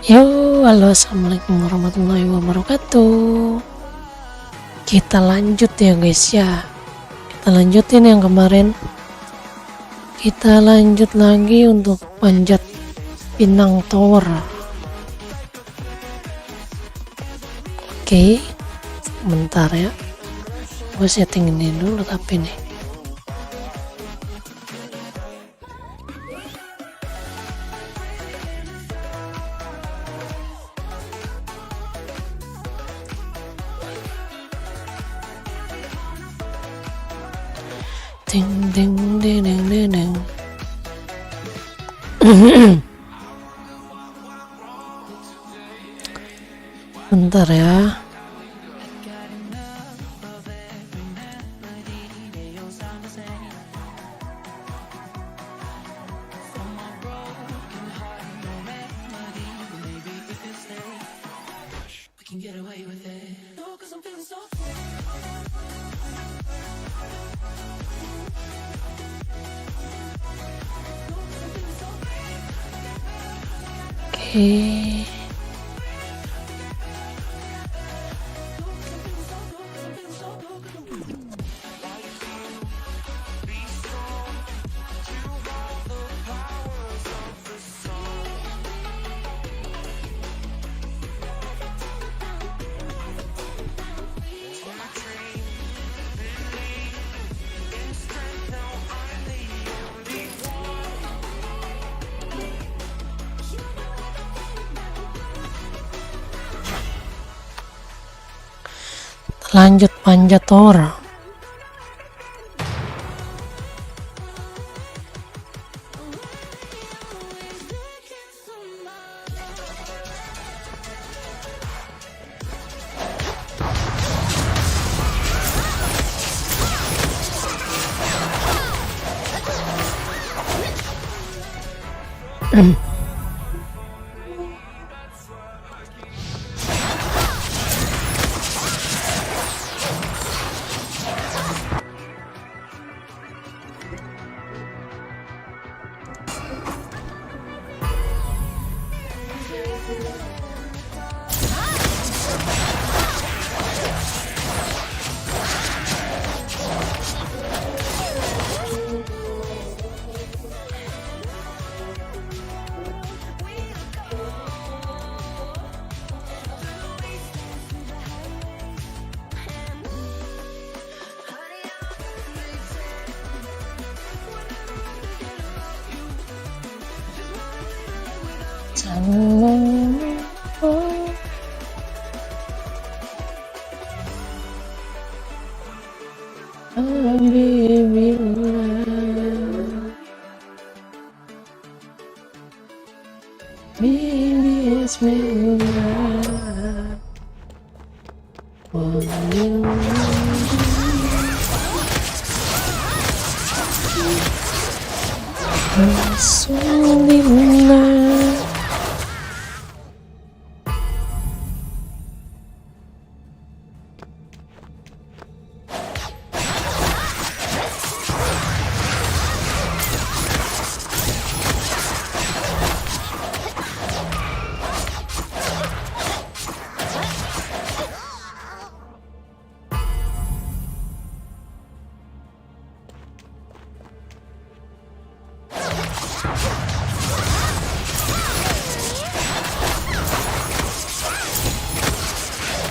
Yo, halo, assalamualaikum warahmatullahi wabarakatuh. Kita lanjut ya guys ya. Kita lanjutin yang kemarin. Kita lanjut lagi untuk panjat pinang tower. Oke, bentar ya. Gue setting ini dulu tapi nih. Ding ding ding ding ding ding. Bentar ya. Oke. Lanjut panjat tower.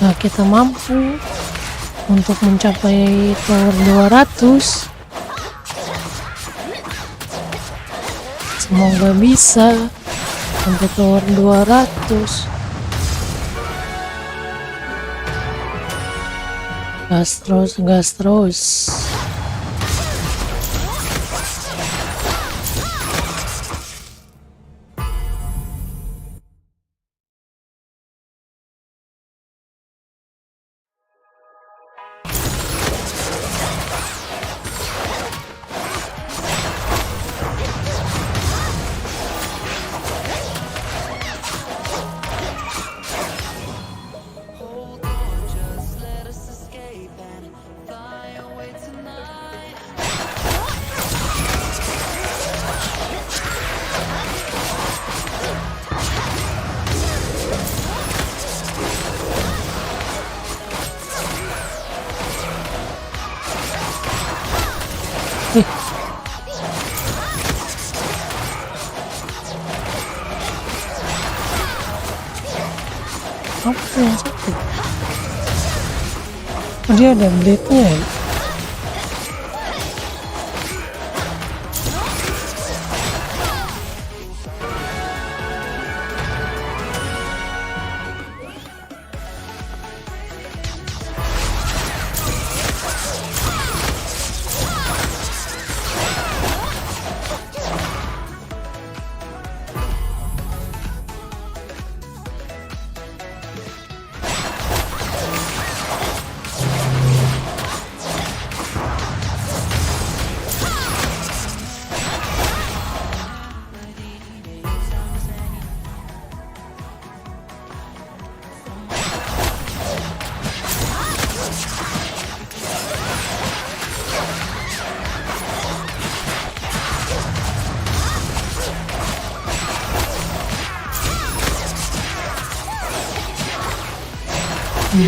Nah, kita mampu untuk mencapai tower 200. Semoga bisa sampai tower 200. Gas terus. Ih, apa tuh yang sakit? Oh, dia ada blade-nya ya?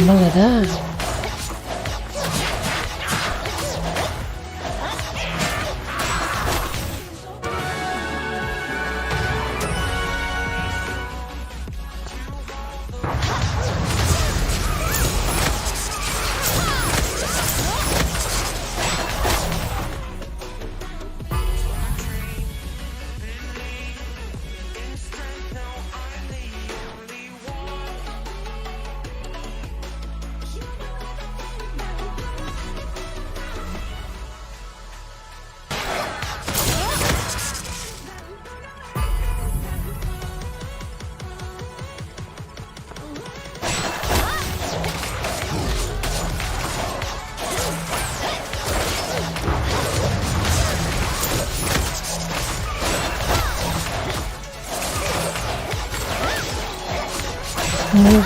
Ada.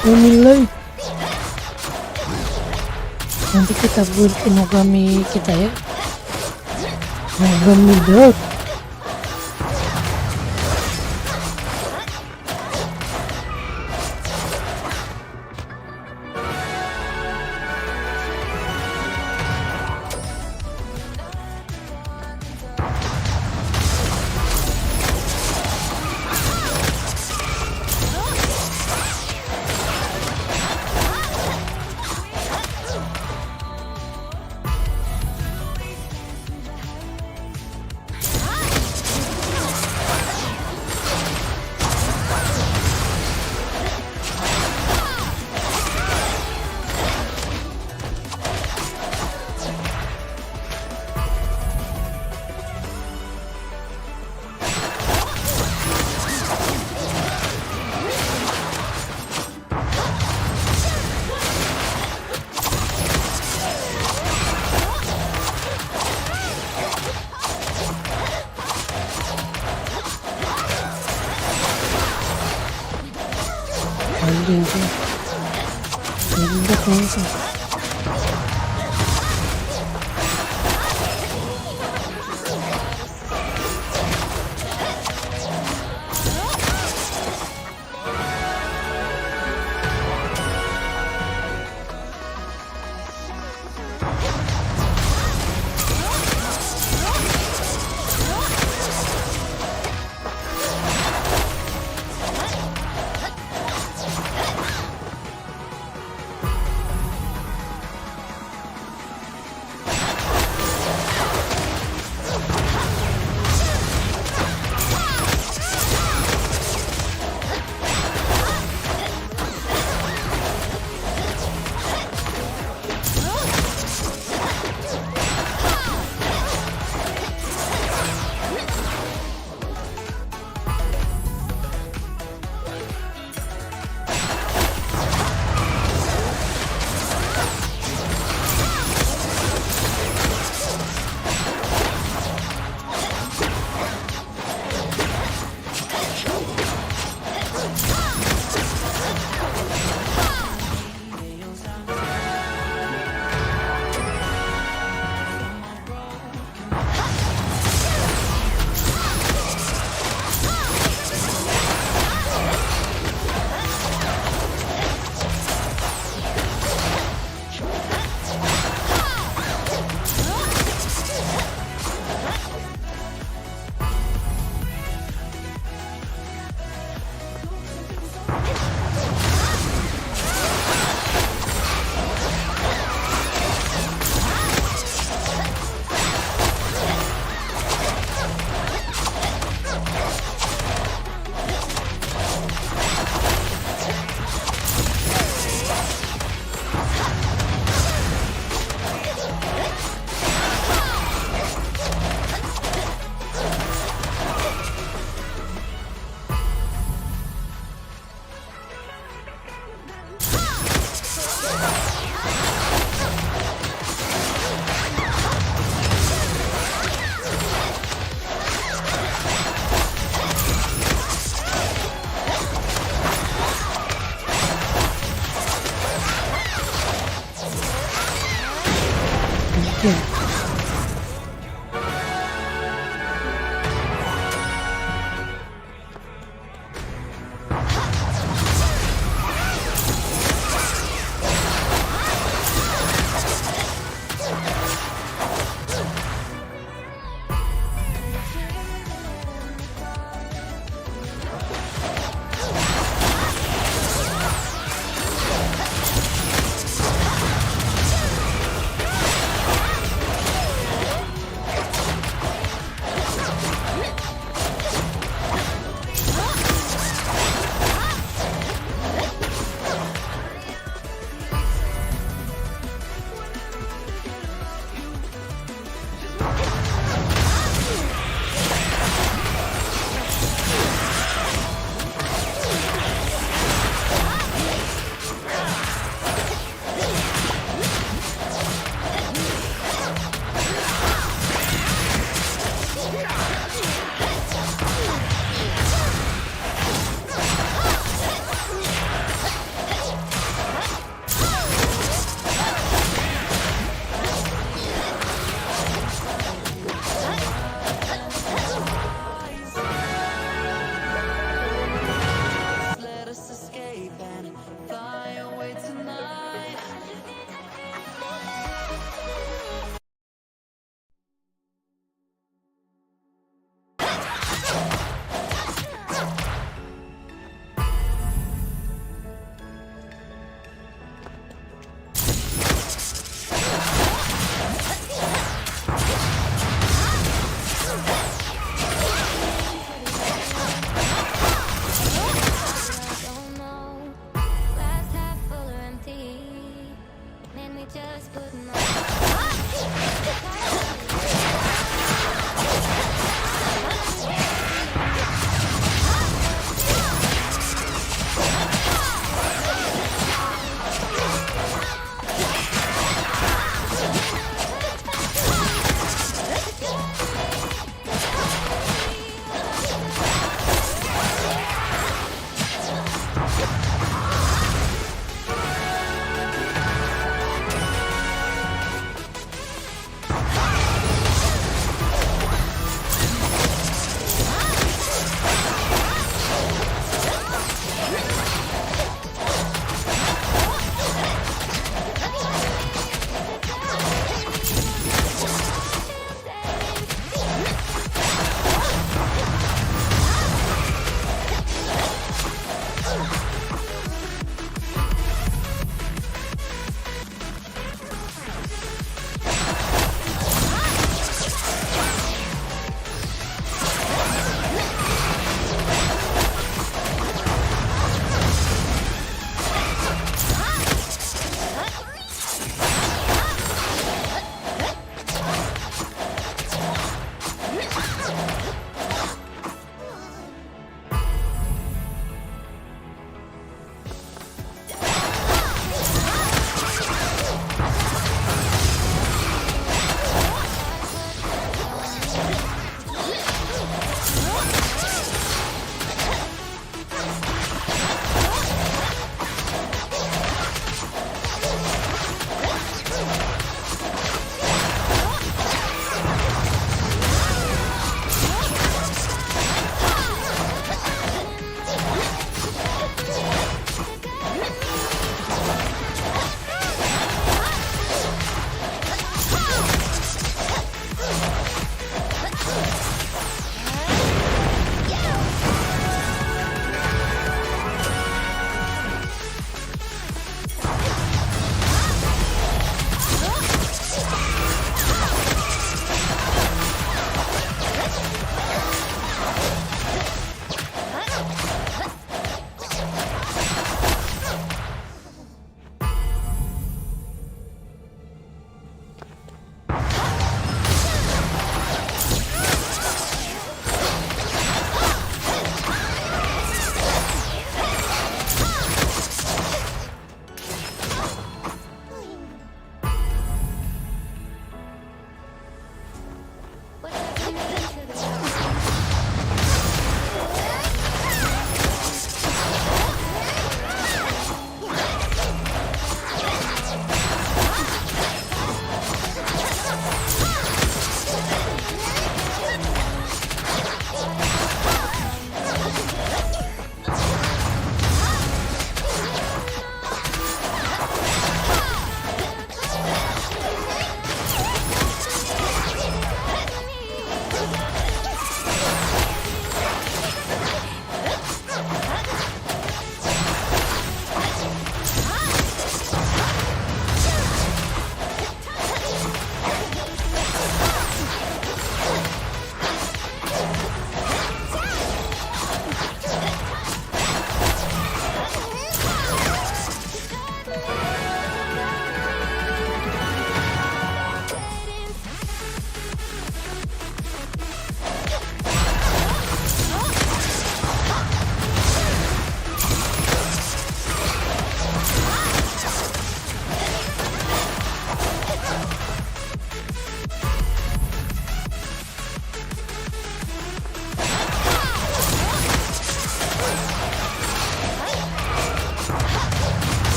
Nilai nanti kita build Inogami kita ya, Inogami Dark. Anjing tuh, langsung.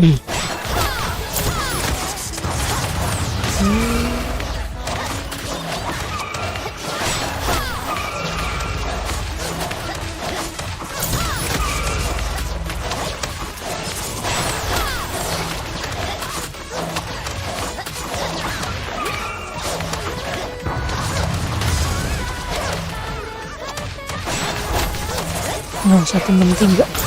Nah, 163.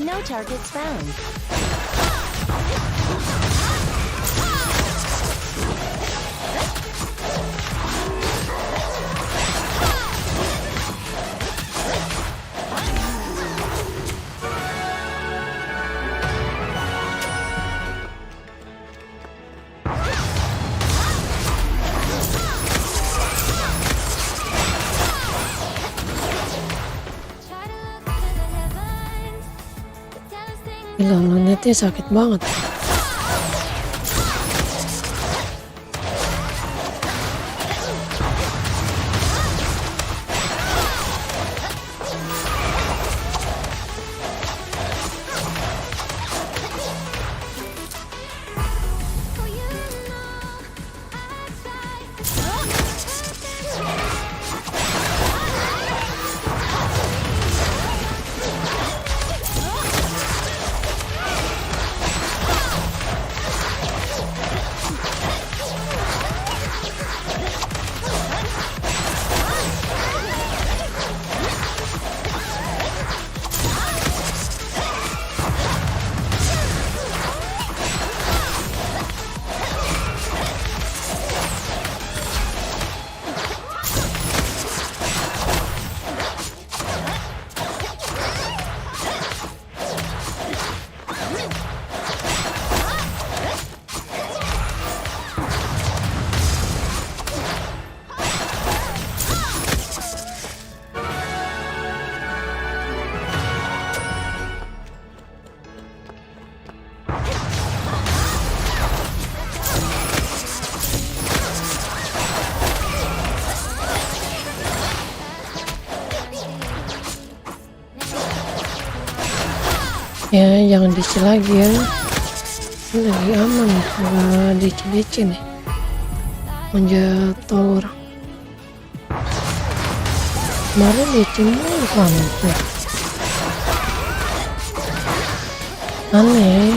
No targets found. Gila, netnya sakit banget. Ya jangan DC lagi ya, ini lagi aman, nggak DC nih, menjatuh orang. Kemarin DC mulu kan itu, aneh.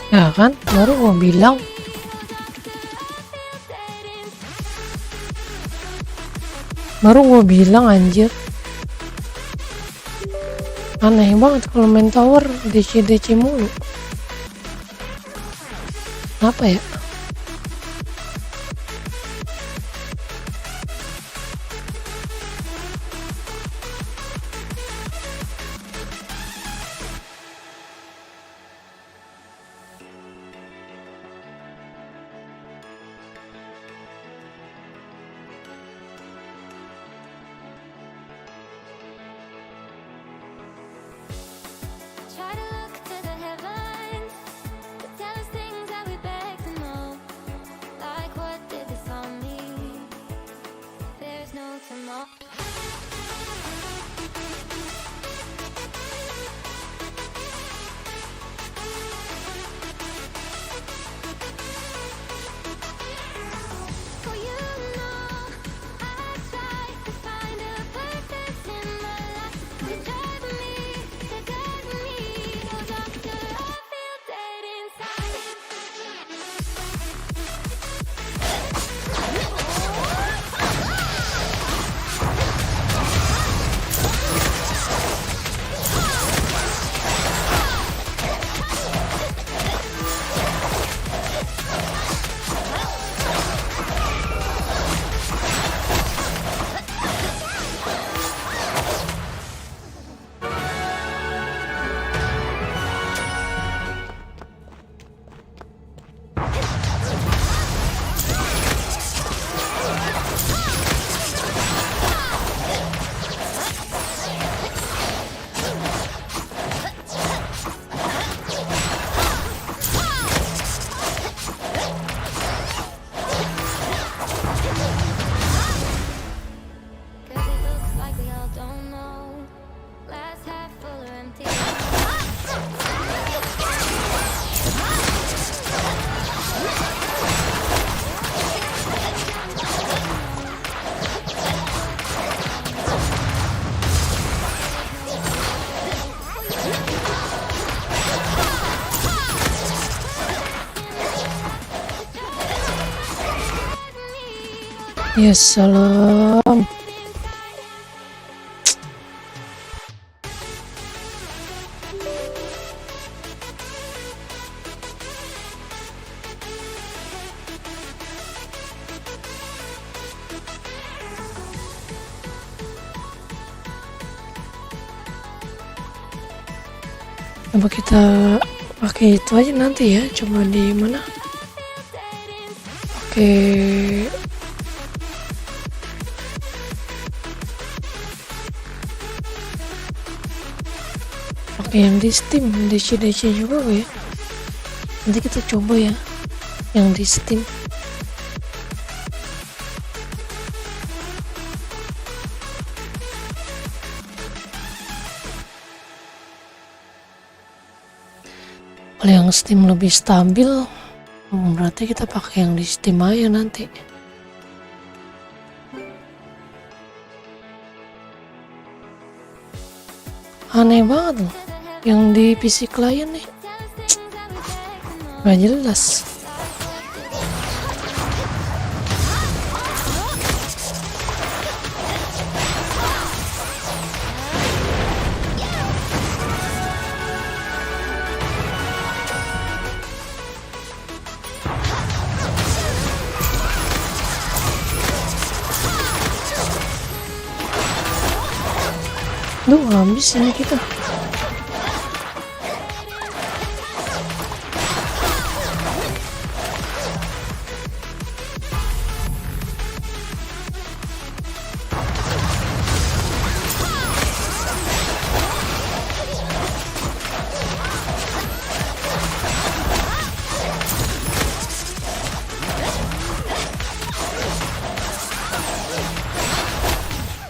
Ya kan, baru mau bilang. Anjir. Aneh banget kalau main tower DC mulu. Kenapa ya? Try to look to the heavens to tell us things that we beg to know. Like what did this all mean? There's no tomorrow. For you know, I try to find a purpose in my life to drive me, to guide me. Goes on till I feel dead inside. Cause it looks like we all don't know. Glass half full or empty. Ya salam. Coba kita pakai itu aja nanti ya. Coba di mana? Pakai yang di Steam, DC juga ya. Nanti kita coba ya yang di Steam. Kalau yang Steam lebih stabil, berarti kita pakai yang di Steam aja nanti. Aneh banget loh, yang di PC klien nih, gak jelas. Duh, habis ini kita.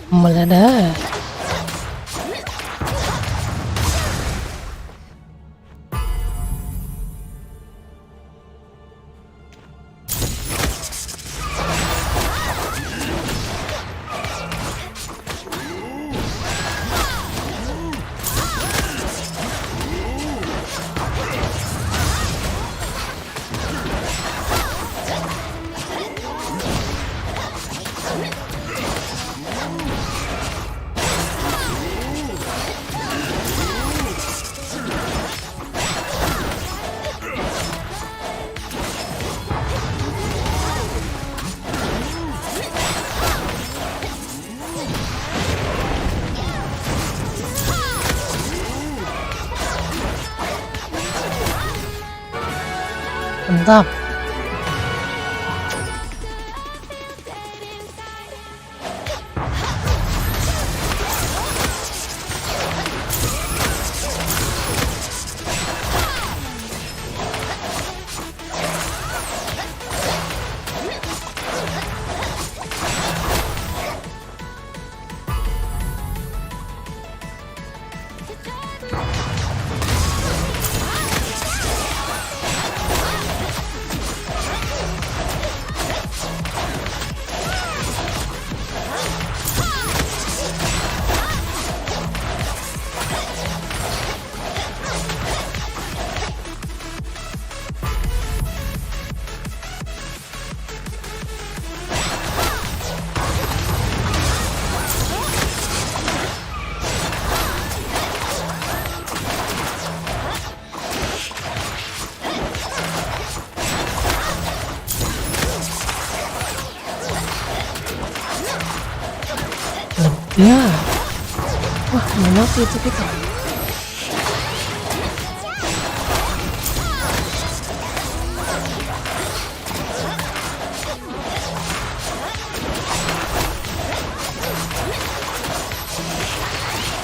Meledak. Mantap. Ya, wah mau mati itu kita.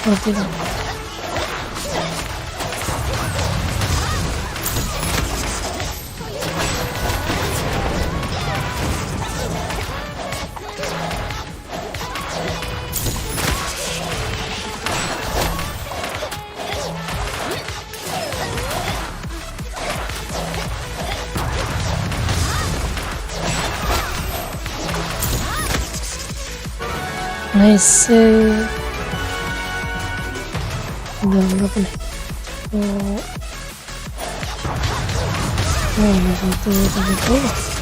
Mati lah. Nice. Udah berapa nih? Oh, satu tambah dua.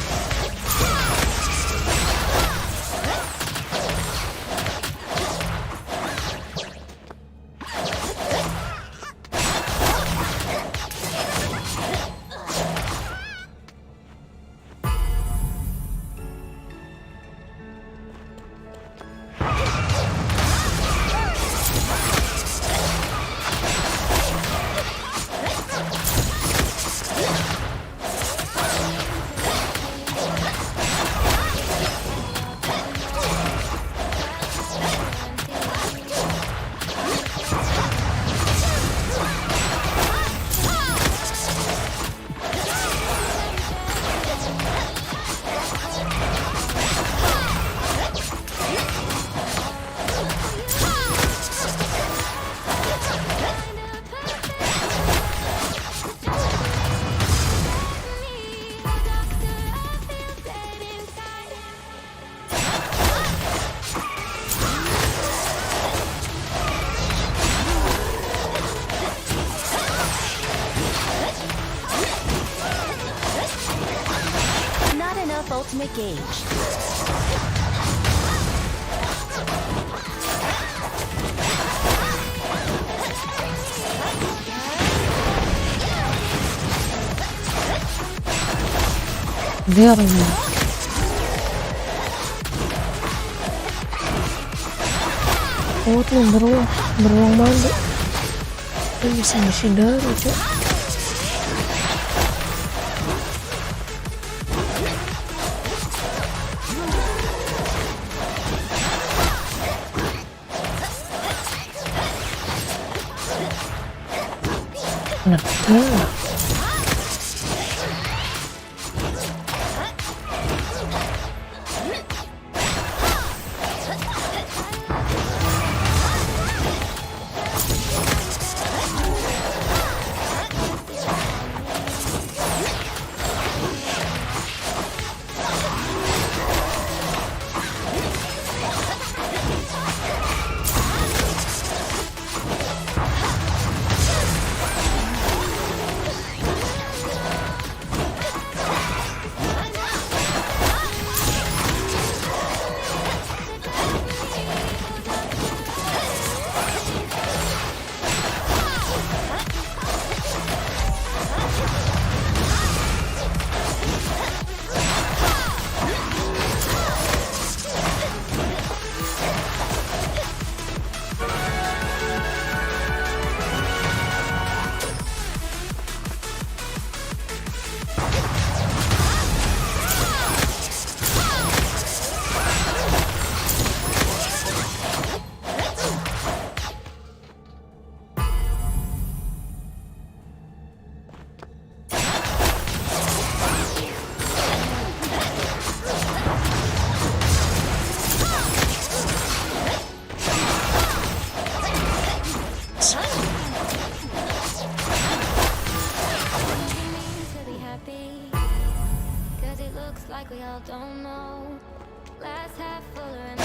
Not enough ultimate gauge. Верно. Oh tuh beruang mandi. Ini bisa ngisi darah, Cok. Nah, we all don't know. Glass half full or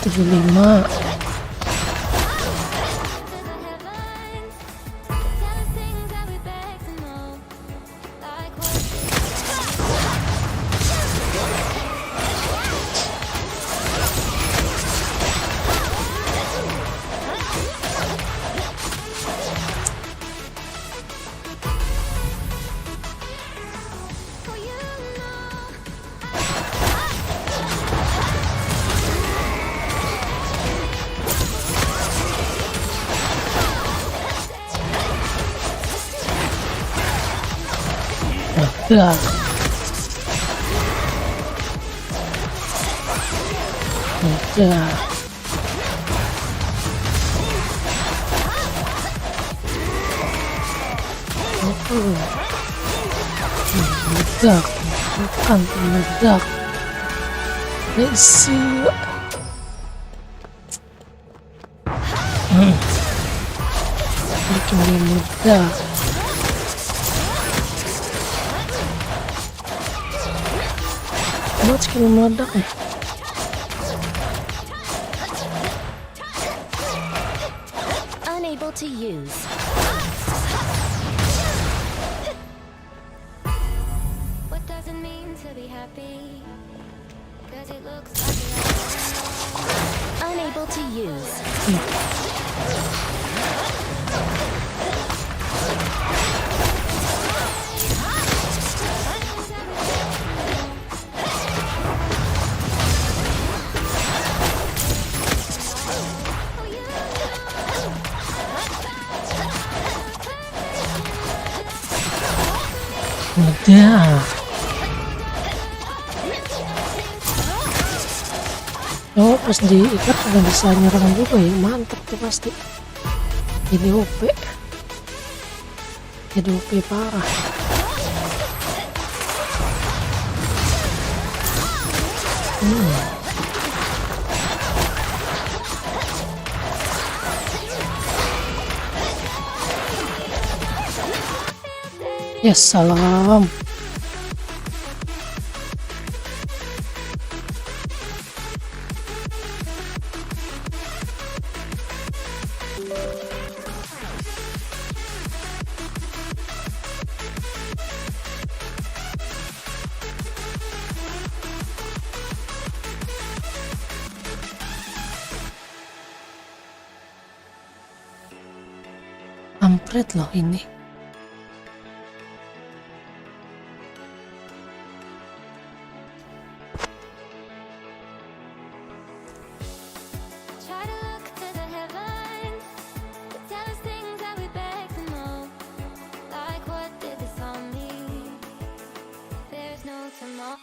75. Dah. Dah. Meledak, bukan meledak. Lesu. Bikin dia meledak. Buat skill meledak ya. Unable to use. What does it mean to be happy? 'Cause it looks like we are unable to use. Udah. Oh, pas diikat udah bisa nyerang juga ya, mantap tuh pasti. Jadi OP. Jadi OP parah. Ya salam. Kampret loh ini. Try to look to the heavens to tell us things that we beg to know. Like what did this all mean? There's no tomorrow.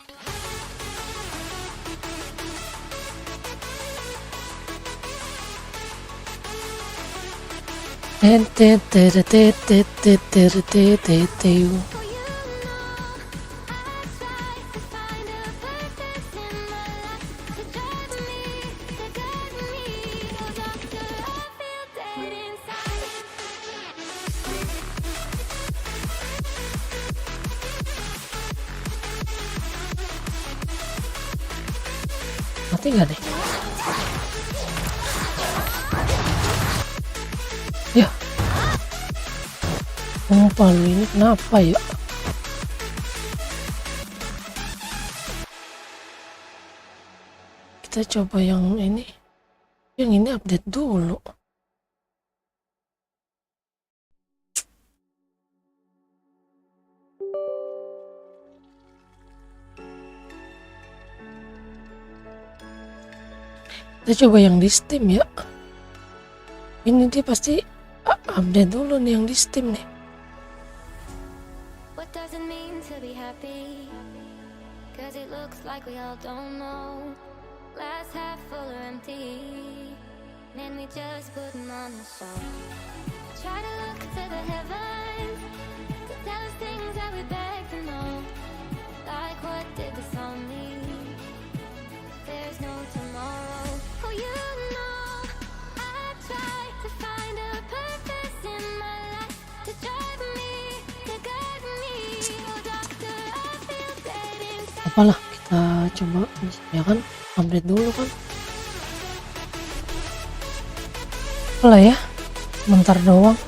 Mati nggak deh? Ya, umpan ini kenapa ya? Kita coba yang ini. Yang ini update dulu. Kita coba yang di Steam ya. Ini dia pasti update dulu nih yang di Steam nih. What does it mean to be happy? 'Cause it looks like we all don't know. Glass half full or empty. Then we just putting on a show. Try to look to the heavens to tell us things that we beg to know. Like what did this all mean? There's no tomorrow. Oh, you know, I try to find a purpose in my life to drive me, to guide me. Oh, doctor, I feel dead inside. Apalah, kita coba ya kan update dulu kan. apa lah ya, sebentar doang.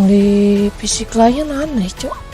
Di PC klien aneh cok.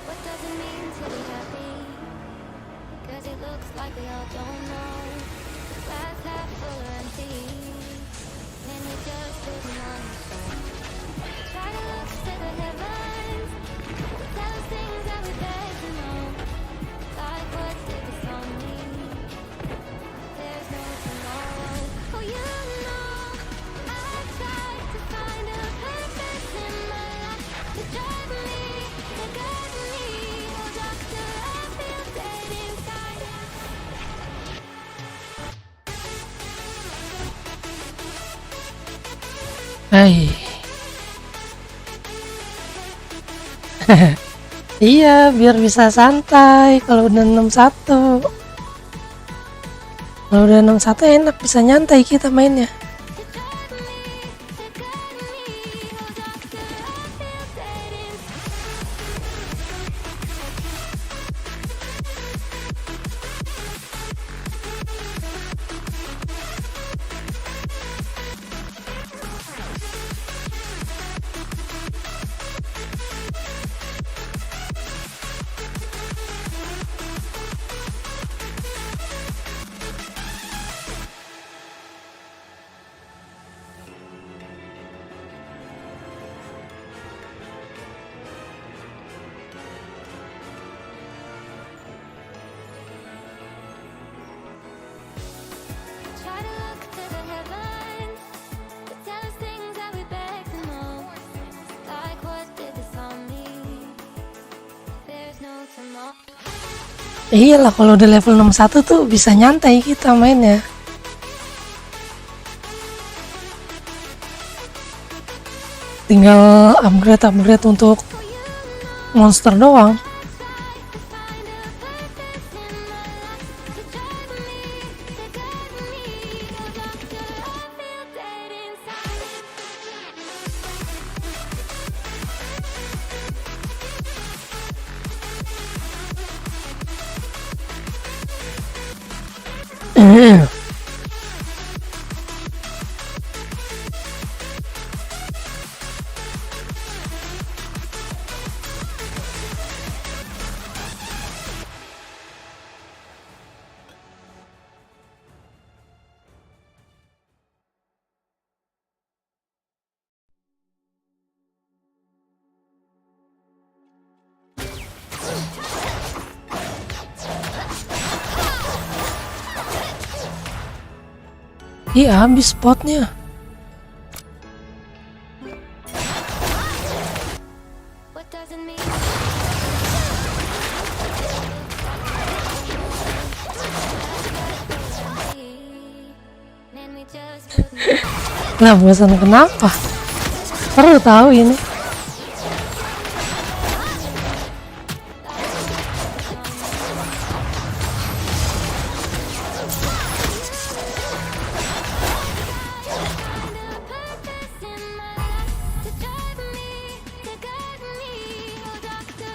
What does it mean to be happy? 'Cause it looks like we all don't know. Glass half full or empty. And we just sitting on the phone. Try to look to the heavens. Tell us things that we beg to know. Like what did this all mean? There's no tomorrow. Oh, you know, I tried to find a purpose in my life to drive me, to guide me. Oh, doctor, I feel dead inside. Hai. Iya, biar bisa santai kalau udah 61. Kalau udah 61 enak, bisa nyantai kita mainnya. Try to look to the heavens. To tell us things that we beg to know. Like what did this all mean? There's no tomorrow. Iyalah, kalau udah level 61 tuh bisa nyantai kita mainnya. Tinggal upgrade untuk monster doang. Iya, habis spotnya. What doesn't mean then we just put Lah bosan kenapa? Perlu tahu ini. purpose in my life to drive me, to guide me, oh doctor.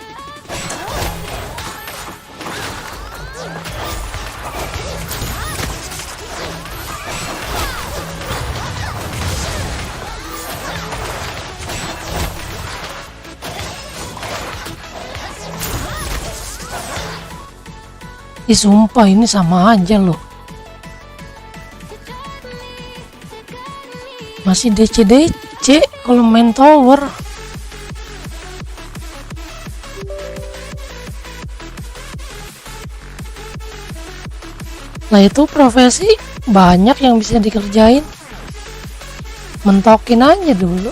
Ih sumpah ini sama aja loh. Masih DC-DC kalau main tower. Lah itu profesi banyak yang bisa dikerjain. Mentokin aja dulu.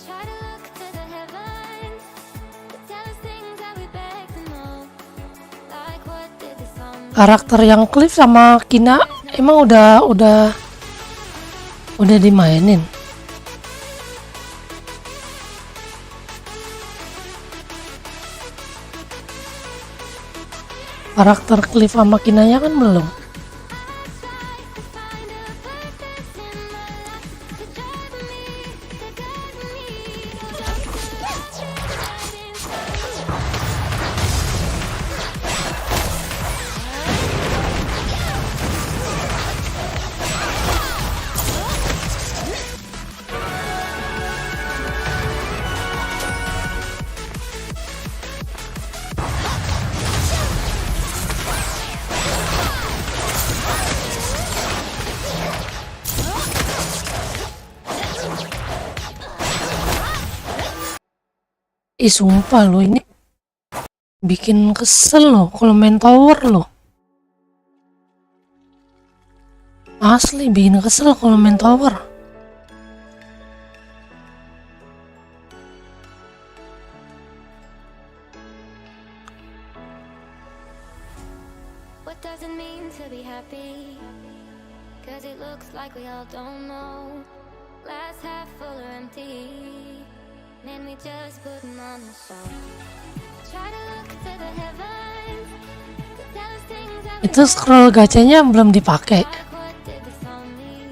Try to look to the heavens to tell us things that we beg to know. Like what did the sun Karakter yang Cliff sama Kina emang udah dimainin. Karakter Cliff sama Kinanya kan belum. Ih sumpah lo ini bikin kesel loh kalau main tower loh. Asli bikin kesel kalau main tower. What does it mean to be happy? Cause it looks like we all don't know. Glass half full or empty. Then we just put 'em on the show. Try to look to the heavens to tell us things that we Itu scroll gacanya belum dipakai. like what did the song mean?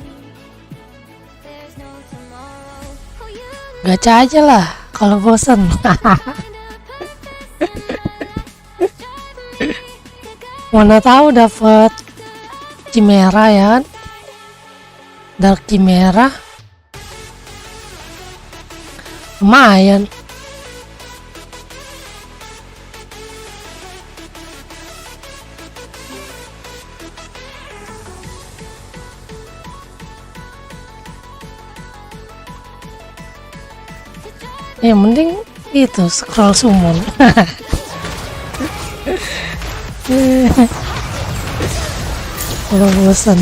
There's no tomorrow. Oh, you Gacha aja lah kalau bosen. find a purpose in my life. Drive me to guide Mana tahu dapat Chimera ya kan? Dark Chimera. Lumayan. Yang penting itu scroll summon. Kalau bosan.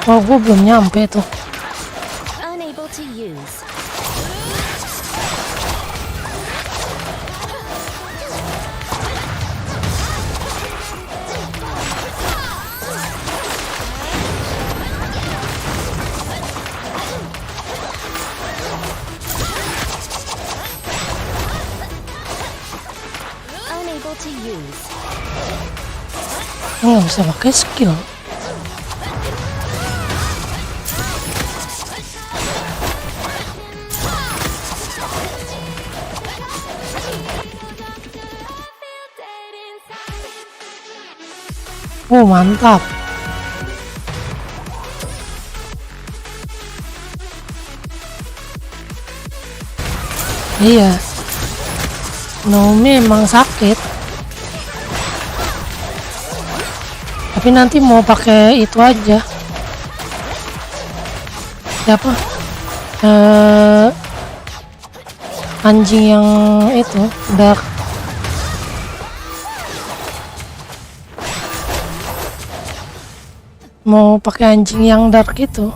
Oh, gue belum nyampe tuh. unable to use. Unable to use. Nggak bisa pakai skill. Oh, mantap. Iya, Naomi emang sakit. Tapi nanti mau pakai itu aja. Siapa? Anjing yang itu, dark. Mau pakai anjing yang dark itu.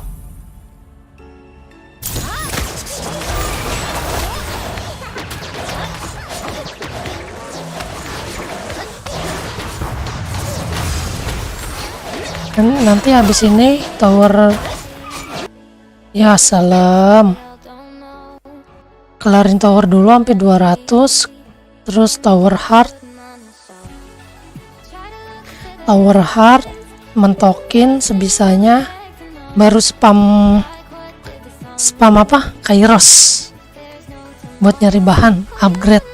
Kan nanti habis ini tower, ya salam, kelarin tower dulu sampai 200, terus tower heart mentokin sebisanya, baru spam apa, Kairos buat nyari bahan upgrade.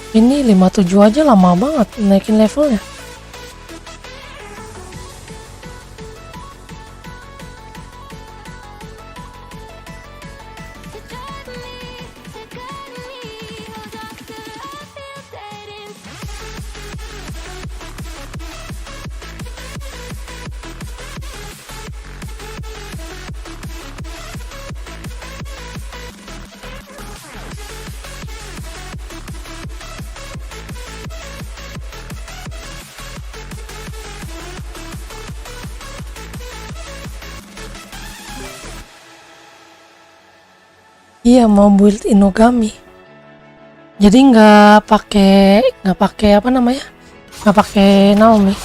Ini 57 aja lama banget naikin levelnya. Iya, mau build Inugami. Jadi nggak pakai apa namanya? Nggak pakai Naomi.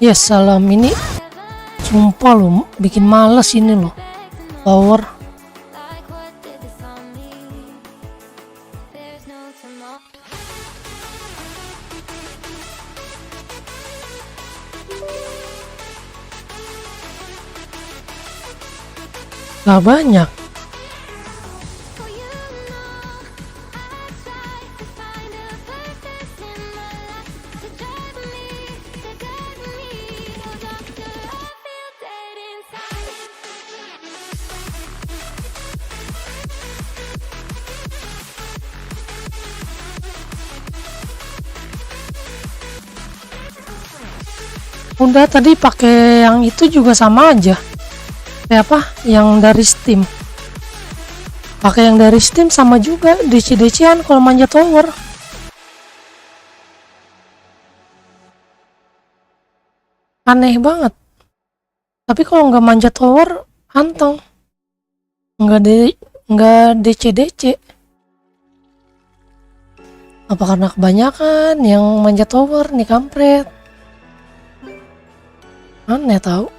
Yes, salam, ini sumpah loh, bikin males ini loh. Power. Gak banyak. Udah tadi pakai yang itu juga sama aja. Kayak apa? Yang dari Steam. Pakai yang dari Steam sama juga, DC-DC-an kalau manjat tower. Aneh banget. Tapi kalau nggak manjat tower, anteng. Nggak DC-DC. Apa karena kebanyakan yang manjat tower nih kampret? Aneh tahu.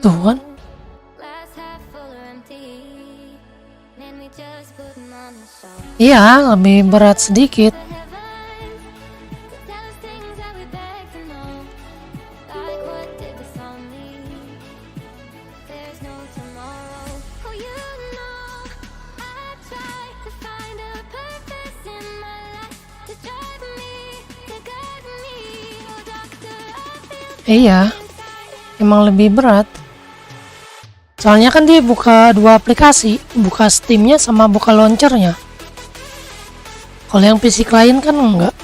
Tuh kan. Iya, lebih berat sedikit. Iya, emang lebih berat. Soalnya kan dia buka dua aplikasi, buka Steamnya sama buka launchernya. Kalau yang PC klien kan enggak.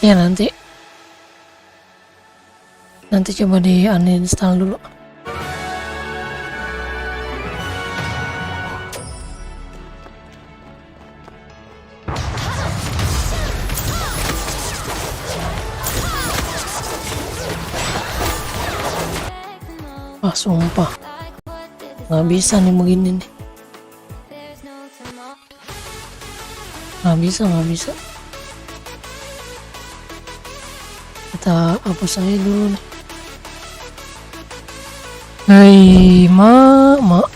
Ya nanti coba di uninstall dulu. Ah sumpah nggak bisa nih begini nih, nggak bisa. Kita hapus aja dulu nih. Hei mak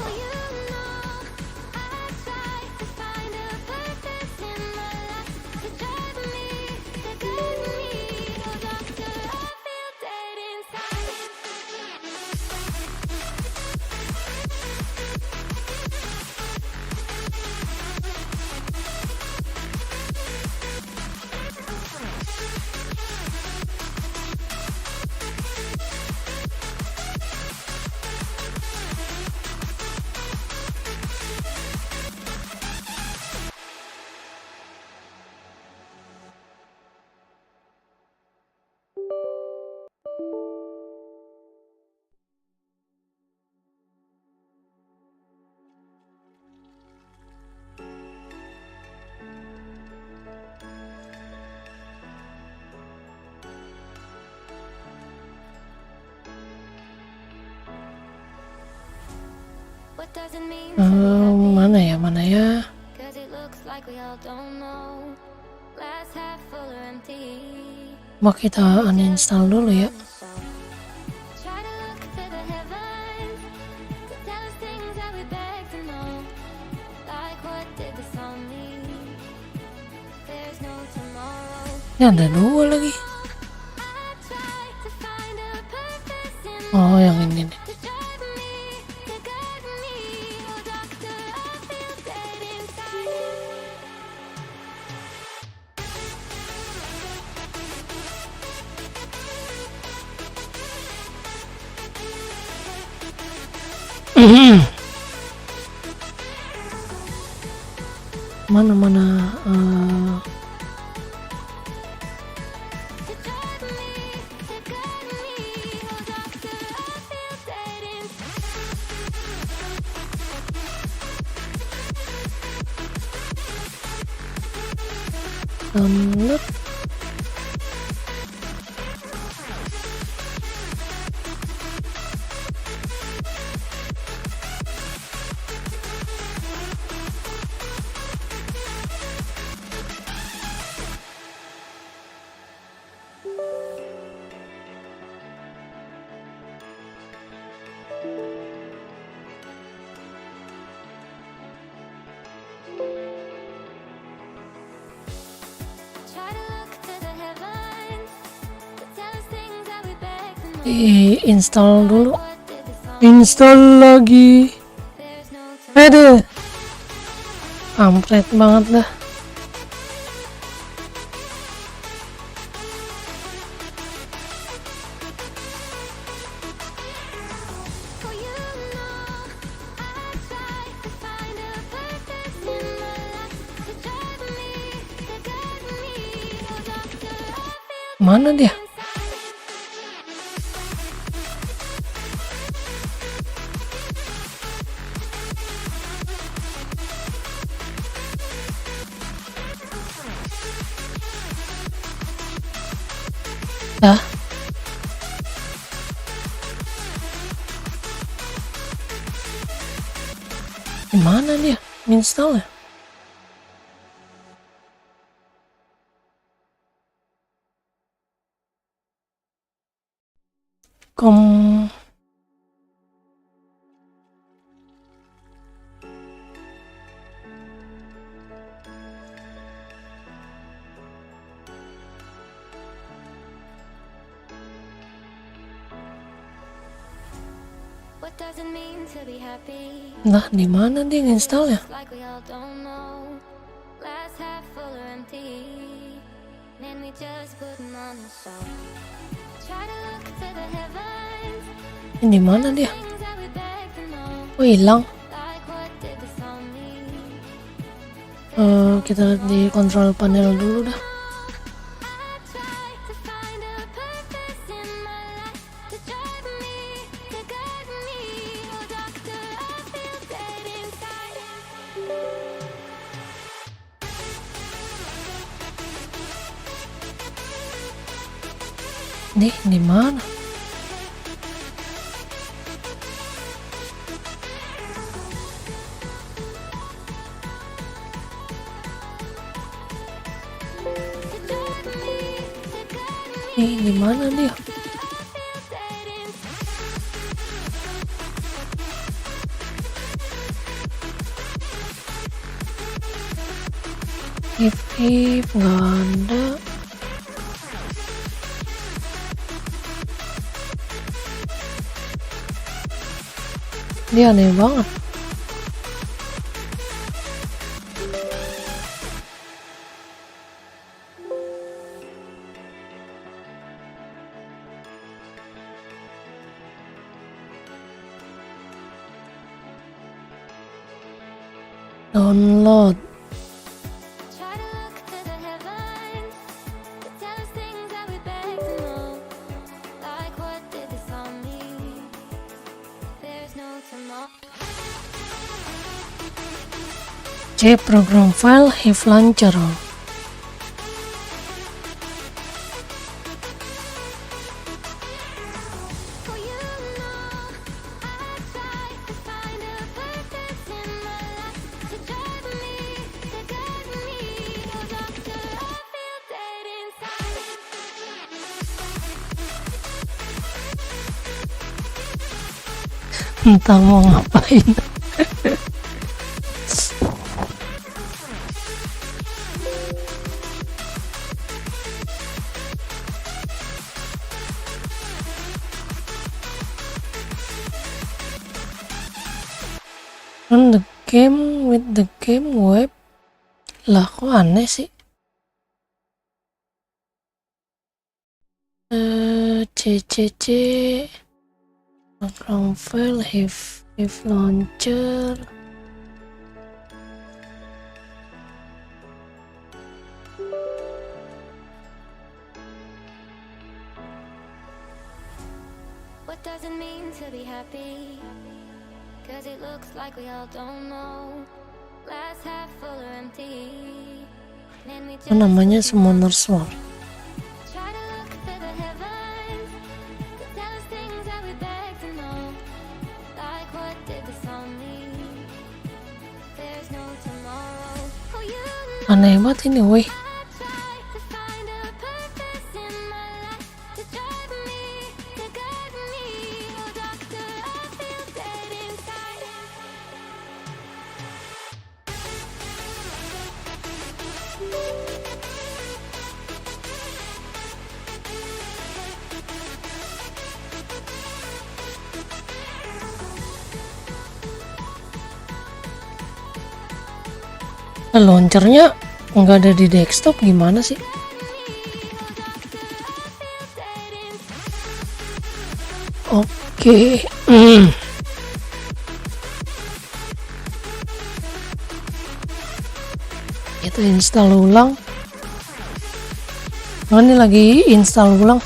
What does it mean to be happy? mana ya 'Cause it looks like we all don't know. Glass half full or empty. mau kita uninstall dulu ya. So try to look to the heavens to tell us things that we beg to know. Like what did the song mean? There's no tomorrow. Ini ada dua lagi. I try to find a purpose in Oh yang ini nih. to drive me, to guide me. Oh doctor, I feel dead inside. Mana To drive me, to guide me. Oh doctor, I feel dead inside. download. Try to look to the heavens to tell us things that we beg to know. Di install dulu. What did the song Install lagi. There's no tomorrow. Aduh. Kampret banget dah. For you know, I try to find a purpose in my life to drive me, to guide me. Oh doctor, I feel Mana dia? inside. Dah. Gimana dia? Install ya? Kom What does it mean to be happy? Nah, di mana dia install ya? Like we all don't know. Glass half full or empty. Then we just put 'em on the show. Try to look to the heavens. Ini di mana dia? Things that we beg to know. Oh, hilang. Like what did the song mean? Kita lihat di kontrol panel dulu dah. I try Nih, di mana? Nih, di mana dia? Ip, nggak ada. Dia aneh banget. Download. Try to look to the heavens to tell us things that we beg to know. Like what did this all mean? There's no tomorrow. C. Program file Hive Launcher. For you know, I try to find a purpose in my life to drive me, to guide me. Oh, doctor, I feel dead inside. Entah mau ngapain. Run the game with the game web. Lah, kok aneh sih? C program file Hive Launcher. What does it mean to be happy? Cause it looks like we all don't know. Glass half full or empty. Man, we just Namanya Summoner's War. try to look to the heavens to tell us things that we beg to know. Like what did this all mean? There's no tomorrow. Oh, you know Aneh banget ini, woi. I try to find a purpose in my life to drive me, to guide me. Oh, doctor, I feel dead inside. Launchernya nggak ada di desktop, gimana sih? Oke. Kita install ulang. Oh, ini lagi install ulang.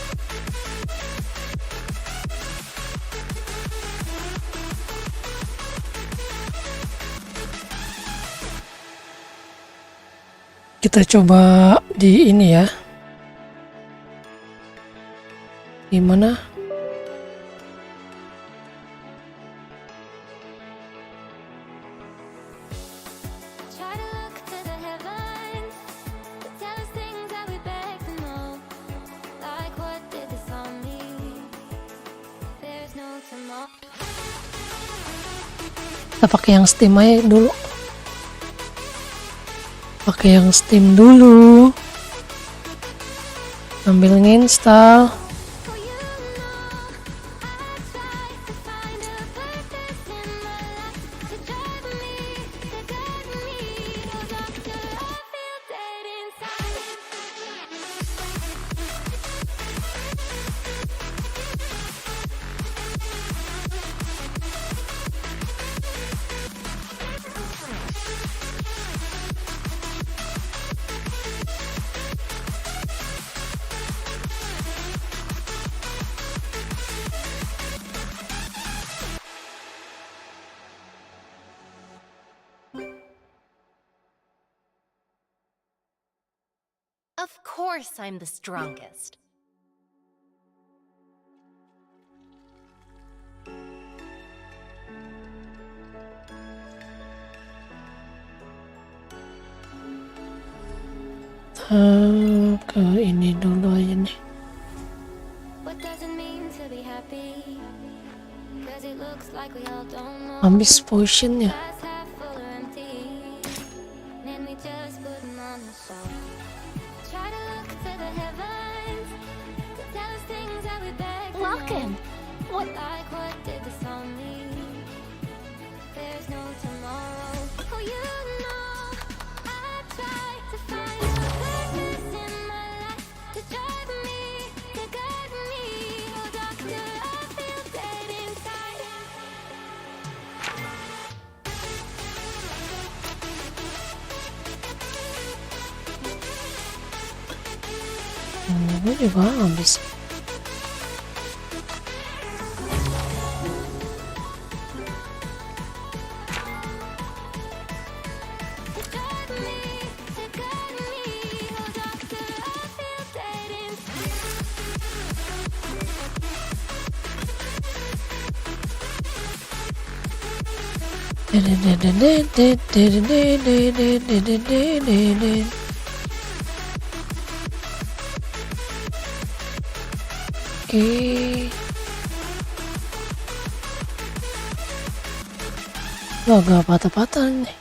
Kita coba di ini ya. Gimana? Try to look to the heavens to tell us things that we beg to know. Like what did this all mean? There's no tomorrow. Kita pakai yang Steam aja dulu. Pakai yang Steam dulu. Sambil nginstal. For you know, I try to find a purpose in my life to drive me, to guide me. Oh, doctor, I feel dead inside. Of course I'm the strongest. Ke ini dulu aja nih. What does it mean to be happy? 'Cause it looks like we all don't know. Habis potionnya. Glass half full or empty. And we just put 'em on the shelf. Try to look to the heavens to tell us things that we beg to know. Welcome. What? Like what did the song mean? There's no tomorrow. Oh, you know, I try to find a purpose in my life to drive me, to guide me. Oh, doctor, I feel dead inside. Ini juga habis. To drive me, to guide me. Oh, doctor, I feel dead inside. Oke. Wah, gak patah-patah nih.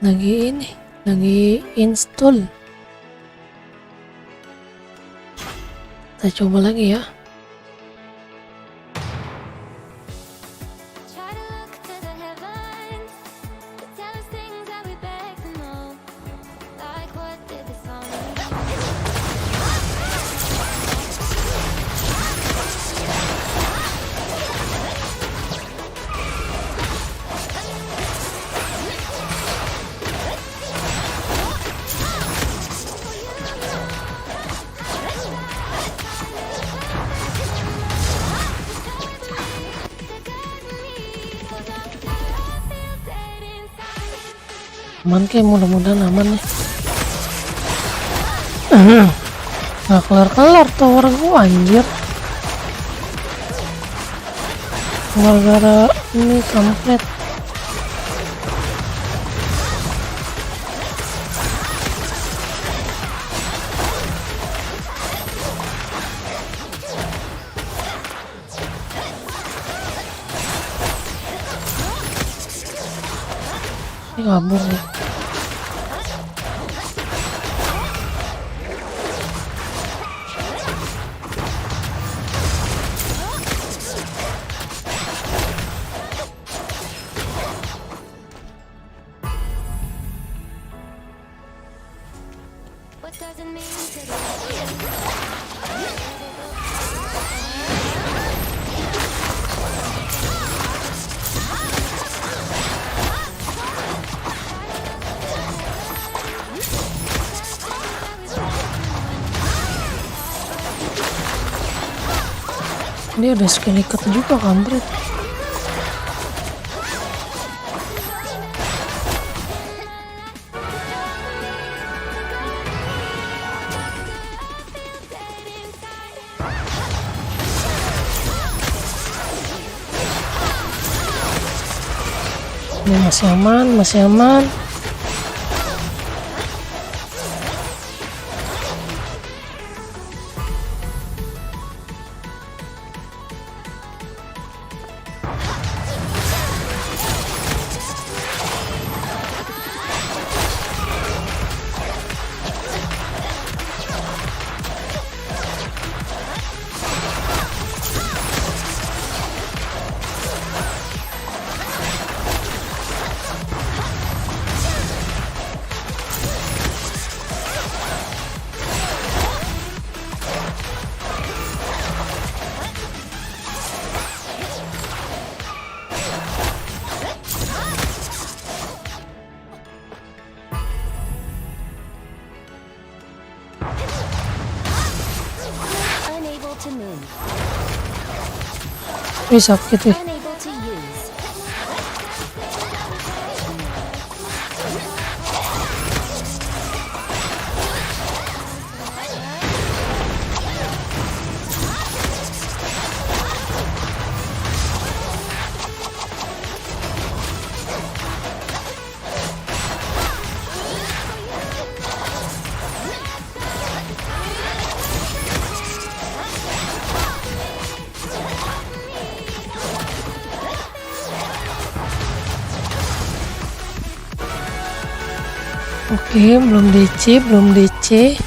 Lagi install. Kita coba lagi ya. Try to look to the heavens to tell us things that we beg to know. Like what did the song mean? Aman kayak mudah-mudahan aman nih. Gak kelar-kelar tower gua anjir. Gara-gara ini kampret. Ini kabur nih. What does it mean to be Dia ada skill ikat juga kampret. Ini masih aman, masih aman. Unable to move. Wih sakit wih. Unable to use. Oke, belum DC, belum DC.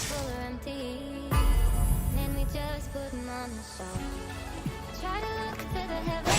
Full or empty, and we just put 'em on the shelf. Try to look to the heavens.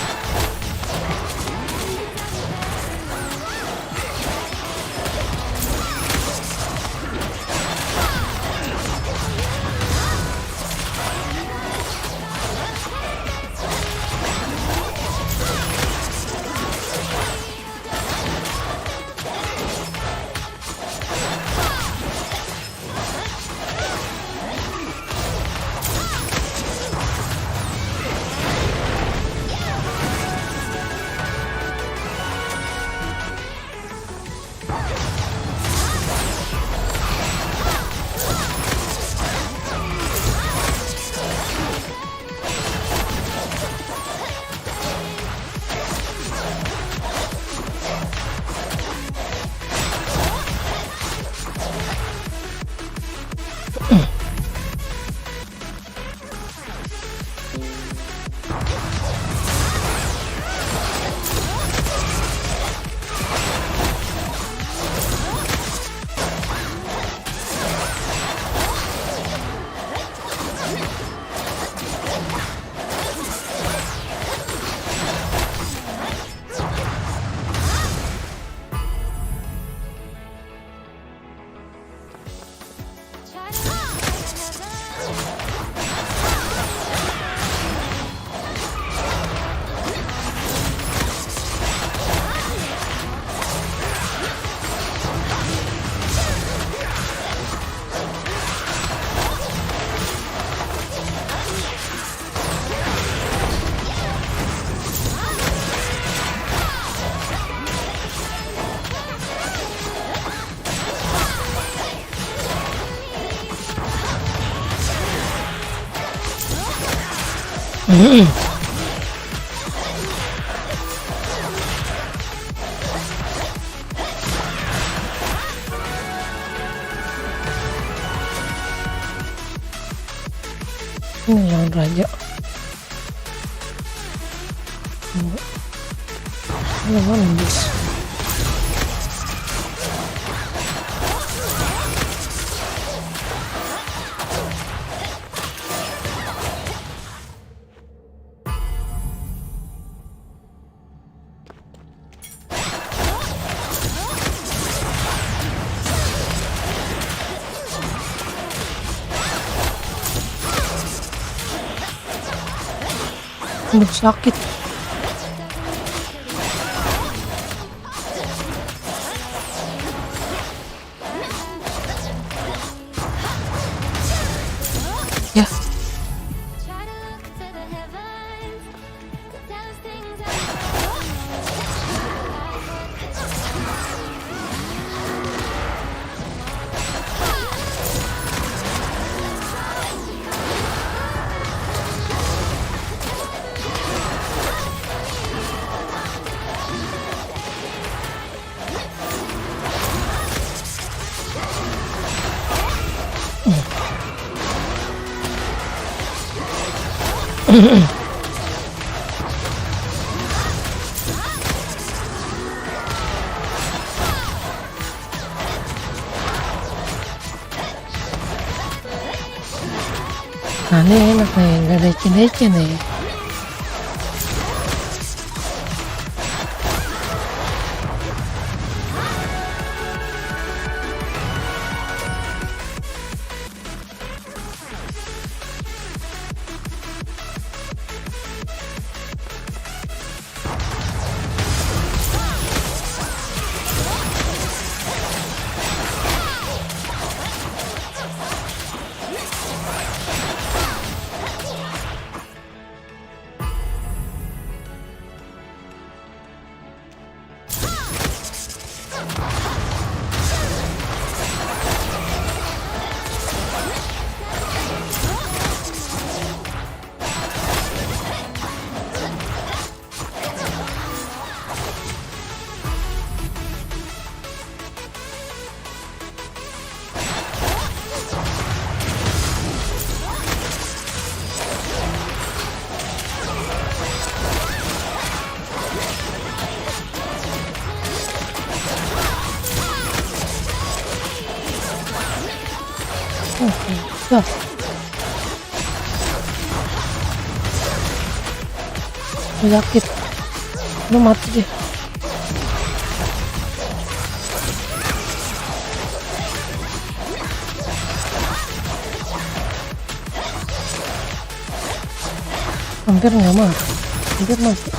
Try to look to the heavens. Ini lawan raja. Lawan bis. Aduh, sakit. Ya, Try to look to the heavens. Those things nah ini enak nih, nggak ada ecin-ecin nih. Ya. Sakit. Lu mati deh. Hampir nggak mati. Hampir mati.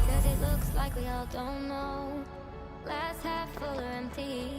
Cause it looks like we all don't know. Glass half full or empty.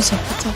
Sakit tuh.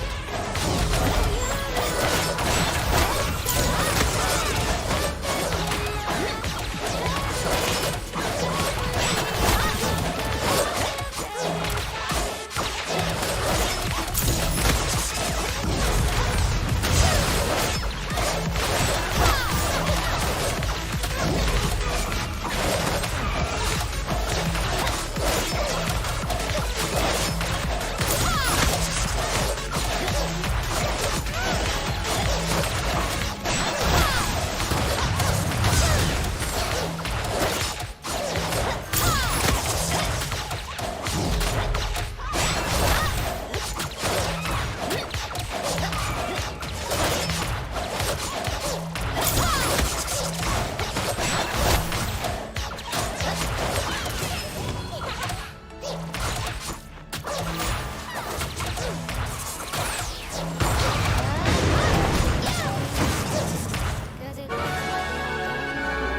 Cause it looks like we all don't know.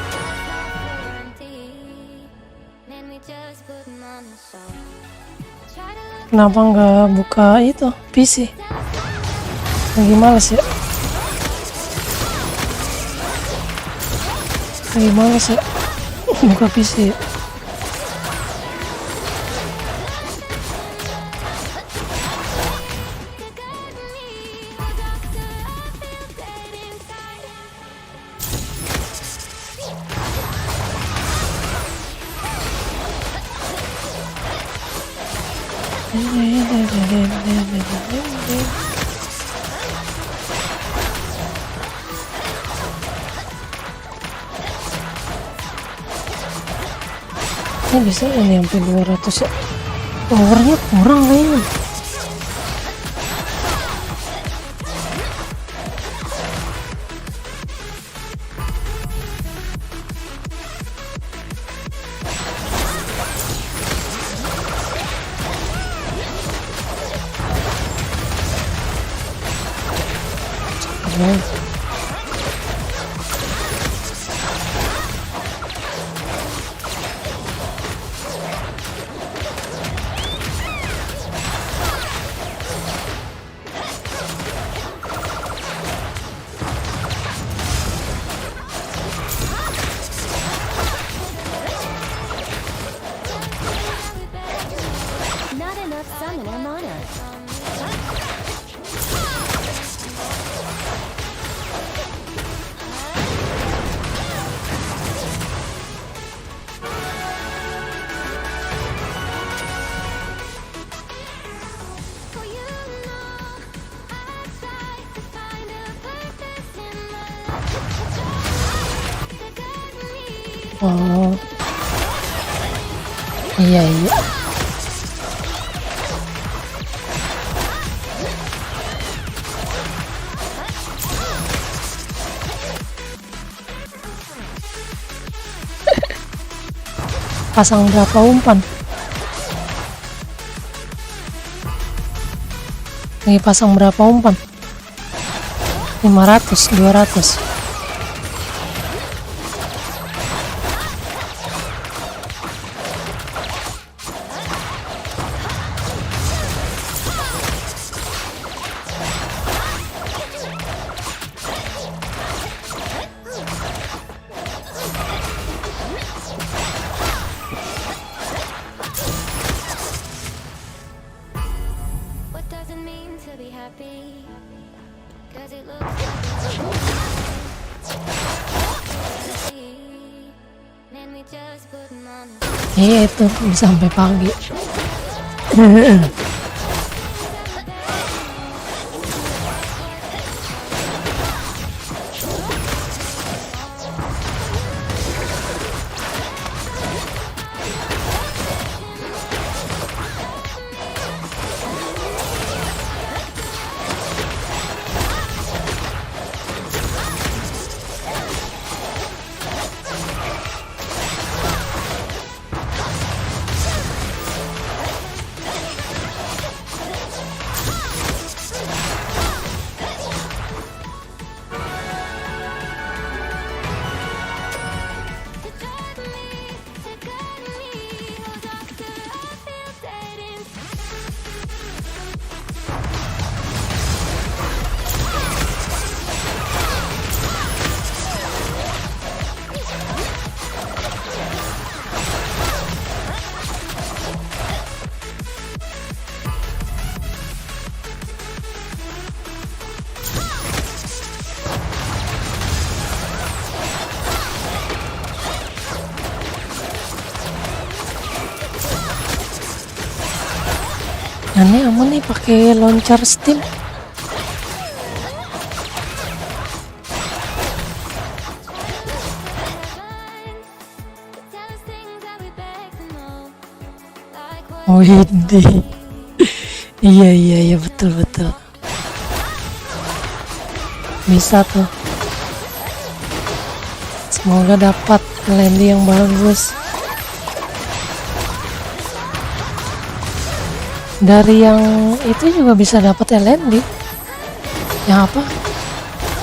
Glass half full or empty. Man, we just putting on a show. Try to look Kenapa nggak buka itu PC? Lagi males ya. Lagi males ya. Buka PC ya. Ini bisa nggak nih sampai 200 ya? Powernya kurang kayaknya. Oke. Not enough summoner mana. For you know, I try to find a purpose in my life. To guide me. Oh. Iya, iya. Pasang berapa umpan? Lagi pasang berapa umpan? 500, 200. What does it mean to be happy? 'Cause it looks like man, we just putting on Iya itu bisa sampai pagi. to drive me, to guide me. Oh, doctor, I feel dead inside. Aneh aman nih pakai launcher Steam. Tell us things that we beg to know. Like what Oh iya iya betul. Bisa tuh. Semoga dapat landing yang bagus. Dari yang itu juga bisa dapat LND. Yang apa?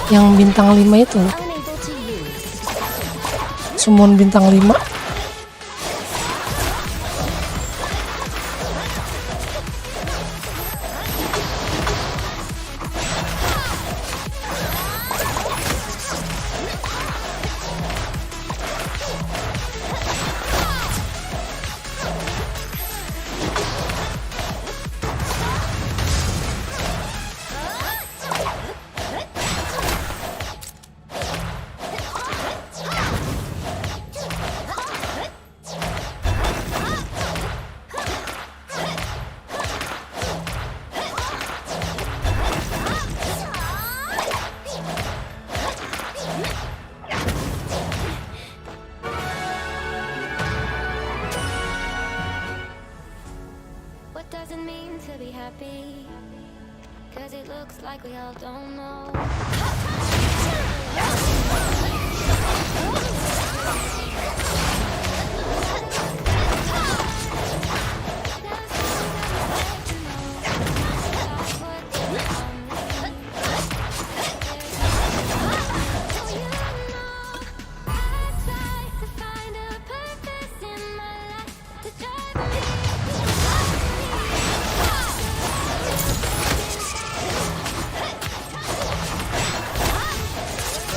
Yang bintang 5 itu. Unable to use. Summon bintang 5. What does it mean to be happy? 'Cause it looks like we all don't know.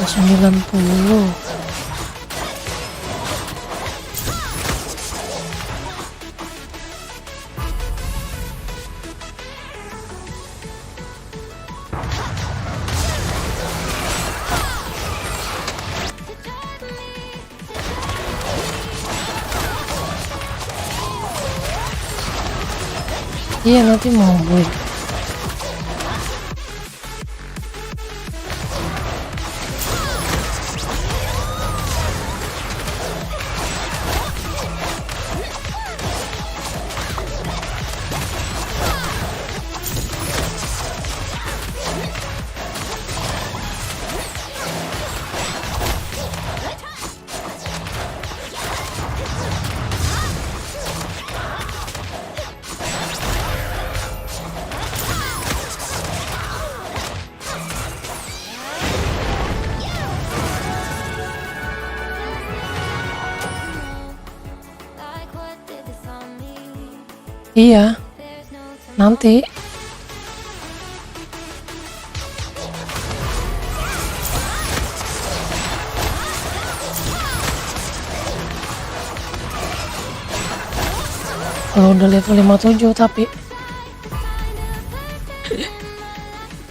90. Iya, nanti mau gue. Like what did this on me? Iya, There's no tomorrow. nanti. Kalau udah level 57 tapi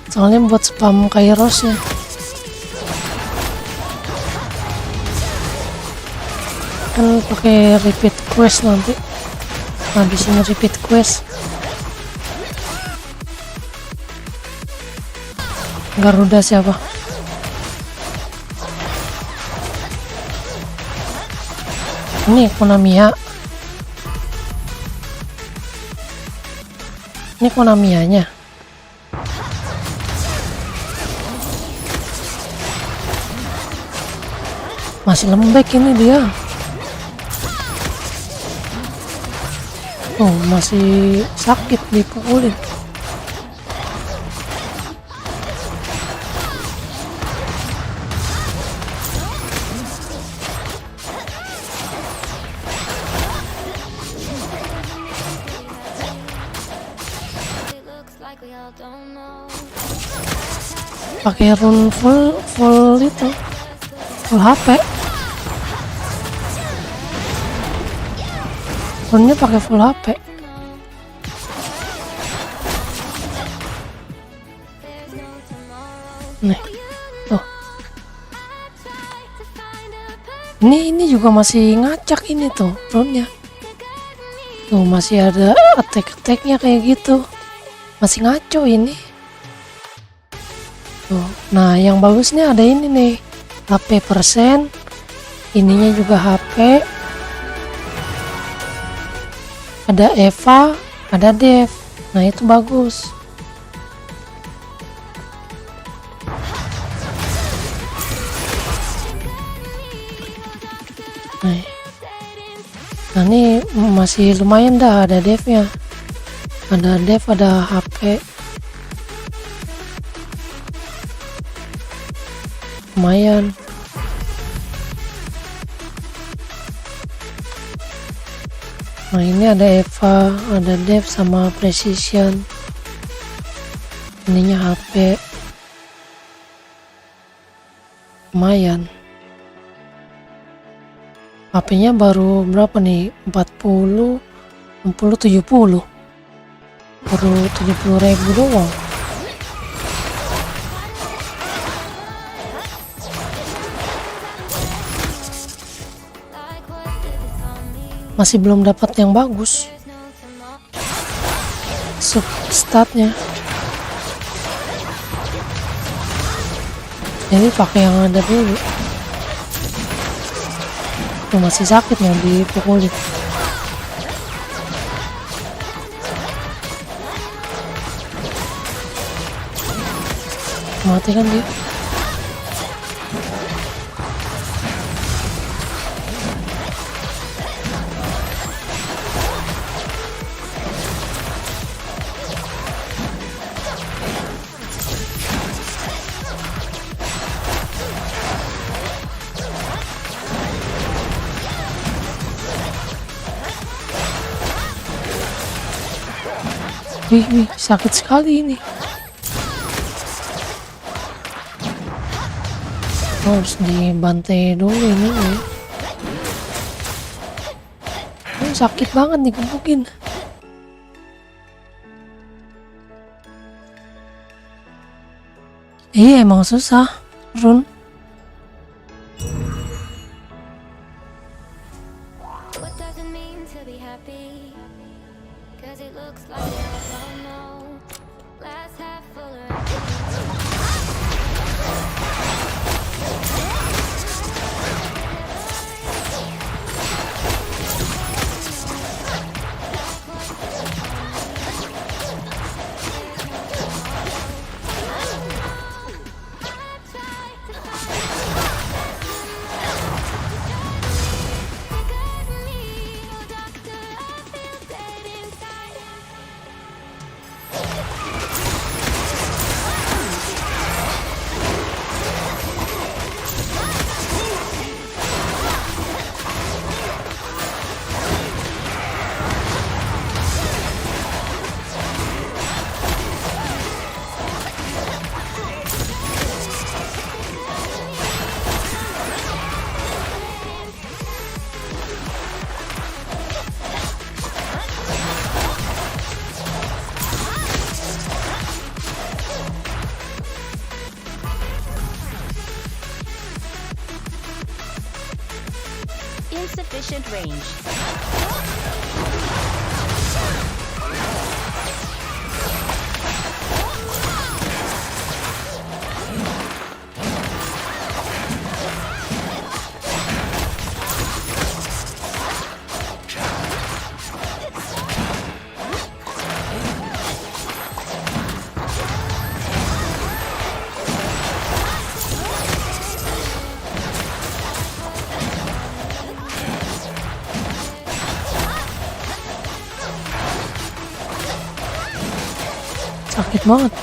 soalnya buat spam Kairos ya. Kan pakai repeat quest nanti. Habisin repeat quest. Garuda siapa? Ini Konamiya. Ini Konamiyanya. Masih lembek ini dia. Oh, masih sakit dipukulin. It looks like we all don't know. Pakai rune full itu. Full HP. Runnya pakai full HP. There's no tomorrow. Nih. Tuh. Ini juga masih ngacak ini tuh runnya. Tuh masih ada attack-attacknya kayak gitu. Masih ngaco ini. Tuh. Nah, yang bagusnya ada ini nih. HP persen. Ininya juga HP. Ada Eva, ada Dev. Nah, itu bagus. Nah, ini masih lumayan dah, ada Devnya. Ada Dev, ada HP. Lumayan. Nah, ini ada Eva, ada Dev sama Precision. Ininya HP. Lumayan. HP-nya baru berapa nih? 40, 60, 70. Baru 70.000 doang. Like what did this on me? Masih belum dapat yang bagus. There's no tomorrow. Statnya. Jadi pakai yang ada dulu. Tuh masih sakit yang dipukulin. Mati kan dia. Wih, sakit sekali ini. Harus dibantai dulu ini nih. Sakit banget digebukin. Iya emang susah Run. What does it mean to be happy? 'Cause it looks like I don't know. Glass half full or Insufficient range. Sakit banget.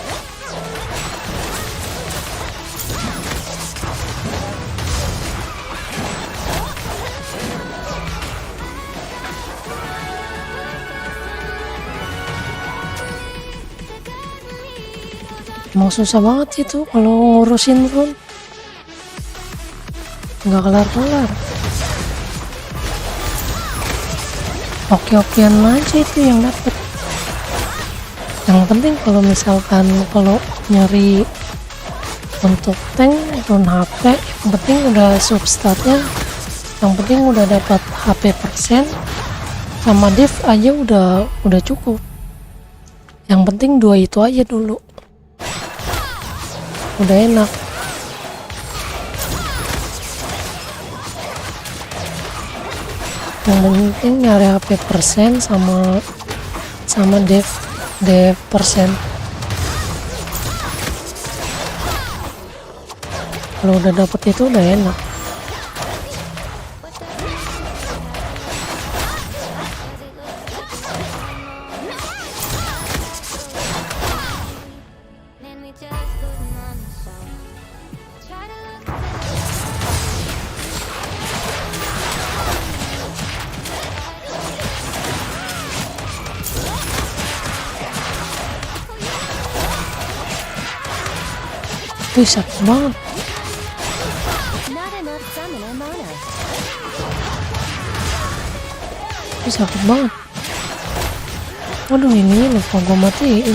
Emang susah banget sih tuh kalau ngurusin Run. Nggak kelar-kelar. Oke-okean aja itu yang dapet. Yang penting kalau misalkan kalau nyari untuk tank Run HP, yang penting udah substatnya, yang penting udah dapat HP persen sama div aja udah cukup. Yang penting 2 itu aja dulu, udah enak. Yang penting nyari HP persen sama dev persen. Kalau udah dapet itu udah enak. then we just putting on the show. Try to look Wih sakit banget. Not enough summoner mana. Wih sakit banget. Waduh ini lupa gue matiin.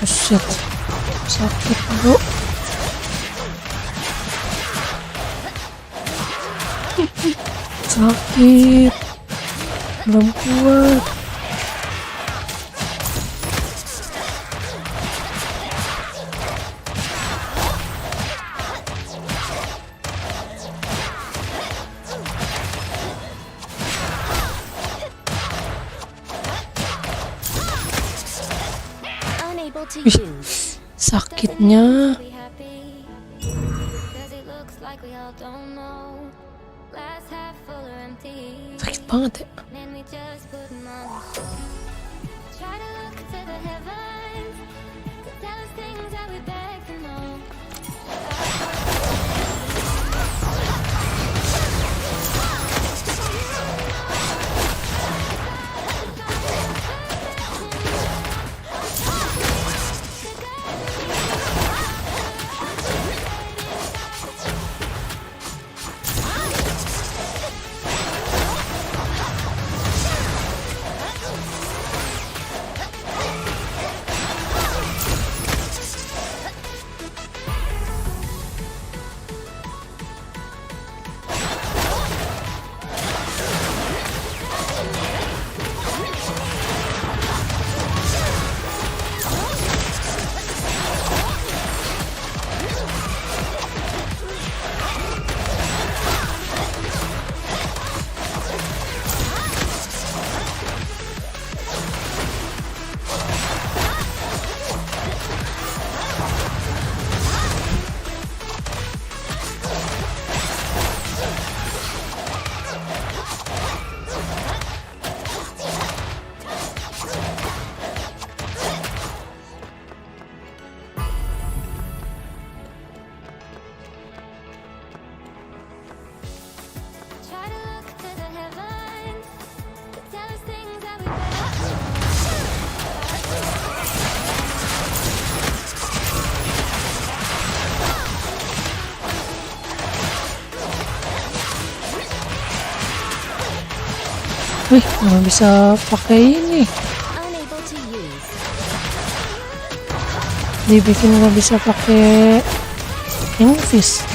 Buset, sakit bro. Sakit, belum kuat. Unable to Wih, use. sakitnya. Be happy, 'cause it looks like we all don't know. Glass half full or empty. Sakit banget ya. Then we just put 'em on the show. Try to look to the heavens to tell us things that we beg to know. Try to look to the heavens to tell us things that we beg to know. Wih, nggak bisa pakai ini. Unable to use. Dibikin nggak bisa pakai invis.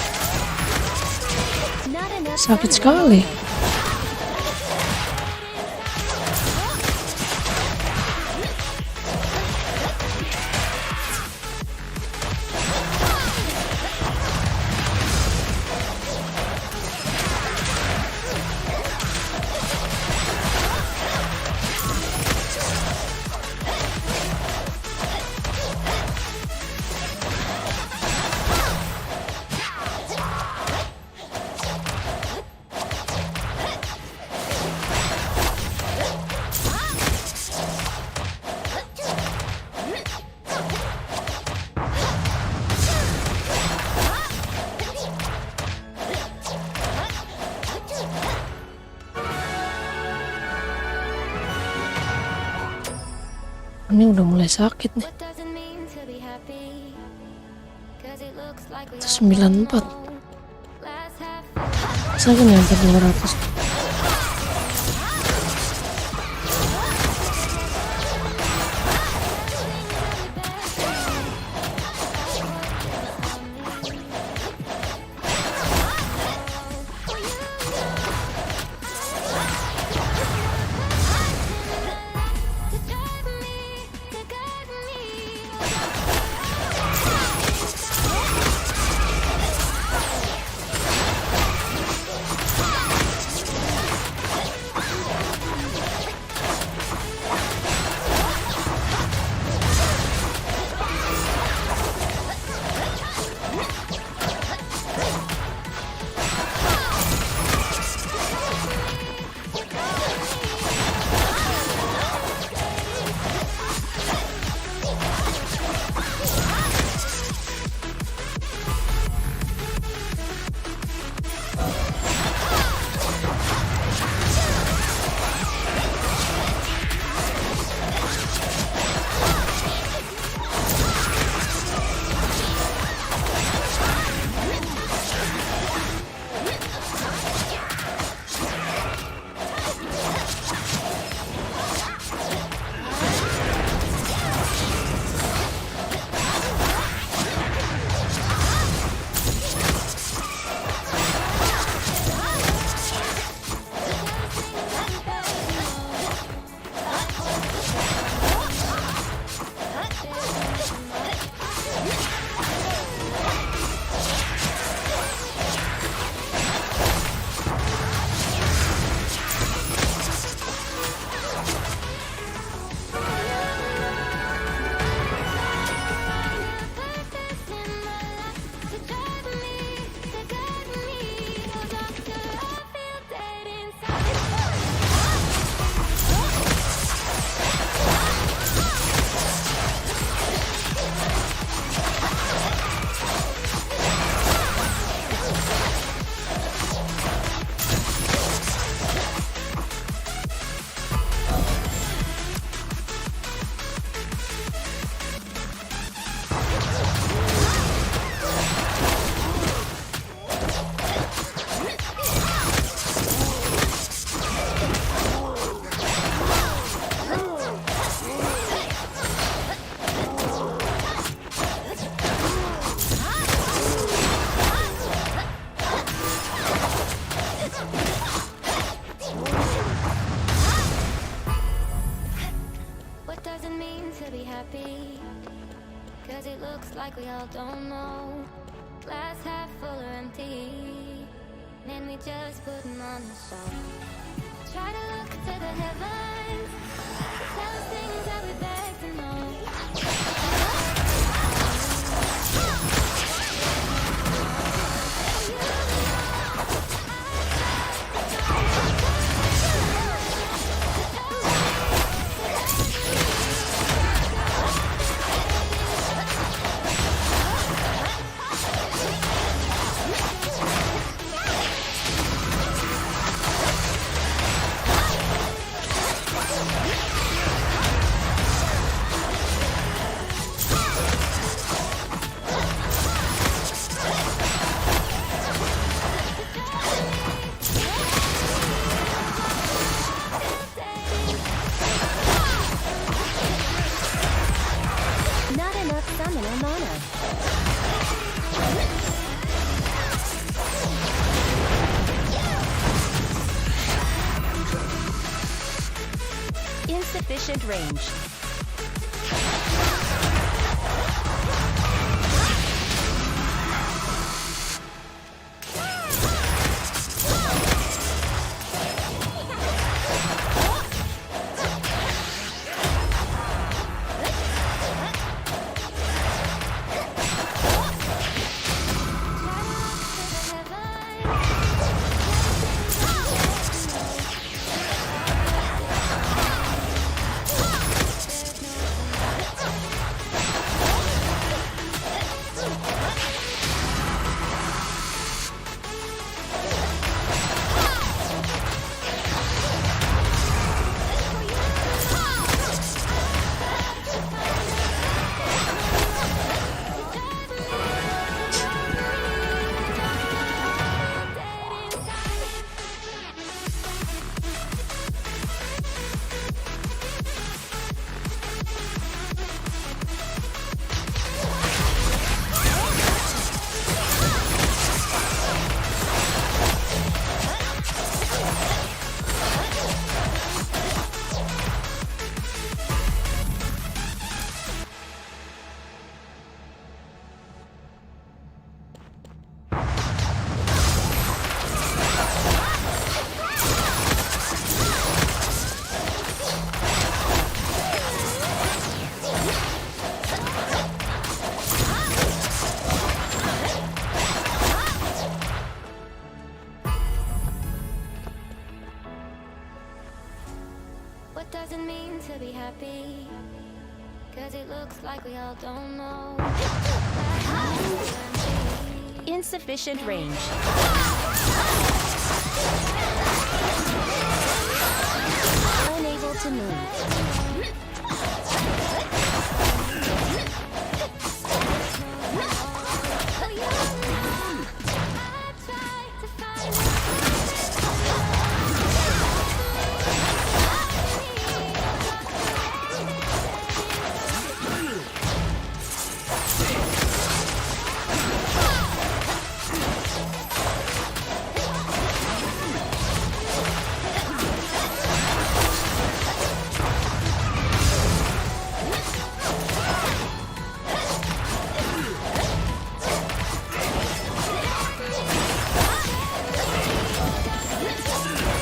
Not enough Sakit stamina sekali. remaining. Ini udah mulai sakit nih. What does it mean to be happy? 'Cause it looks like we Itu all 94. don't know. Glass half full. Saya kan nyampe 200. To drive me, to guide me. Cause it looks like we all don't know. Glass half full or empty. Then we just putting on the show. Try to look to the heavens. Tell us things that we beg to know. Not enough summoner mana. Insufficient range. What does it mean to be happy? Cause it looks like we all don't know. Insufficient range. Unable to move.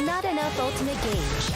Not enough ultimate gauge.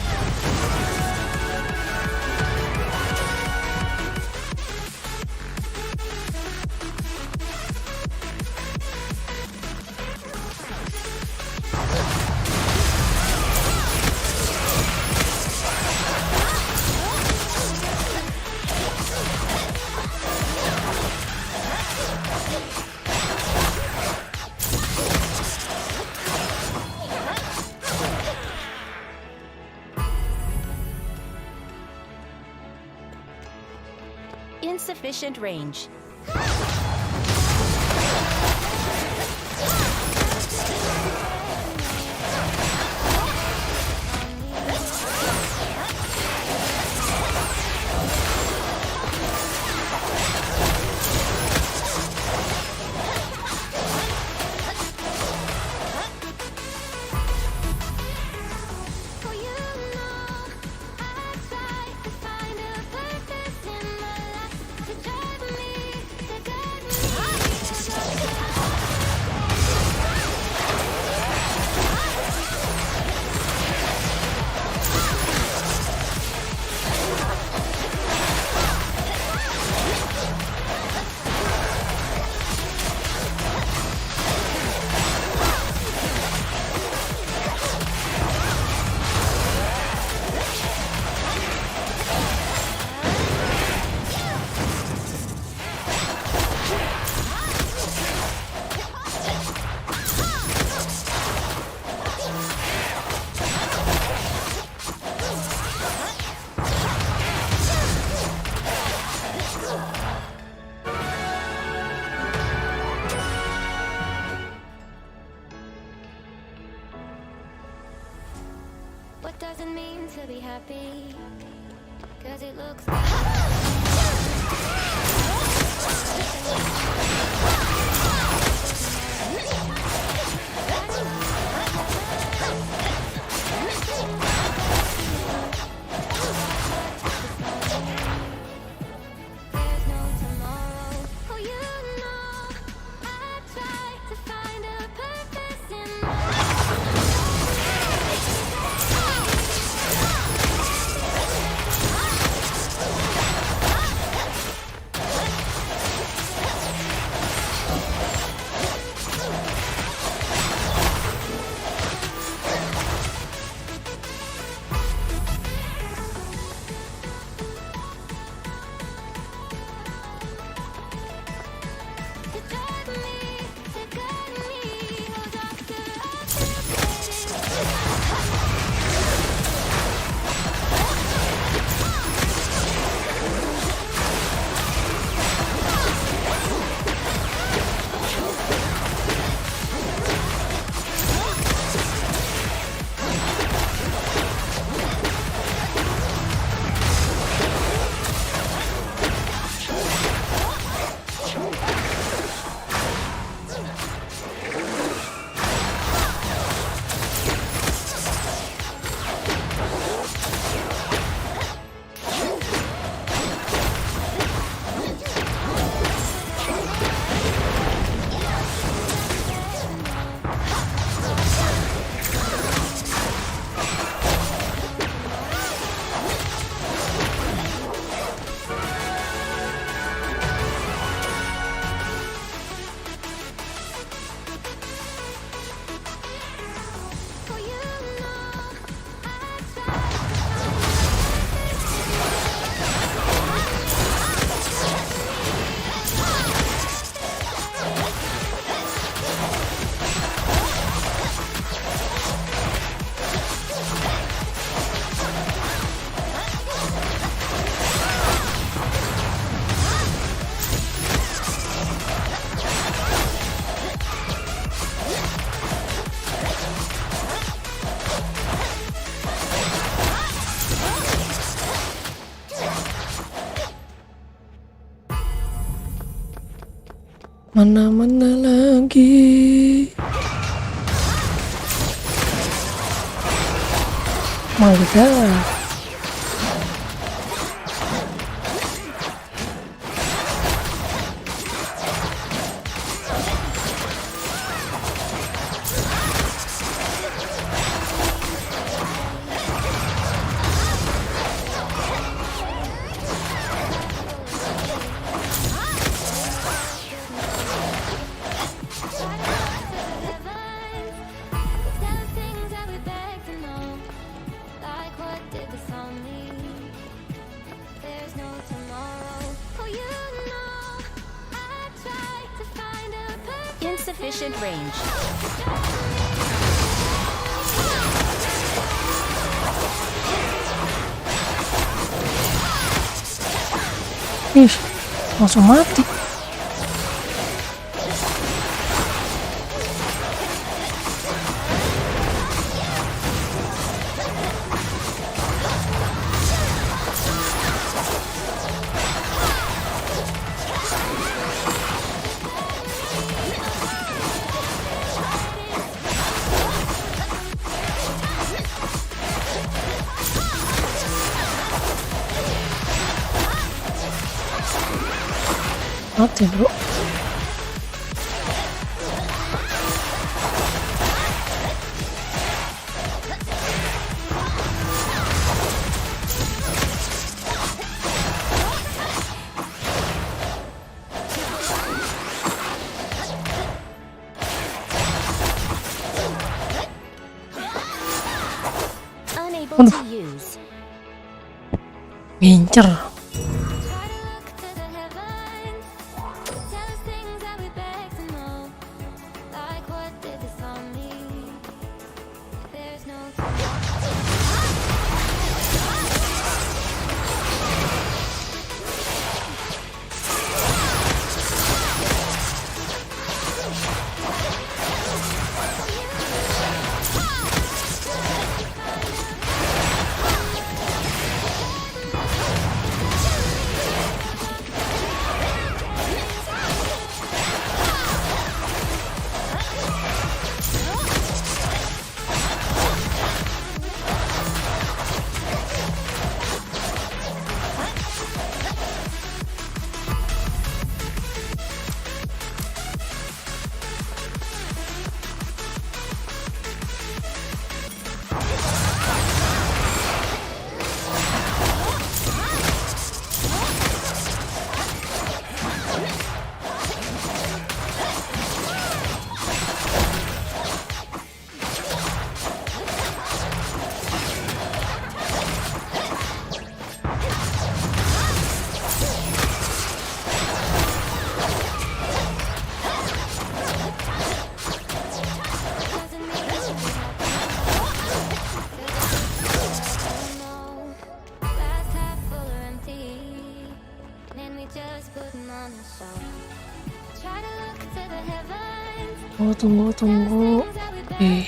Insufficient range. For you know, I try to find a purpose in my life to drive me be happy. 'Cause it looks like there's no tomorrow. Oh, you know, I try to find a purpose in my to drive me, to guide me. Oh, doctor, I feel Mana-mana lagi. Mangga. tell things that we beg to know. Like what did this all mean? There's no tomorrow. Oh, you know, I try to find a purpose. Insufficient range. Ih, langsung mati. Mati bro. Unable to use. Ngincer. Try to look to the heavens. Tell us things that we beg to know. Like what did this all mean? There's no tomorrow. Tunggu. Oke.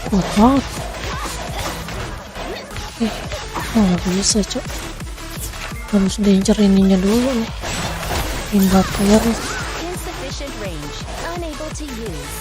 Kuat banget. Nggak bisa cok, harus danger ininya dulu nih, pindah player. Insufficient range. Unable to use.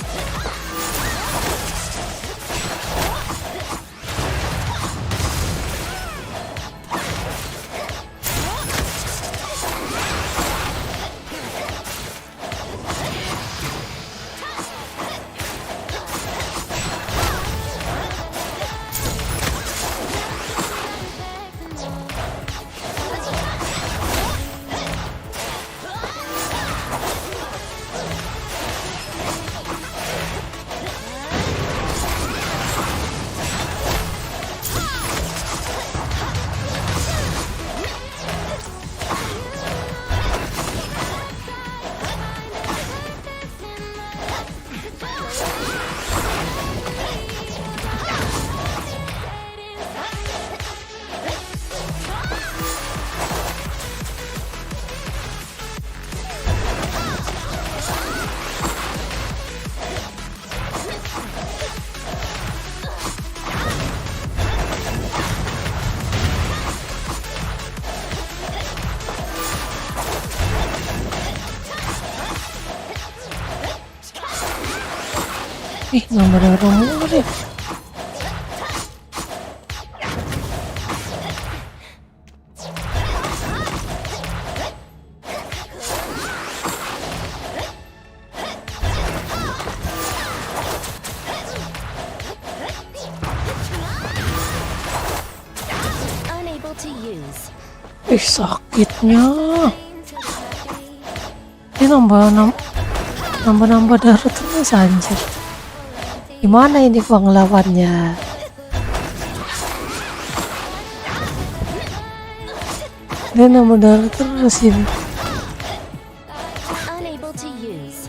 Nambah darah mulu deh. Unable to use. Sakitnya. Ini nambah darah terus anjir. Gimana ini gua ngelawannya? Dia nambah darah terus ini. Unable to use.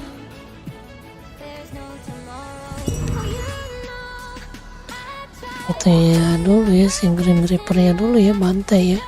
Fotonya dulu ya, Grim Reaper-nya dulu ya, bantai ya.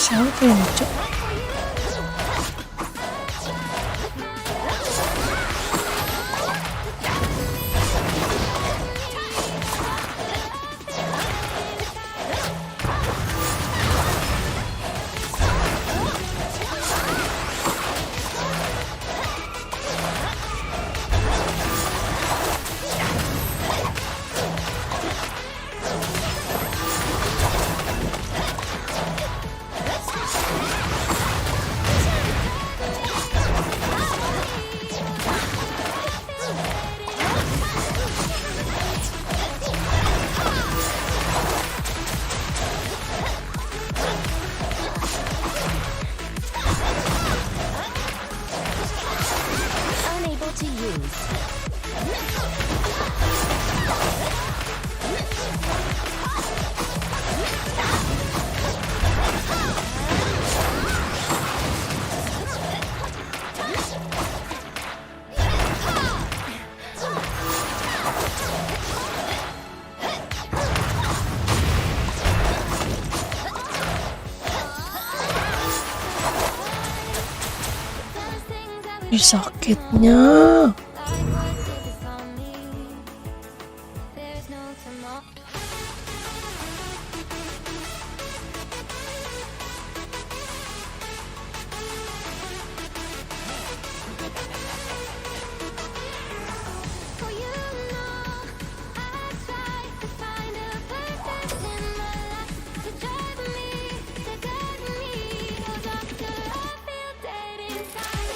Siapa yang lucu? Unable to use. Ih, sakitnya. There's no tomorrow. For you know, I try to find a purpose in my life to drive me, to guide me. No doctor, I feel dead inside.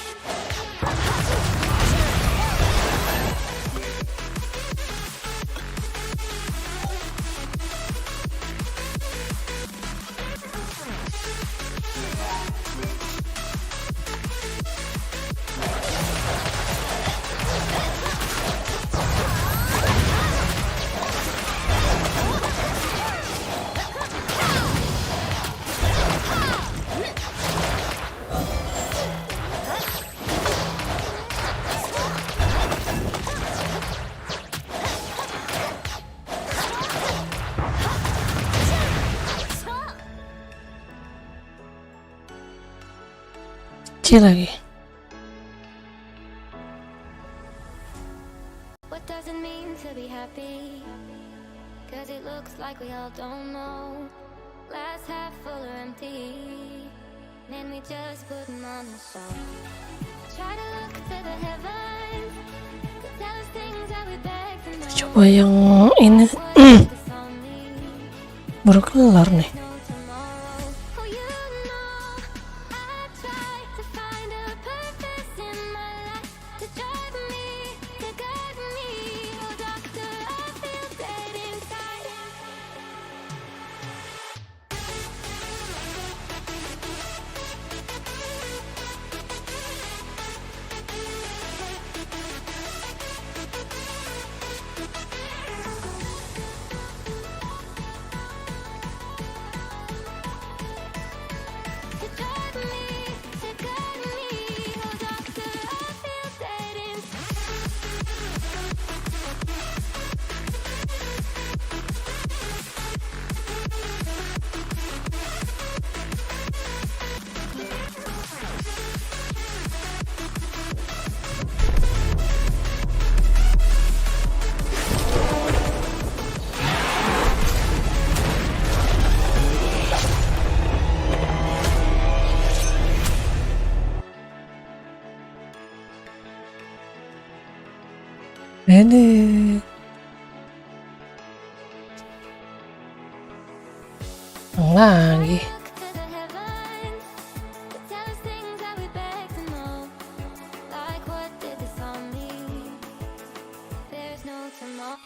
Kecil lagi. What does it mean to be happy? Cause it looks like we all don't know. Glass half full or empty. Man, we just putting on a show. Try to look to the heavens to tell us things that we beg to know. Coba yang ini What is this only? baru kelar nih. No tomorrow. Oh, you know, I try to find a purpose in my life to drive me, to guide me. Oh, doctor, I feel dead inside. To drive me, to guide me. Oh, doctor, I feel dead inside. Ini lagi. Look to the heavens to tell us things that we beg to know. Like what did this all mean? There's no tomorrow.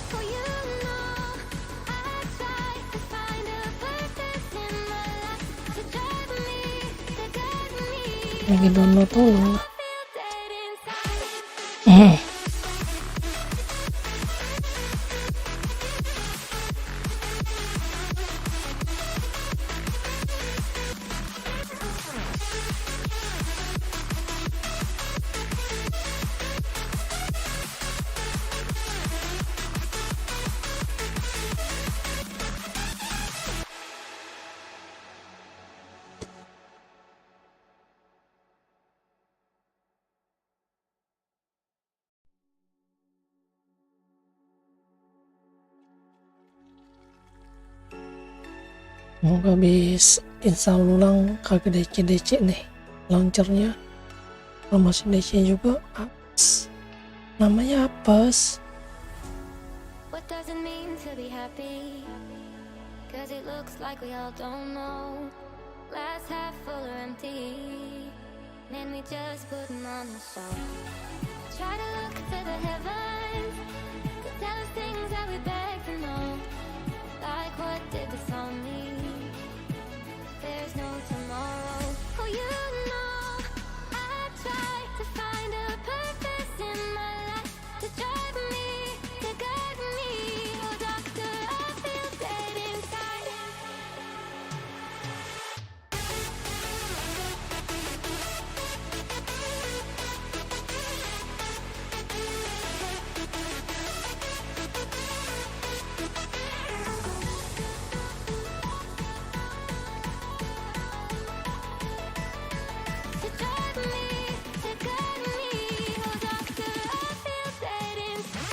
For you know, I try to find a purpose in my life to drive me, to guide me. Lagi download dulu. I feel dead inside. Semoga bisa install ulang, kagak DC nih launchernya. Kalau masih DC juga apes, namanya apes. What does it mean to be happy? Cause it looks like we all don't know. Glass half full or empty. Man, we just putting on a show. Try to look to the heavens to tell us things that we beg to know. Like what did this all mean? There's no tomorrow. Oh, you know, I try to find a purpose in my life to drive me, to guide me. Oh, doctor, I feel dead inside. To drive me, to guide me. Oh, doctor, I feel dead inside.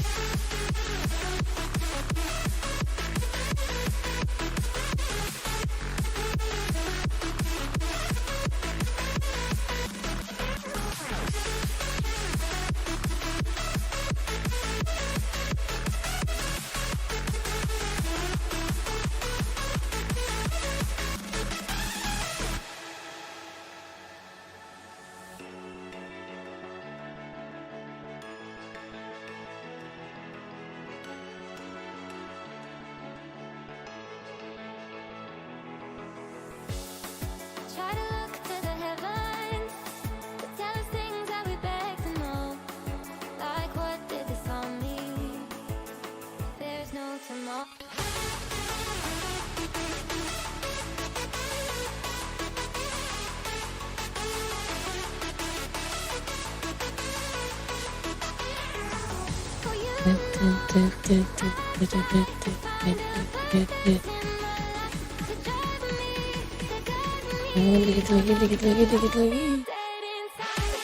Try to look to the heavens to tell us things that we beg to know. Like what did this all mean? There's no tomorrow. Oh, you Dikit lagi. dead inside.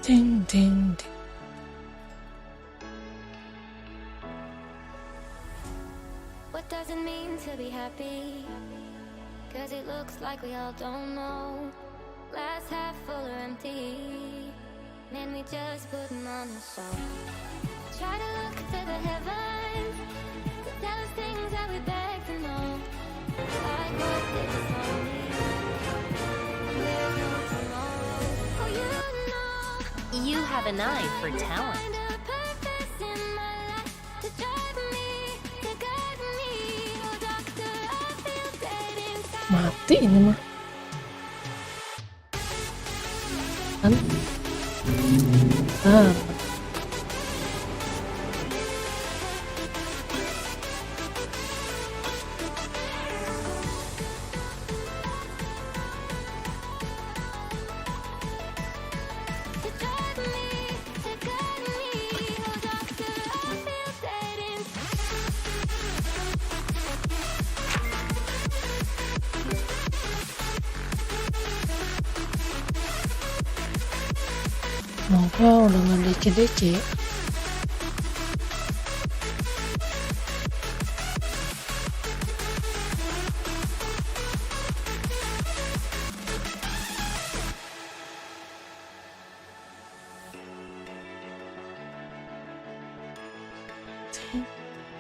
Ding ding ding. What does it mean to be happy? Cause it looks like we all don't know. Glass half full or empty. Man, we just putting on a show. Try to look to the heavens to tell us things that we beg to know. Like what did this all mean? There's no tomorrow. Oh, you know, You have an eye for talent. find a purpose in my life to drive me, to guide me. Oh, doctor, I feel dead inside. Mati ini mah kan. To drive me, to guide me. Oh, doctor, I feel dead inside. Semoga udah nggak DC.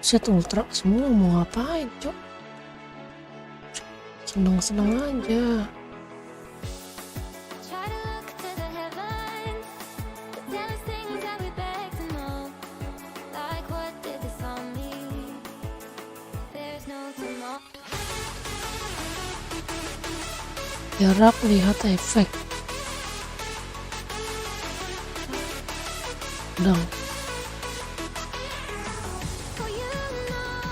Set ultra semua mau ngapain, Cok? Seneng-seneng aja. Try to look to the heavens to tell us things that we beg to know. Like what did this all mean? There's no tomorrow. Jarak lihat efek. pedang. For you know,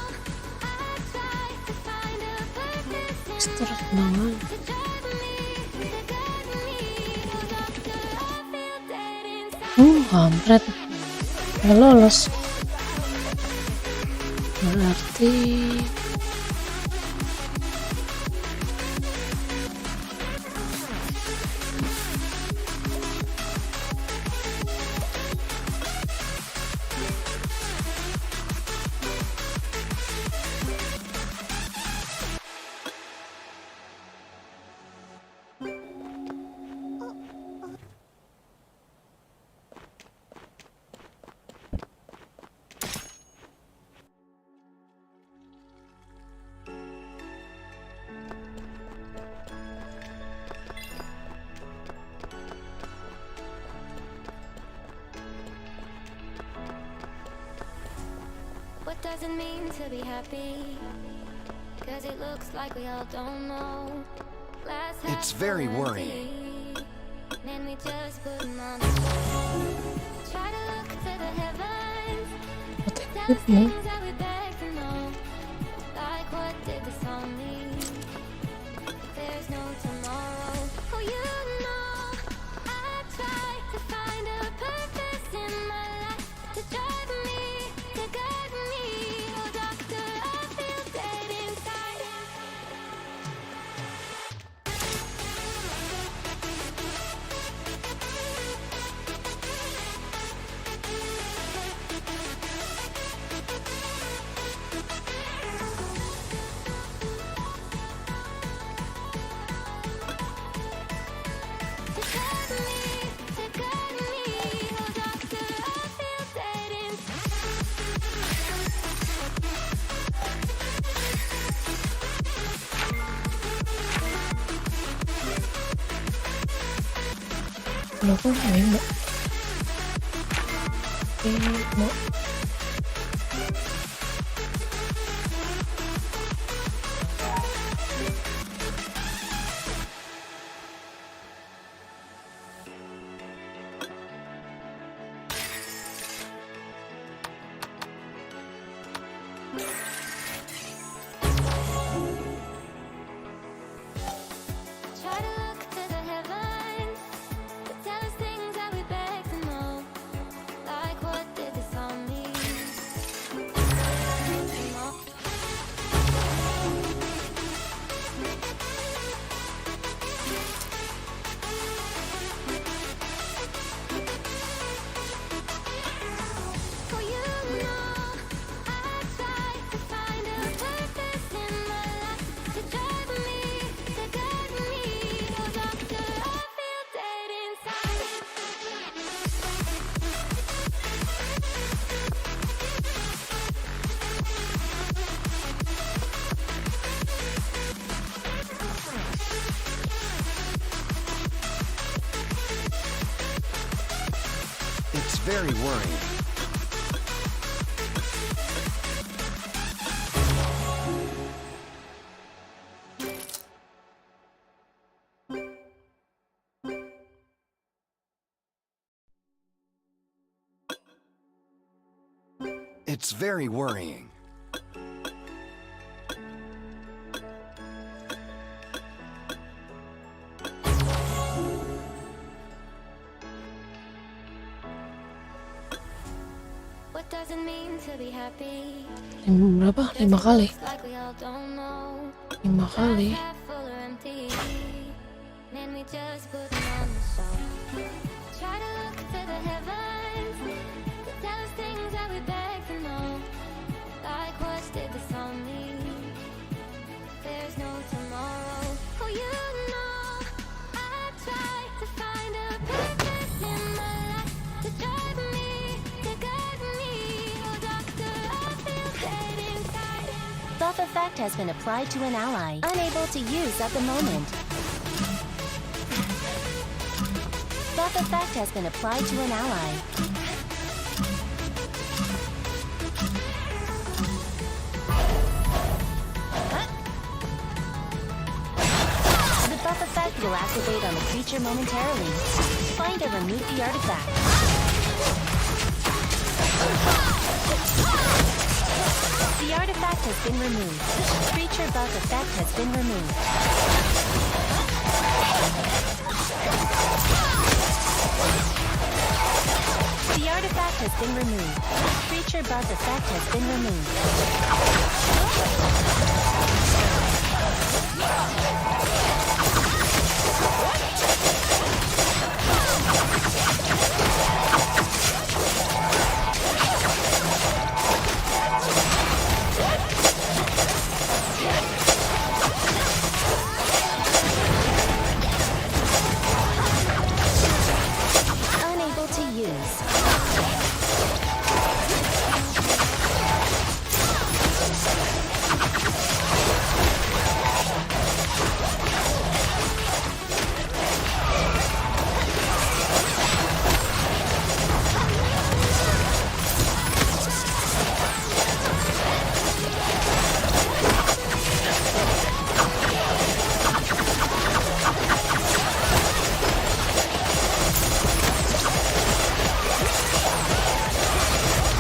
I try to find a purpose in Mister pedangan. to drive me, to guide me. No doctor, I feel dead inside. Kampret. Nggak lolos. Berarti What does it mean to be happy? Cause it looks like we all don't know. Glass half It's very full worrying. empty. Man, we just put 'em on the shelf. Try to look to the heavens. Tell us otaknya things that we beg to know. Like what did this all mean? There's no tomorrow. Oh, you know, I try to find a purpose in my life to drive me, to guide me. Oh, doctor, I feel dead inside. To guide me, to guide me. Oh, doctor, I feel dead inside. kenapa main mbak? Mbak. Try to look to the heavens, to tell us things that we beg to know. Like what did this all mean? For you know, I try to find a purpose in my life to drive me, to guide me. Oh, doctor, I feel dead inside. It's very worrying. It's very worrying. What does it mean to be happy? Berapa? 5 kali? Looks like we all don't know. 5 kali. Glass half full or empty. Man, we just put 'em on the shelf. Try to look to the heavens, to tell us things that we beg to know. Like what did this all mean? There's no tomorrow. Oh, you know, I try to find a purpose in my life to drive me, to guide me. Oh, doctor, I feel dead inside. Buff effect has been applied to an ally. Unable to use at the moment. Buff effect has been applied to an ally. The buff effect will activate on the creature momentarily. Find and remove the artifact. The artifact has been removed. Creature buff effect has been removed. The artifact has been removed. Creature buff effect has been removed. Unable to use.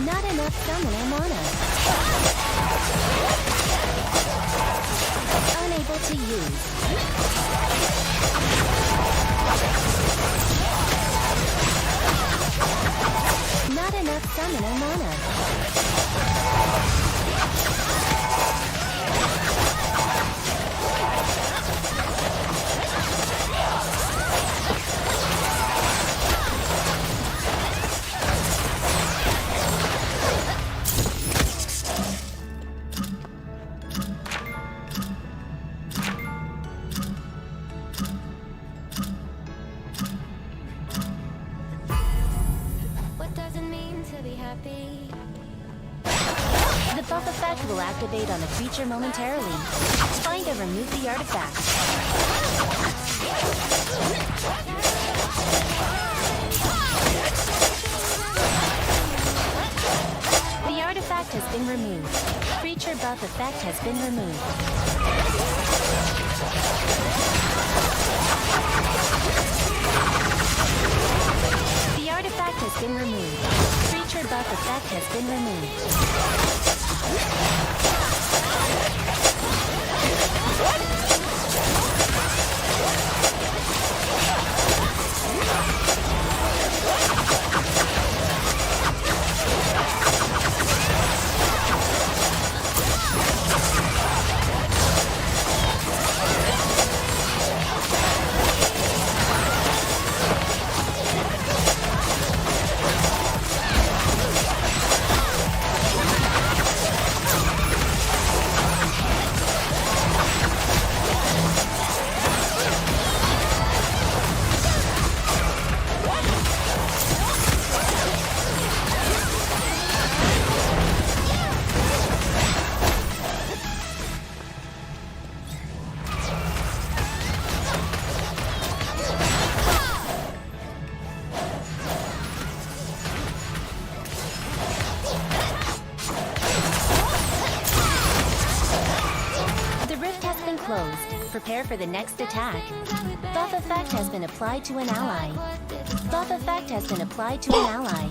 Not enough summoner mana. Unable to use. Not enough summoner mana. What does it mean to be happy? The buff effect will activate on a creature momentarily. Find and remove the artifact. The artifact has been removed. Creature buff effect has been removed. The artifact has been removed. Creature buff effect has been removed. The rift has been closed. Prepare for the next attack. Buff effect has been applied to an ally. Buff effect has been applied to an ally.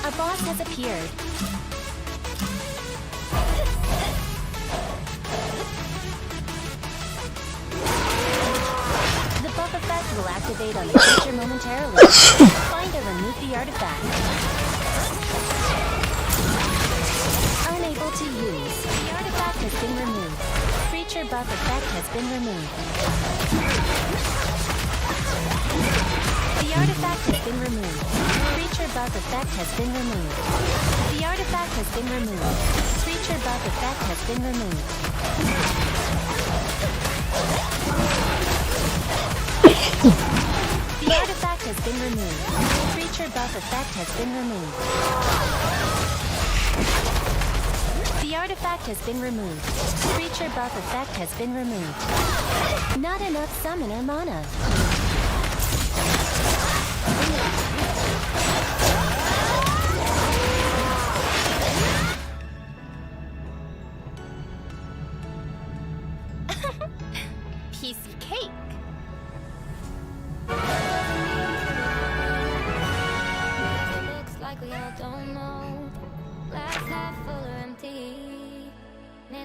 A boss has appeared. The buff effect will activate on the creature momentarily. Find and remove the artifact. Unable to use. The artifact has been removed. Creature buff effect has been removed. The artifact has been removed. Creature buff effect has been removed. The artifact has been removed. Creature buff effect has been removed. The artifact has been removed. Creature buff effect has been removed. The artifact has been removed. Creature buff effect has been removed. Not enough summoner mana. Piece of cake.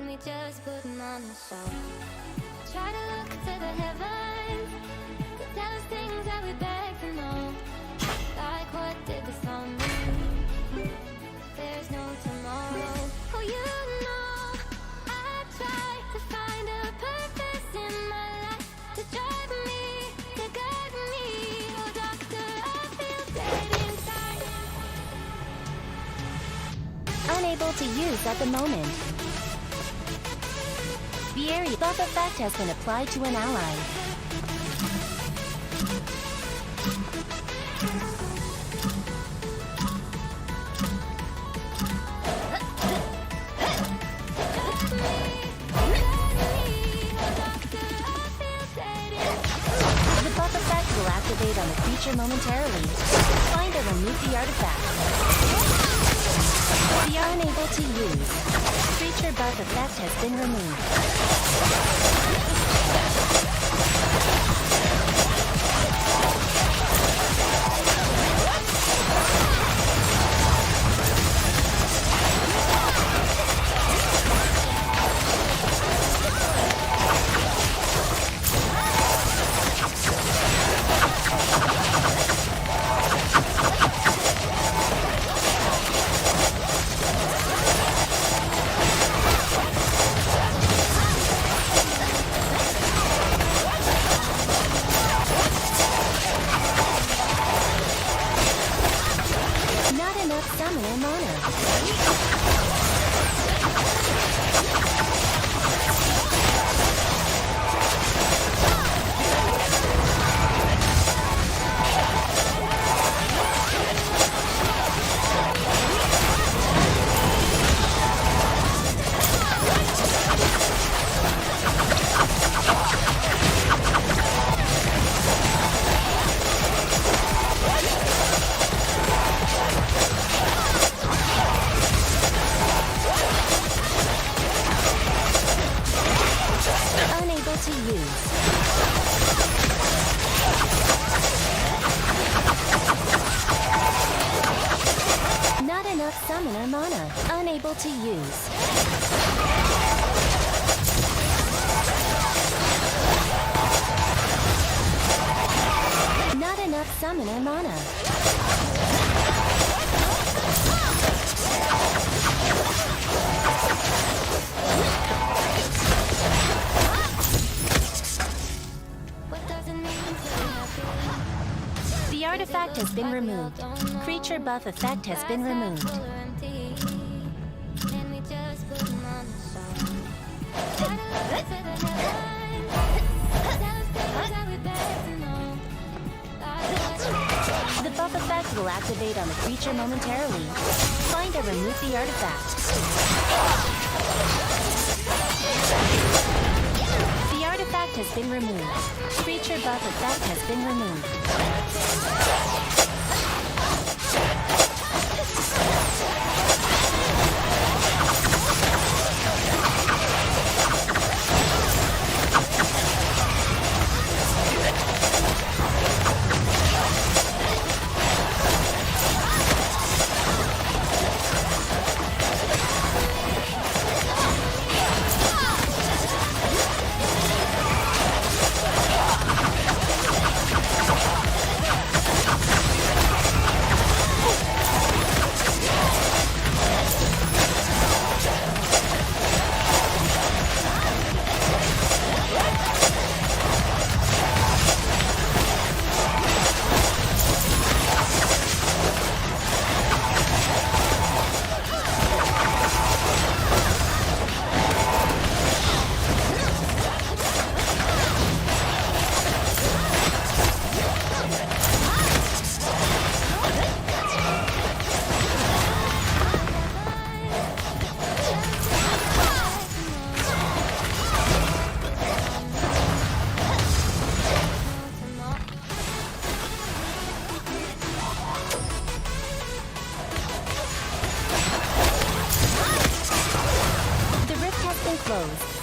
Can we just put them on the show? Try to look to the heavens to tell us things that we beg to know. Like what did the song mean? There's no tomorrow. Oh, you know, I try to find a purpose in my life to drive me, to guide me. Oh, doctor, I feel dead inside. Unable to use at the moment. The area buff effect has been applied to an ally. The buff effect will activate on the creature momentarily. Find and remove the artifact. We are unable to use. Creature buff effect has been removed. Not enough summoner mana. Unable to use. Not enough summoner mana. Unable to use. Not enough summoner mana. What does it mean to be happy? The artifact has been removed. Creature buff effect has been removed. Full or empty? Can we just put them on the show? Try to look to the heavens. Tell us things that we beg to know. Like what? The buff effect will activate on the creature momentarily. Find and remove the artifact. The artifact has been removed. Creature buff effect has been removed.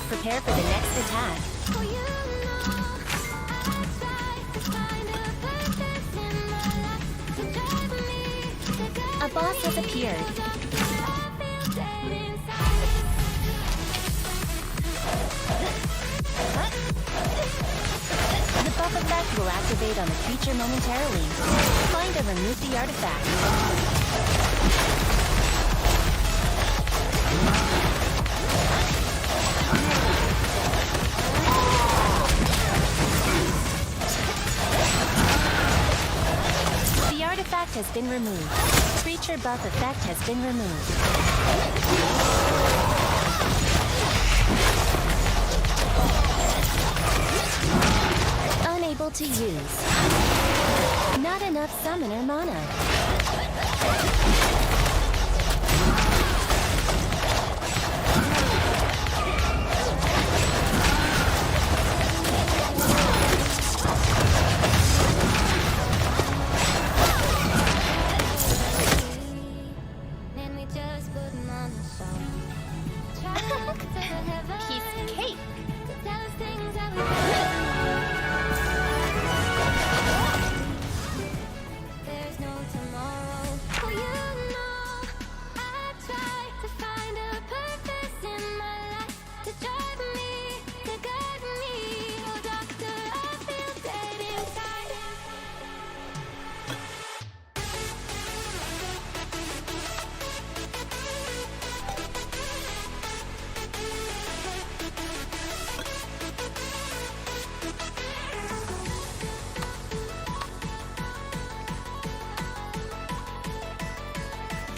Prepare for the next attack. Oh, you know, I try to find a purpose in my life to drive me, to guide A boss has appeared. I feel dead inside. Buff effect will activate on the creature momentarily. Find and remove the artifact. The artifact has been removed. Creature buff effect has been removed. Unable to use. Not enough summoner mana. Then we just put 'em on the show. Try to look to the heavens. Piece cake. To tell us things that we There's no tomorrow. Oh, you know, I try to find a purpose in my life to drive me, to guide me. Oh, doctor, I feel dead inside.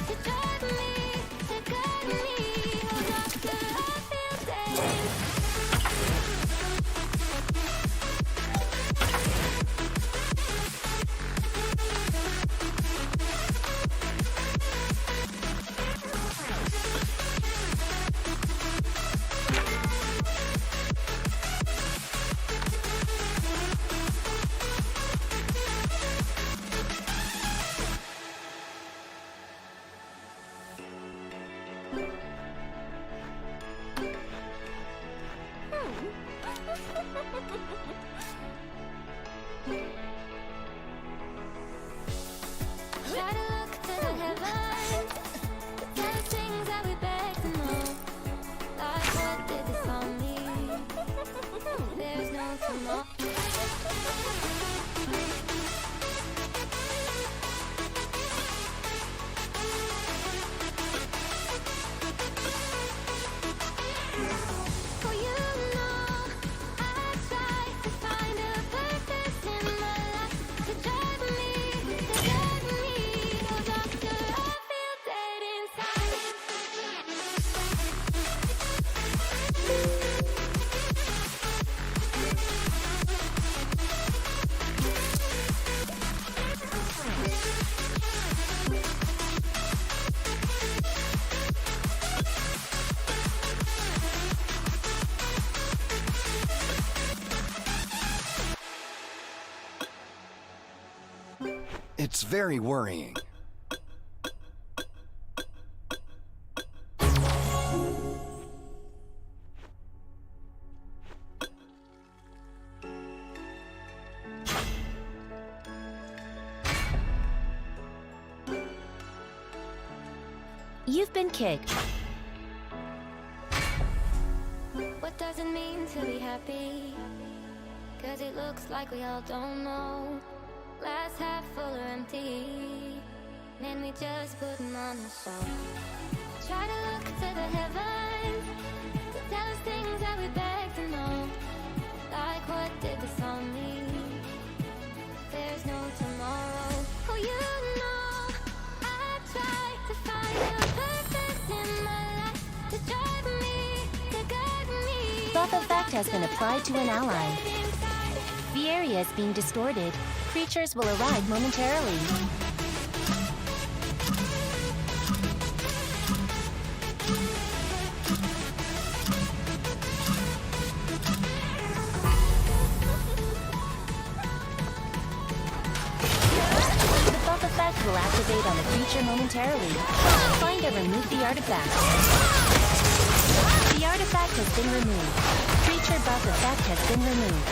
To drive me, to guide me. Oh, doctor, I feel dead inside. Try to look to the heavens, to tell us things that we beg to know. Like what did this on me? There's no tomorrow. Oh, you know, I try to find a purpose in my life to drive me, to guide me. Oh, doctor, I feel dead inside. It's very worrying. You've been kicked. What does it mean to be happy? 'Cause it looks like we all don't know. Glass half full or empty. Then we just put 'em on the show. Try to look to the heavens, to tell us things that we beg to know. Like what did this all mean? There's no tomorrow. Oh, you know, I try to find a purpose in my life to drive me, to guide me. Buff effect has been applied to an ally. The area is being distorted. Creatures will arrive momentarily. The buff effect will activate on the creature momentarily. Find and remove the artifact. The artifact has been removed. Creature buff effect has been removed.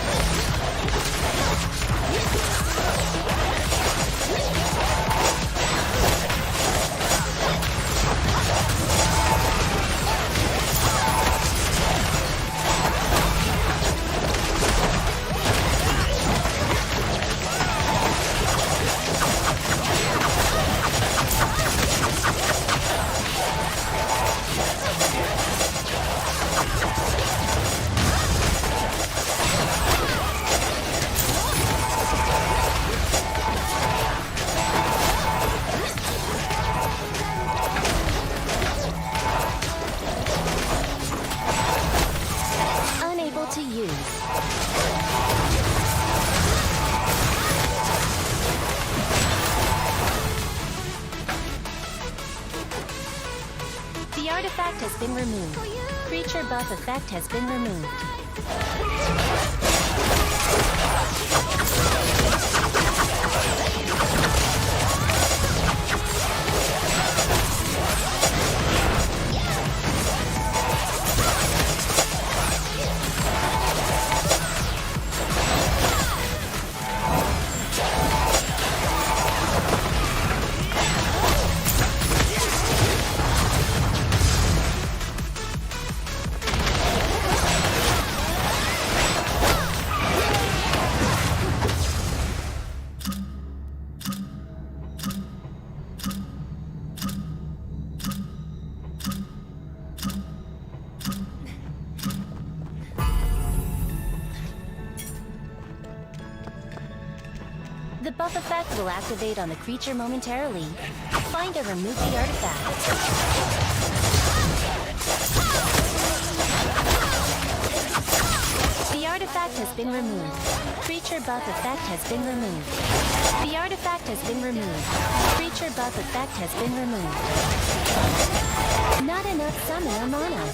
has been removed. Creature buff effect has been removed. The buff effect will activate on the creature momentarily. Find and remove the artifact. The artifact has been removed. Creature buff effect has been removed. The artifact has been removed. Creature buff effect has been removed. Not enough summoner mana.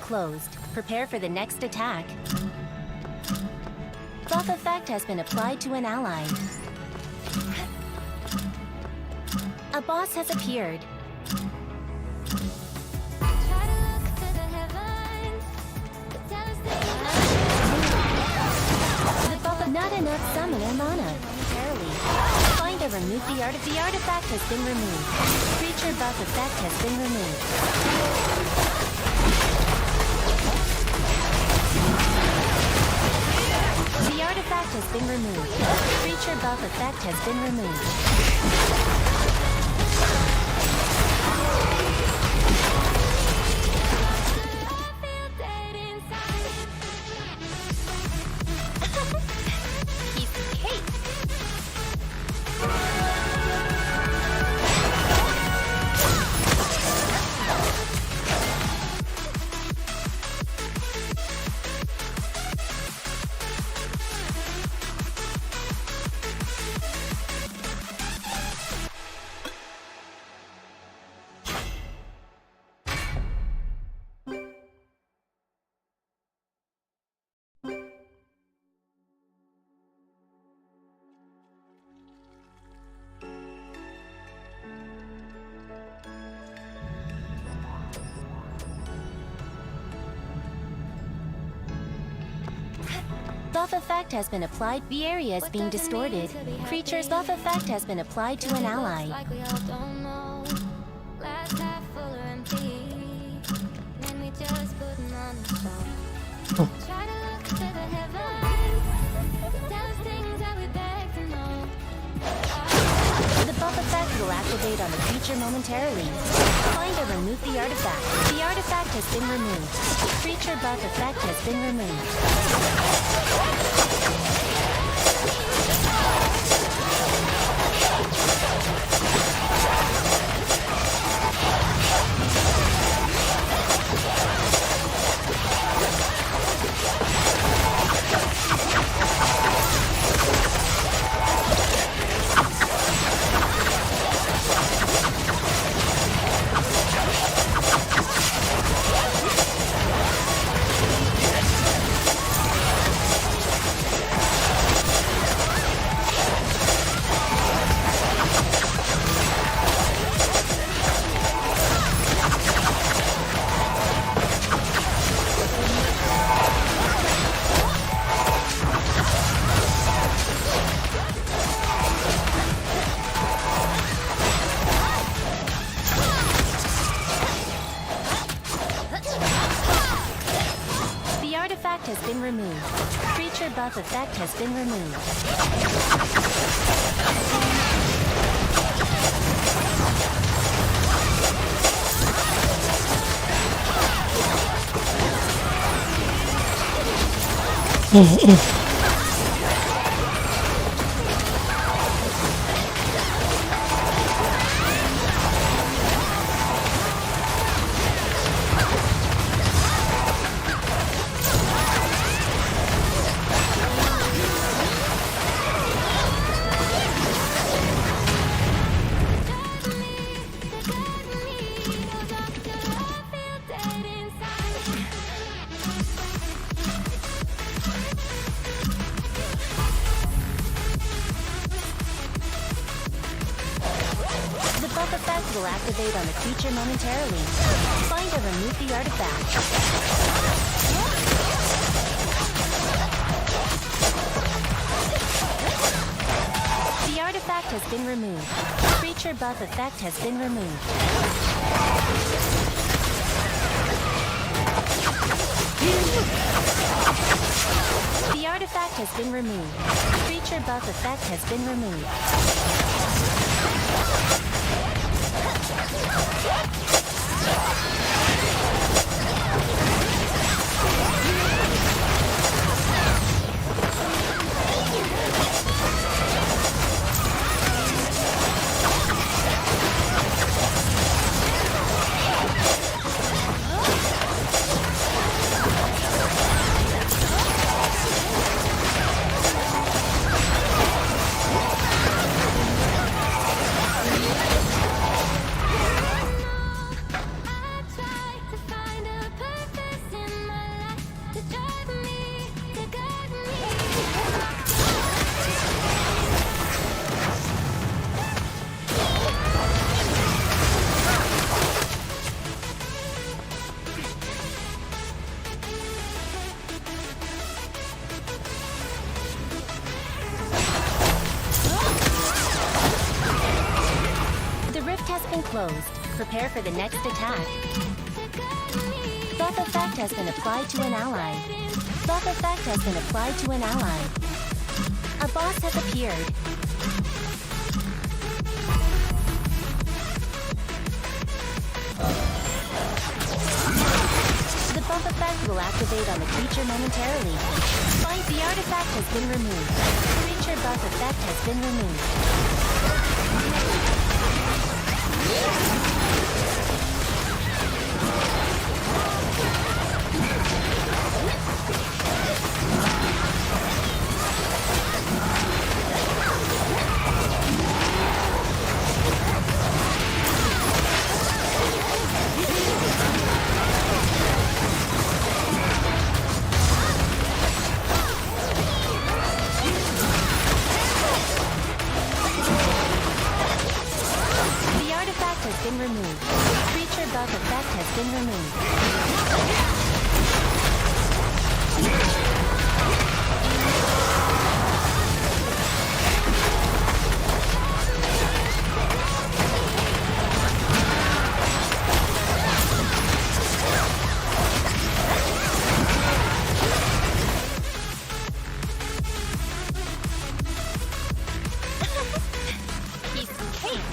Closed. Prepare for the next attack. Buff effect has been applied to an ally. A boss has appeared. The buff not enough summoner mana. Barely. Find and remove the artifact has been removed. Creature buff effect has been removed. The artifact has been removed. Creature buff effect has been removed. Buff effect has been applied. The area is being distorted. Creature's buff effect has been applied to an ally. Like we all don't know. Glass half full or empty. And we just putting on the show. Try to look to the heavens. Tell us things that we beg to know. The buff effect will activate on the creature momentarily. Find and remove the artifact. The artifact has been removed. Creature buff effect has been removed. effect has been removed. Creature buff effect has been removed. The buff effect will activate on the creature momentarily. Find or remove the artifact. The artifact has been removed. Creature buff effect has been removed. The artifact has been removed. Creature buff effect has been removed. I try to find a purpose in my life to drive me, to guide me. The rift has been closed. Prepare for the next attack. Buff effect has been applied to an ally. Buff effect has been applied to an ally. A boss has appeared. The buff effect will activate on the creature momentarily. Find the artifact has been removed. Creature buff effect has been removed. The artifact has been removed. Creature buff effect has been removed. Piece of cake.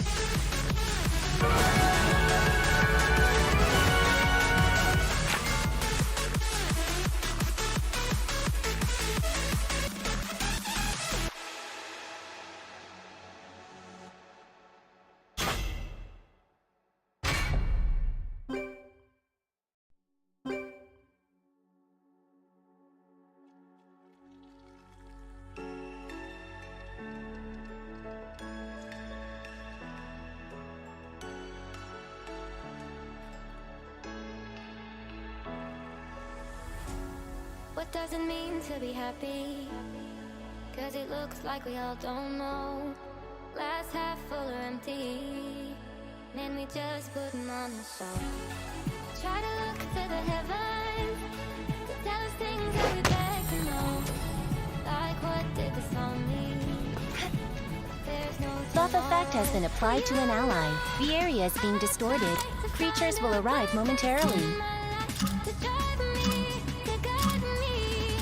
What does it mean to be happy? 'Cause it looks like we all don't know. Glass half full or empty. Then we just put them on the show. Try to look to the heavens to tell us things that we beg to know. Like what did the song mean? There's no Buff effect has been applied to an ally. The area is being distorted. Creatures will arrive momentarily. to drive me, to guide me.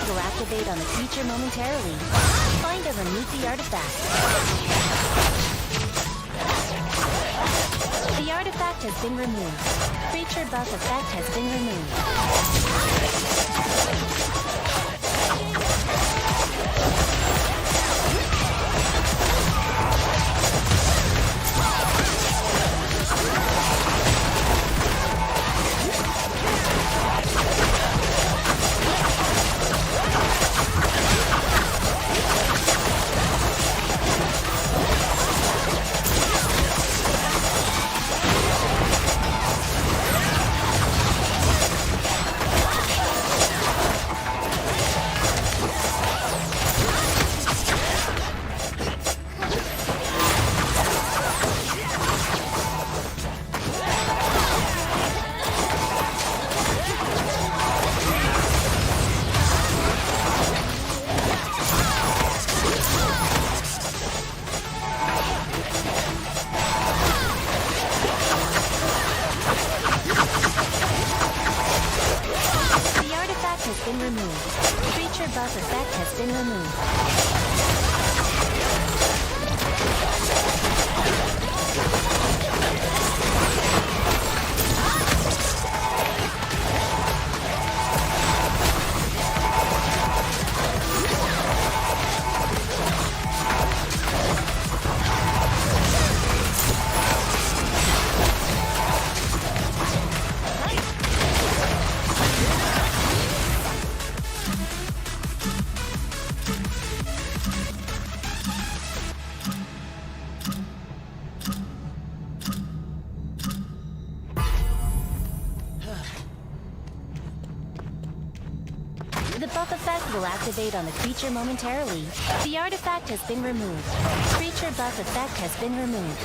artifact will activate on the creature momentarily. Find and remove the artifact. The artifact has been removed. Creature buff effect has been removed. The artifact has been removed. Creature buff effect has been removed. The buff effect will activate on the creature momentarily. The artifact has been removed. Creature buff effect has been removed.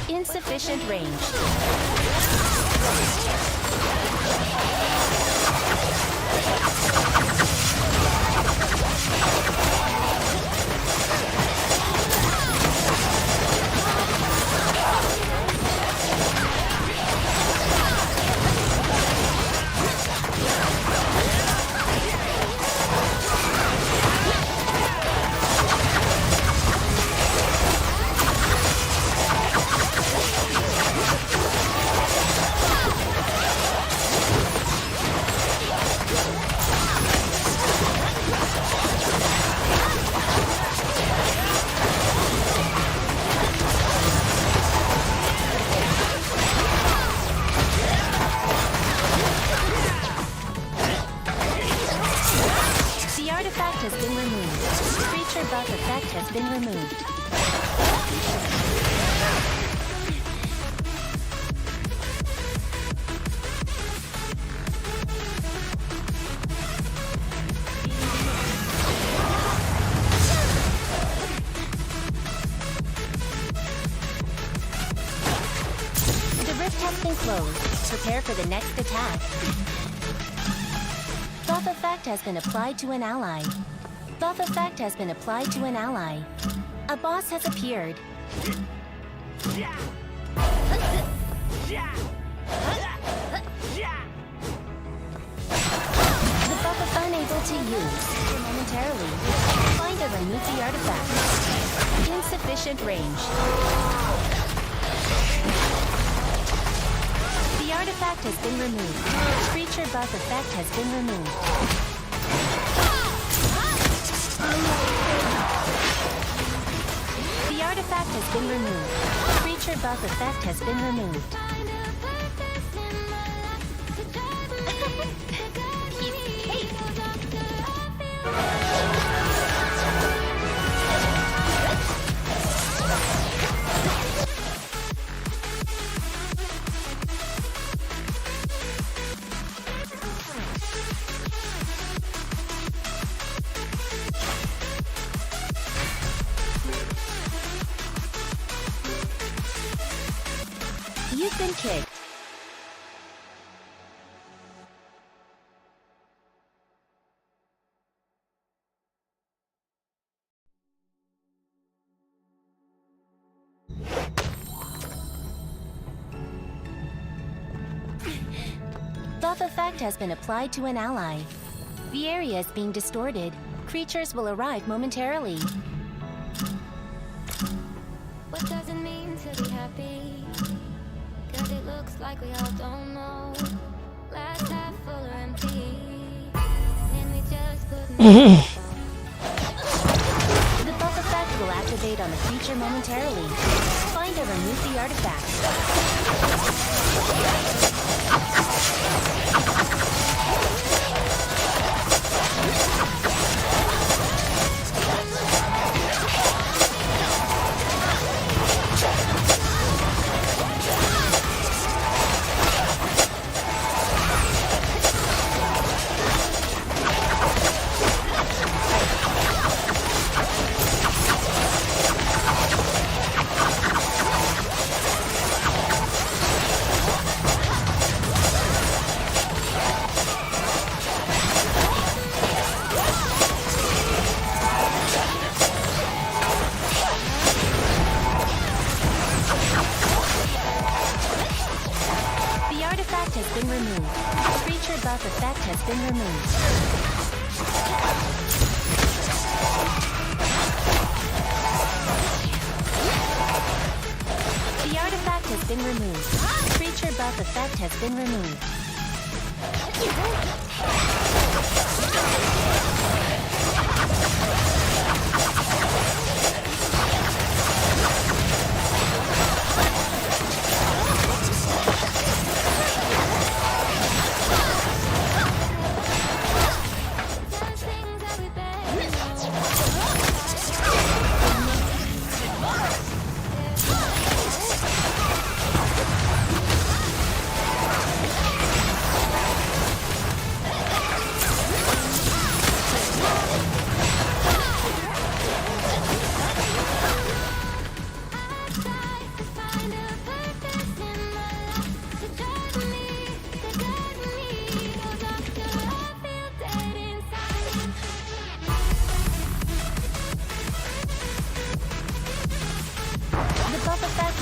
Insufficient range. The artifact has been removed. Creature buff effect has been removed. The rift has been closed. Prepare for the next attack. Buff effect has been applied to an ally. Buff effect has been applied to an ally. A boss has appeared. The buff is unable to use momentarily. Find and remove the artifact. Insufficient range. The artifact has been removed. Creature buff effect has been removed. The artifact has been removed. Creature buff effect has been removed. Find a purpose in my life to drive me, to guide me. Oh, doctor, I feel You've been kicked. Buff effect has been applied to an ally. The area is being distorted. Creatures will arrive momentarily. What does it mean to be happy? Cause it looks like we all don't know. Glass half full or empty. And we just couldn't. The buff effect will activate on the creature momentarily. Find and remove the artifact. Has been removed. Creature buff effect has been removed. The artifact has been removed. Creature buff effect has been removed.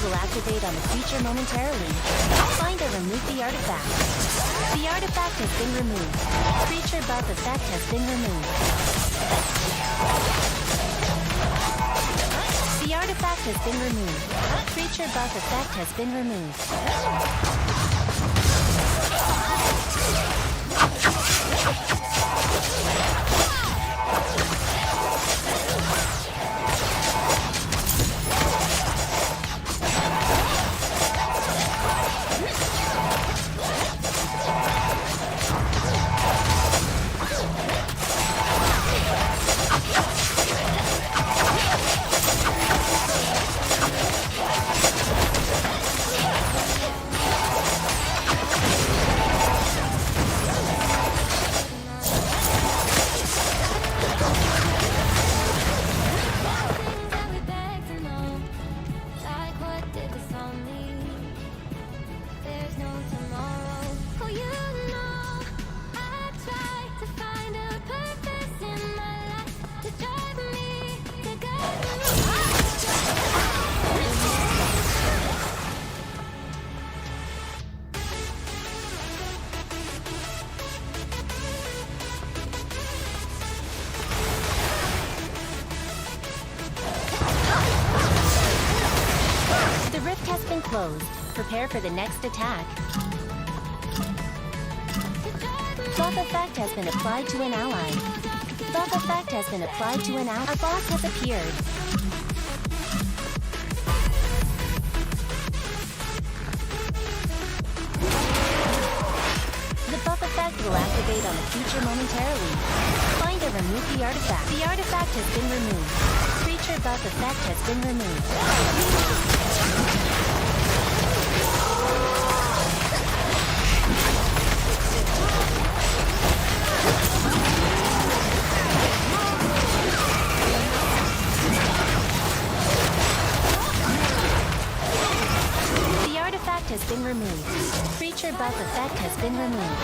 Will activate on the creature momentarily. Find or remove the artifact. The artifact has been removed. Creature buff effect has been removed. The artifact has been removed. Creature buff effect has been removed. Closed. Prepare for the next attack. Buff effect has been applied to an ally. Buff effect has been applied to an ally. A boss has appeared. The buff effect will activate on the creature momentarily. Find and remove the artifact. The artifact has been removed. Creature buff effect has been removed. The artifact has been removed. Creature buff effect has been removed.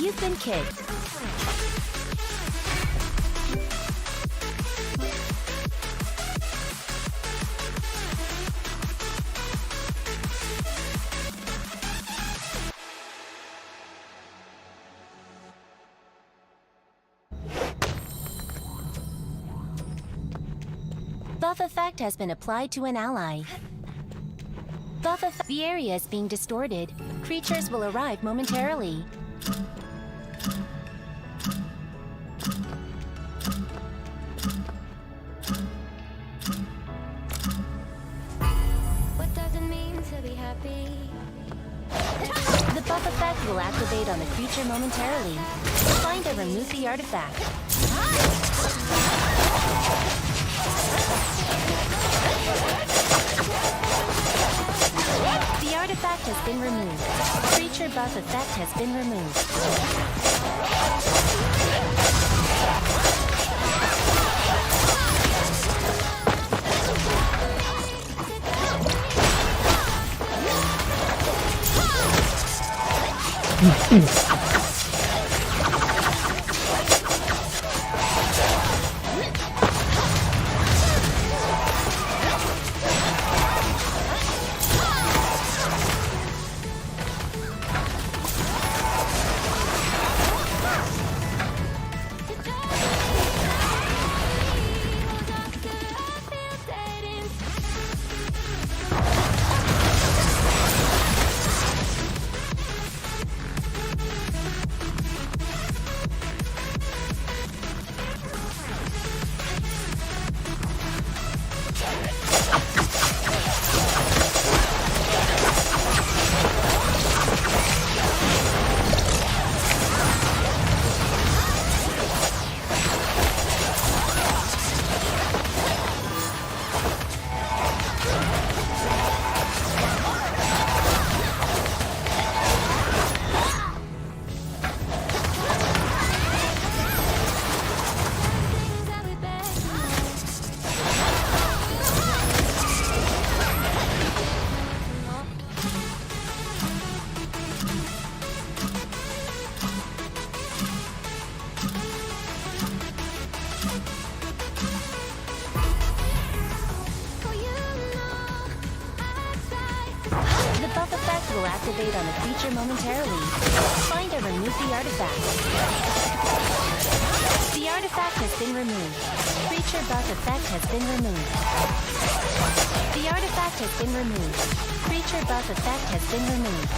You've been kicked. Buff effect has been applied to an ally. The area is being distorted. Creatures will arrive momentarily. What does it mean to be happy? The buff effect will activate on the creature momentarily. Find and remove the artifact. The artifact has been removed. Creature buff effect has been removed. Will activate on the creature momentarily. Find and remove the artifact. The artifact has been removed. Creature buff effect has been removed. The artifact has been removed. Creature buff effect has been removed.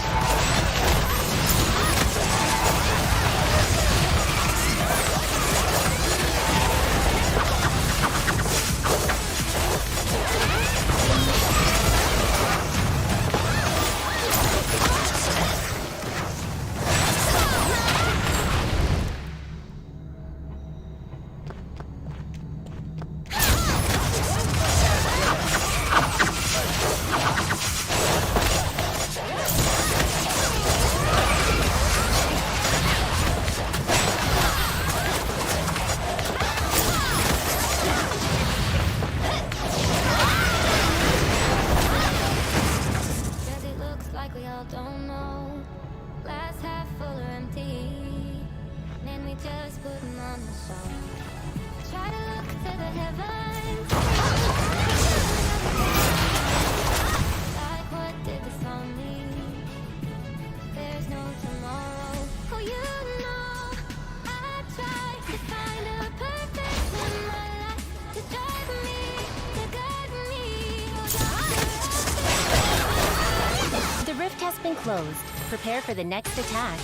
Closed. Prepare for the next attack.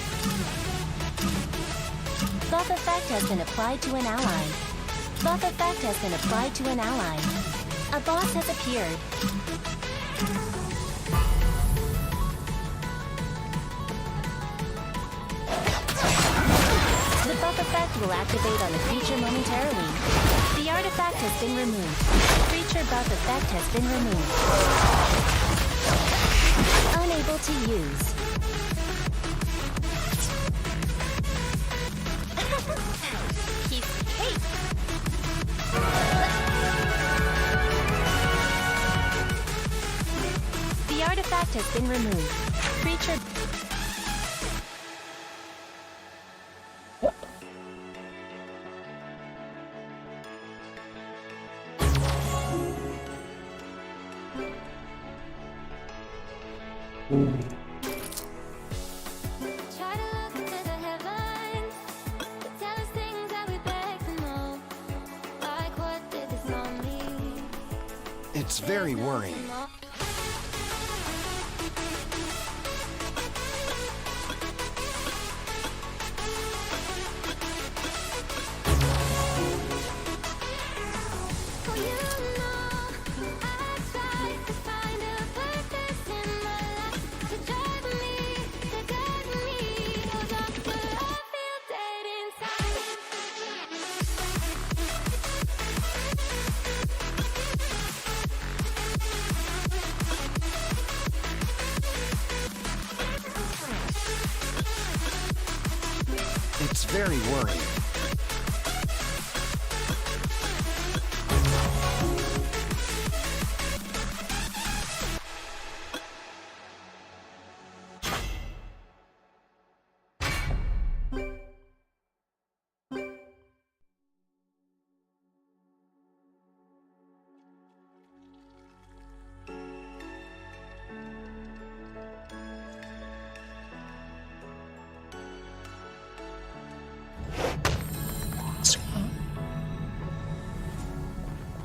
Buff effect has been applied to an ally. Buff effect has been applied to an ally. A boss has appeared. The buff effect will activate on the creature momentarily. The artifact has been removed. Creature buff effect has been removed. Unable to use. Piece of cake. The artifact has been removed. Creature Try to look to the heavens to tell us things that we beg to know. Like what did this all mean? It's very worrying. For you know, I try to find a purpose in my life to drive me, to guide me. No doctor, I feel dead inside. It's very worrying.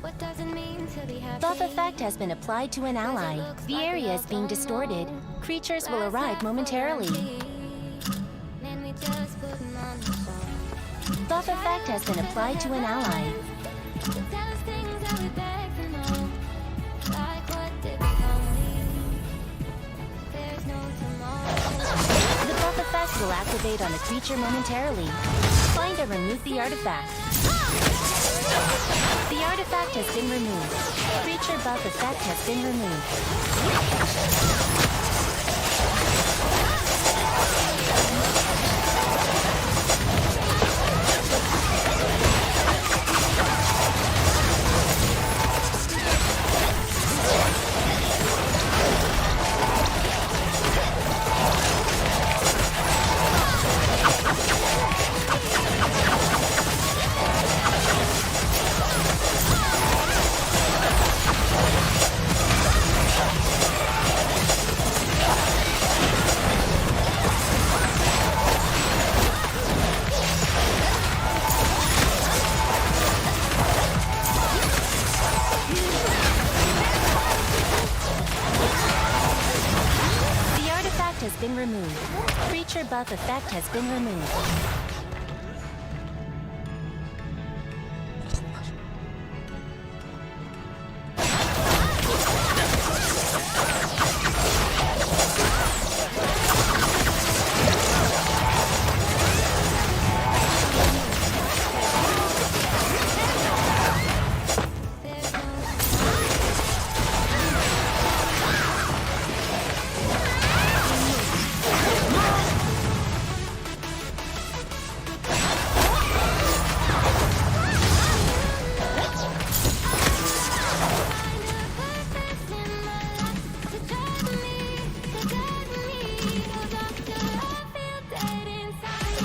What does it mean to be happy? Buff effect has been applied to an ally. The area is being distorted. Creatures will arrive momentarily. Then we just put 'em on the phone. Buff effect has been applied to an ally. To tell us things that we beg to know. Like what did become me? There's no tomorrow. The buff effect will activate on a creature momentarily. Find and remove the artifact. The artifact has been removed. Creature buff effect has been removed. The artifact has been removed. Creature buff effect has been removed. There's no purpose in my life to drive me, to guide me. No doctor, I feel dead inside.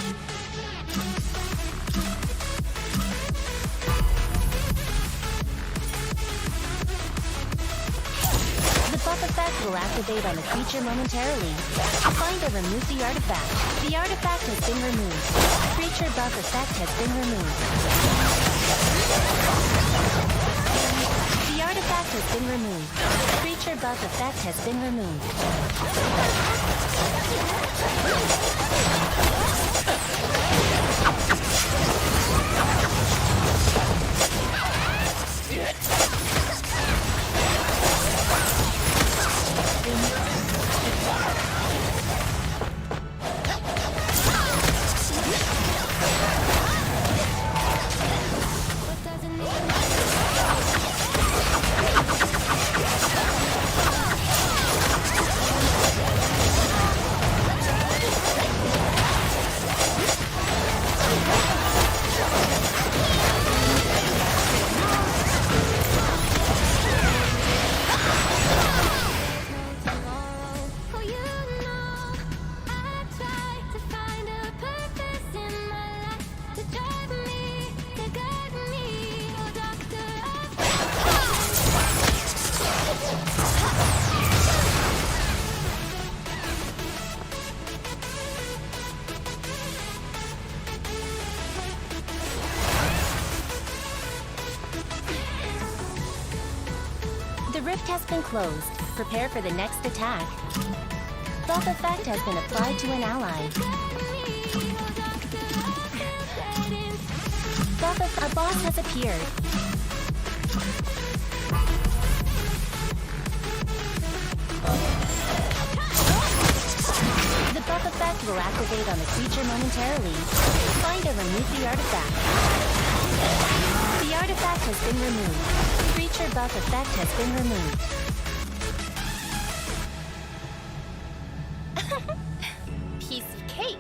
The buff effect will activate on a creature momentarily. Find or remove the artifact. The artifact has been removed. Creature buff effect has been removed. The artifact has been removed. Creature buff effect has been removed. What does it mean? rift has been closed. Prepare for the next attack. Buff effect has been applied to an ally. A boss has appeared. The buff effect will activate on the creature momentarily. Find and remove the artifact. The artifact has been removed. Creature buff effect has been removed. Piece of cake.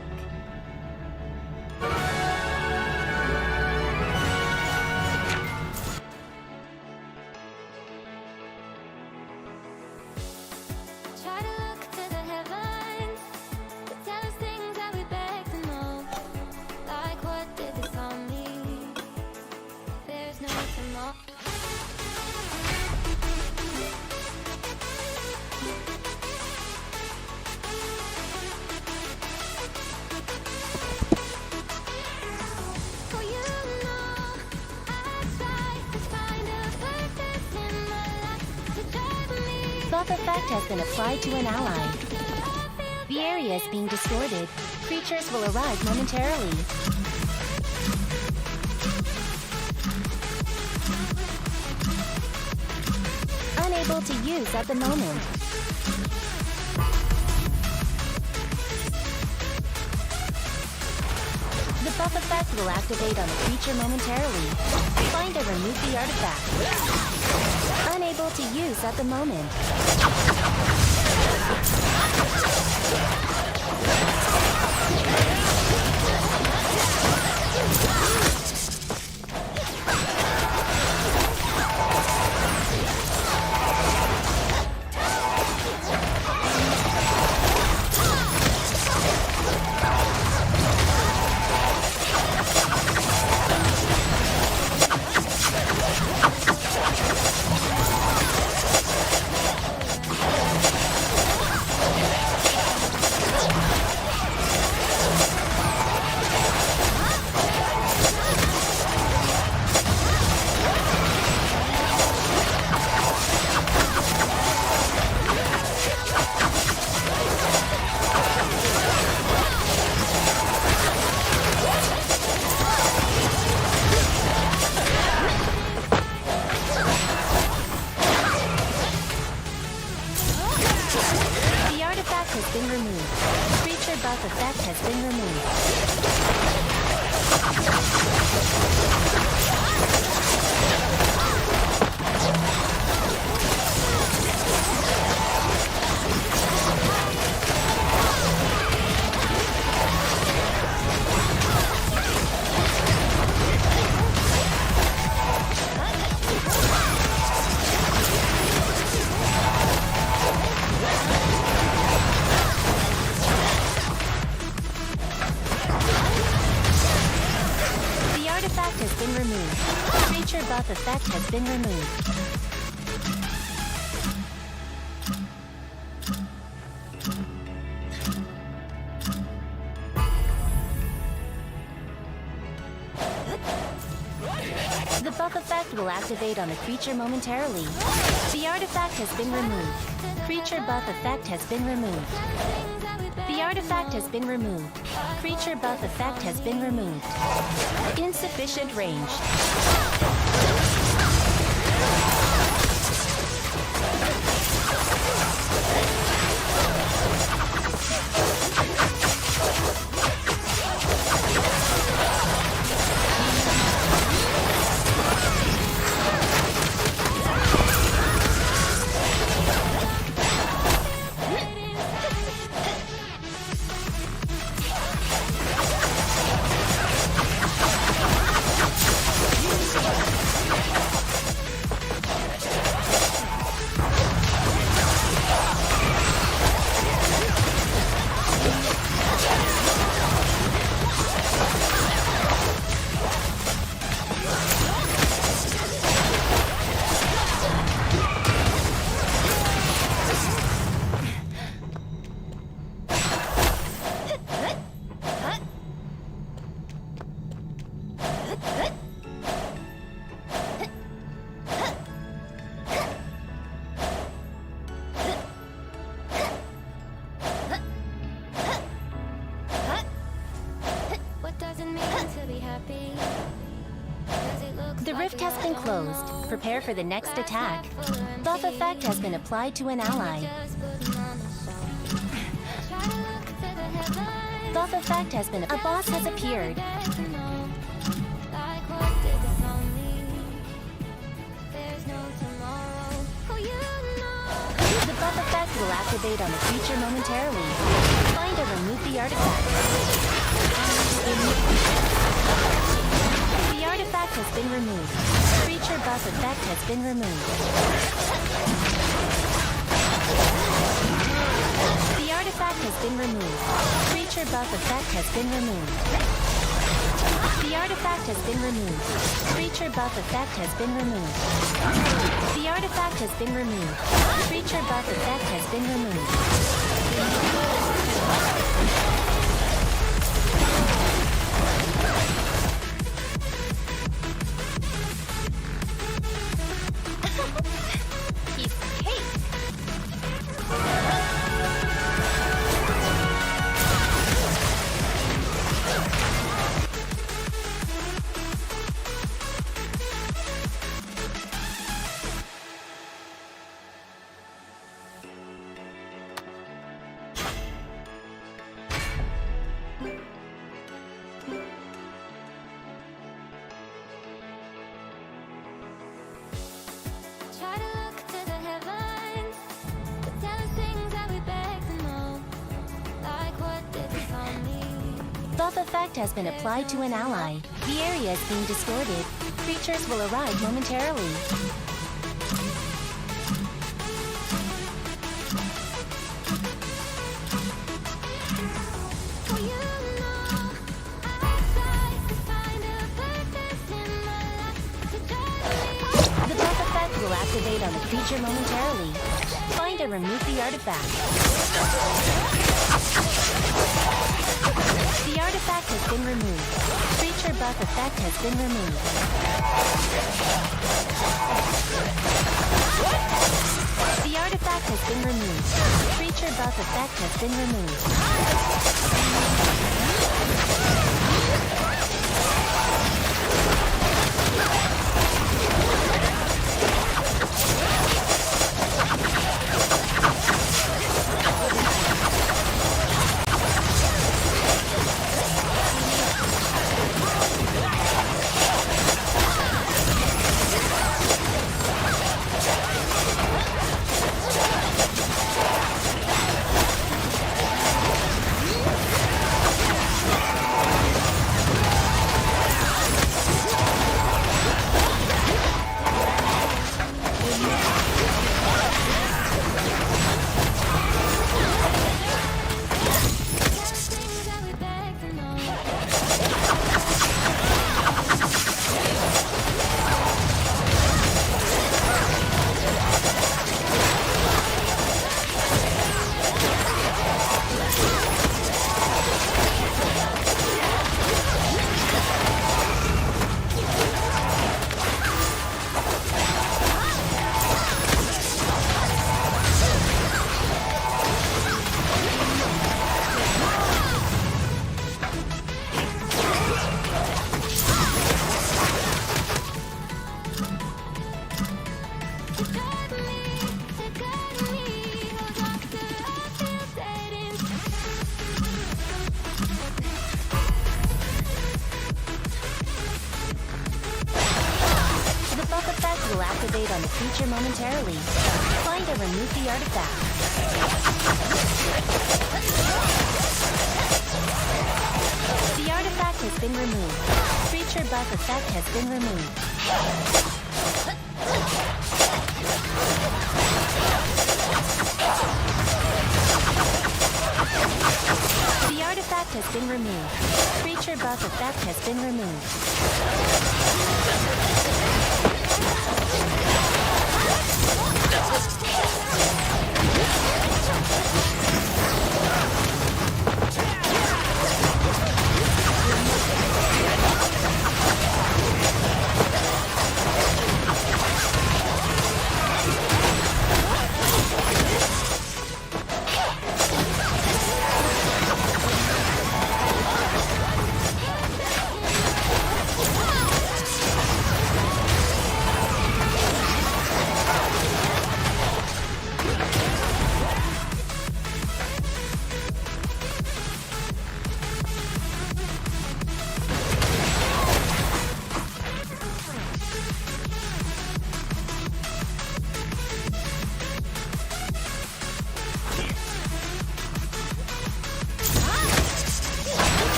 Try to look to the heavens to tell us things that we beg to know. Like what did this all mean? There's no tomorrow. For you know, I try to find a purpose in my life to drive me. Buff effect has been applied to an ally. The area is being distorted. Creatures will arrive momentarily. Unable to use at the moment. The buff effect will activate on the creature momentarily. Find and remove the artifact. Unable to use at the moment. The artifact has been removed. Creature buff effect has been removed. The artifact has been removed. Creature buff effect has been removed. The buff effect will activate on the creature momentarily. The artifact has been removed. Creature buff effect has been removed. The artifact has been removed. Creature buff effect has been removed. Insufficient range. doesn't mean to be happy. 'Cause it looks The like rift we has been all closed. know Prepare for the next glass attack. half full or empty. Buff effect has been applied to an ally. Just putting on a show. Try to look to the headlines. Buff effect has been. A boss has appeared. Like what did this all mean? There's no tomorrow. Oh, you know. The buff effect will activate on a creature momentarily. Find or remove the artifact. The artifact has been removed. Creature buff effect has been removed. The artifact has been removed. Creature buff effect has been removed. The artifact has been removed. Creature buff effect has been removed. The artifact has been removed. Creature buff effect has been removed. Piece of cake. Try to look to the headlines, but tell us things that we beg to know. Like what did this all mean? Buff effect has been applied to an ally. The area is being distorted. Creatures will arrive momentarily. Oh, you know, I try to find a purpose in my life to drive me. The buff effect will activate on the creature momentarily. Find and remove the artifact. The artifact has been removed. Creature buff effect has been removed. The artifact has been removed. Creature buff effect has been removed. Things that we beg to know. To drive me, to guide me, goes after I feel dead inside. The buff effect will activate on the creature momentarily. Find and remove the artifact. The artifact has been removed. Creature buff effect has been removed. The artifact has been removed. Creature buff effect has been removed.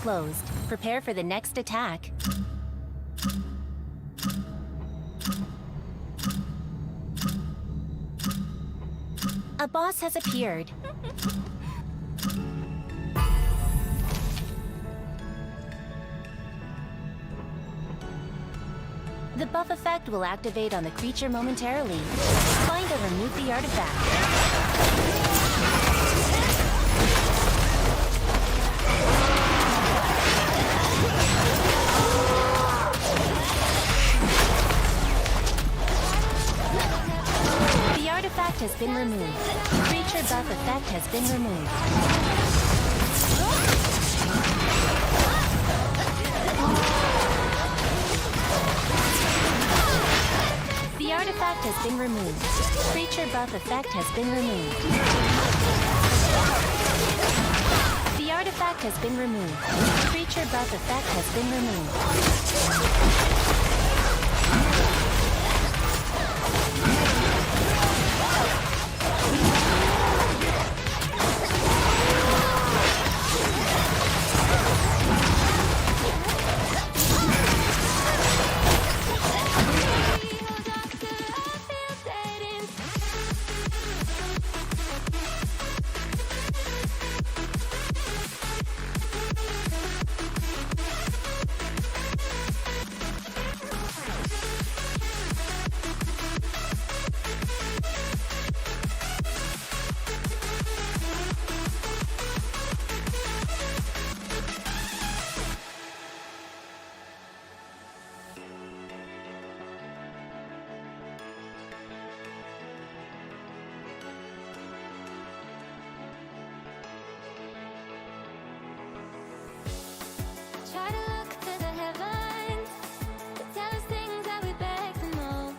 closed. Prepare for the next attack. A boss has appeared. The buff effect will activate on the creature momentarily. Find and remove the artifact. The artifact has been removed. Creature buff effect has been removed. The artifact has been removed. Creature buff effect has been removed. The artifact has been removed. Creature buff effect has been removed. Try to look to the heavens to tell us things that we beg to know.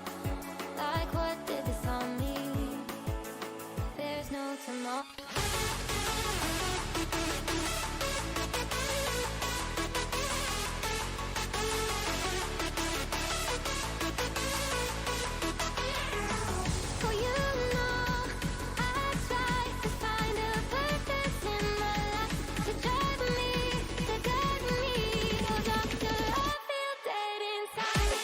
Like what did this all mean? There's no tomorrow. For you know, I try to find a purpose in my life to drive me, to guide me. Oh, doctor, I feel dead inside.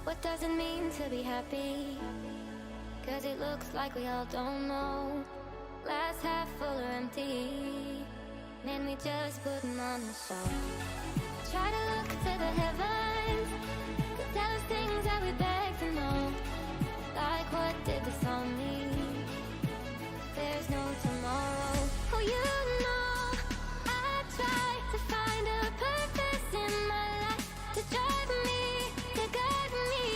What does it mean to be happy? 'Cause it looks like we all don't know. Glass half full or empty. Man, we just putting on a show. Try to look to the heavens to tell us things that we beg to know. Like what did this all mean? There's no tomorrow. Oh, you know, I try to find a purpose in my life to drive me, to guide me.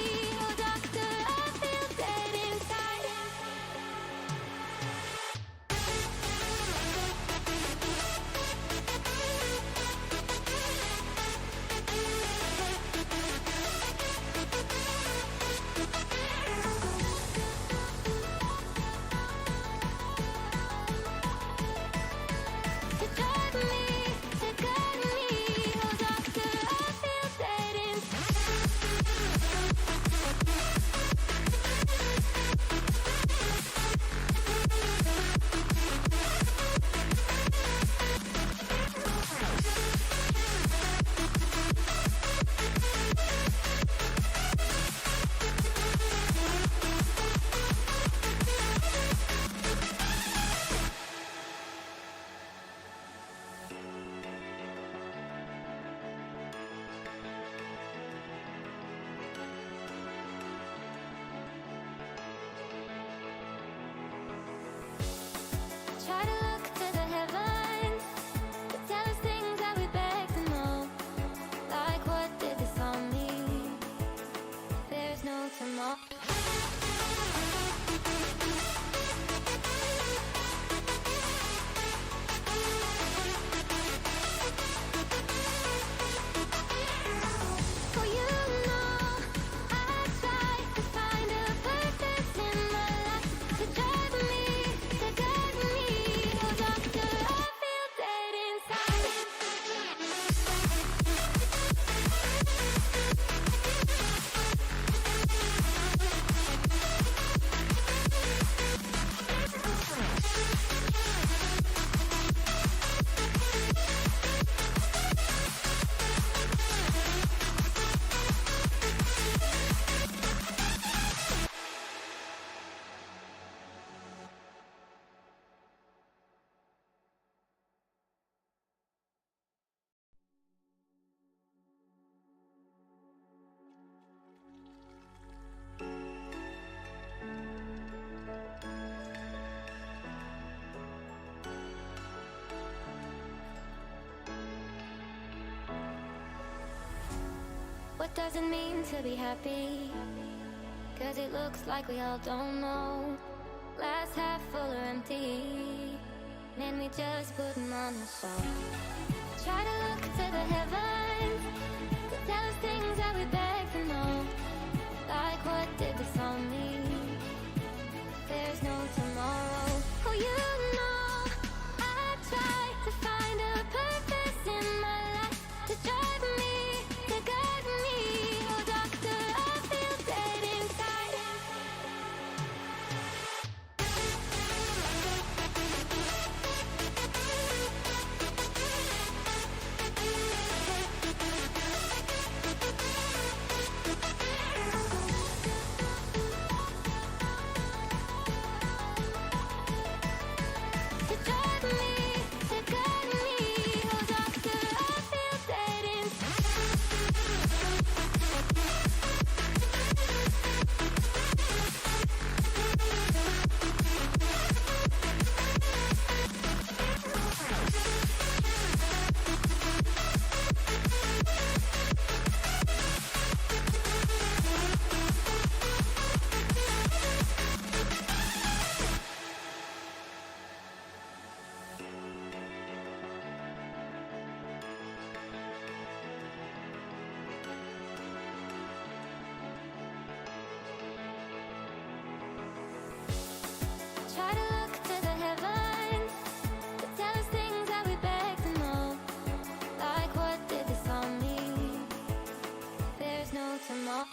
Oh, doctor, I feel dead inside. What does it mean to be happy? Cause it looks like we all don't know. Glass half full or empty. Man, we just put 'em on a show. Try to look to the heavens to tell us things that we beg to know. Like what did this all mean? There's no tomorrow. Oh, you know, I try to find a purpose in my life to drive me, to guide me. Oh, doctor, I feel dead inside. To drive me, to guide me. Oh, doctor, I feel dead inside. Try to look to the heavens to tell us things that we beg to know. Like what did this all mean? There's no tomorrow.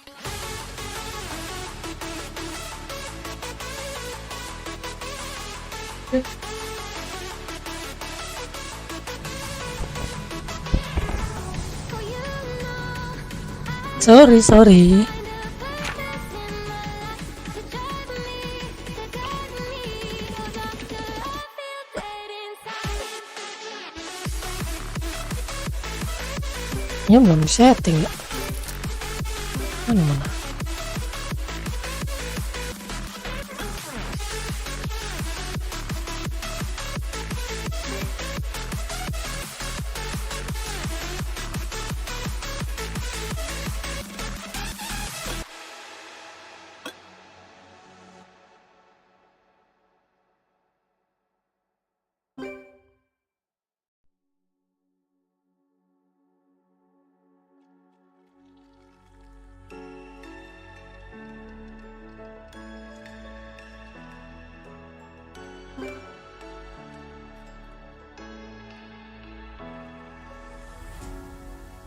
Oh, you know, Sorry. find a purpose in my life to drive me, to guide me. Oh, doctor, I feel dead inside. Ini belum setting ya. Mana?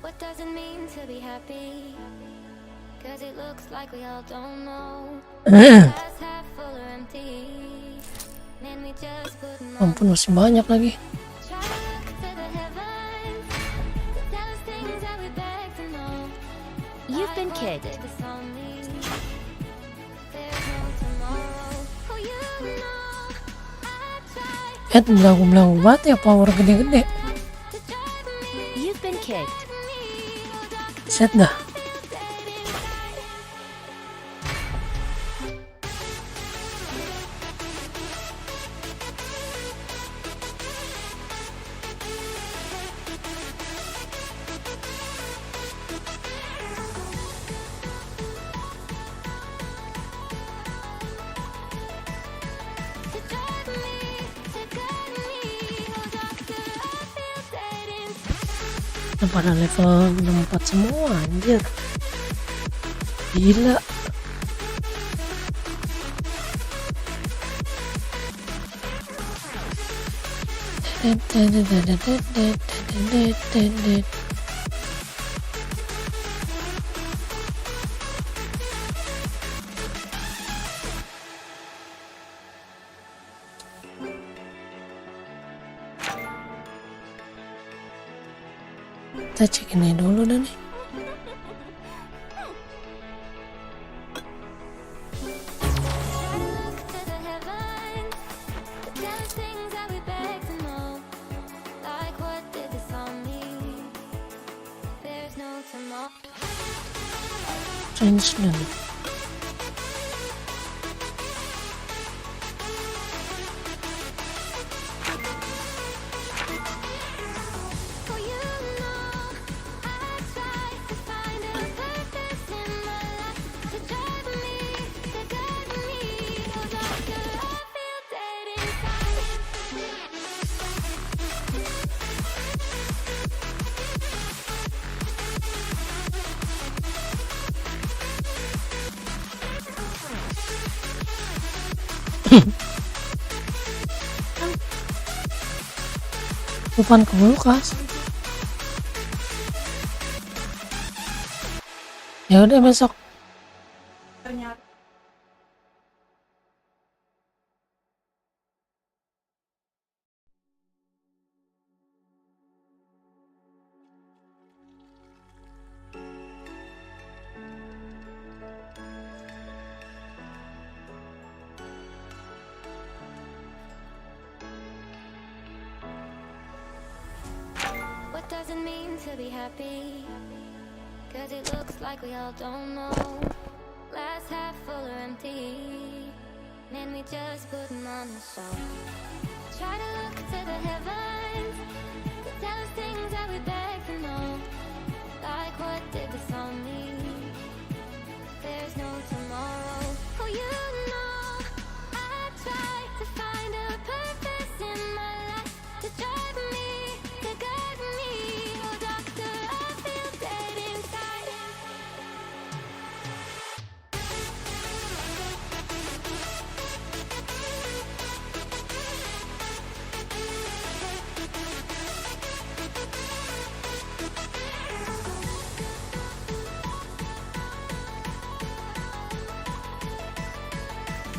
What does it mean to be happy? Cause it looks like we all don't know. Glass half full or empty. Man, we just put 'em on. Ampun, masih banyak lagi. Try to look to the heavens to tell us things that we beg to know. You've been Like what kicked. did this all mean? There's no tomorrow. Oh, you know, I try Belagu-belagu banget ya, power gede-gede. to drive me, You've been kicked. me. Oh, doctor, Set dah. feel dead inside. To drive me, to guide me. Oh, doctor, I feel dead inside. Udah pada level 64 semua, anjir. Gila. Kita cek ini dulu dah nih. Look to the heavens to tell us things that we beg to know. Like what did this all mean? There's no tomorrow. Translate. Oh, you know, I try to find a purpose Bukan ke kulkas. Ya udah besok. What does it mean to be happy? Cause it looks like we all don't know. Glass half full or empty. Man, we just putting on a show. Try to look to the heavens to tell us things that we beg to know. Like what did this all mean? There's no tomorrow. Oh, you know, I try to find a purpose in my life to drive me, to guide me. Oh, doctor, I feel dead inside.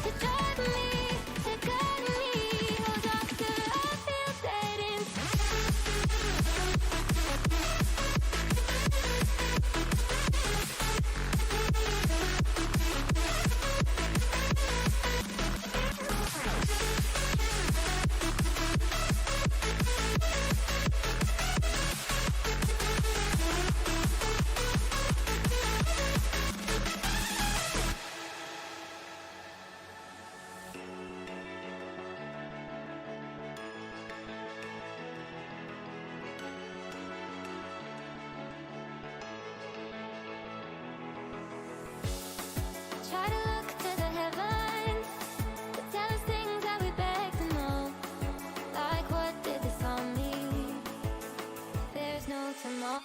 To drive me, to guide me. Oh, doctor, I feel dead inside. Try to look to the heavens to tell us things that we beg to know. Like what did this all mean? There's no tomorrow.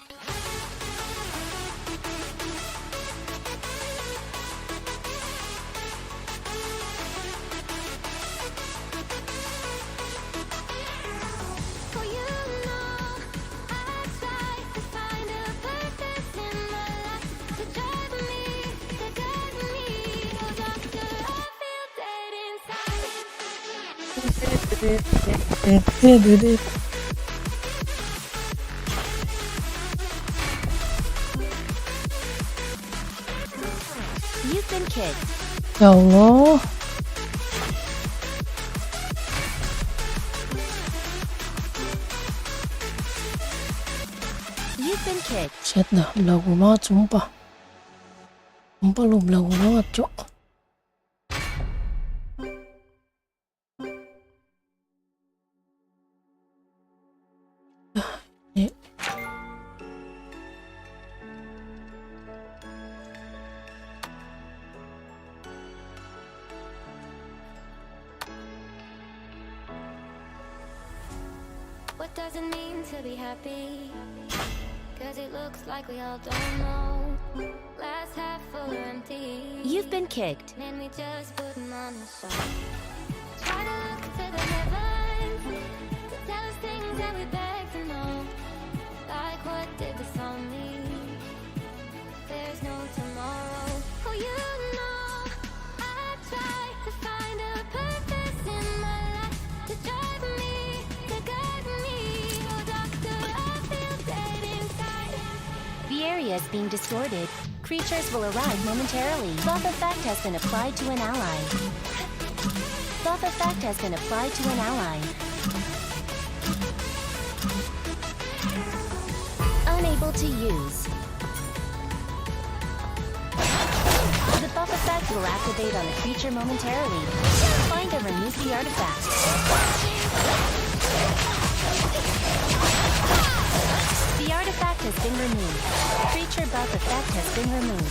Oh, you know, I try to find a purpose in my life to drive me, to guide me. Oh, doctor, I feel dead inside. You've been kicked. Ya Allah. You've been kicked. Set dah, belagu banget sumpah. Sumpah lu belagu banget, cok. Ini. What does it mean to be happy? Cause it looks like we all don't know. Glass half full or empty. You've been kicked. Man, we just putting on a show. Try to look to the heavens to tell us things that we beg to know. Like what did this all mean? There's no tomorrow. Oh, you know, I try to find a purpose in my life to drive me, to guide me. Oh, doctor, I feel dead inside. The area is being distorted. Creatures will arrive momentarily. Buff effect has been applied to an ally. Buff effect has been applied to an ally. Unable to use. The buff effect will activate on a creature momentarily. Find and remove the artifact. The artifact has been removed. Creature buff effect has been removed.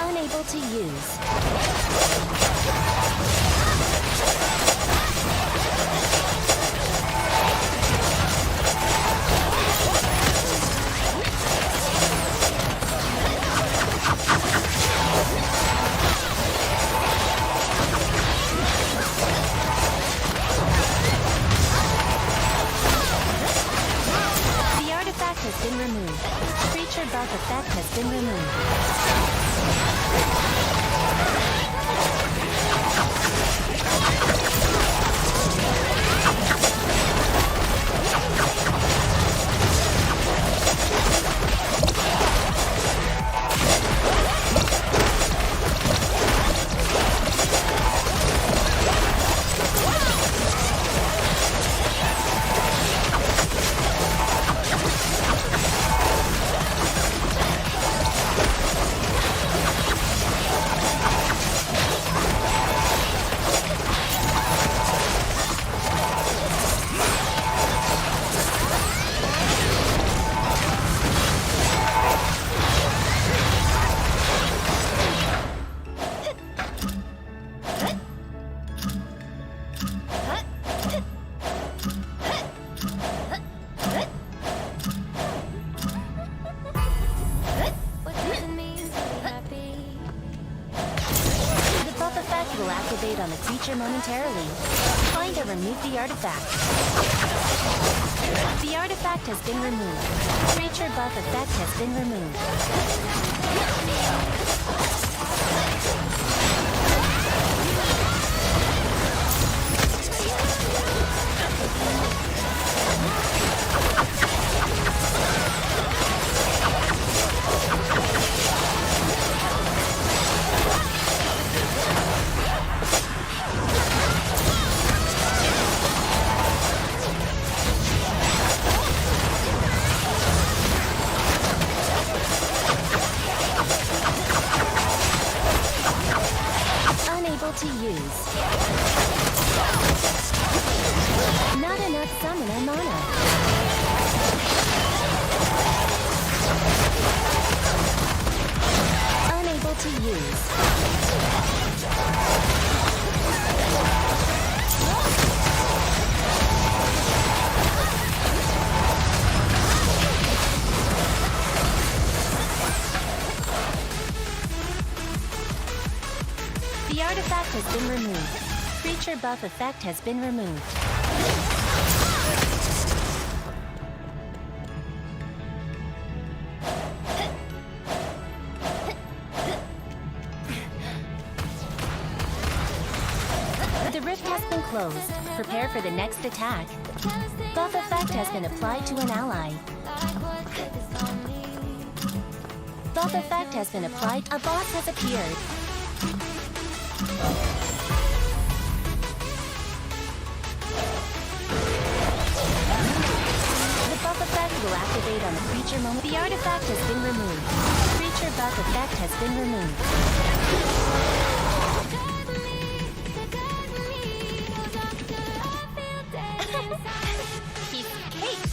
Unable effect has been removed. What does it mean to be happy? The buff effect will activate on the creature momentarily. Find and remove the artifact. The artifact has been removed. Creature buff effect has been removed. Unable to use. Not enough summoner mana. Unable to use. The artifact has been removed. Creature buff effect has been removed. The rift has been closed. Prepare for the next attack. Buff effect has been applied to an ally. Like what did this on me? Buff effect has been applied. A boss has appeared. The buff effect will activate on the creature moment. The artifact has been removed. Creature buff effect has been removed. Piece of cake.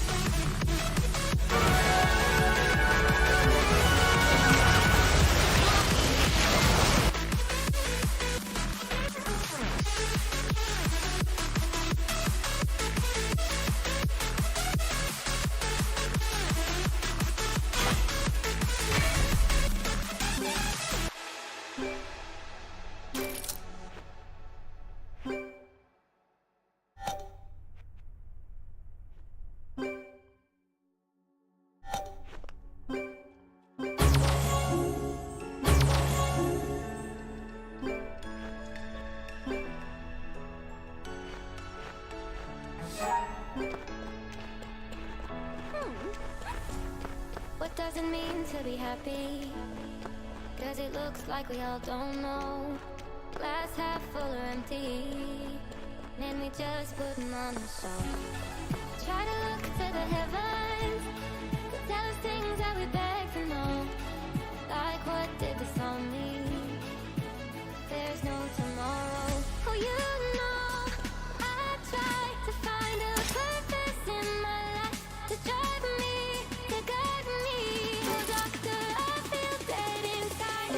What does it mean to be happy? Cause it looks like we all don't know. Glass half full or empty. And we just putting on the show. Try to look to the heavens to tell us things that we beg to know. Like what did this all mean? There's no tomorrow. Oh, you know, I try to find a purpose in my life to drive me, to guide me. Oh, doctor, I feel dead inside.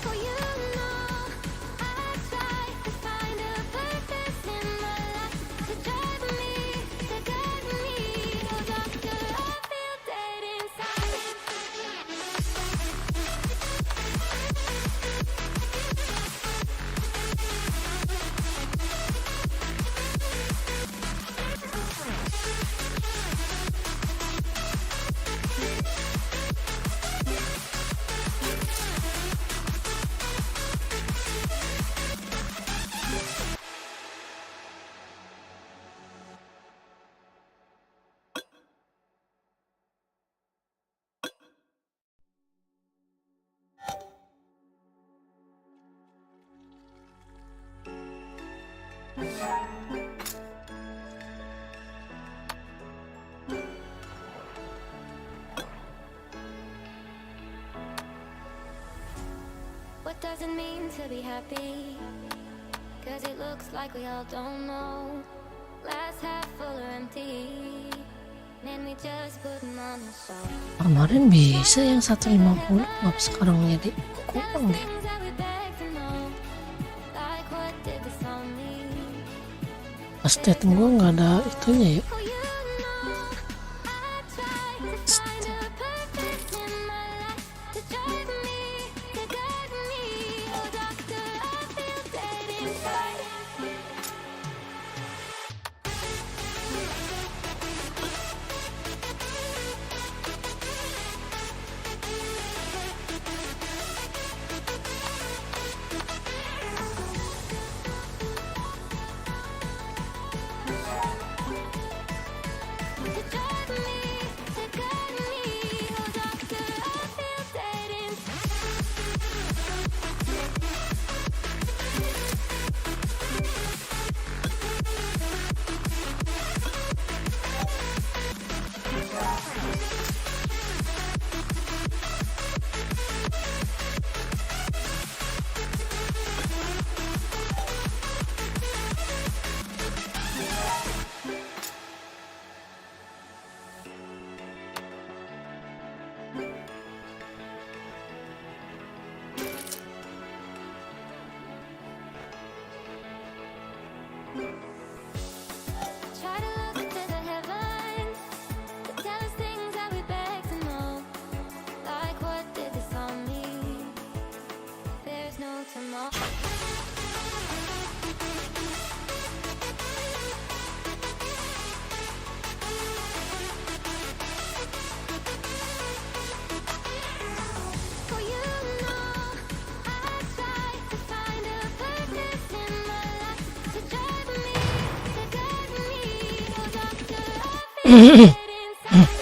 For you know, I try to find a purpose in my life to drive me, to guide me. Oh, doctor, I feel dead inside. What does it mean to be happy? 'Cause it looks like we all don't know. Glass half full or empty. Man, we just putting on the show. Kemarin bisa yang 150, ngapa sekarang jadi kurang deh. Things that we beg to know. Like what did this all mean? Pas dating gue nggak ada itunya ya. Oh, you know, I try to find a purpose in my life to drive me, to guide me. Oh, doctor, I feel dead inside. To drive me, to guide me. Oh, doctor, I feel dead inside. Try to look to the heavens to tell us things that we beg to know. Like what did this all mean? There's no tomorrow. For you know, I try to find a purpose in my life to drive me, to guide me. Oh, doctor, I feel dead inside.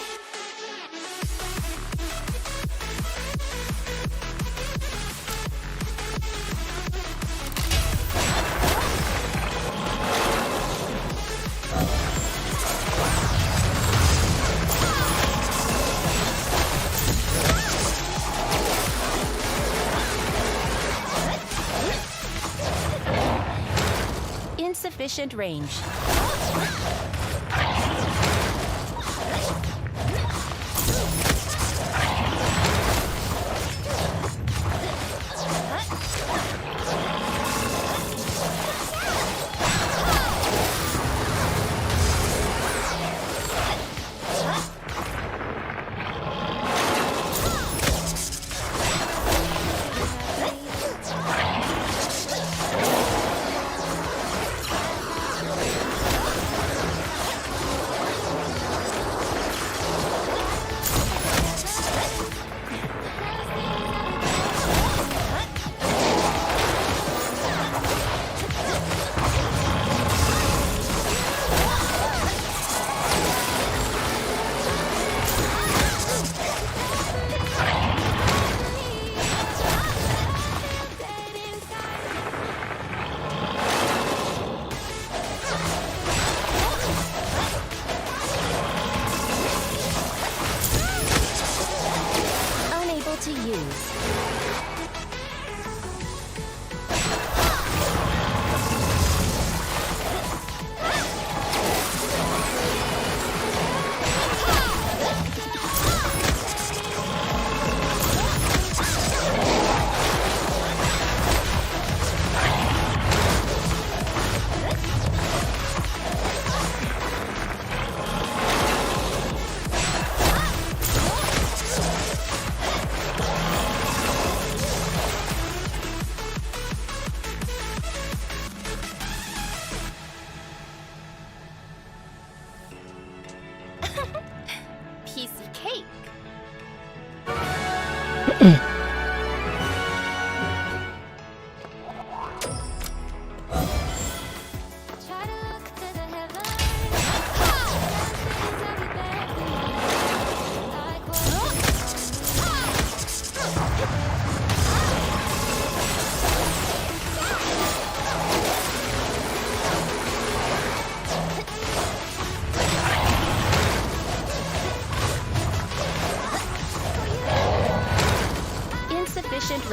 Insufficient range.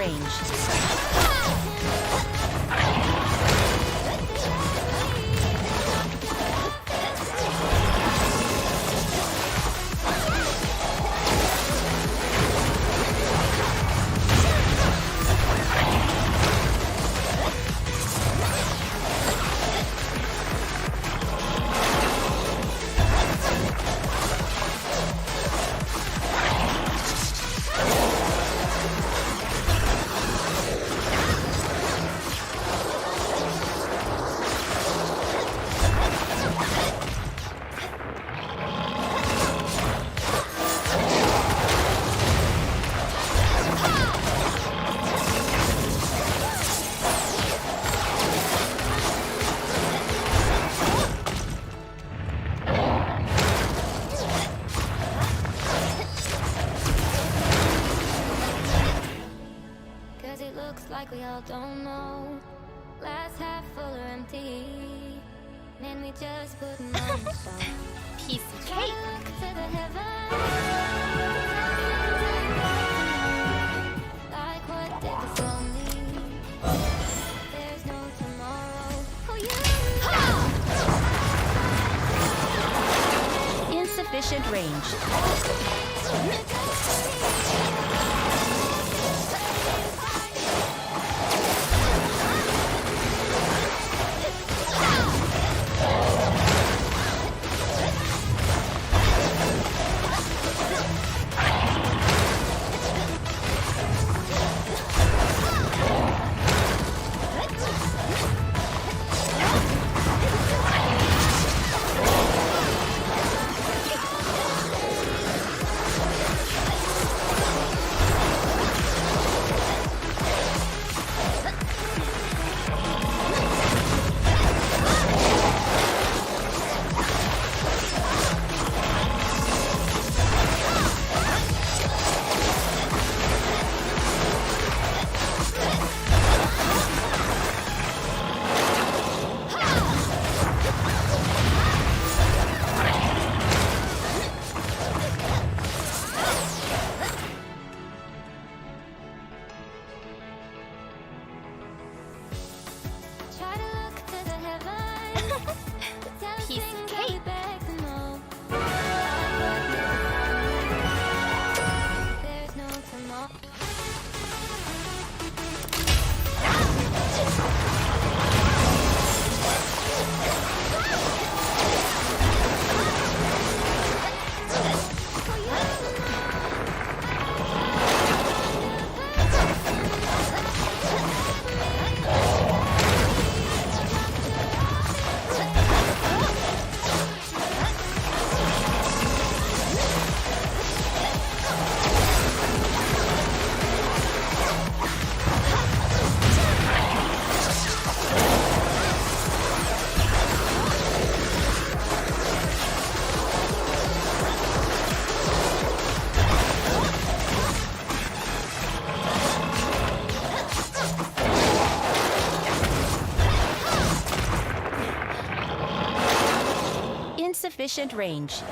range. Cause it looks like we all don't know. Glass half full or empty. And we just putting on the show. Piece of Try cake. to look to the heavens. Like what did before me. There's no tomorrow. Oh, you Insufficient range. Try to look to the heavens. Tell us Piece of things that we cake. beg to know. There's no tomorrow. Insufficient range.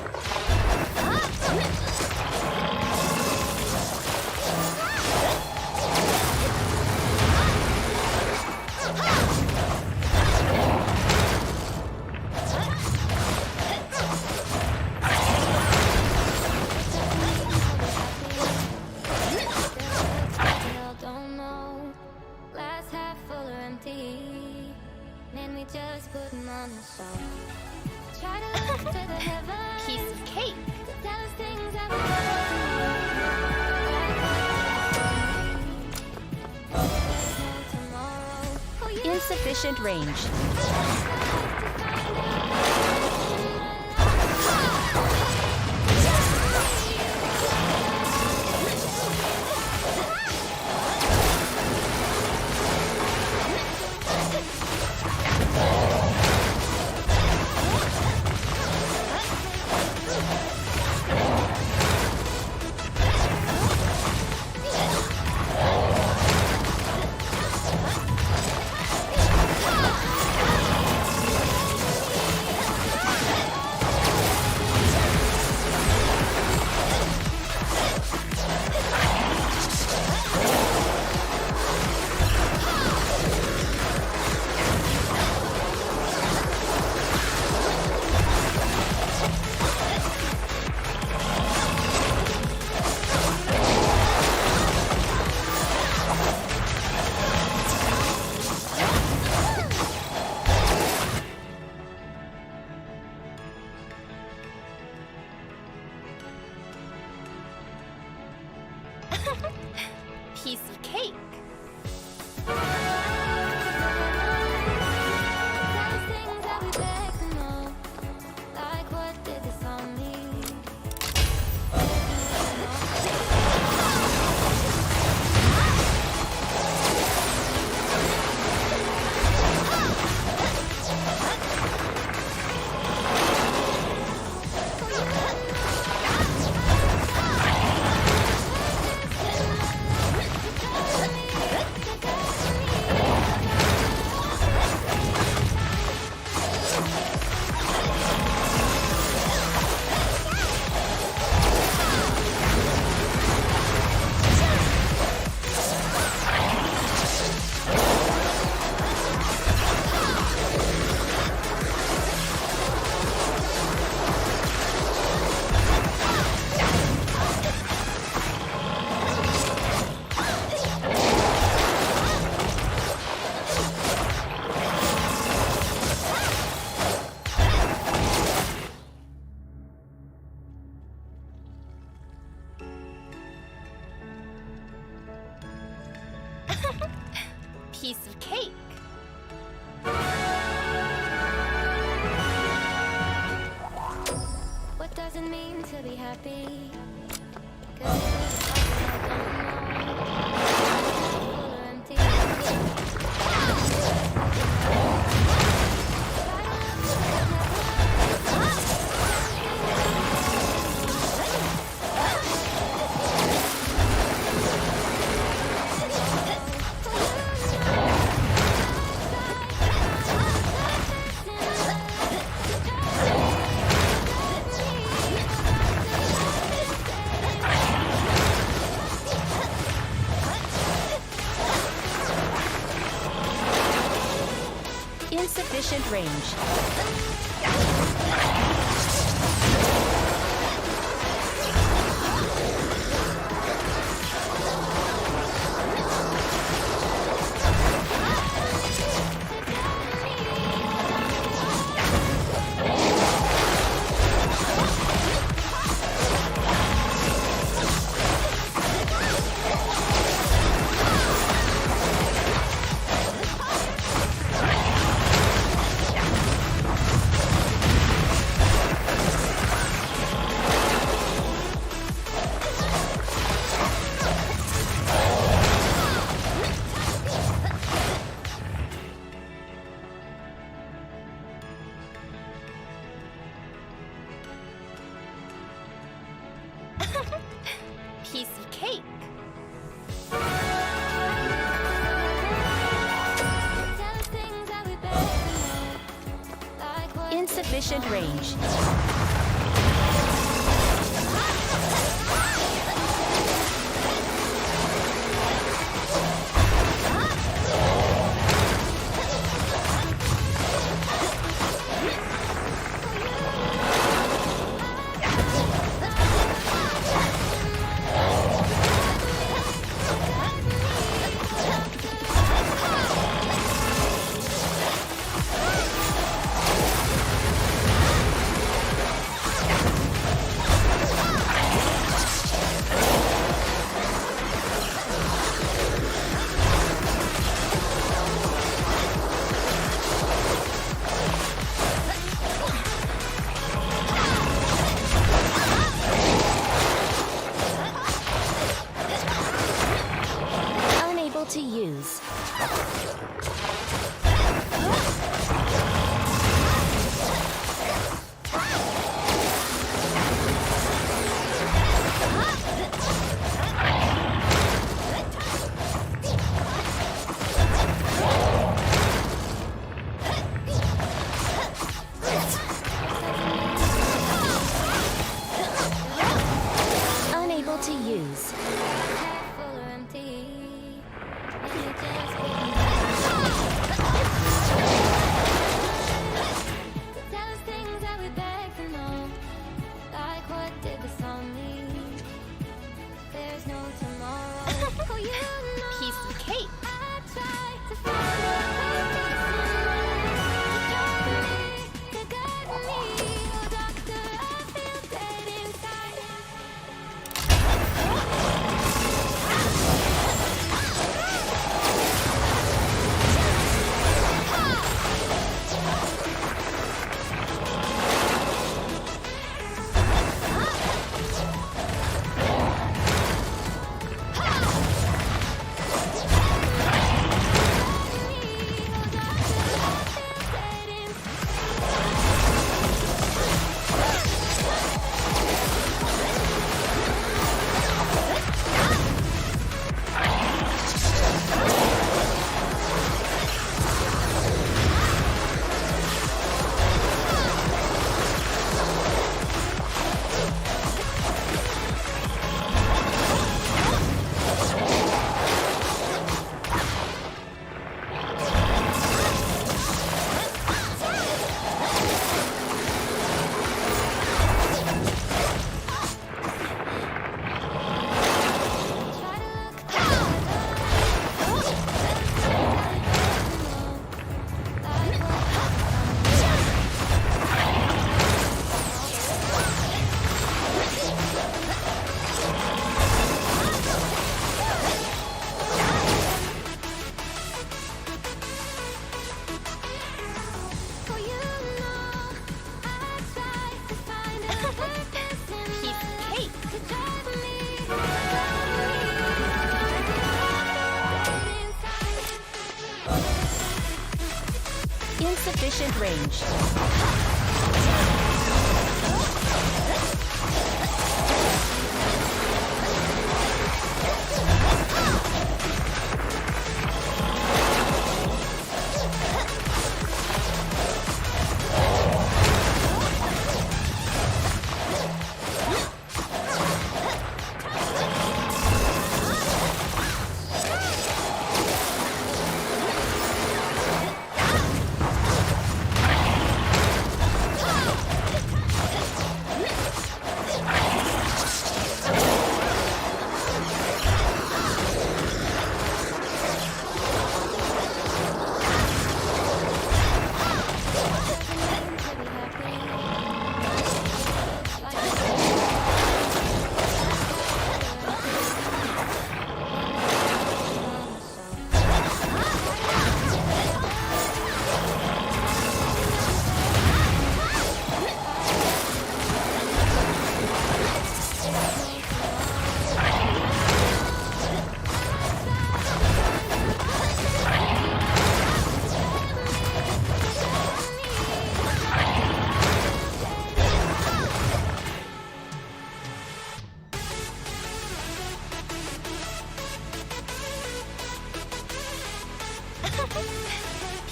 Don't know. Glass half full or empty. Man, we just putting on a show. Try to look to the heavens. Piece of cake. Tell us things that we don't know. There's no tomorrow. Oh, you Insufficient range. Piece of cake. Tell us things that we beg to know, like what did this all mean? Piece of cake. What does it mean to be happy? 'Cause it is something I don't know. Full or empty. Insufficient range. Piece of cake. Tell us things that we beg to know, like what Insufficient range. Insufficient range.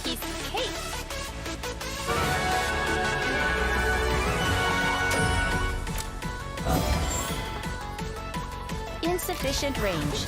Piece of cake. Insufficient range.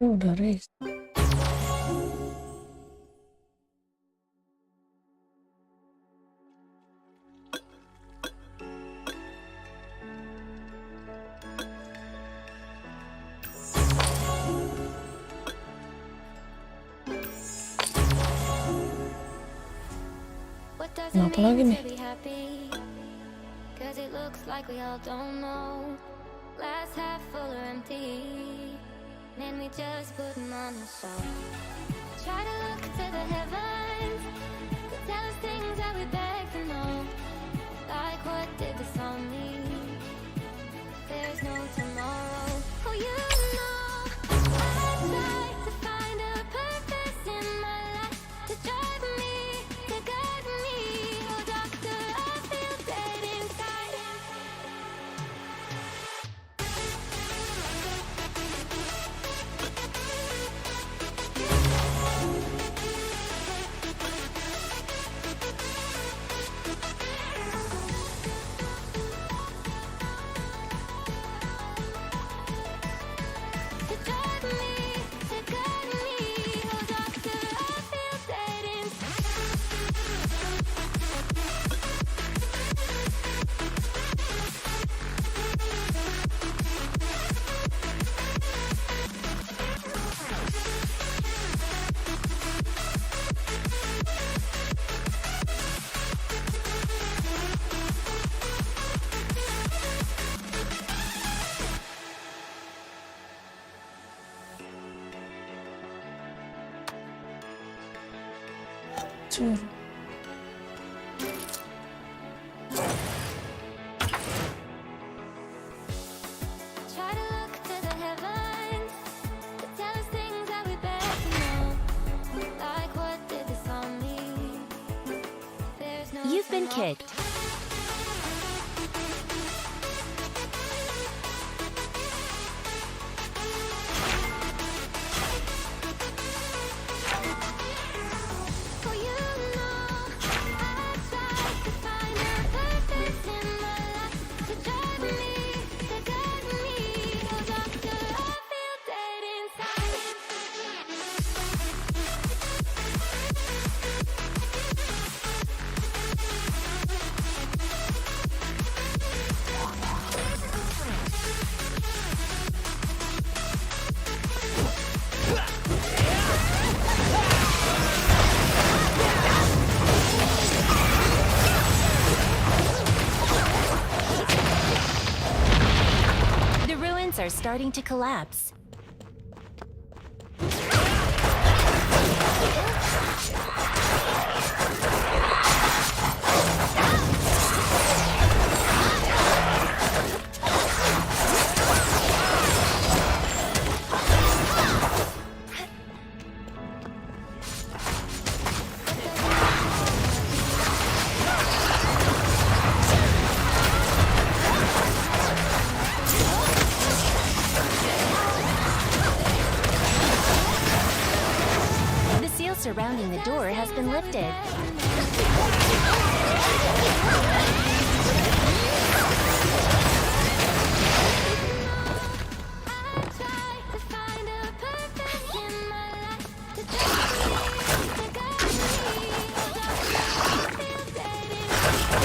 Udah race. What does Kenapa it lagi mean nih? to be happy? Cause it looks like we all don't know. Glass half full or empty. Man, we just putting on a show. Try to look to the heavens to tell us things that we beg to know. Like what did this all mean? There's no tomorrow. Oh, you know, I try to find a purpose in my life to drive me, to guide me. Oh, doctor, I feel dead inside. hancur. Try to look to the heavens to tell us things that we better know. Like what did this all mean? There's no You've been tomorrow. kicked. For you know, I tried to find a purpose in my life to drive me, to guide me. Oh, doctor, I feel dead inside. The ruins are starting to collapse. The seal surrounding the door has been lifted. I tried to find a purpose in my life to drive me, to guide me. Oh, doctor, I feel dead inside.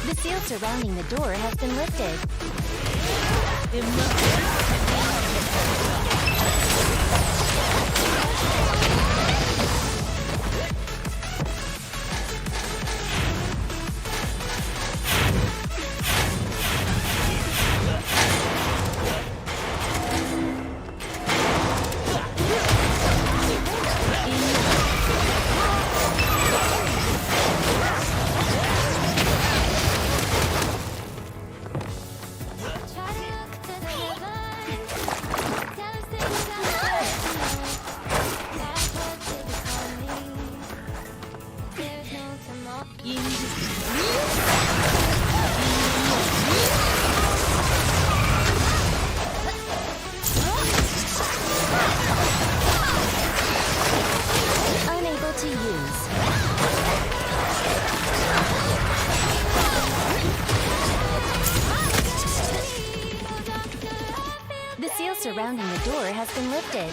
The seal surrounding the door has been lifted. Try to look to the heavens, tell us things that we better know. Like what did this all mean? There's no tomorrow. Unable to use. The seal surrounding the door has been lifted.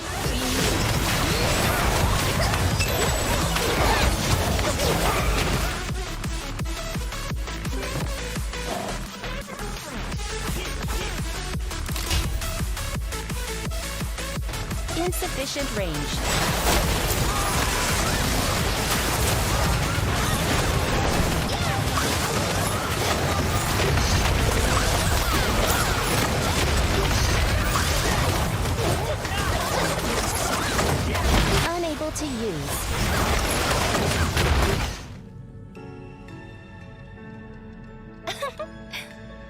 Insufficient range. Unable to use.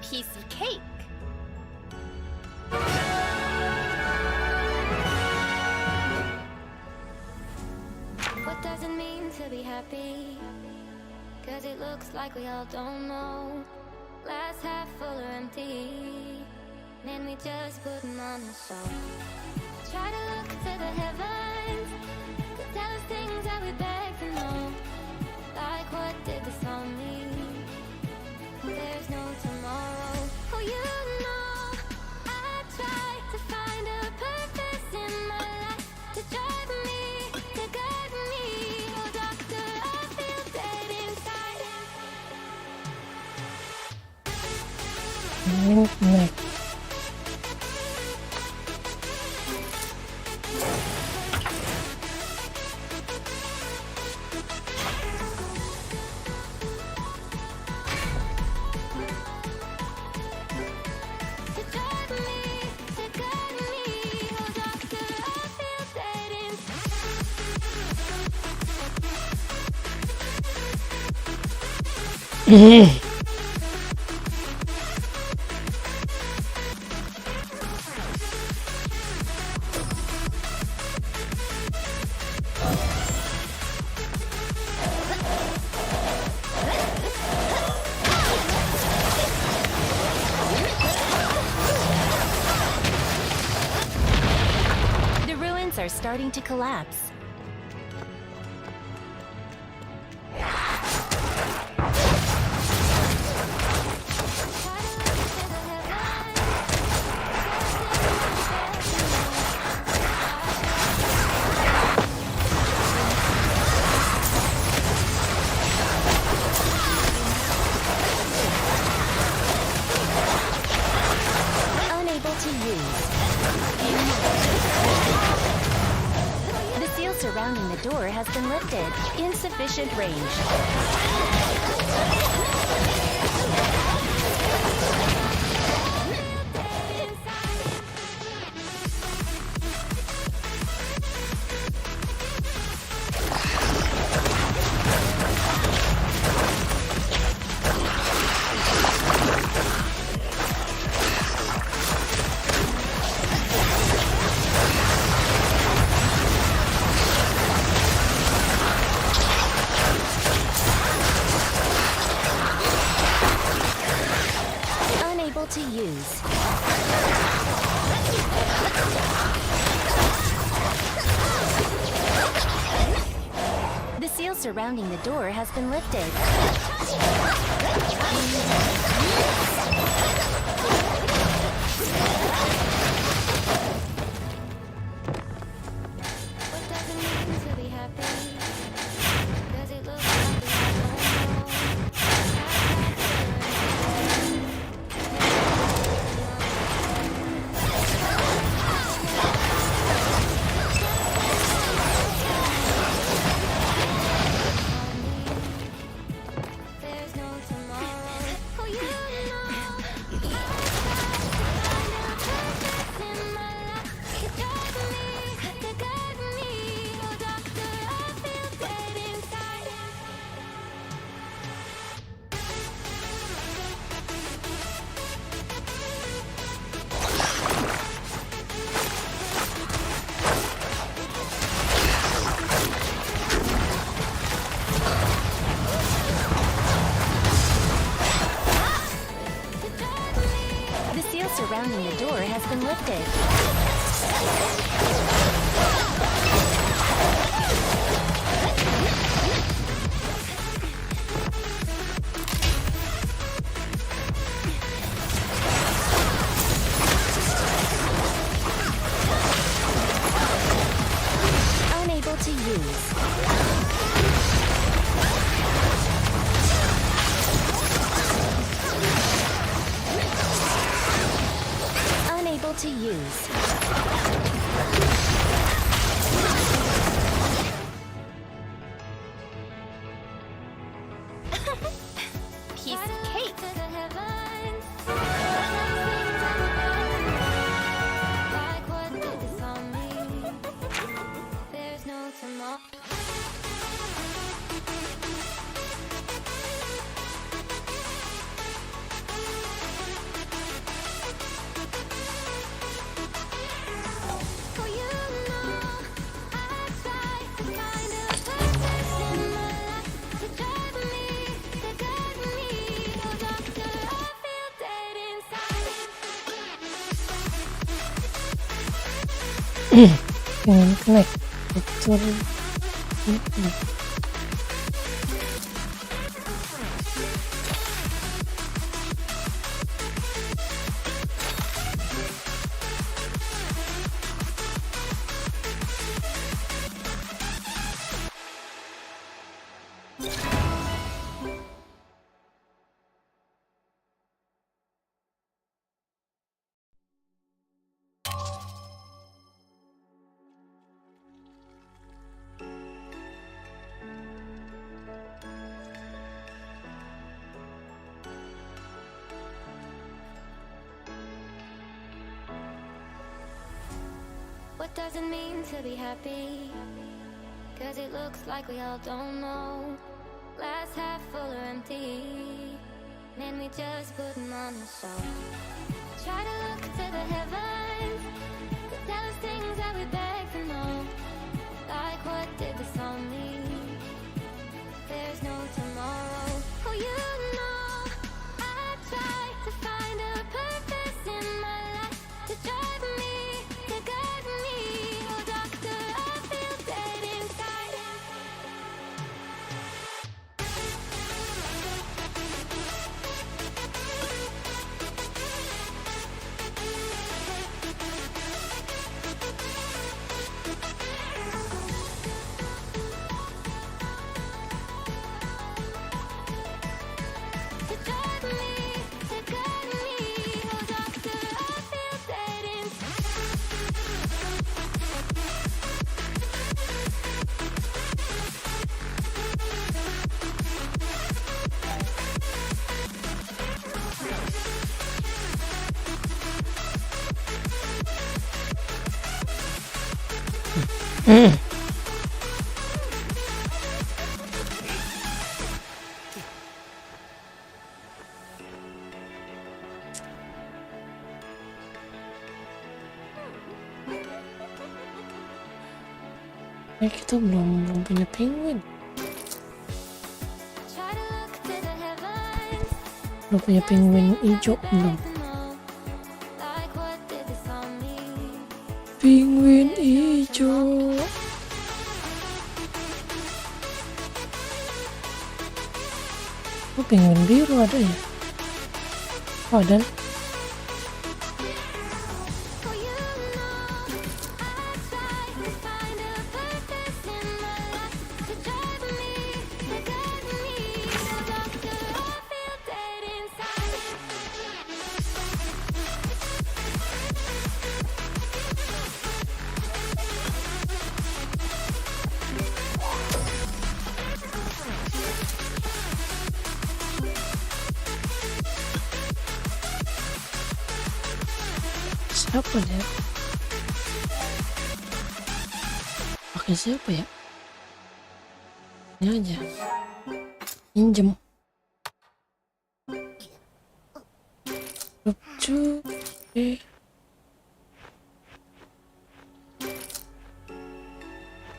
Piece of cake. What does it mean to be happy? Cause it looks like we all don't know. Glass half full or empty. Man, we just putting on a show. Try to look to the heavens to tell us things that we beg to know. Like what did this all mean? There's no tomorrow. Oh, you know, I tried to find a purpose in my life to drive me, to guide me. Oh, doctor, I feel dead Link connect. To drive me, to guide me, oh doctor, I feel dead inside. The ruins are starting to collapse. Unable to use. The seal surrounding the door has been lifted. Insufficient range. Unable to use. The seal surrounding the door has been lifted. What does it mean to be happy? Does it look like we There's no tomorrow. Oh, you know, in my life, to drive me, to guide me. Oh, doctor, I feel dead inside. The seal surrounding the door has been lifted. Unable to use. Unable to use. Piece of cake. To the heavens. Like what did this on me? There's no tomorrow. Oh, you know, I try to find a purpose in my life, to drive me, to guide me. Oh, doctor, I feel dead inside. Link connect. Picture. Link connect. What does it mean to be happy? Cause it looks like we all don't know. Glass half full or empty. Man, we just putting on a show. Try to look to the heavens to tell us things that we beg to know. Like what did the song mean? There's no tomorrow. Oh, you know, I try to find a purpose in my life to drive me, to guide me. Oh, doctor, I feel dead inside. To drive me, to guide me. Oh, doctor, I feel dead inside. Kita belum punya penguin. Try to look to the heavens. Belum punya penguin hijau belum. Like what did the song mean? Penguin hijau. Oh, penguin biru ada ya? Oh, ada. Oh, you know, I try to find a purpose in my life to drive me, to guide me. Oh, doctor, I feel dead inside. Siapa dia? Pakai siapa ya? Ini aja. Pinjem. Lucu.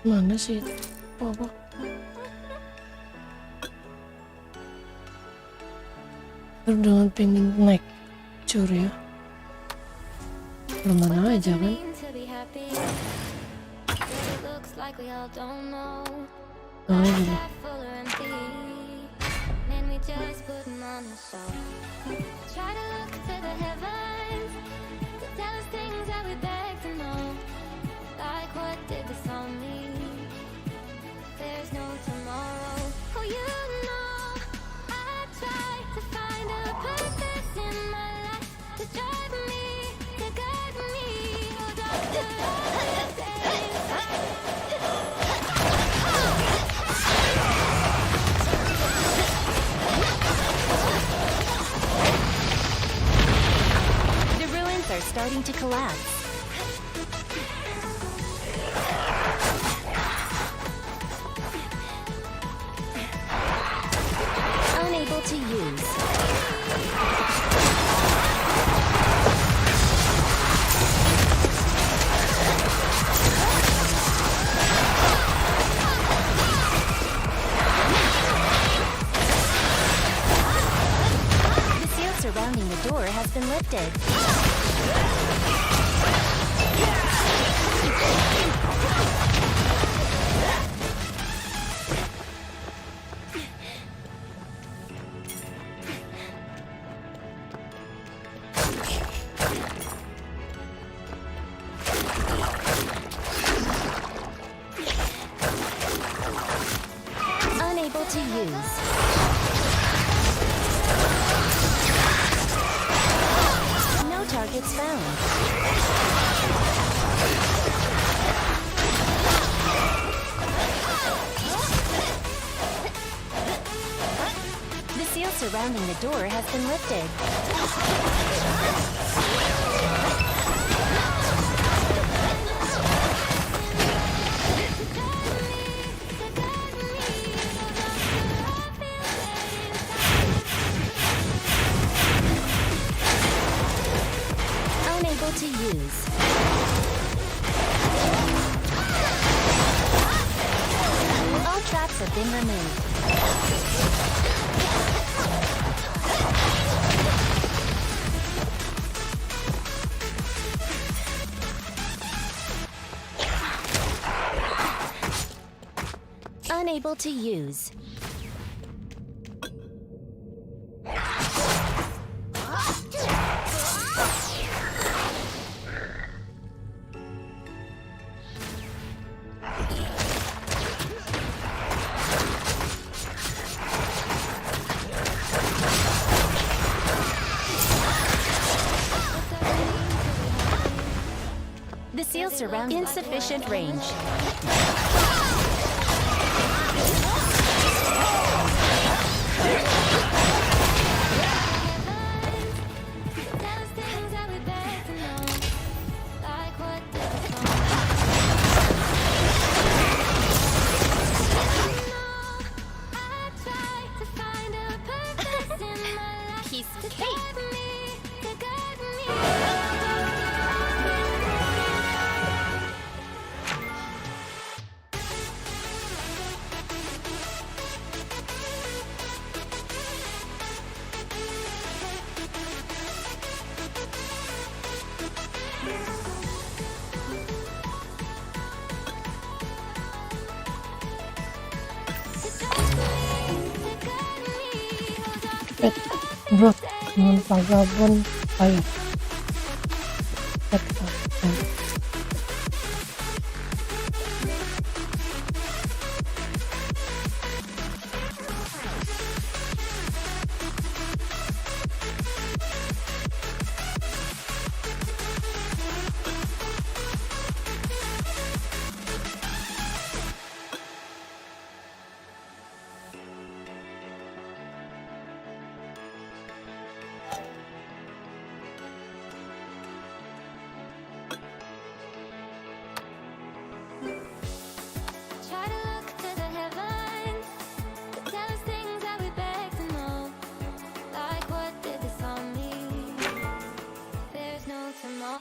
Mana sih? Apa? Terus dengan pengen naik curi ya. Mana aja kan? Mean to be happy. Cause it looks like we all don't know. Oh, Glass iya. half full or empty. Man, we just putting on a show. Try to look to the heavens to tell us things that we beg to know. Like what did the song mean? There's no tomorrow. Oh, you know, I try to find a purpose in my life to drive me, to guide me. Oh, doctor, I feel dead inside. The ruins are starting to collapse. Unable to use. The seal surrounding the door has been lifted. Unable to use. No targets found. The seal surrounding the door has been lifted. to use. All traps have been removed. Unable to use. The seal surrounds insufficient range. Those things that we beg to know, like what did the song I try to find a purpose in my life. Piece of to cake. guide me, to guide me. Pet bro non vagabond ay pet vagabond. Try to look to the heavens to tell us things that we beg to know. Like what did this all mean? There's no tomorrow.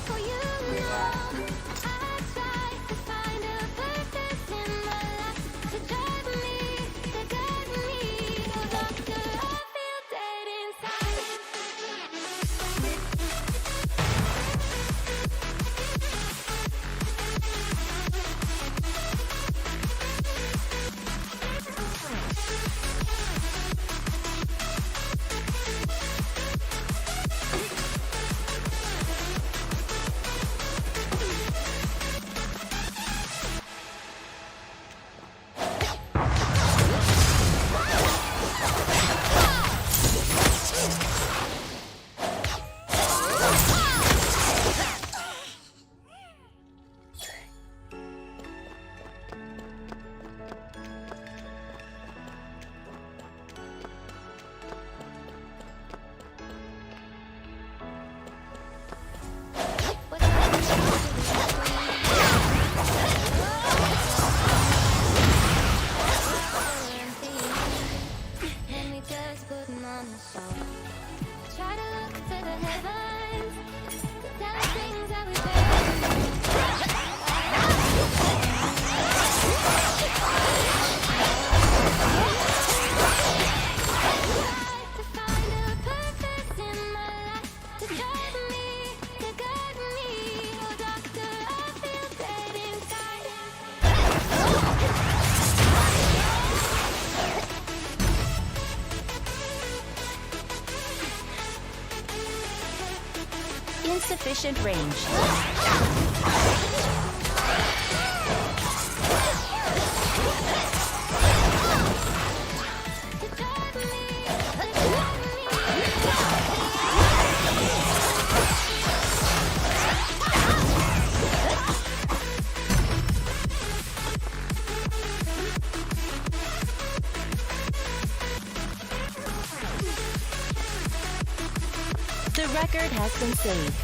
For you know, I try to find a purpose in my life to drive me, to guide me. Oh, doctor, I feel dead inside. What's Let me just put 'em on the show. Try to look to the heavens to tell us things that we to find a purpose in my life to drive me, to guide me. Oh, doctor, I feel dead inside. Insufficient range. To drive me, to guide The record has been saved.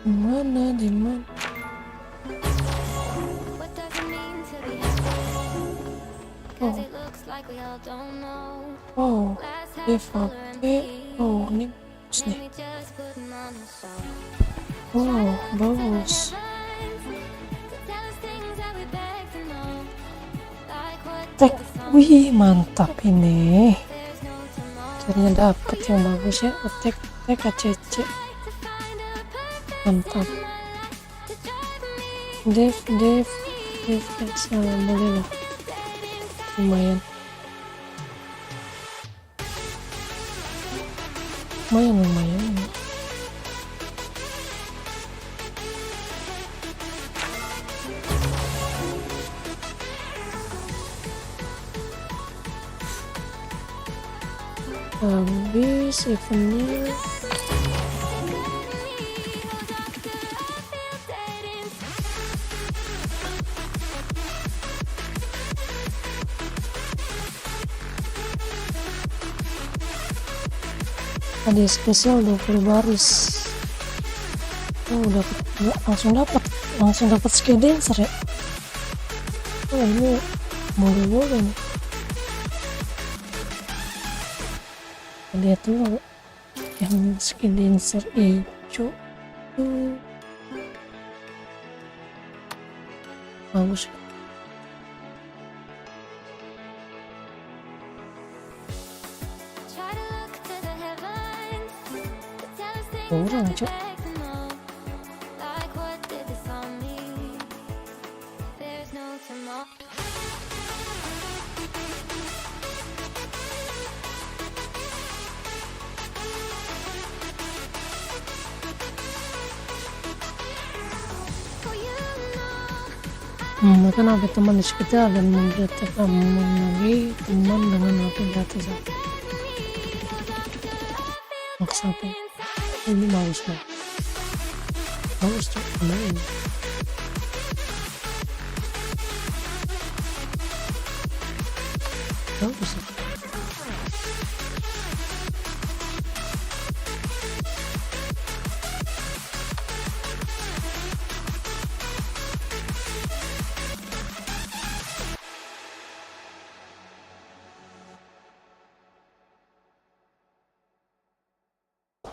Dimana? What does it mean to be happy? 'Cause Oh, it looks like we all don't know. oh, Glass half dia full or pakai. empty. Oh, ini bagus Then nih. we just put 'em on a show. Wow, bagus. Tek, wih mantap ini. Akhirnya dapet yang bagus ya. Tek ACC. Mantap. Dev boleh lah. Lumayan habis eventnya. Ada spesial 20 baris. Oh, langsung dapat skill dancer ya. Oh, ini boleh nih. Lihat dulu yang skill dancer hijau tuh bagus. Kurang cok. Kenapa teman di sekitar dan memberitakan lagi teman dengan HP di atas sampai ini bagus tuh main. Bagus ya.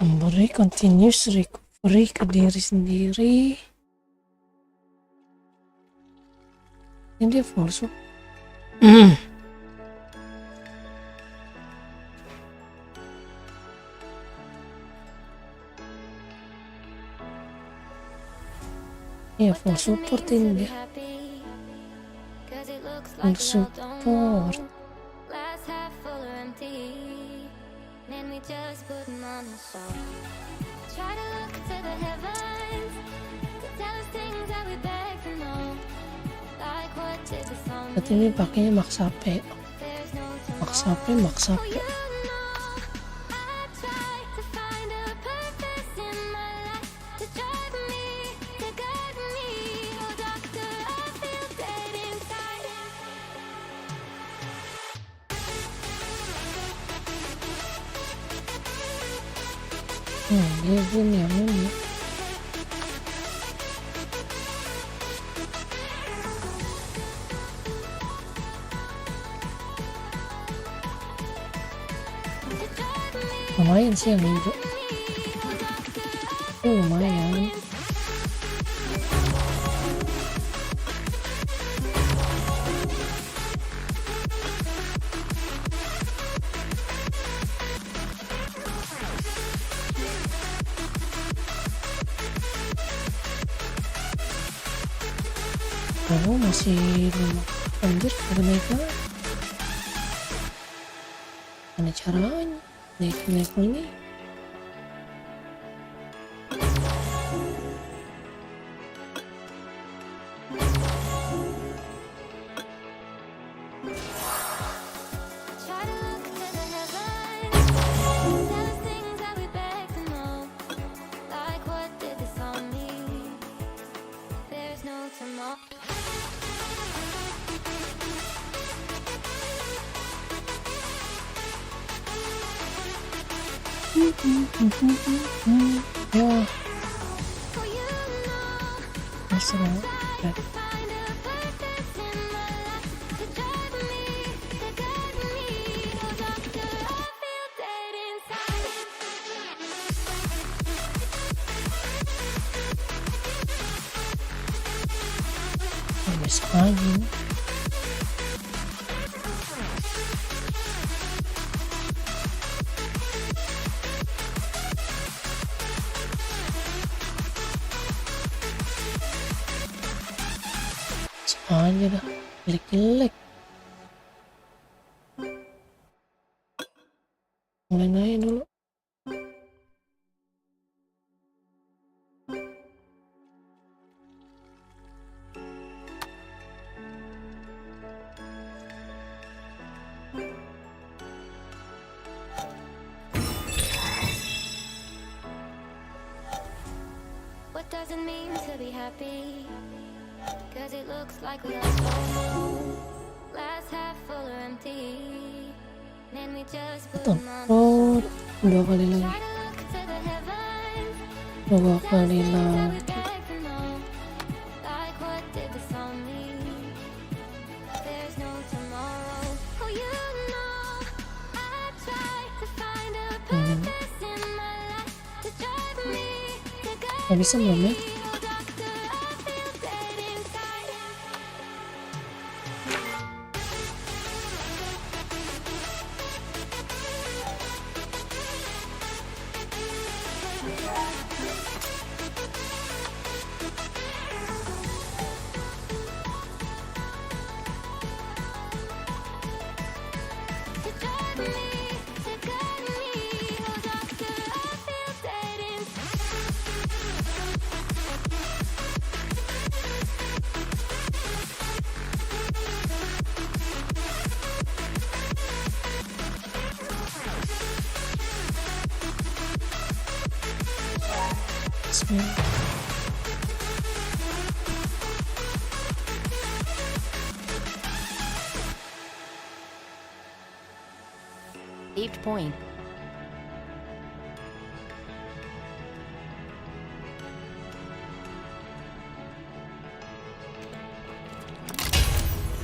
Memberi continuous recovery ke diri sendiri. Ini dia false. Ya full support ini dia. Full support. And we just put 'em on a show. Try to look to the heavens to tell us things that we beg to know. Like what did the song Berarti ini pakainya max HP. There's no Max HP. I try to find a purpose in my life to drive me, to guide me. Oh doctor, I feel dead inside. Dia ini yang ini. Lumayan sih yang hijau. Lumayan. Oh, masih anjir ada naik lagi. Ada caranya naik ini. Try to look to the heavens, tell us things that we beg to know. Like what did this all mean? There's no tomorrow. Ya, For you seru. Oke. Find a purpose in my life to drive me, to guide me. No doctor, I feel dead inside. Bisa lagi. Bisa aja dah. Jelek-jelek. Mulai naik dulu. What does it mean to be happy? Cause it looks like we lost hope. Glass half full or empty. Then we just put them on. Oh, dua kali lagi. Try to look to the heavens. Dua kali Things that we lagi. beg for no. Like what did the song mean? There's no tomorrow. Oh, you know, I try to find a purpose in my life to drive me, to guide Gak bisa belum ya? me. Oh, doctor, I feel dead inside. To drive me, to guide me. Oh, doctor, I feel dead inside. Bismillah. Saved point.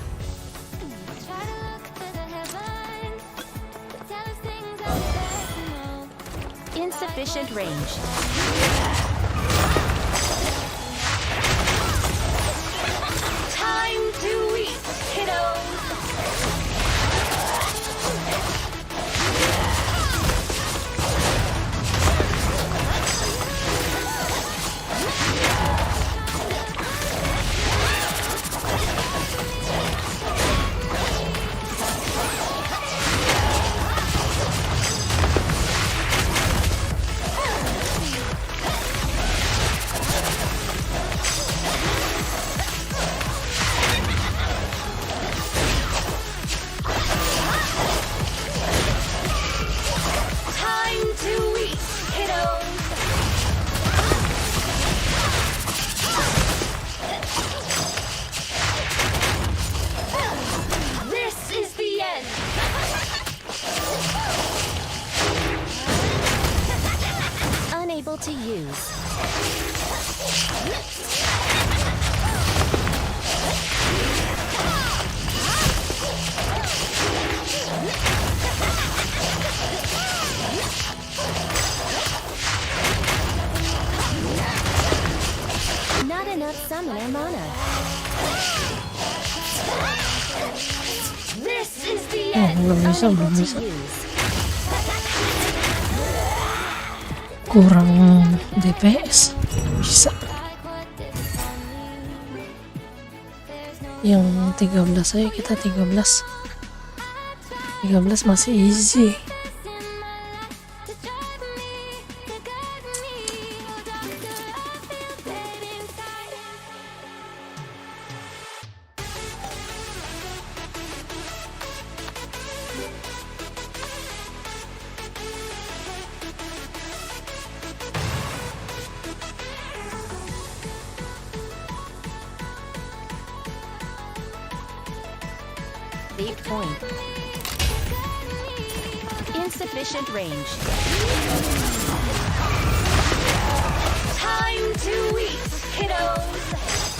Try to look to the heavens, to tell us things that we beg to know. Insufficient range. Time to eat, kiddos! Time to eat, kiddos! This is the end! Unable to use. Not enough summoner mana. This is the Oh, end. belum bisa, Unable belum to bisa. use. Kurang DPS. Bisa. Like what did the song mean? There's no Yang 13 aja kita 13. 13 masih easy. purpose in my life to drive me, to guide me. Oh, doctor, I feel dead inside. Saved point. Insufficient range. Time to eat, kiddos!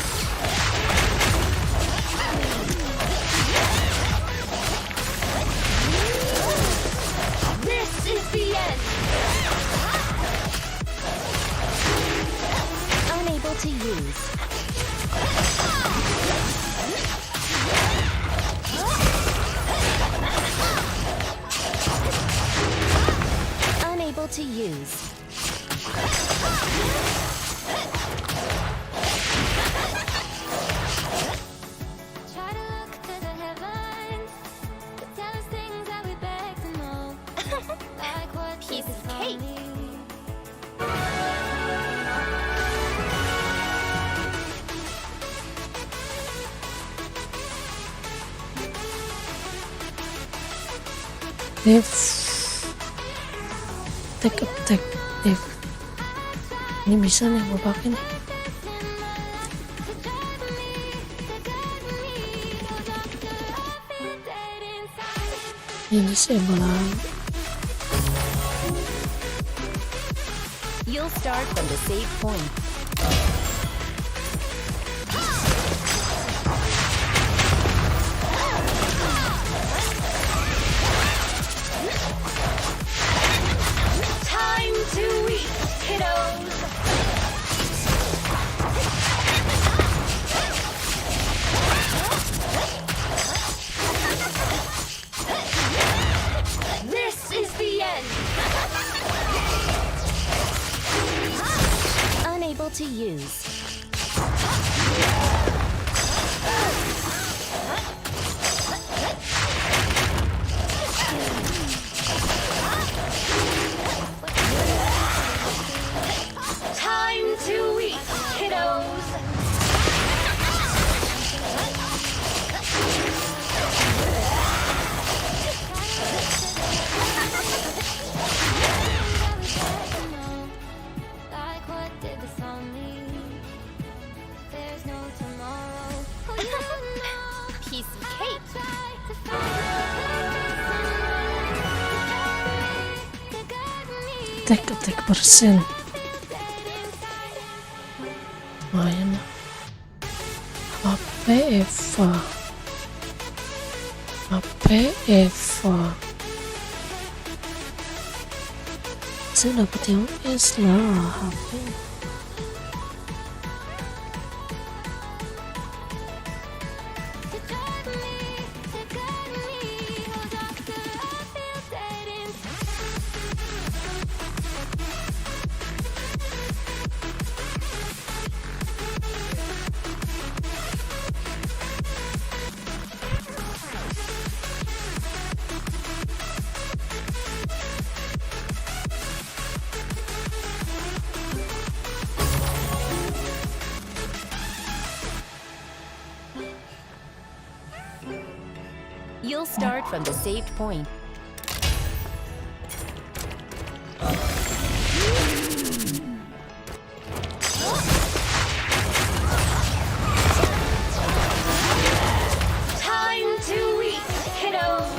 Dave, attack Dave. Ini bisa nih gue pakai nih. Ini disable lagi. You'll start from the save point. Time to eat, kiddos. This is the end. Unable to use. Time to eat, kiddos. Like what did this on me? There's no tomorrow. Oh, you know, Piece of cake. try to find the good me. Attack persen. Dead inside. Lumayan lah. HP Eva. Saya dapat yang S lah HP. To drug me, to gut me. Oh, doctor, I feel dead inside. You'll start from the saved point. Time to eat, kiddos.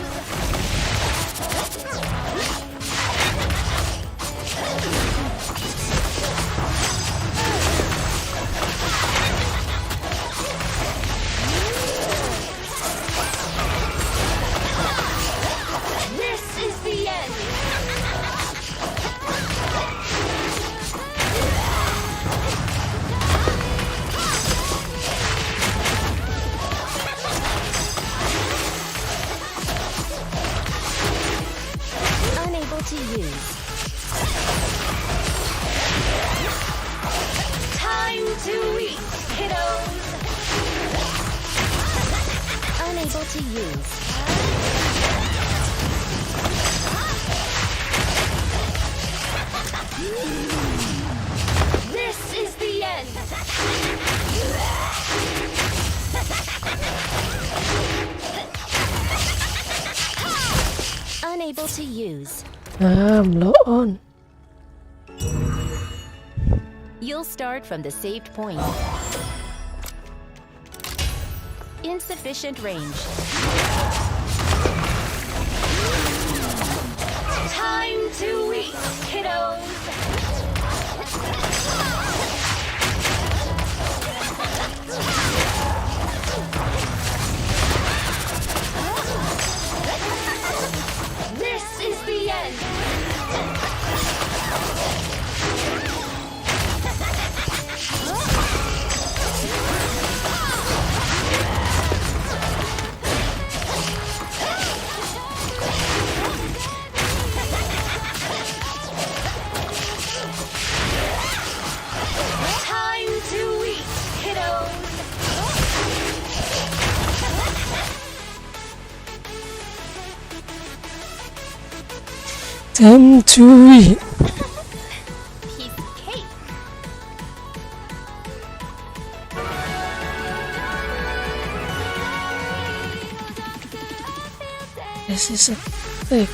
This is the end. Unable to use. Time to eat, kiddos. Unable to use. This is the end. Unable to use. Blow on. You'll start from the saved point. Insufficient range. Time to eat, kiddos. This is the end. Time to eat, kiddos. Time to eat. Piece of cake. This is it. asik.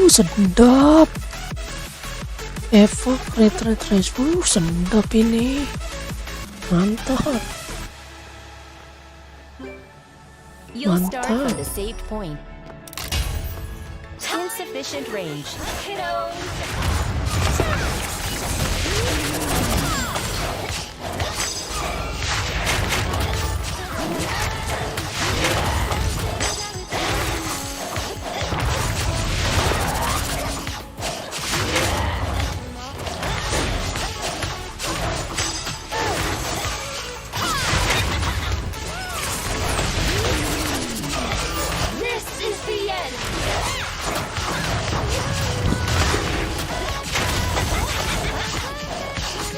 Sedap. Evo retreat race. Sedap ini. Mantap. You'll start Mantap. from the saved point. Insufficient range. This is the end.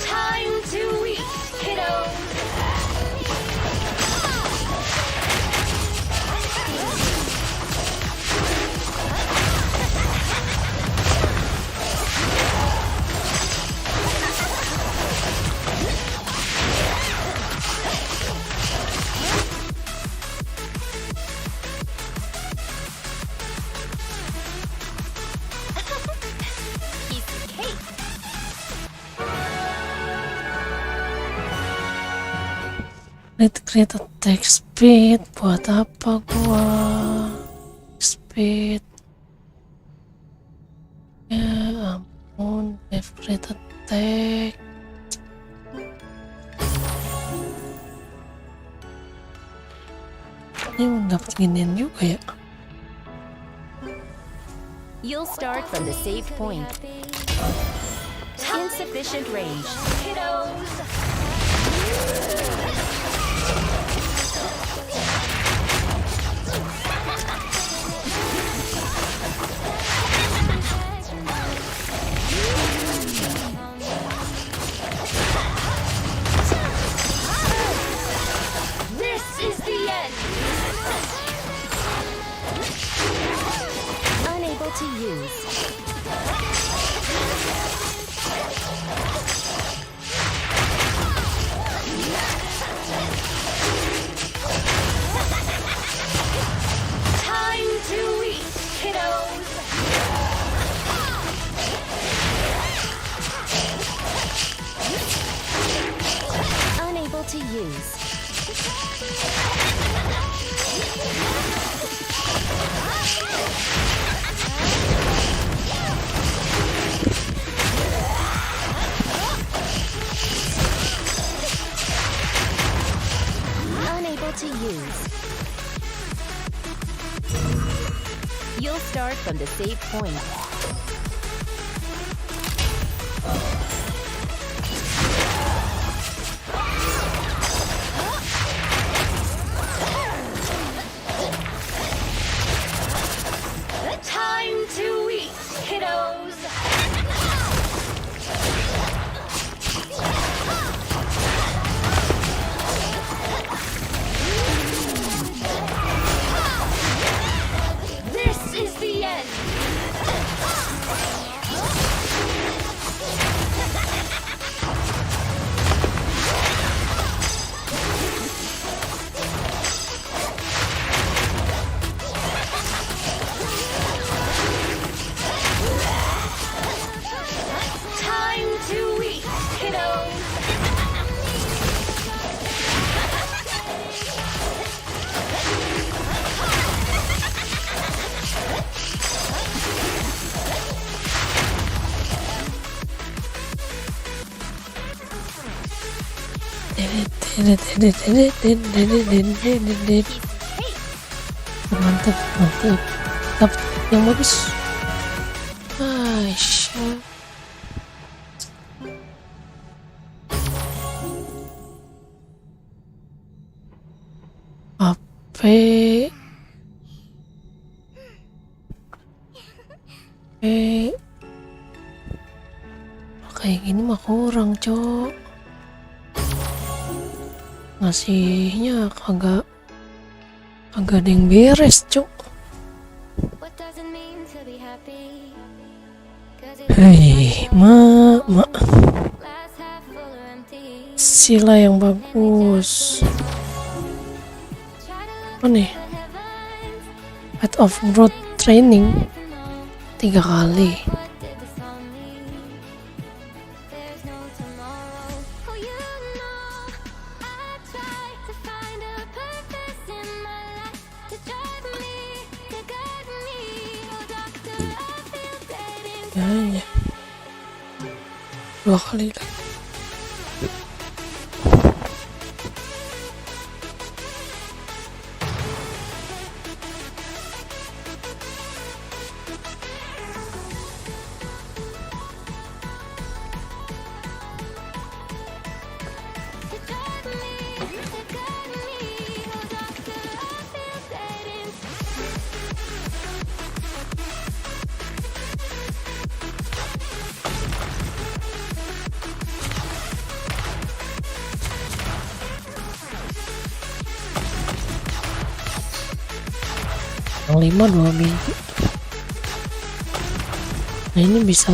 Time to eat, kiddos. Piece of cake. Create attack speed. Buat apa gua? Speed. Ya ampun. Create attack. Ini dapat ginian juga ya. You'll start from the saved point. Insufficient range. Kiddos. This is the end. Unable to use. Time to eat, kiddos. Unable to use. Unable to use. You'll start from the save point. Time to eat, kiddos. This is the end. Time to eat, kiddos. Mantap, mantap. Dapat yang bagus. Aisyah. Ape. Kayak gini mah kurang, cok. Ngasihnya kagak ada yang beres, cok. What does it mean to be happy? Hei, mak. glass half full or empty. Sila yang bagus. Try to look Apa nih? to the heavens, Path of Growth Training to know 3 kali. what did this all mean. There's no tomorrow. Oh, you know, I try to find a purpose in my life to drive me, to guide me. Oh, doctor, I feel dead inside. Ya. 2 kali lagi. To drive me, to guide me. Oh, doctor, I feel dead inside. Yang 5 2 biji. Nah ini bisa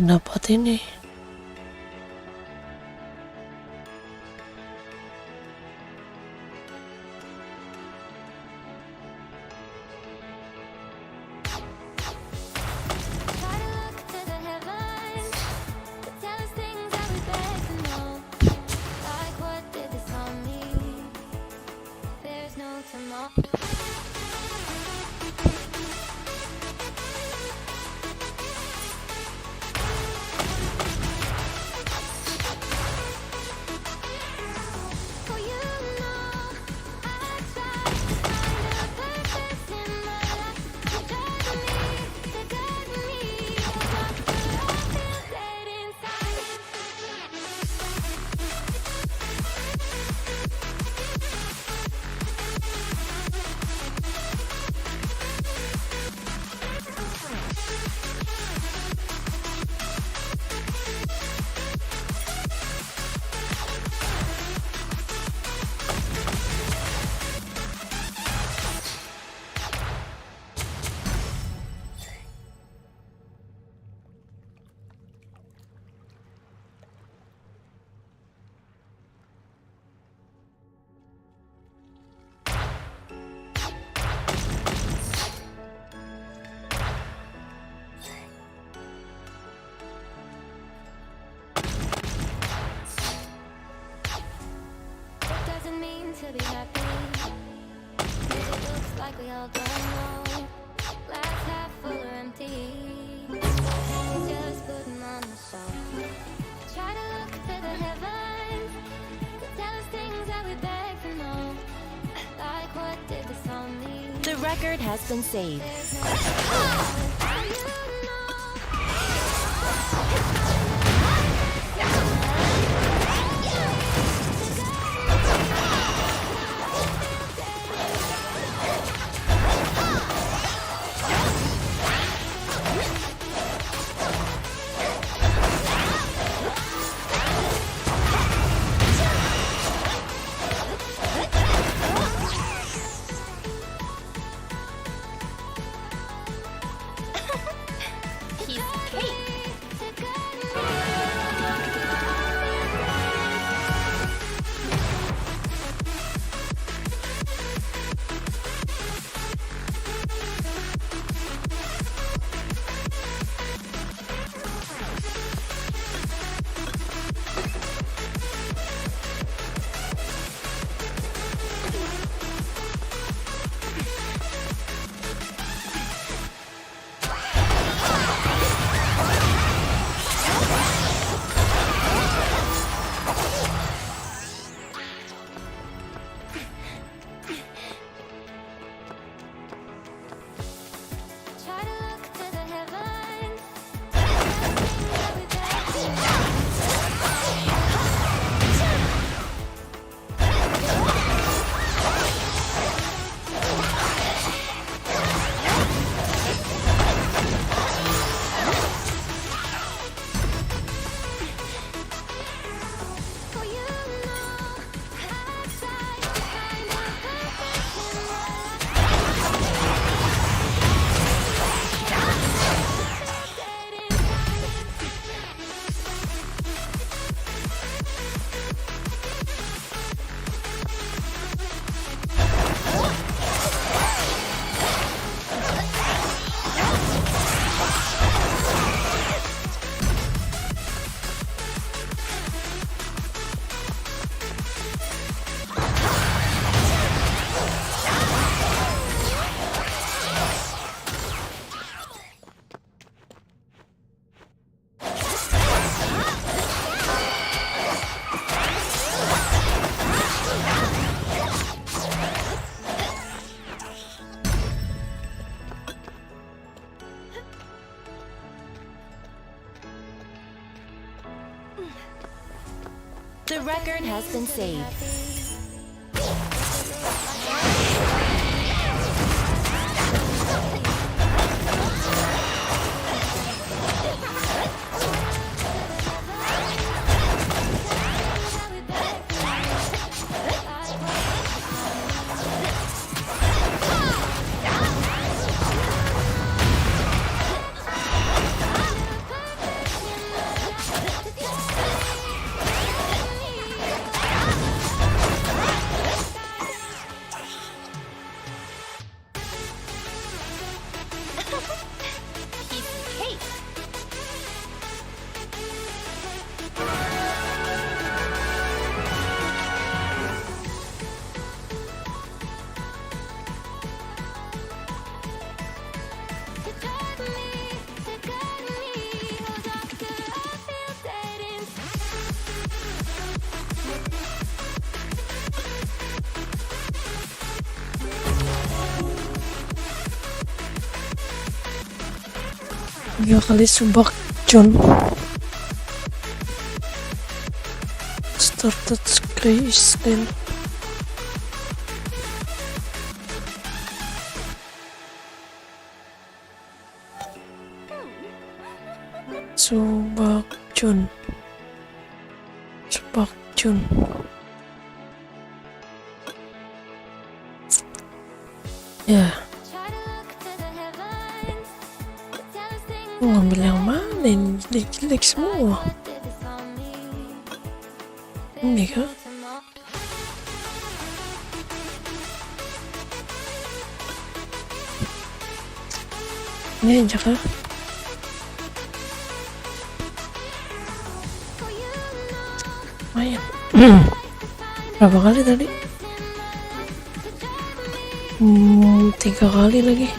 dapat ini. Try to look to the heavens, to tell us things that we beg to know. Like what did this all mean? There's no tomorrow. Oh, you know, I try to find a purpose in my life to drive me, to guide me. Oh, doctor, I feel dead inside. It doesn't mean to be happy. It looks like we all don't know. Glass half full or empty. Just put 'em on the shelf. Try to look to the heavens, to tell us things that we beg to know. Like what did this all mean? The record has been saved. There's no tomorrow. You record has been saved. Cake. Tiga kali subak John. Started Grace then. Subak John. Subak John. Ya, mau ngambil yang mana ini? Jelek-jelek semua. Ini kan? Ini aja kan? Lumayan. Berapa kali tadi? 3 kali lagi.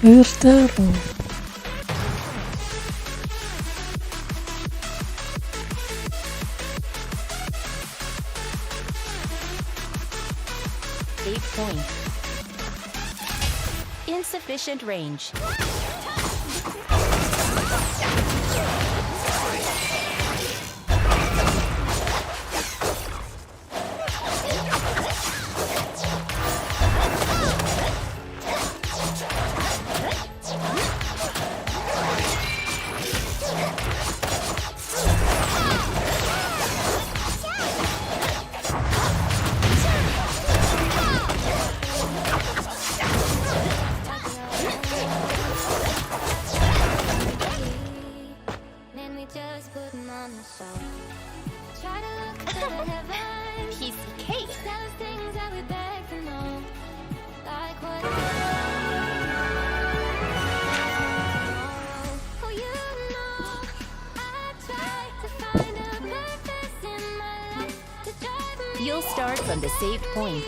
Terus. Point. Insufficient range. Piece of cake. You'll start from the saved point.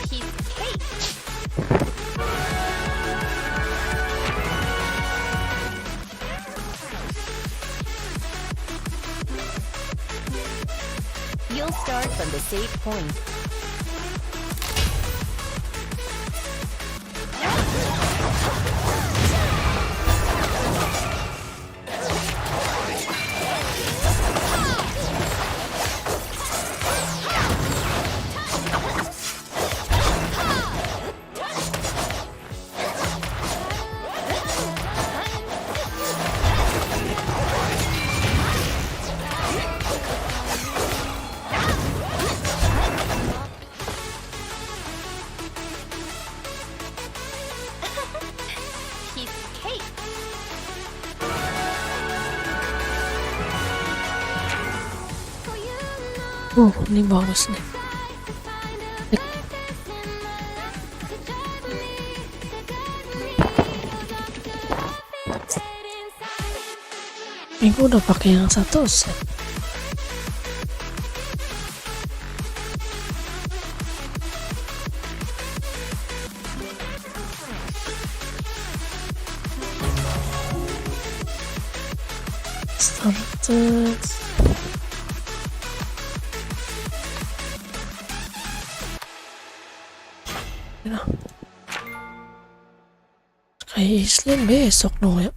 Piece of cake. You'll start from the saved point. Piece of cake. Ini bagus nih. Ini gue udah pakai yang satu set. Started. Nah. Kayak Islam besok dong ya.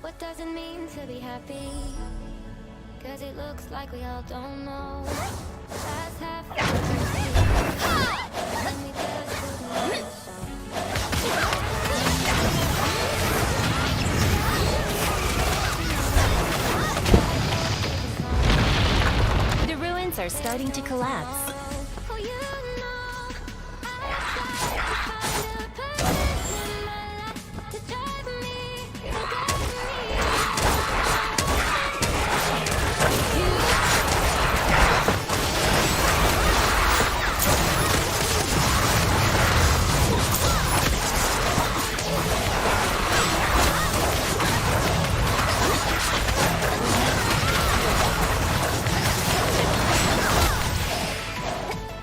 What does it mean to be happy? Cause it looks like we all don't know. Last half of Let me just put me on the The ruins are starting to collapse. Oh, you know, I tried to find a purpose in my life to drive me, to guide me.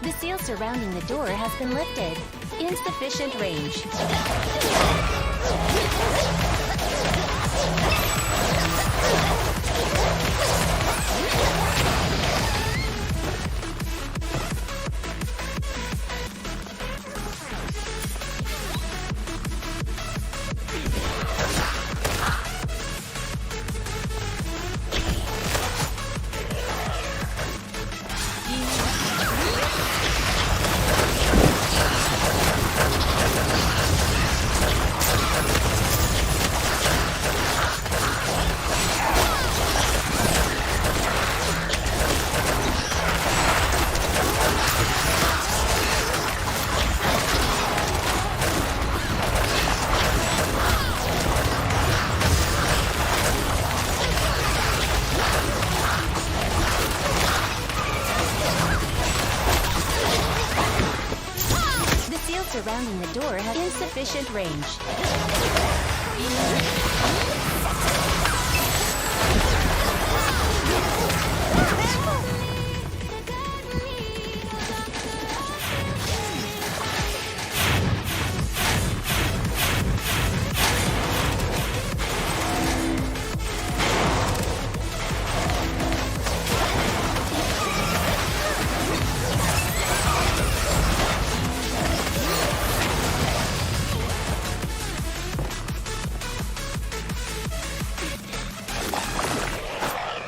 The seal surrounding the door has been lifted. Insufficient range. The seal surrounding the door has insufficient range.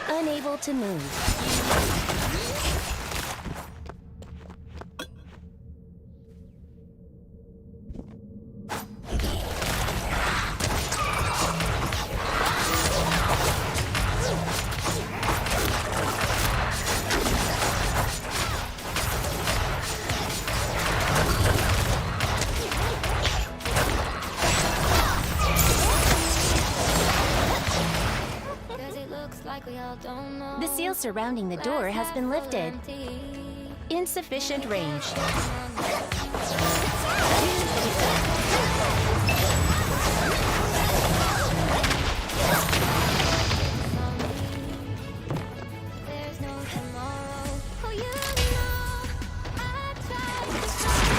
Unable to move. Cause it looks like we all don't know. The seal surrounding the door has been lifted. Insufficient range. There's no tomorrow. Oh, you know, I tried to find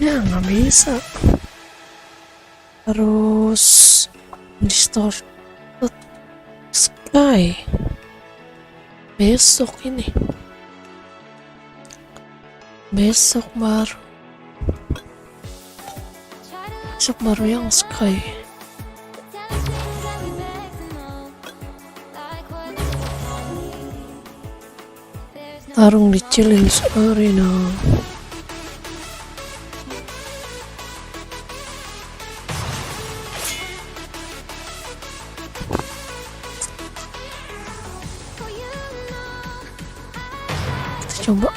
Ya nggak bisa. Harus distorted sky. Besok ini. Besok baru. Besok baru yang sky. Tarung di challenge arena. Kita coba.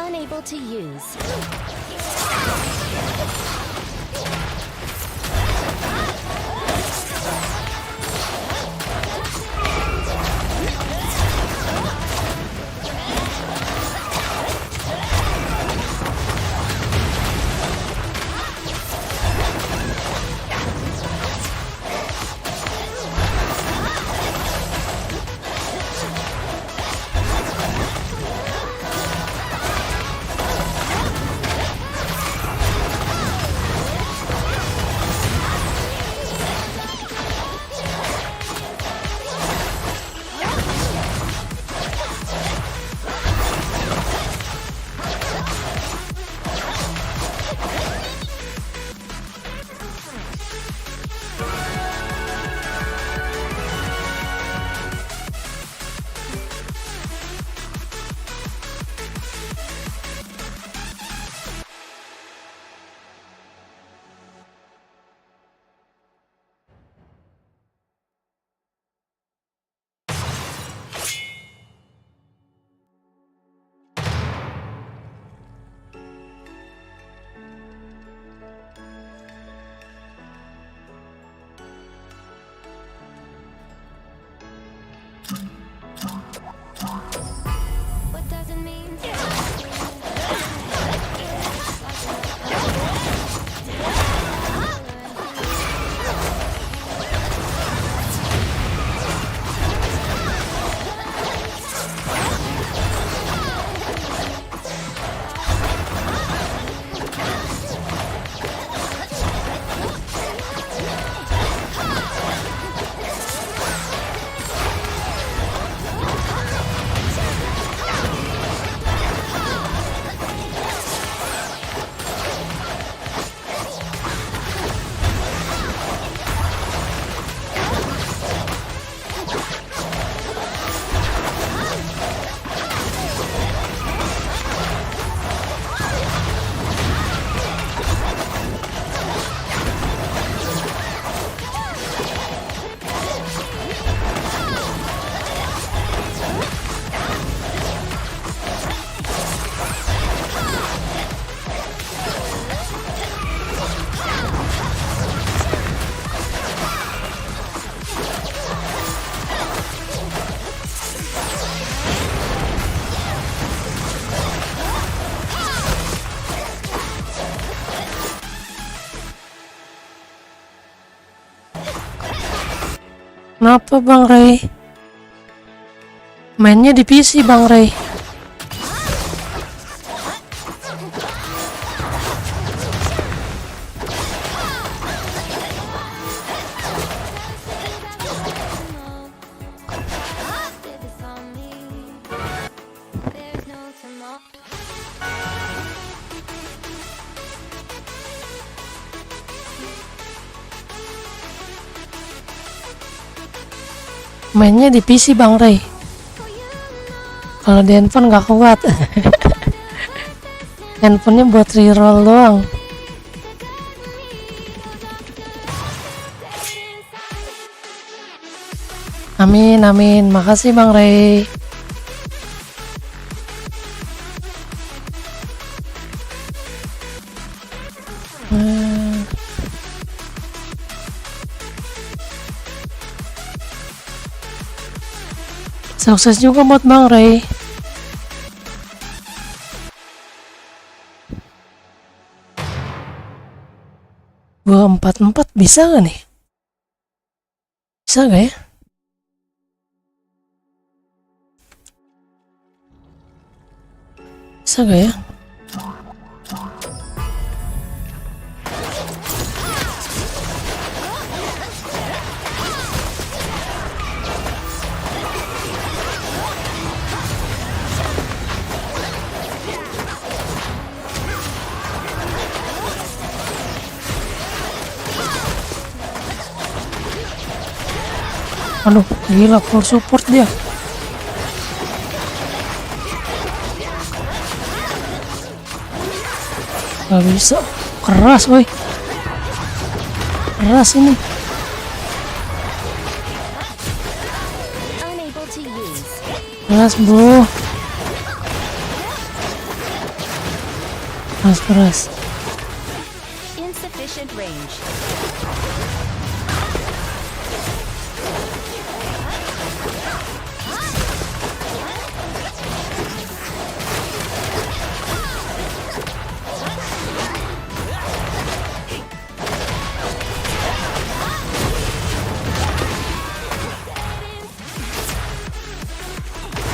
Unable to use. Kenapa Bang Ray? Mainnya di PC Bang Ray. There's no tomorrow. Mainnya di PC Bang Ray. Kalau di handphone nggak kuat. Handphonenya buat reroll doang. Amin amin, makasih Bang Ray. Sukses juga buat Bang Ray. Gua 44 bisa gak nih? Bisa gak ya? Bisa gak ya? Aduh, gila full support dia. Gak bisa, keras woi. Keras ini. Unable to use. Keras bro. Keras. Insufficient range.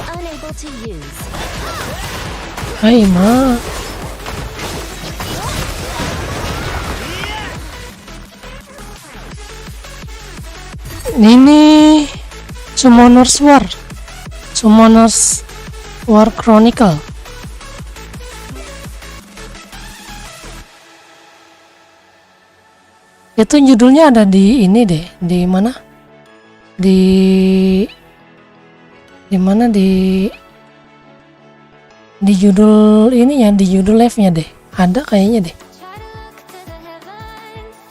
Unable to use. Hai ma. Ini Summoner's War Chronicle. Itu judulnya ada di ini deh, di mana? Di mana di judul ini ya, di judul live-nya deh. Ada kayaknya deh. Try to look to the heavens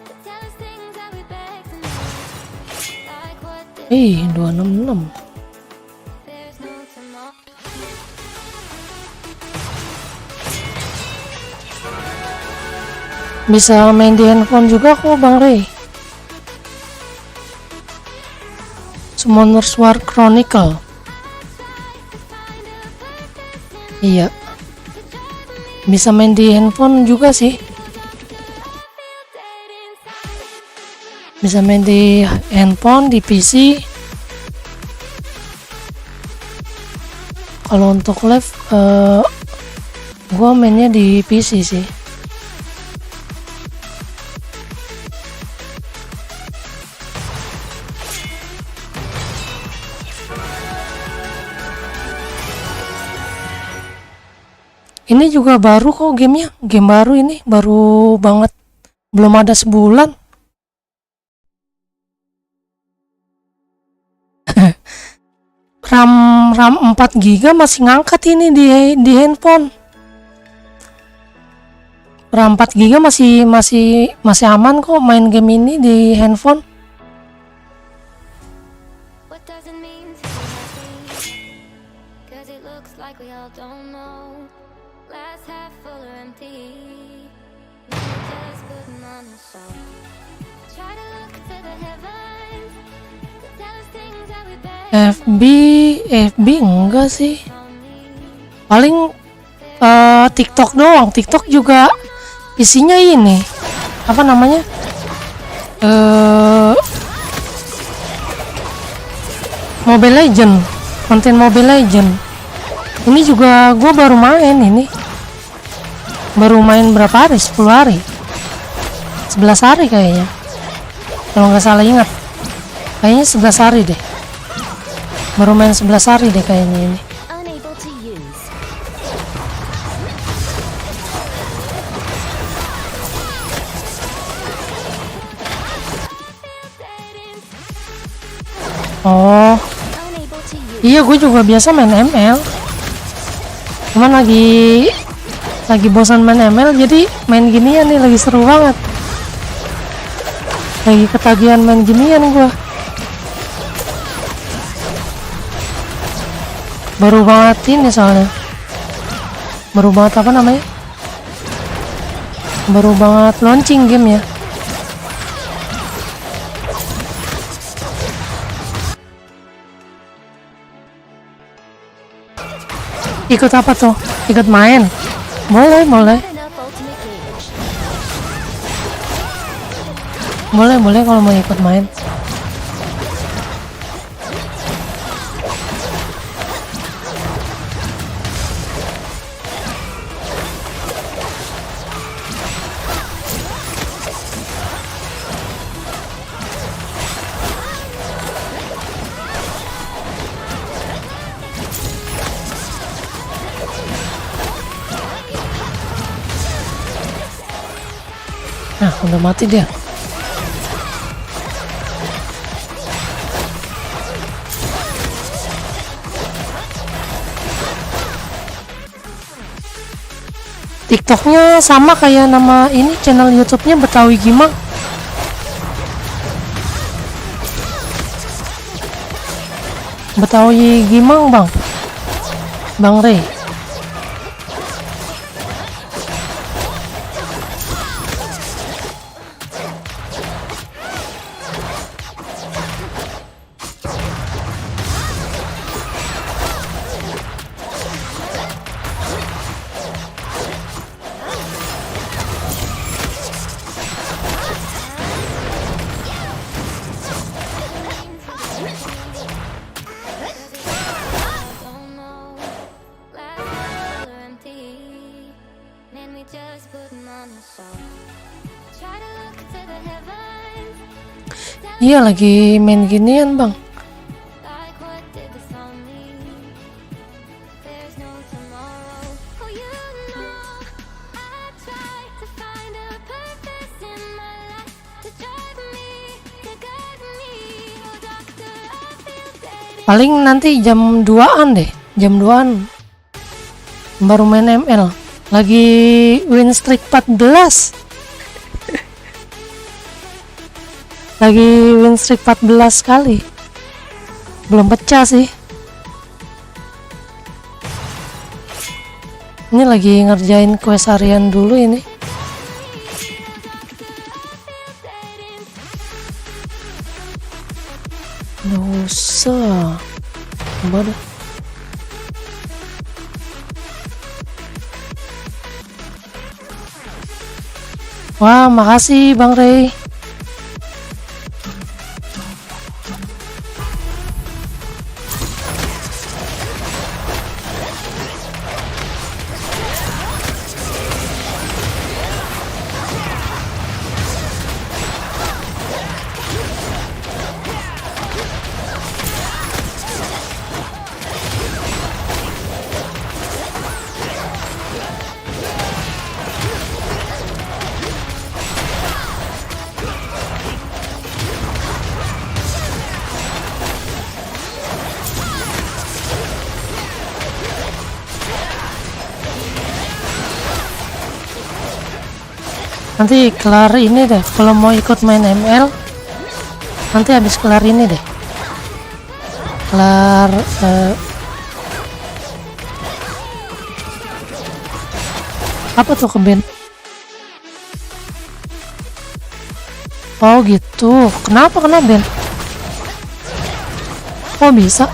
to tell us things that we beg to know. Like what this 266. there's no tomorrow. Bisa main di handphone juga kok Bang Ray. Summoner's War Chronicle. Iya. Bisa main di handphone juga sih. Bisa main di handphone, di PC. Kalau untuk live gua mainnya di PC sih. Ini juga baru kok gamenya, game baru ini, baru banget, belum ada sebulan. RAM 4 GB masih ngangkat ini di handphone. RAM 4 GB masih aman kok main game ini di handphone. What does it mean to be happy? 'Cause it looks like we all don't know. Glass half full or empty. Maybe just putting on a show. Try to look to the heavens to tell us things that we beg FB enggak sih. Paling TikTok doang. TikTok juga isinya ini. Apa namanya? Mobile Legend, konten Mobile Legend. Ini juga gue baru main ini. Baru main berapa hari? 10 hari. 11 hari kayaknya. Kalau nggak salah ingat. Kayaknya 11 hari deh. Baru main 11 hari deh kayaknya ini. Unable to use. Oh, Unable to use. iya gue juga biasa main ML. Cuman lagi bosan main ML, jadi main ginian nih, lagi seru banget. Lagi ketagihan main ginian gue. Baru banget ini soalnya. Baru banget apa namanya? Baru banget launching game ya. Ikut apa tuh? Ikut main? Boleh, boleh. Enough ultimate gauge. Boleh, boleh kalau mau ikut main. Nah, udah mati dia. TikToknya sama kayak nama ini, channel YouTube-nya Betawi Gimang. Betawi Gimang, Bang Rey. Don't know. Glass half full or empty. Man, we just putting on a show. Try to look to the heavens. Iya, lagi main ginian, Bang. Like what did this on me? There's no tomorrow. Oh, you know, I try to find a purpose in my life to drive me, to guide me. Oh, doctor, I feel dead. Paling nanti jam 2-an deh. Jam 2-an. Baru main ML. Lagi win streak 14. Lagi win streak 14 kali. Belum pecah sih. Ini lagi ngerjain quest harian dulu ini. Nggak usah. Coba deh. Wah, makasih Bang Rey. Nanti kelar ini deh, kalau mau ikut main ML nanti habis kelar ini deh, kelar apa tuh, ke band. Oh gitu, kenapa kena band? Oh bisa.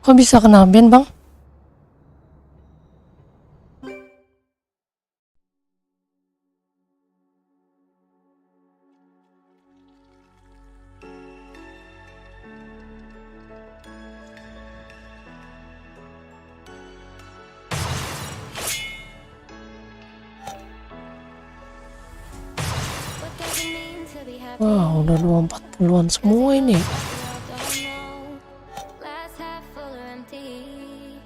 Kok bisa kena ban, Bang? What does it mean to be happy? Wah, udah 240-an semua ini. We all don't know. Glass half full or empty.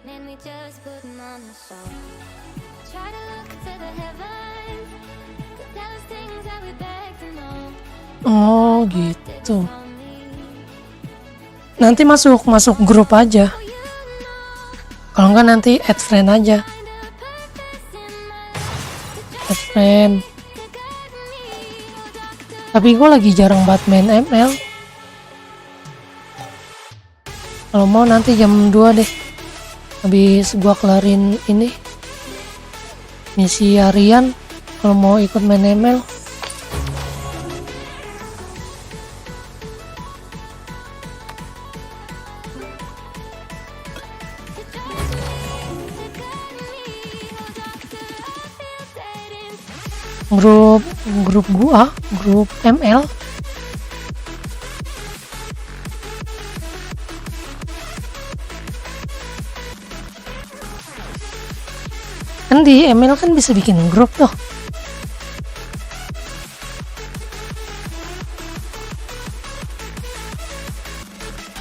Man, we just putting on a show. Try to look to the heavens to tell us things that we beg to know. Oh, Did gitu. tell me. Nanti masuk grup aja. Oh, you know, Kalau enggak nanti add friend aja. find a purpose in my life Add friend. to guide me. Oh, doctor. Tapi gue lagi jarang banget main ML. Kalau mau nanti jam 2 deh. Habis gua kelarin ini misi harian. Kalau mau ikut main ML. Grup gua, grup ML. Kan di ML kan bisa bikin grup tuh.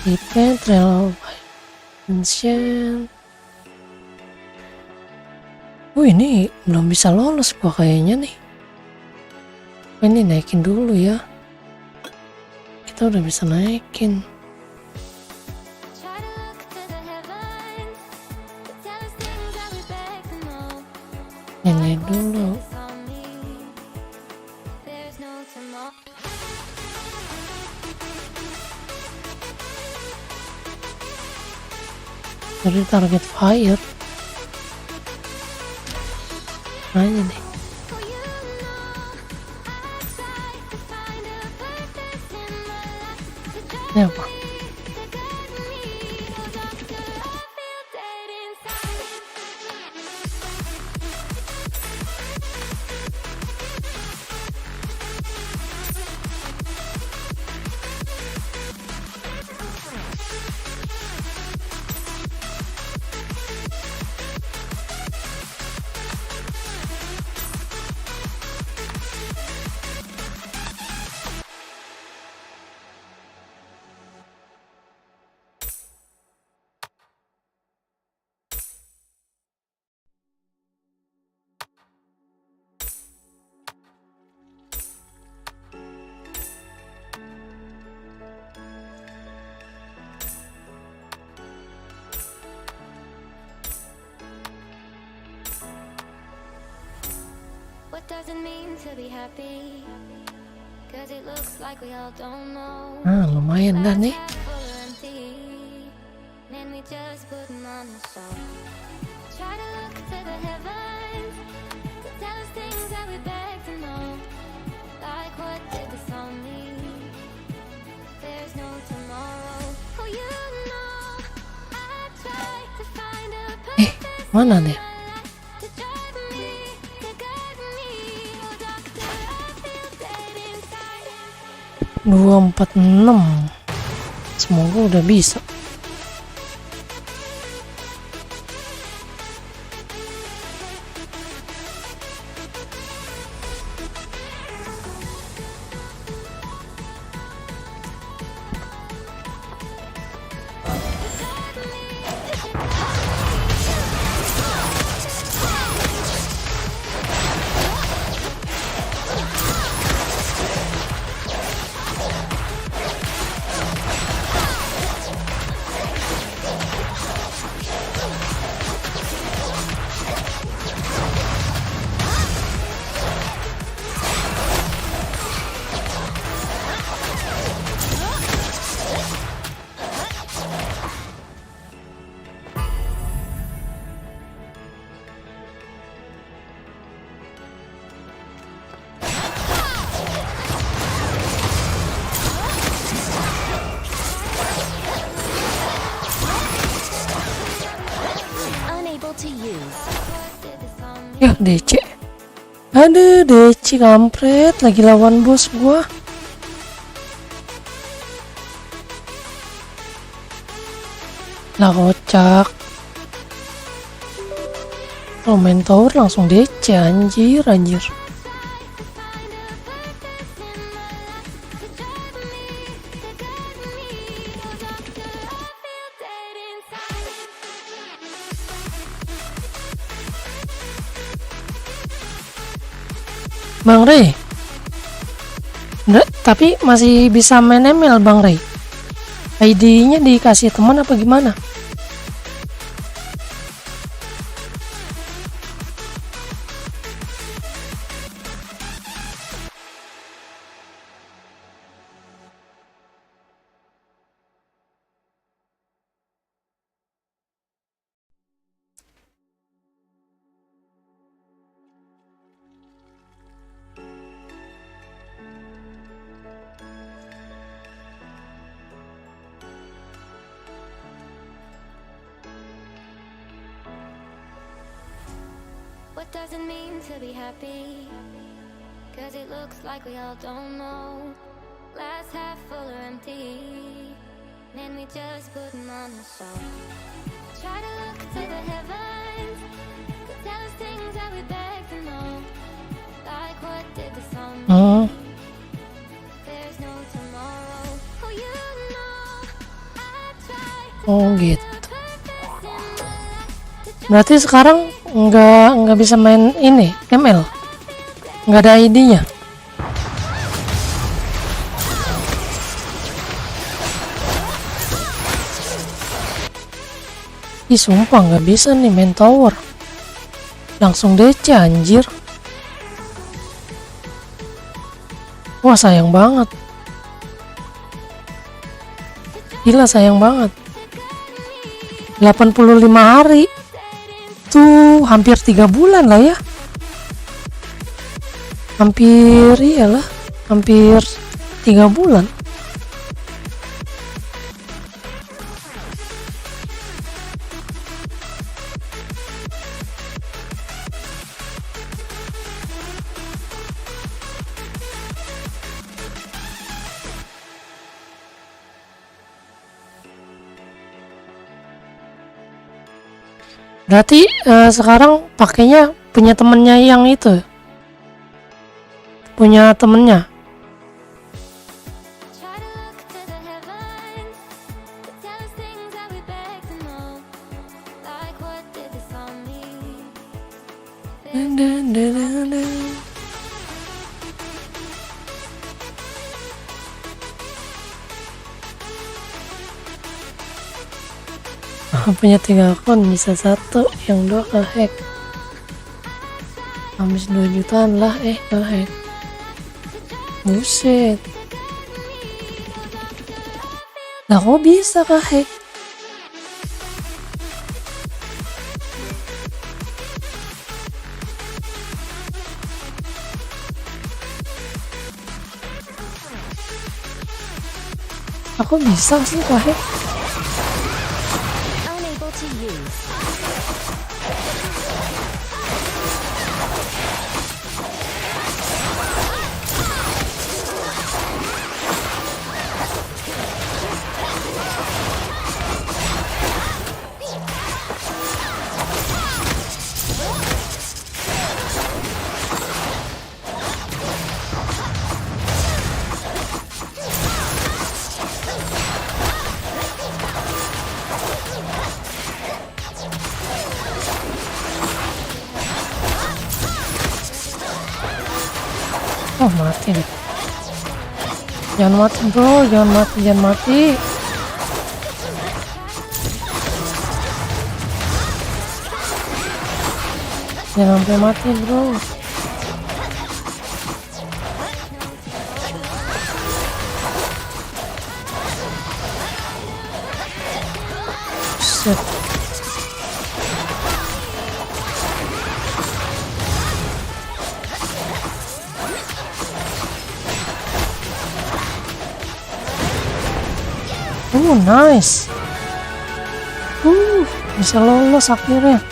Event Trail by Ancient. Ini belum bisa lolos gua kayaknya nih. Ini naikin dulu ya. Kita udah bisa naikin. Try to look to the heavens to tell us things that we beg to know. Ini dulu. It's on me. There's no tomorrow. Dari target fire. Aja deh. Oh, you know, I try to find a purpose in my life to drive Ini apa? me, to guide me. Oh, doctor, I feel dead inside. What does it mean to be happy? 'Cause it looks like we all don't know. Nah, lumayan dah nih. Glass half full or empty. Man, we just putting on a show. Try to look to the heavens to tell us things that we beg to know. Like what did this all mean? There's no tomorrow. Oh, you know, I try to find a purpose Mana nih? to drive me, to guide me. Oh, doctor, I feel dead inside. 246. Semoga udah bisa. Ya DC. Aduh DC kampret, lagi lawan bos gua. Lah kocak. Kalau main tower langsung DC anjir. Bang Rey. Tapi masih bisa main ML Bang Rey. ID-nya dikasih teman apa gimana? What does it mean to be happy? Cause it looks like we all don't know. Glass half full or empty. Man, we just putting on a show. Try to look to the heavens to tell us things that we beg to know. Like what did the sun mean? There's no tomorrow. Oh, you know I tried to Oh gitu. purpose in my life. Berarti sekarang nggak bisa main ini ML, nggak ada ID-nya. Ih sumpah nggak bisa nih main tower, langsung DC anjir. Wah sayang banget, gila sayang banget. 85 hari tuh hampir 3 bulan lah ya, hampir 3 bulan. Berarti sekarang pakainya punya temennya yang itu, punya temennya. Try to look to the heavens to tell us things that we beg to know. Like what did the sun mean? Punya 3 akun bisa 1 yang 2 kehack, habis 2 jutaan lah kehack. Buset, lah kok bisa kehack? Aku bisa sih kehack. Unable to use. Oh mati deh. Jangan mati bro, jangan mati. Jangan sampai mati bro. Set. Nice. Bisa lolos akhirnya.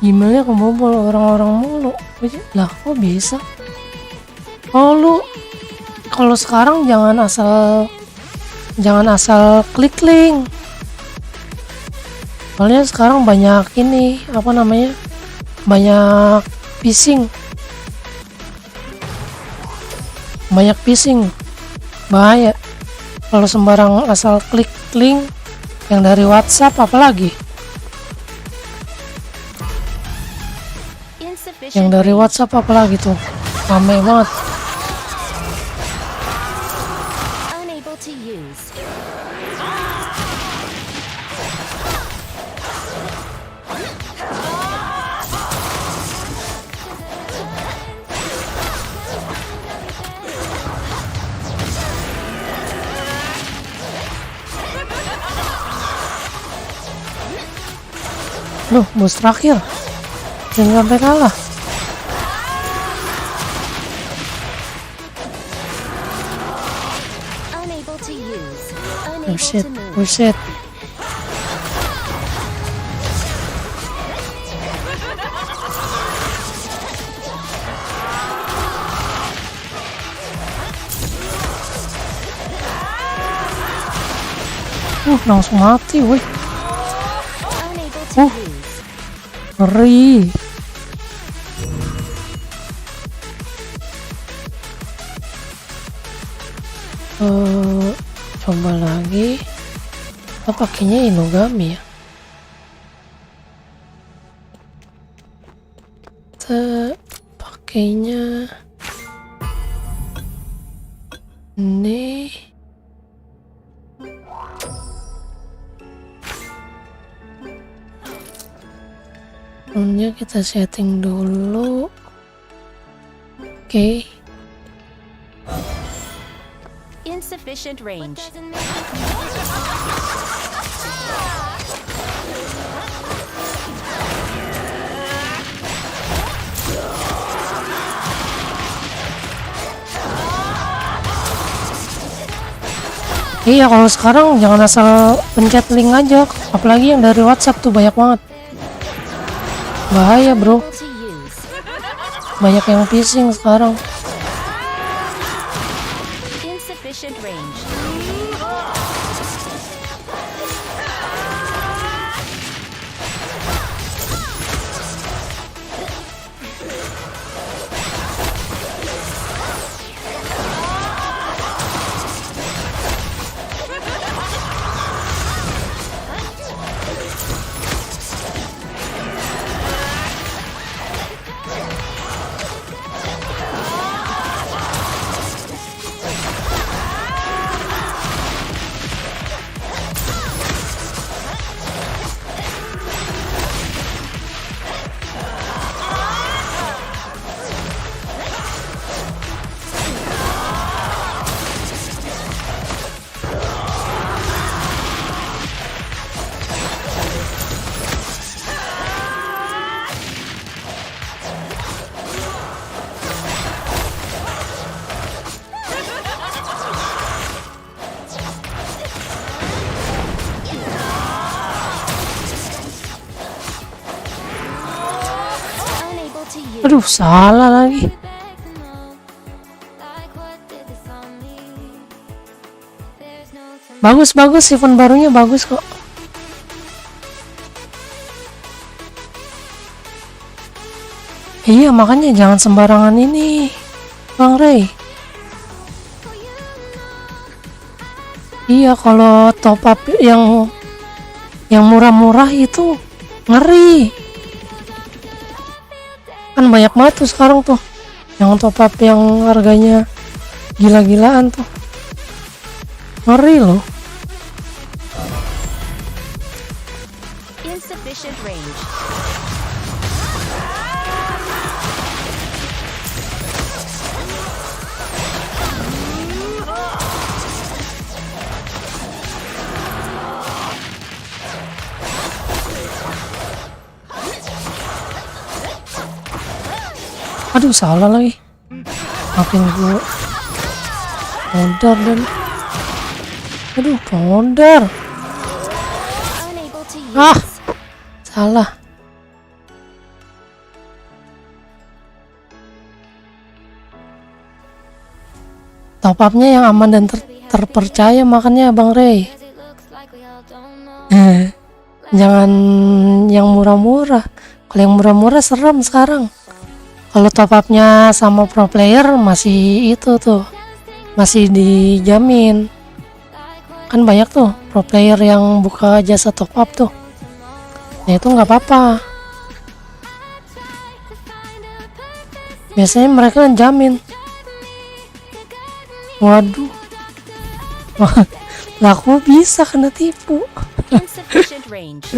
emailnya kebobol orang-orang mulu. Lah kok bisa? Oh lu kalau sekarang jangan asal klik link. Soalnya sekarang banyak ini apa namanya? Banyak phishing. Bahaya. Kalau sembarang asal klik link yang dari WhatsApp apalagi. Insufficient Yang dari range. WhatsApp apalagi tuh. Rame banget. Unable to use. Loh, bos terakhir. Jangan sampai kalah. Unable to use. Oh Unable shit, to move. oh shit. Langsung mati, woi. Unable to use. Ngeri. Coba lagi. Kita pakainya Inugami ya. Kita pakainya ini. Sebelumnya kita setting dulu. Oke. Insufficient range. Iya, kalau sekarang jangan asal pencet link aja, apalagi yang dari WhatsApp tuh banyak banget. Bahaya bro, Unable to use. banyak yang phishing sekarang. Insufficient range. Unable to use. Aduh, salah lagi. Bagus, event barunya bagus kok. Iya, makanya jangan sembarangan ini, Bang Ray. Iya, kalau top up yang murah-murah itu ngeri. Kan banyak banget tuh sekarang tuh yang top up yang harganya gila-gilaan tuh. Ngeri loh. Insufficient range. Aduh, salah lagi. Makin gue modar dan modar. Unable to use. Ah, salah. top upnya yang aman dan terpercaya, makanya Bang Ray. Jangan yang murah-murah. Kalau yang murah-murah serem sekarang. Kalau top upnya sama pro player masih itu tuh, masih dijamin. Kan banyak tuh pro player yang buka jasa top up tuh. Nah itu nggak apa-apa. Biasanya mereka jamin. Waduh. Lah aku bisa kena tipu. Insufficient range.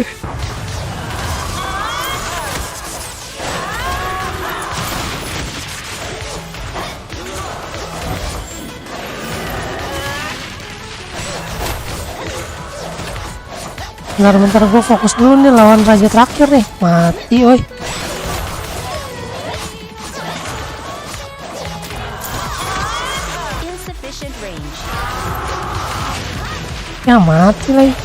Bentar gue fokus dulu nih lawan raja terakhir nih. Mati oi. Insufficient range. Ya mati lagi.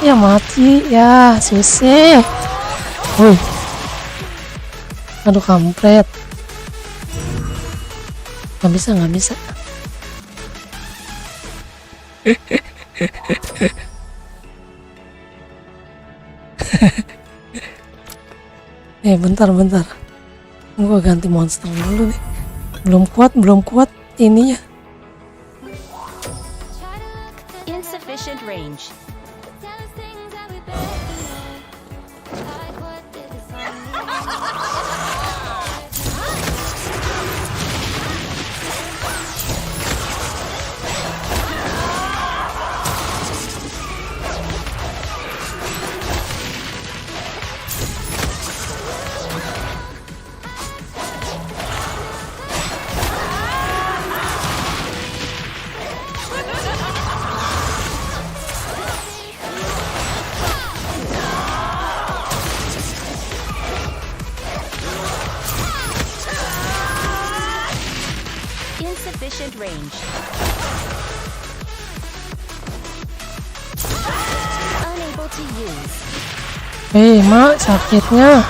Ya mati. Ya susah. Wih. Aduh kampret. Gak bisa. Bentar. Gua ganti monster dulu nih. Belum kuat ininya. Insufficient range. Insufficient range. Unable to use. Mak sakitnya.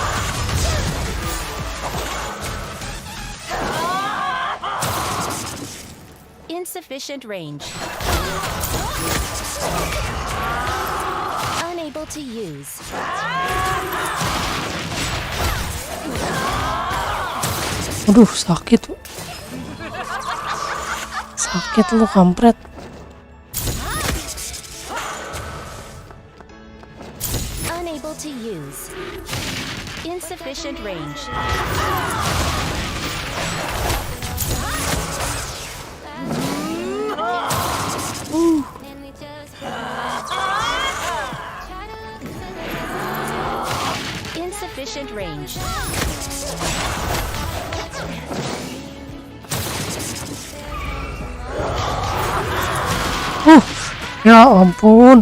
Insufficient range. Unable to use. Aduh sakit. Sakit lu kampret. Unable to use. Insufficient range. Insufficient range. Ya ampun.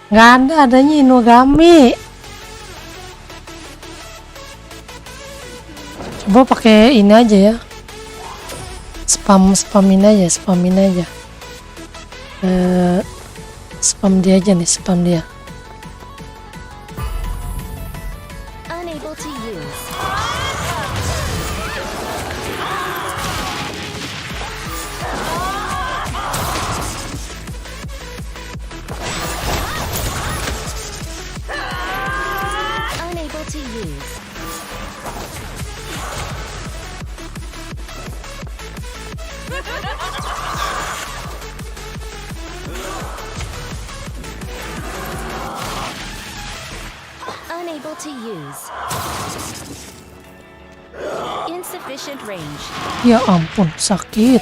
Nggak adanya Inugami. Coba pakai ini aja ya. Spamin aja. Spam dia aja nih, spam dia. Unable to use. Unable to use. Unable to use. Insufficient range. Ya ampun, sakit.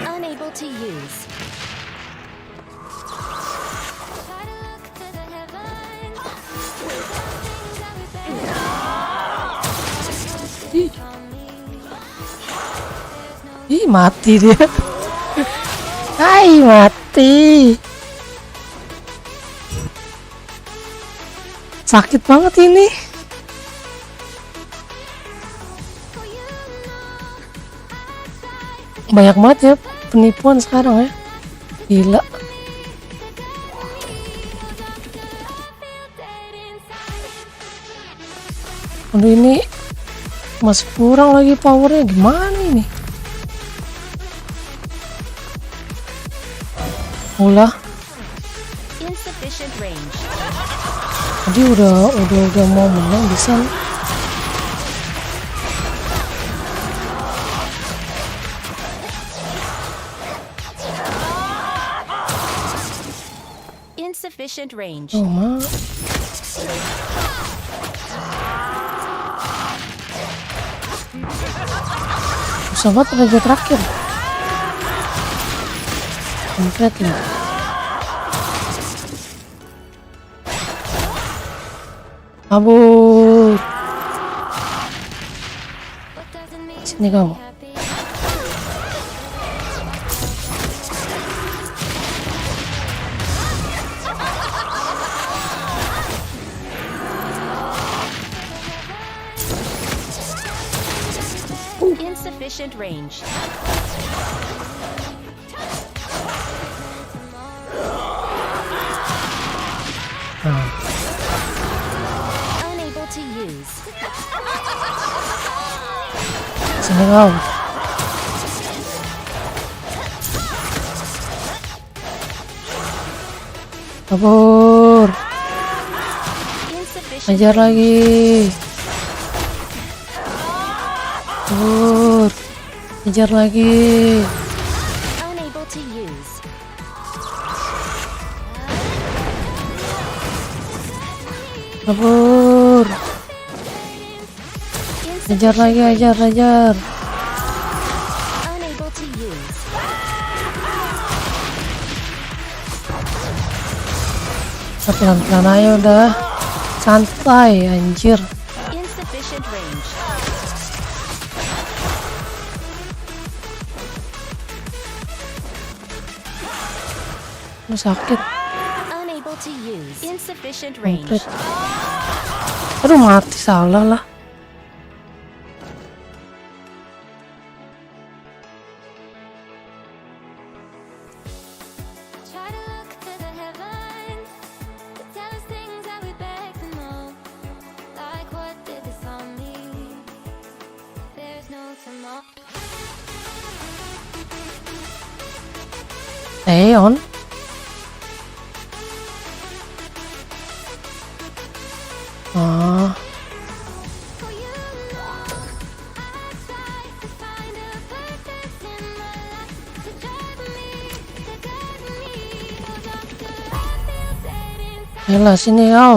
Unable to use. Ih, mati dia. Hai, mati. Sakit banget ini. Banyak banget ya penipuan sekarang ya. Gila. Aduh, ini masih kurang lagi powernya, gimana ini? Ulah, Insufficient range. tadi udah mau menang bisa nih. Insufficient range. Oh, ma. Susah banget raja terakhir. Komplit lah. Kabur. Sini kamu. Insufficient range. Nah, Unable to use. sini kamu. Kabur. Insufficient Ajar lagi. Kabur. Ajar lagi. unable to use. Kabur. Ajar lagi, ajar. Unable to use. Pelan-pelan aja udah. Santai anjir. Insufficient range. Lu sakit. Unable to use. Insufficient Komplit. range. Aduh, mati, salah lah. Try to look to the heavens to tell us things that we beg to know. Like what did this on me? There's no tomorrow. Leon. Ah, For you, I try to find a purpose in my life to drive me, to guide me. Oh, doctor, I feel dead inside. ayolah sini kau.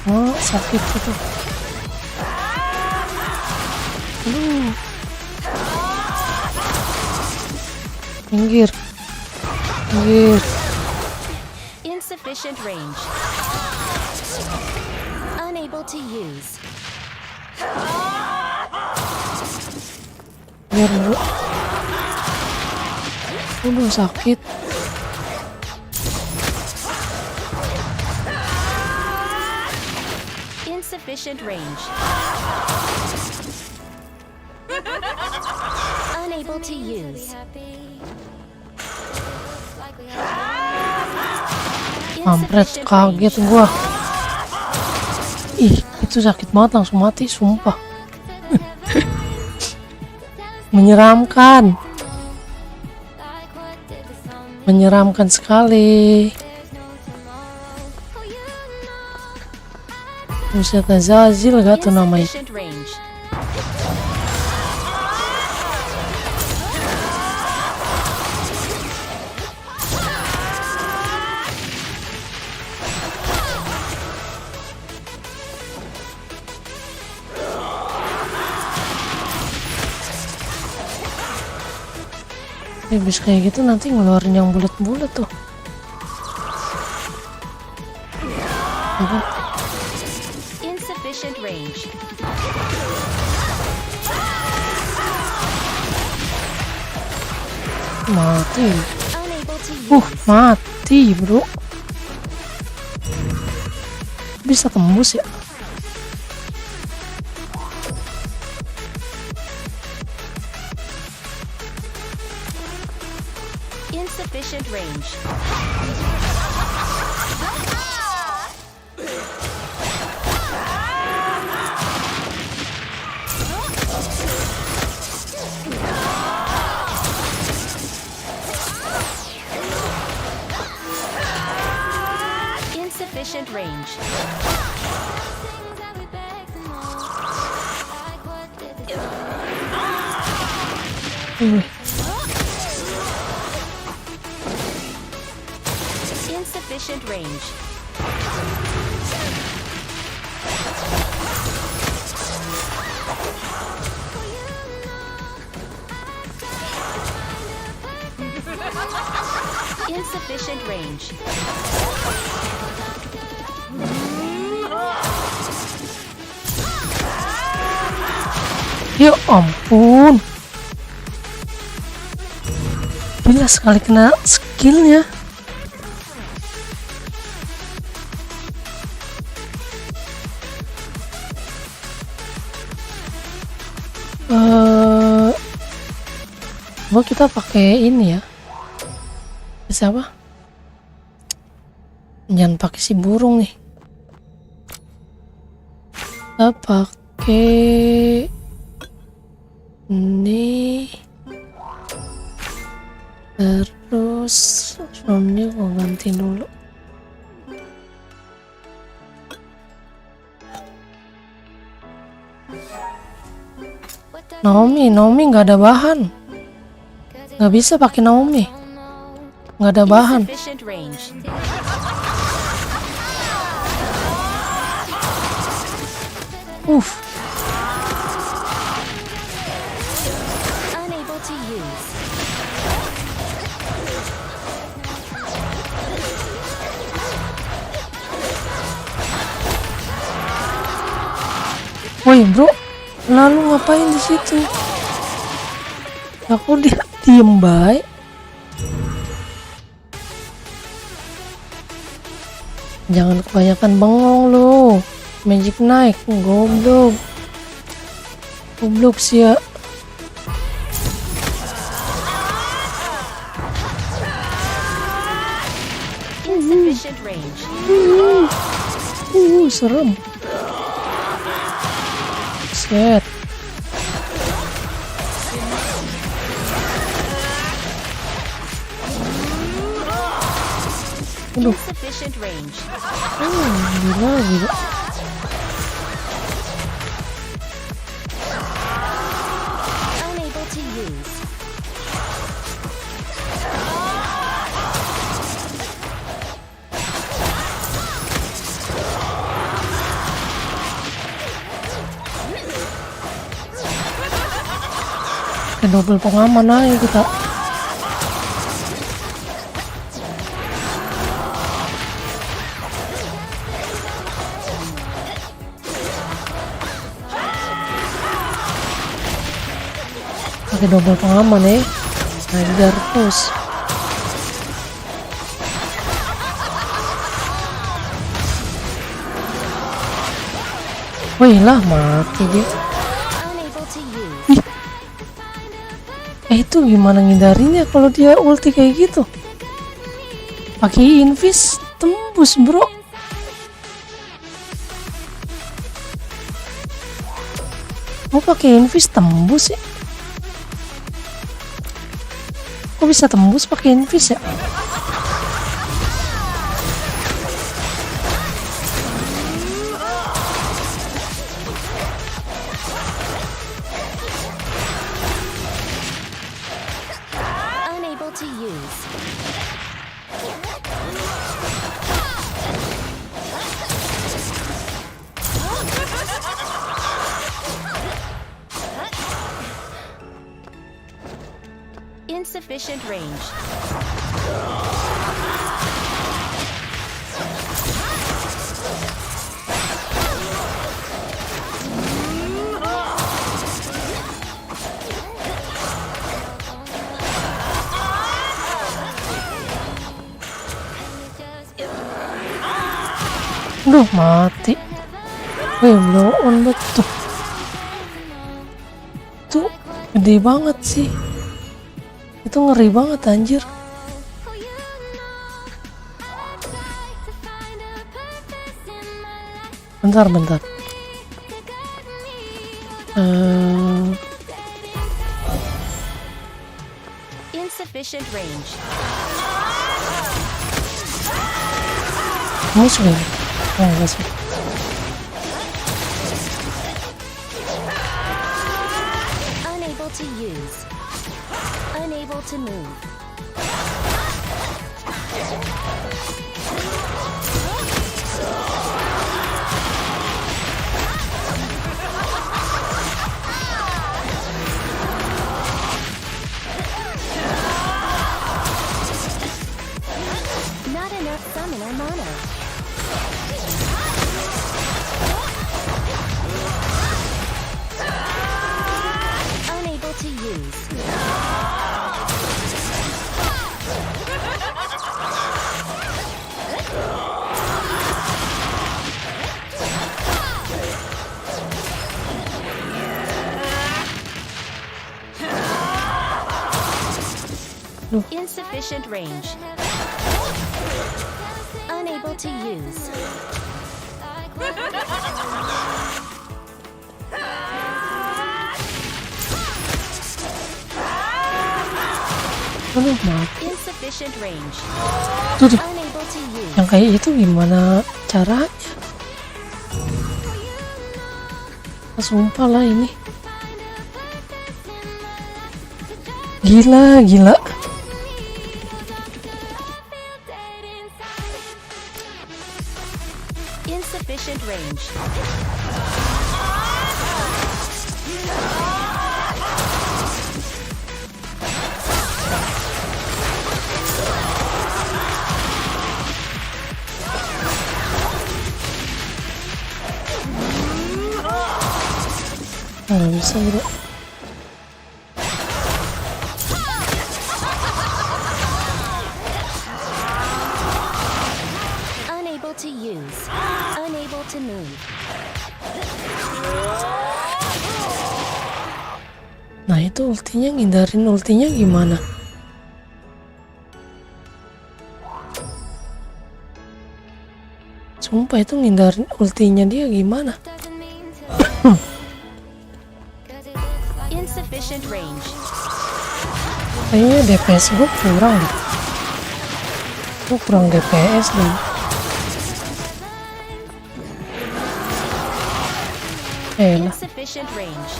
Oh, sakit itu. Pinggir. Insufficient range. Unable to use. Biar dulu. Sakit. Insufficient range. Unable to use. Kampret, Insufficient kaget range. gua. Ih, itu sakit banget, langsung mati, sumpah. Menyeramkan. Menyeramkan sekali. Buset, Azazil gak tuh namanya. Insufficient range. Habis kayak gitu nanti ngeluarin yang bulat-bulat tuh. Apa? Insufficient range. Mati. Unable to use. Mati. mati bro. Bisa tembus ya? Insufficient range. Insufficient range. Things that we beg the most, like what did this Insufficient range. Insufficient range. Ya ampun. Gila sekali kena skillnya. Coba kita pakai ini ya. Bisa apa? Jangan pakai si burung nih. Kita pakai ini. Terus roomnya gua ganti dulu. Naomi nggak ada bahan. Nggak bisa pakai Naomi. Nggak ada bahan. Insufficient range. Unable to use. Woi bro, lalu ngapain di situ? Aku diem baik. Jangan kebanyakan bengong lo. Magic naik, goblok. Goblok sih ya. Insufficient range. Serem. Set. Aduh. Insufficient range. Gila. Unable to use. Double pengaman aja kita. Pakai double pengaman ya. Hajar terus. Wih lah mati dia. Unable to use. Itu gimana ngindarinya kalau dia ulti kayak gitu? Pakai invis tembus bro. Mau pakai invis tembus ya? Kok bisa tembus pakai invis ya? Unable to use. Insufficient range. Duh, mati. Wih, blow on betul. Tuh, gede banget sih. Itu ngeri banget anjir. Bentar. Insufficient range. Musuh ini. Enggak sih. Unable to use. Unable to move. Not enough summoner mana. Unable to use. Insufficient range. Unable to use. Aduh, mati. Insufficient range. Tuh. Unable to use. Yang kayak itu gimana caranya? Sumpah lah ini. Gila. Insufficient range. Nggak bisa bro. Unable to use. Unable to move. Nah itu ultinya, ngindarin ultinya gimana? Sumpah itu ngindarin ultinya dia gimana? Insufficient range. Kayaknya DPS gue kurang deh. Gue kurang DPS deh. Lah. Insufficient range.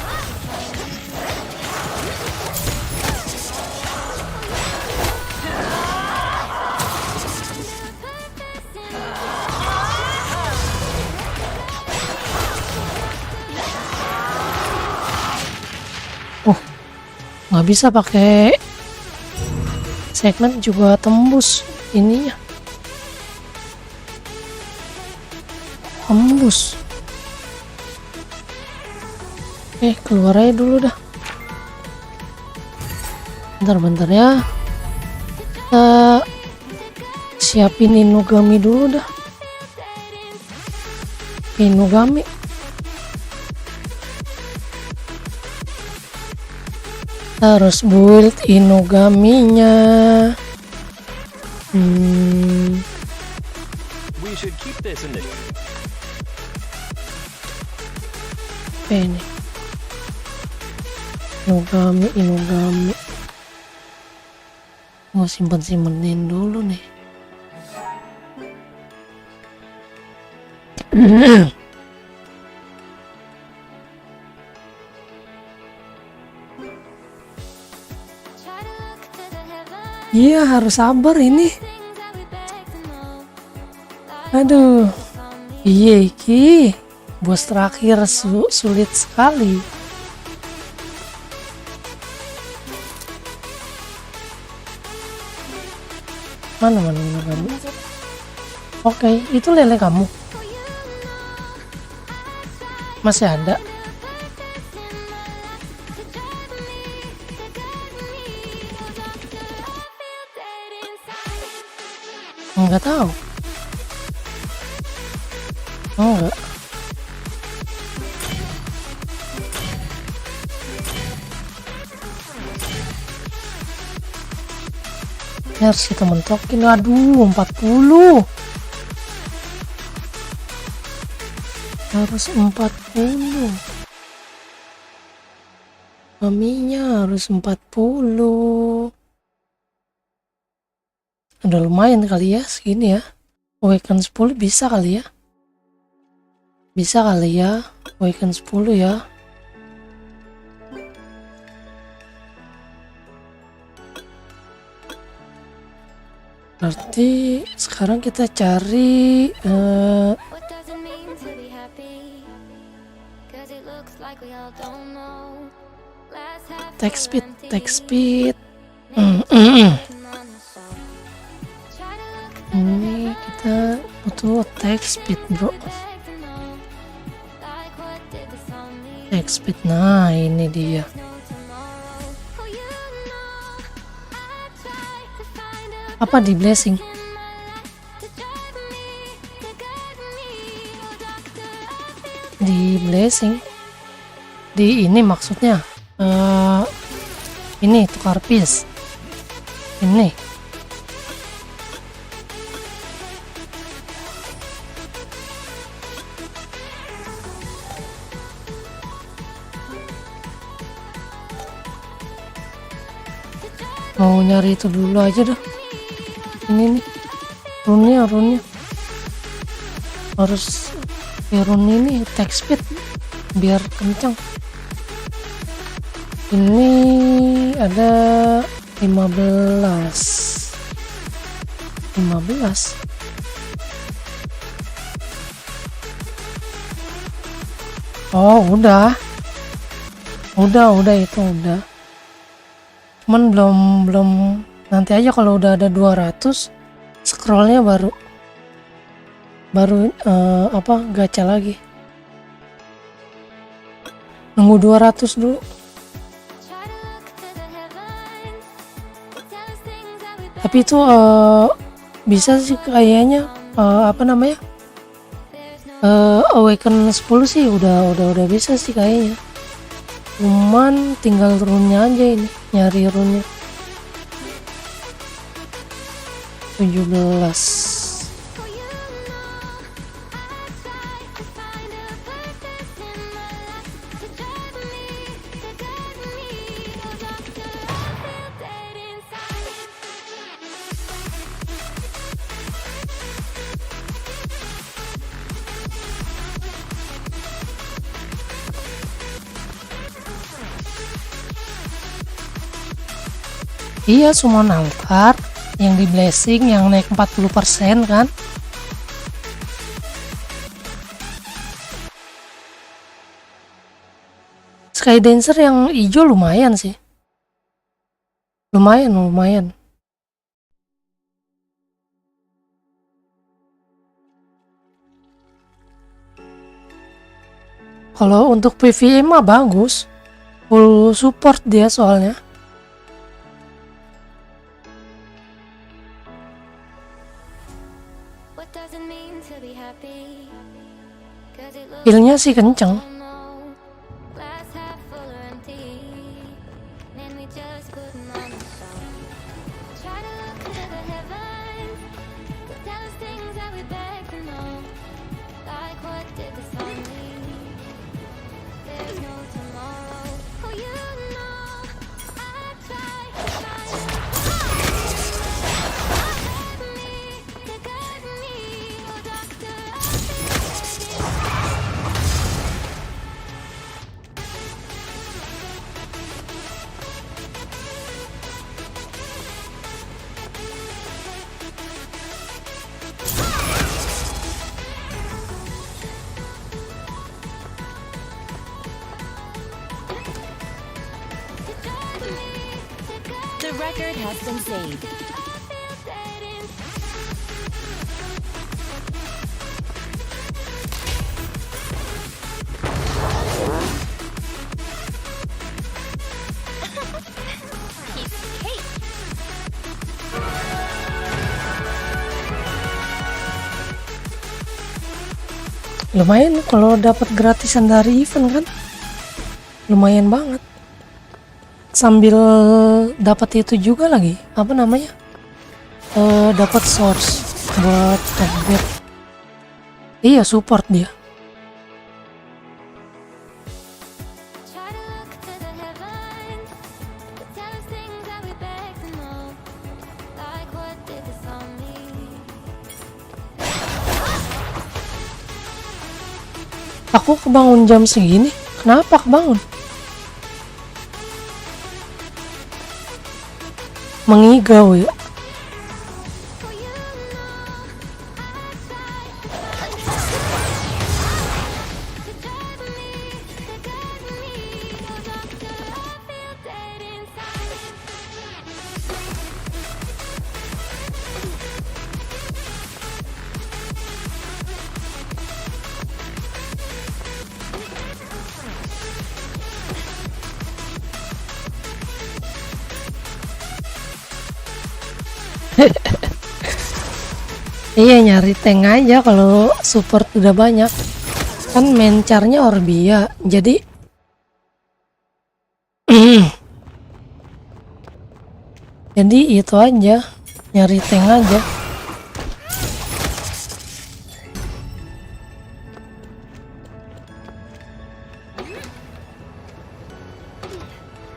Nggak bisa pakai segmen juga tembus ininya. Tembus. Keluar aja dulu dah. Bentar ya. Kita siapin Inugami dulu dah. Inugami. Harus build Inugaminya. We should keep this in the Ini Inugami. Mau simpenin dulu nih. Iya, harus sabar ini. Aduh. Iya iki. Bos terakhir sulit sekali. Mana kamu? Oke, itu lele kamu. Masih ada. Nggak tahu. Enggak. Ini harus kita mentokin. Aduh, 40. Harus 40. Maminya harus 40. Udah lumayan kali ya segini ya. Awaken 10 bisa kali ya. Bisa kali ya. Awaken 10 ya. Berarti sekarang kita cari What does it mean to be happy? 'Cause it looks like we all don't know. Glass half text full speed, empty. text speed. Maybe just working on yourself. Try to look to the Ini kita butuh text speed, bro. beg to know. Like what did the song need? Text speed. Nah, ini dia. No tomorrow. Oh, you know, I try to find a Apa di blessing? in my life to drive me, to guide me. Oh, doctor, I feel Di blessing. Di ini maksudnya. Ini tukar piece. Ini. Mau nyari itu dulu aja dah. Ini nih. Runnya. Harus ya run ini text speed biar kencang. Ini ada 15. Oh, udah itu udah. Cuman belum nanti aja kalau udah ada 200 scrollnya baru gacha lagi. Nunggu 200 dulu. try to look to the heavens. Tell us things that we Tapi itu bisa sih kayaknya Awaken 10 sih udah bisa sih kayaknya. Cuman tinggal runnya aja ini, nyari runnya. 17. Oh, you know, I try to find a purpose in my life to drive me, to guide me. Oh, doctor, I feel dead inside. Iya, summon altar yang di blessing yang naik 40% kan. Sky Dancer yang hijau lumayan sih. Lumayan. Kalau untuk PvE mah bagus. Full support dia soalnya. What does it mean to be happy? 'Cause it looks Healnya sih kenceng. don't know. Glass half full or empty. Man, we just putting on a show. Try to look to the heavens. To tell us things that we beg to know. Like what did the song need? There's no tomorrow. Oh, you know, I try to find me, to guide me. Oh, doctor, I feel The record has been saved. dead in. Lumayan kalau dapat gratisan dari event kan, lumayan banget. Sambil dapat itu juga lagi, apa namanya? Dapat source buat upgrade. Iya, support dia. Try to look to the heavens, to tell us things that we beg to know. Like what did this all mean? Aku kebangun jam segini. Kenapa kebangun? Mengigau ya. For you know, I try to drive me, to guide me. Oh doctor, I feel dead inside. Iya, nyari tank aja kalau support udah banyak. Kan main charnya Orbia, jadi jadi itu aja, nyari tank aja.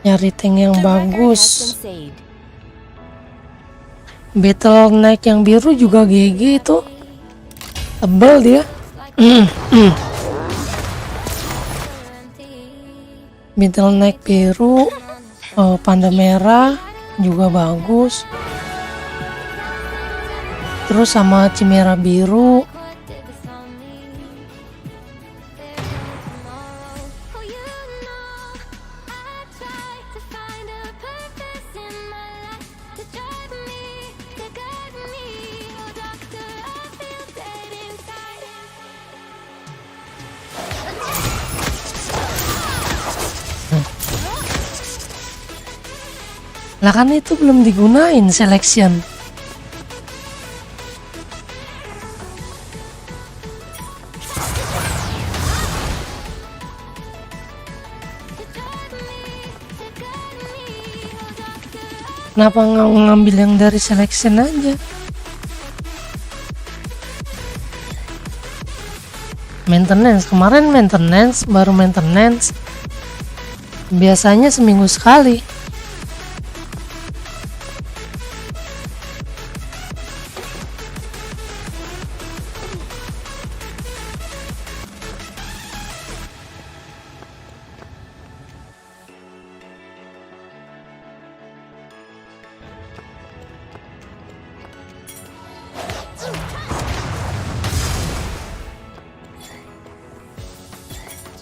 Nyari tank yang The record has bagus. been saved. Battle Knight yang biru juga GG itu. Tebel dia. Battle Knight biru, panda merah juga bagus. Terus sama Chimera biru. What did this all mean? There's no tomorrow. Oh, you know, I try to find a purpose in my life, to drive me, to guide me. Oh, doctor, I feel dead inside. Lah kan itu belum digunain selection. Kenapa nggak ngambil yang dari selection aja? Maintenance, kemarin maintenance, baru maintenance. Biasanya seminggu sekali.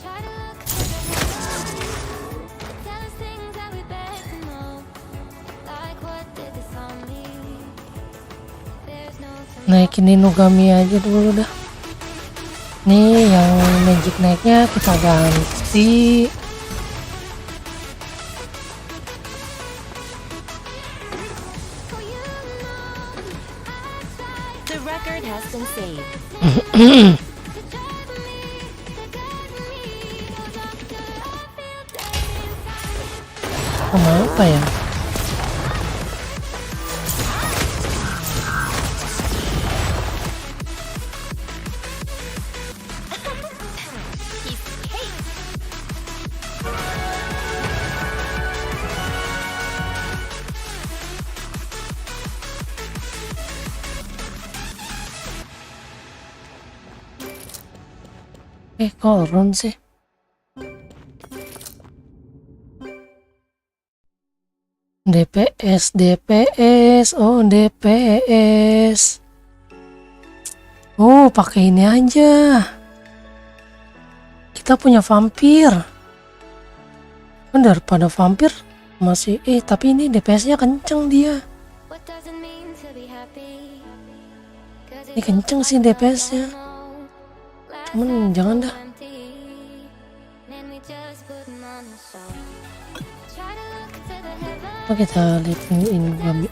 Try to look to the heavens, tell us things that we beg to know. Like what did this all mean? There's no tomorrow. Naikin Inugami aja dulu dah. Nih yang magic naiknya kita ganti. The record has been saved. Kenapa ya? Koron sih. DPS, oh DPS. Oh, pakai ini aja. Kita punya vampir. Daripada vampir masih tapi ini DPS-nya kenceng dia. What does it mean to be happy? 'Cause Ini kenceng sih DPS-nya. Cuman jangan dah. Oh, kita lihat ini kami.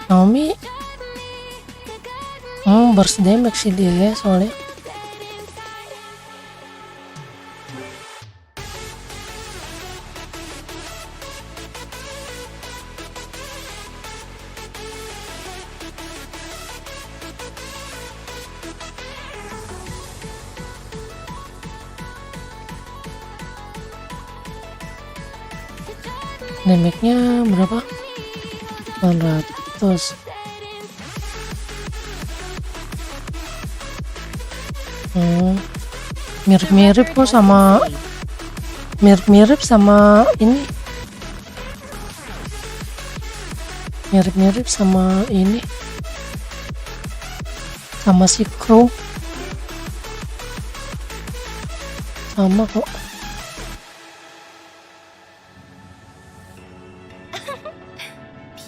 Naomi burst damage sih dia ya soalnya. Damage-nya berapa? 800. Mirip-mirip kok sama mirip-mirip sama ini. Mirip-mirip sama ini. Sama si Crow. Sama kok.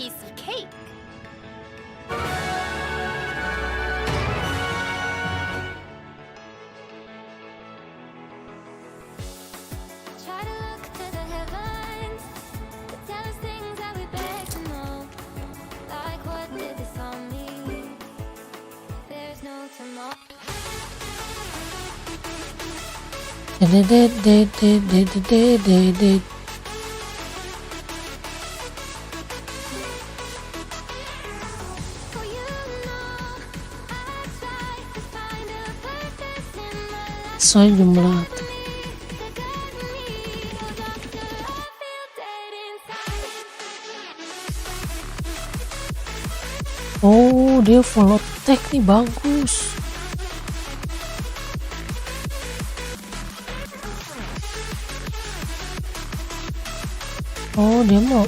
Piece of cake. Try to look to the heavens to tell us things that we beg to know. Like what did this all mean? There's no tomorrow. For you know, I try to find a purpose in my life. Sesuai jumlah. Oh, dia full attack nih, bagus. Oh, dia mau.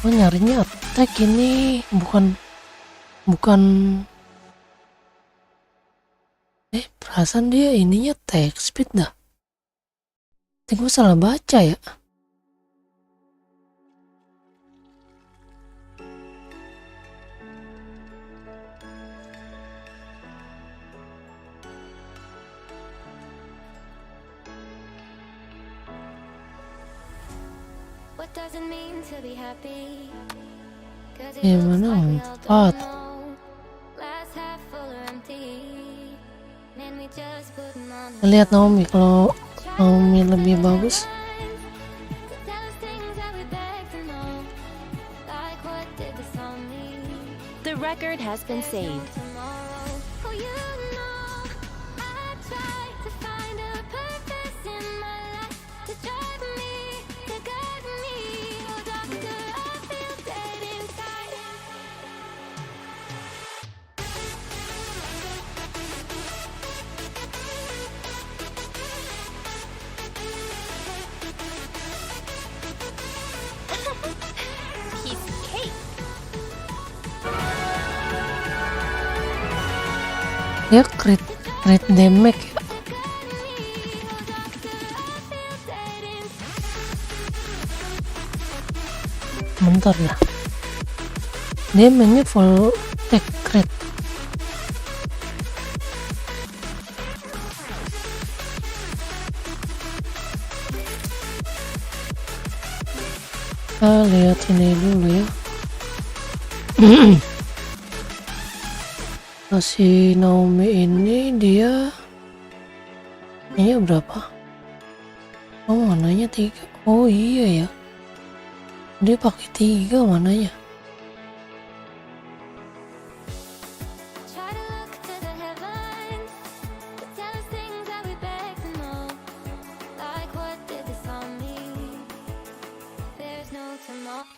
Oh, nyarinya attack ini, bukan perasaan dia ininya attack speed dah. Gue salah baca ya. What does it mean to be happy? 'Cause it Yang looks mana like we all empat? don't know. Glass half full or empty. Man, we just putting on the Lihat Naomi, kalau Naomi lebih bagus. to tell us things that we beg to know. Like what did this all mean? The record has been saved. Tomorrow, oh, you know, I try to find a purpose in my life to drive me, to guide me. Oh, doctor, I feel dead inside. Piece of cake. Dia crit damage ya. Bentar ya. Dia mainnya full attack crit. Kita lihat ini dulu ya. Si Naomi ini dia berapa? Oh, mananya 3. Oh iya ya, dia pakai 3 mananya. Try to look to the heavens to tell us things that we beg to know. Like what did this all mean? There's no tomorrow.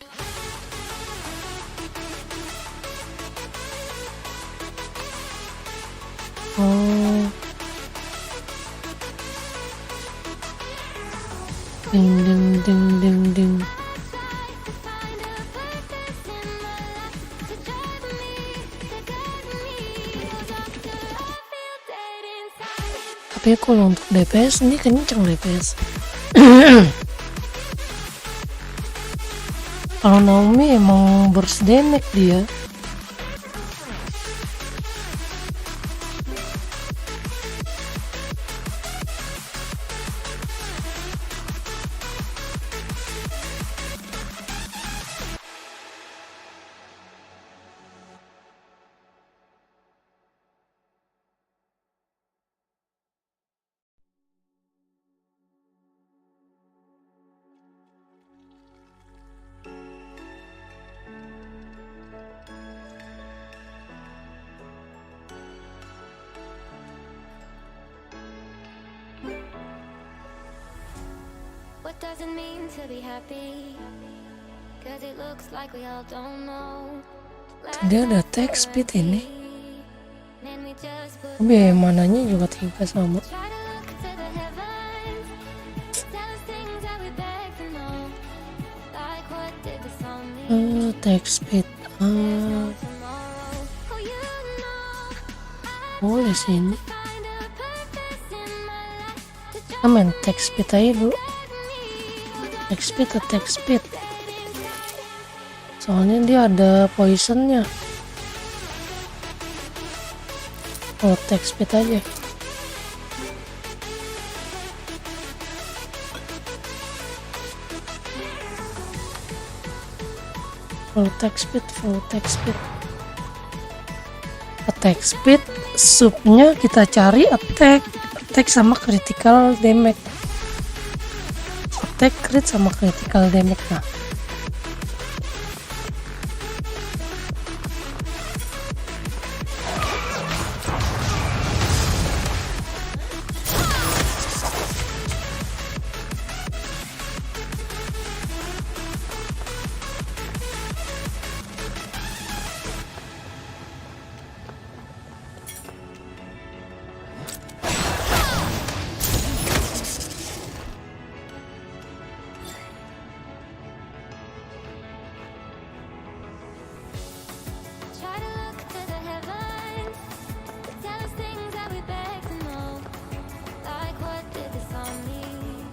Oh, ding ding ding ding ding. To find a purpose in my life to drive me, to guide me. Oh, doctor, I feel dead inside. Tapi kalau untuk DPS ini kenceng DPS. Kalau Naomi emang burst damage dia. doesn't mean to be happy, 'cause it looks like we all don't know. Dia ada attack speed ini. Then we just put Biaya mananya juga 3 sama. try to look to the heavens, tell us things that we beg to know, like what did the song mean Attack speed. tomorrow. Oh, you know, Boleh sini. find a purpose in my life to Kita main attack speed aja dulu. Attack speed. Soalnya dia ada poisonnya. Oh, attack speed aja. Full attack speed. Attack speed, subnya kita cari attack sama critical damage. Attack crit sama critical damage. Nah, try to look to the heavens, tell us things that we beg to know, like what did the song mean.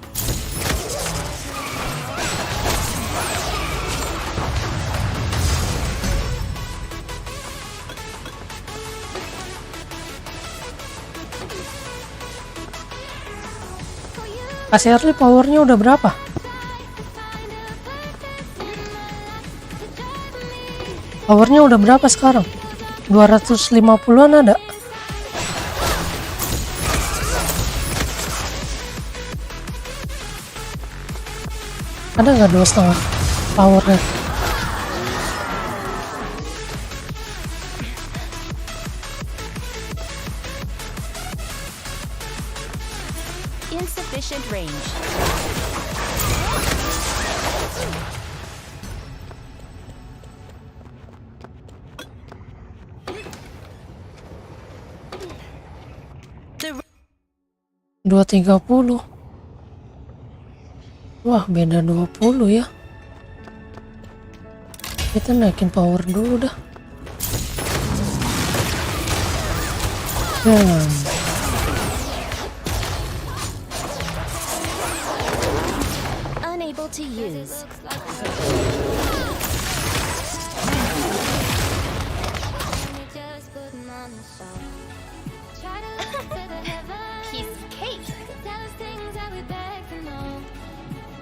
Kak Shirley powernya udah berapa? Powernya udah berapa sekarang? 250-an ada? Ada nggak 2,5 powernya? Insufficient range. The 230. Wah, beda 20 ya. Kita naikin power dulu dah. unable to use. Looks like we just put 'em on the shelf. Try to look to the heavens, Piece of cake. tell us things that we beg to know,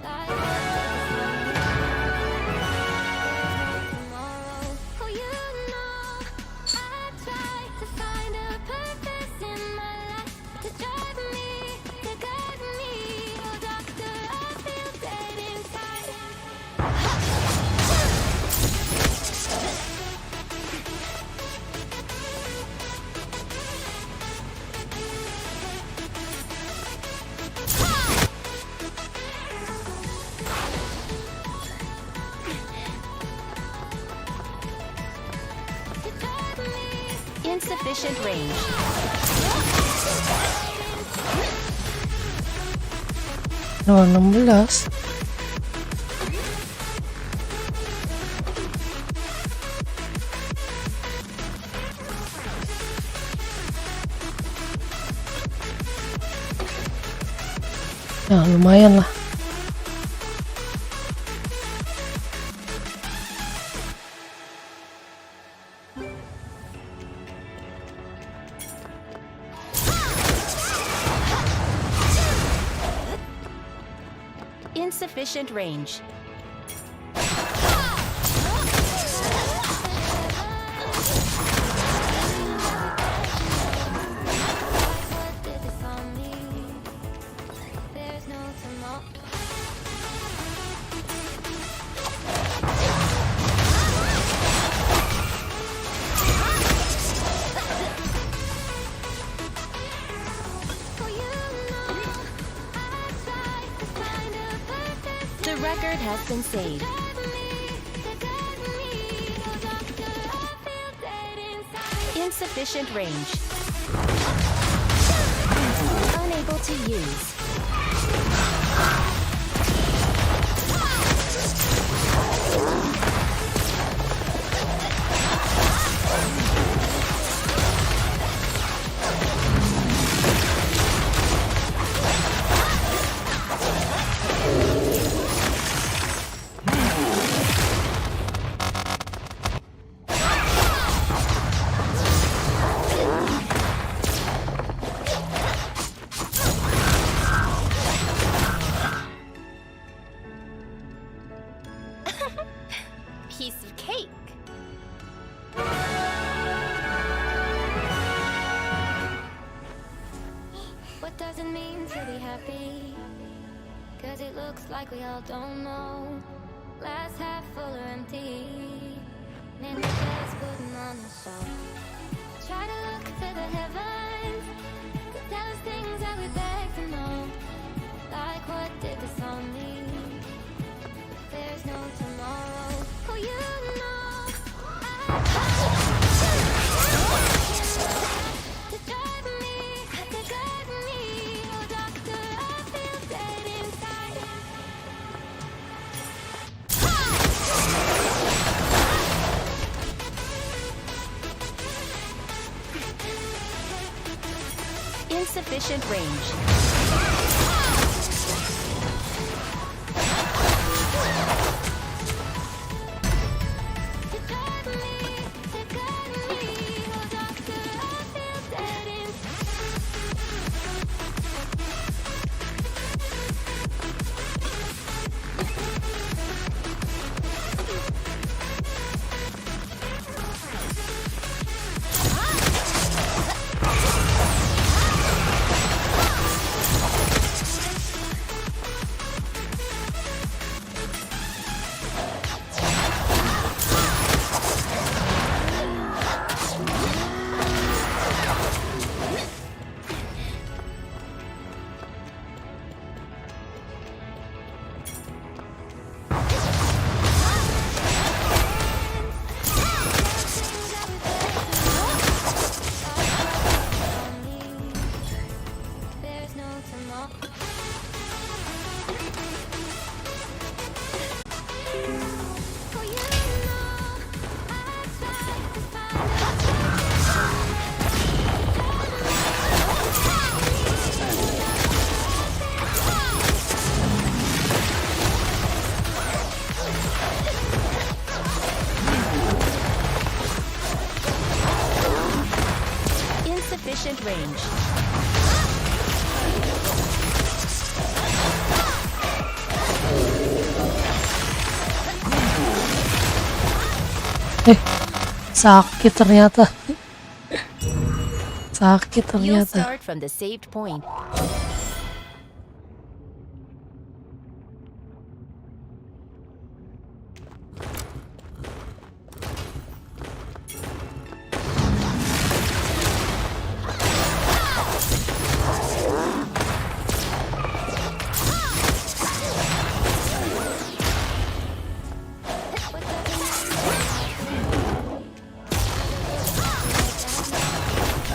like tomorrow. Oh, you know, I try to find a purpose in my life to drive me, to guide me. Oh, doctor, I feel dead inside. Insufficient range. Nomor 16. Ya lumayan lah. Insufficient range. What did this all mean? There's no tomorrow. Oh, you know, I try to find a purpose record has been saved. Insufficient range. Unable to use. Piece of cake. What does it mean to be happy? Cause it looks like we all don't know. Glass half full or empty. Man, we're just putting on a show. Try to look to the heavens to tell us things that we beg to know. Like what did the song mean? There's no tomorrow. Oh, you know to drive me, to guide me. Oh, doctor, I feel dead inside. Insufficient range. To drive me, to guide me. Oh, doctor, I feel dead inside. There's no tomorrow. Oh, you know I tried to Insufficient range. Sakit ternyata. Sakit You'll ternyata. start from the saved point.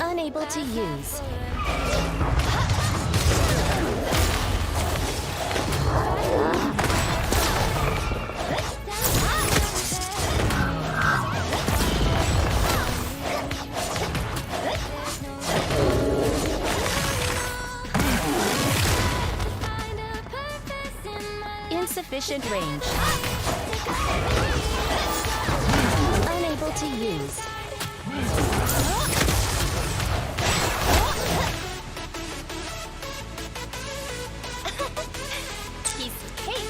Unable to use. Insufficient range. Unable to use. Piece of cake.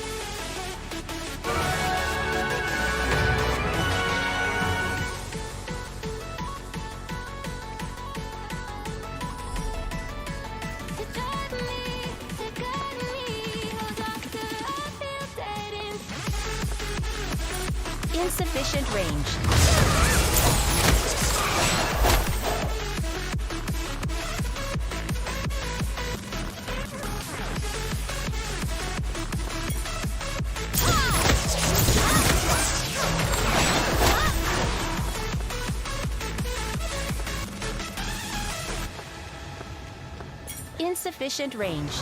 to drive me, to guide me. Oh, doctor, I feel dead inside. Insufficient range. Insufficient range.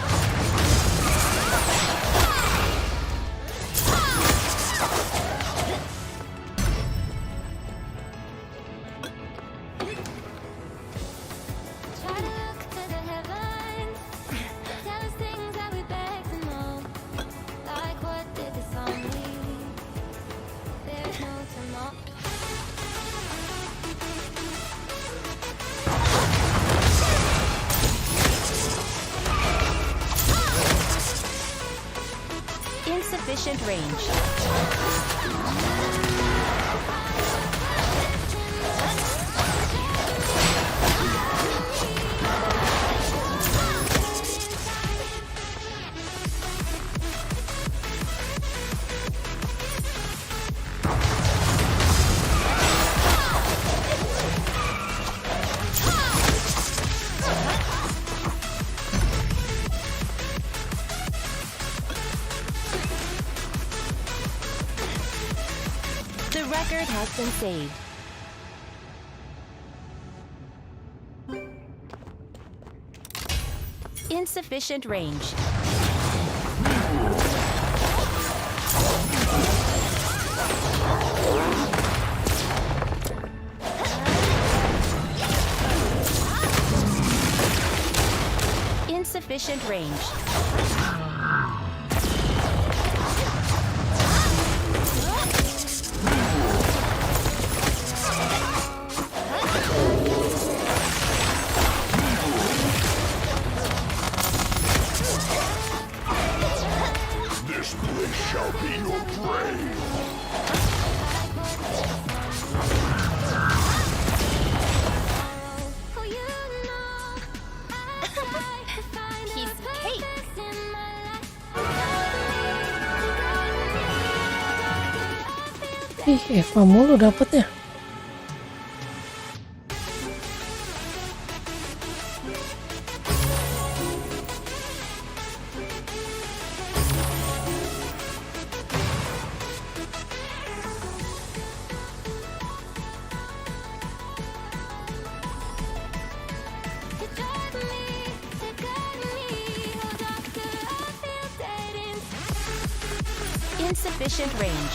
Try to look to the heavens. Tell us things that we beg to know. Like what did this all mean? There's no tomorrow. Insufficient range. The record has been saved. Insufficient range. Insufficient range. This place shall be your grave. Oh, you know, I try to find Piece a of cake. purpose in my life. Ih, Eva mulu dapetnya. To drive me, to guide me, oh doctor, I feel dead inside. Insufficient range.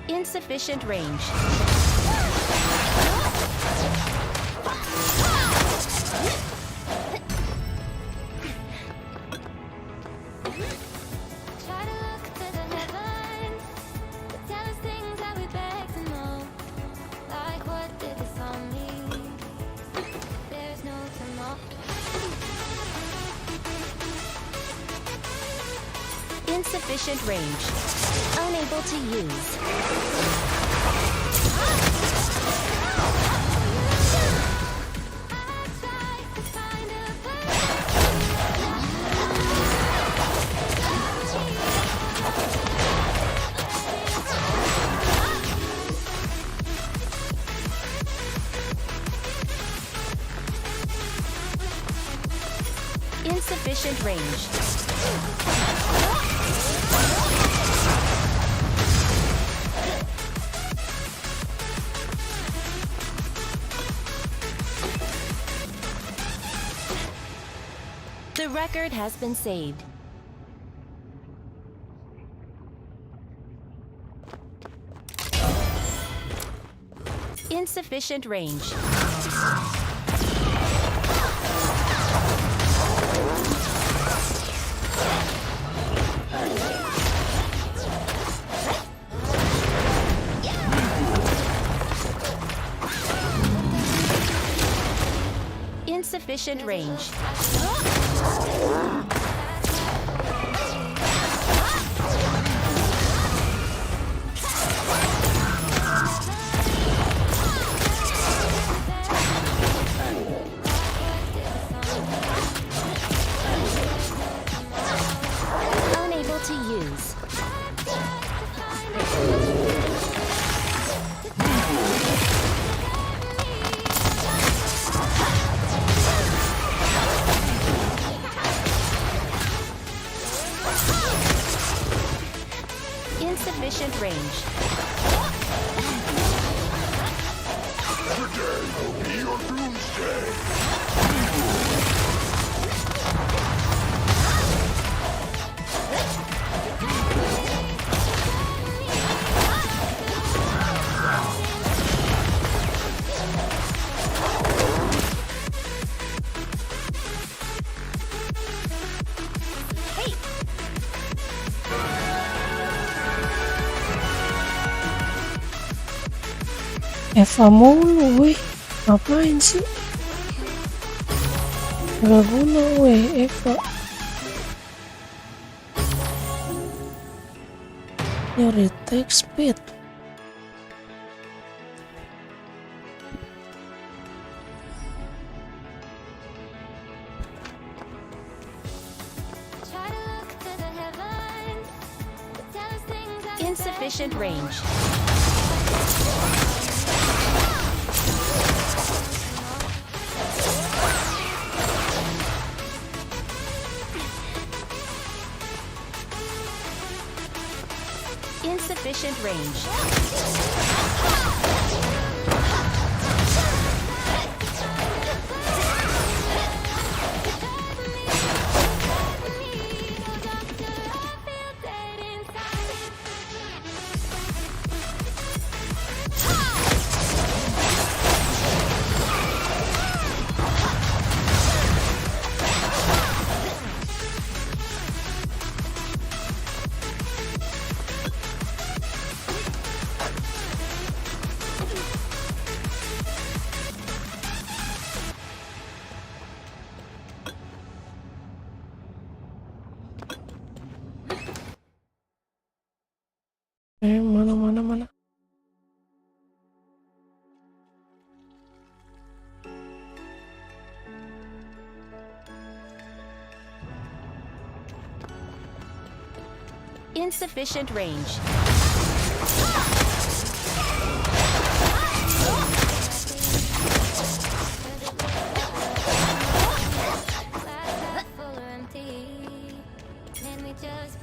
Insufficient range. Try to look to the heavens, tell us things that we beg to know. Like what did this all mean? There's no tomorrow. Insufficient range. Unable to use. I try to find a Insufficient range. The record has been saved. Insufficient range. Insufficient range. Unable to use. will be your doomsday. Eva mulu weh, ngapain sih? Gak guna weh Eva. Nyari text speed. Try to look to the heavens, tell us things that Insufficient range. Insufficient range. Mana. Insufficient range. full or empty. Can we just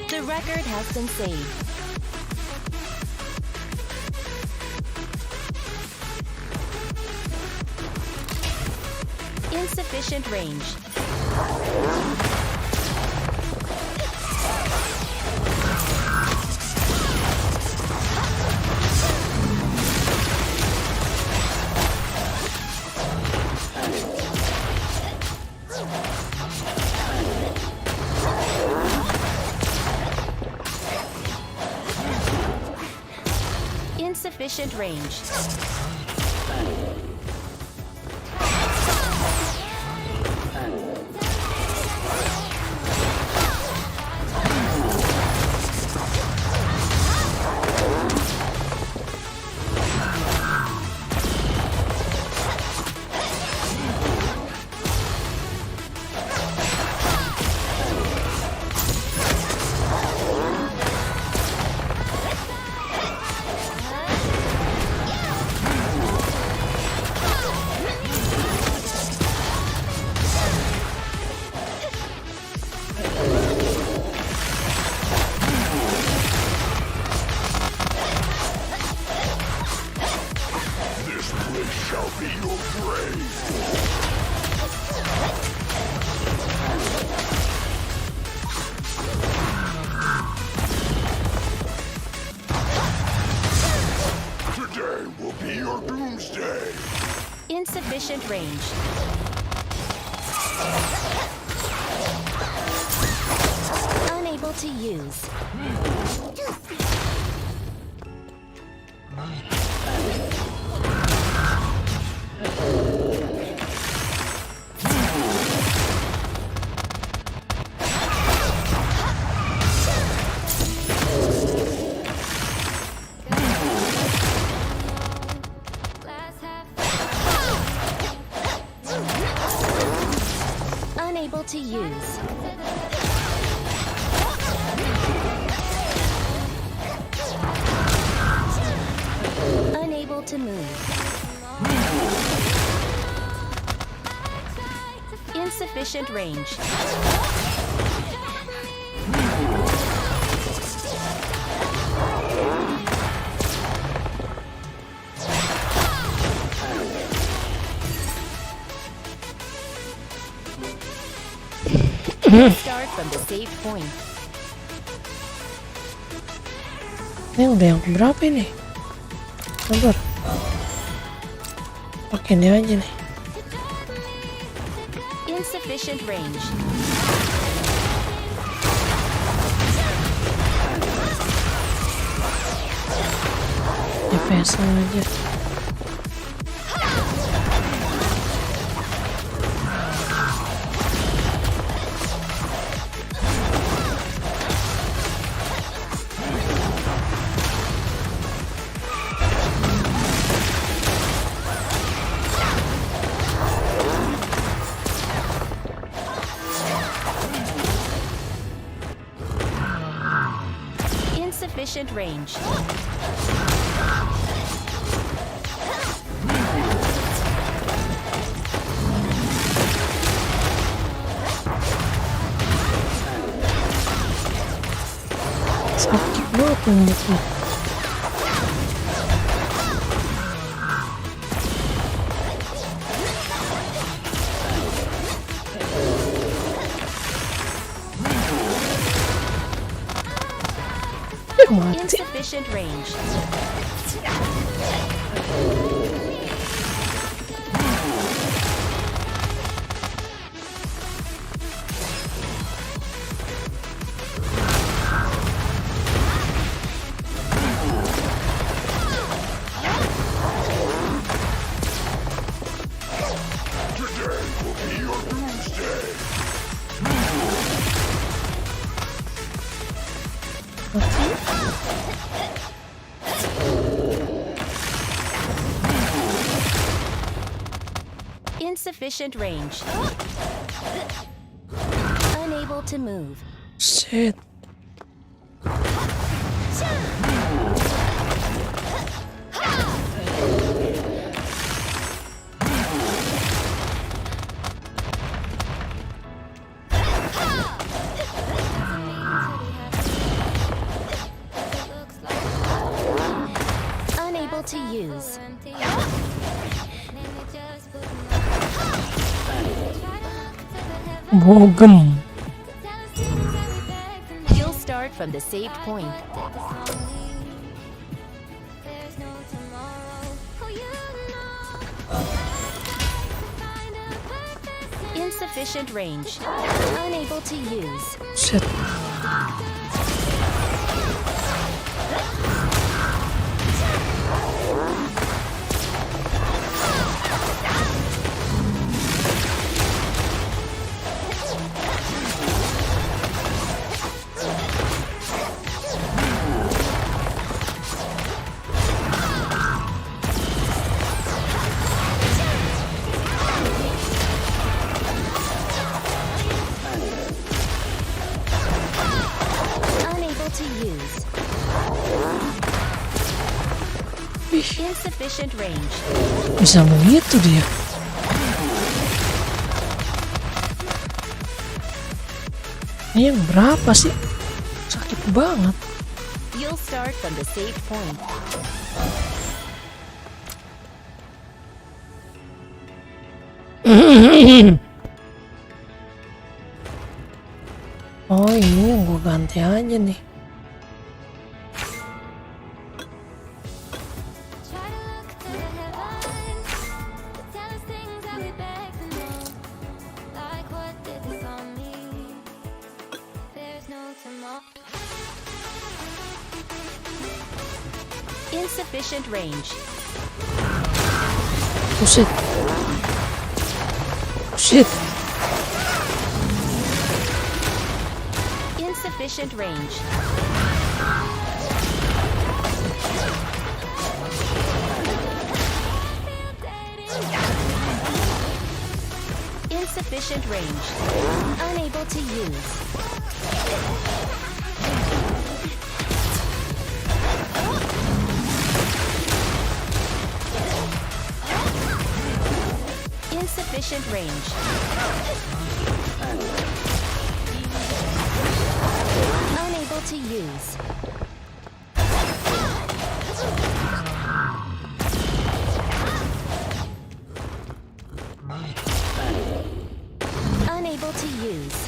The record has been saved. Insufficient range. Insufficient range. This place shall be your grave. Today will be your doomsday. Insufficient range. Unable to use. Glass half Unable to use. Unable to move. Insufficient range. Start from the save point. Ini udah yang berapa ini? Sabar. Pakai ini aja nih. Insufficient range. DPS aja. Insufficient range. Sakit banget mulutnya. Mati. Insufficient range. Today will be your doomsday. Insufficient range. Unable to move. Shit. Unable to use. Bogem. You'll start from the saved point. Insufficient range. Unable to use. Shit. Unable to use. Insufficient range. Bisa begitu dia. Ini yang berapa sih? Sakit banget. You'll start from the saved point. Oh ini yang gue ganti aja nih. Insufficient range. Oh shit. Oh shit. Insufficient range. Insufficient range. Unable to use. Insufficient range. Unable to use. Unable to use.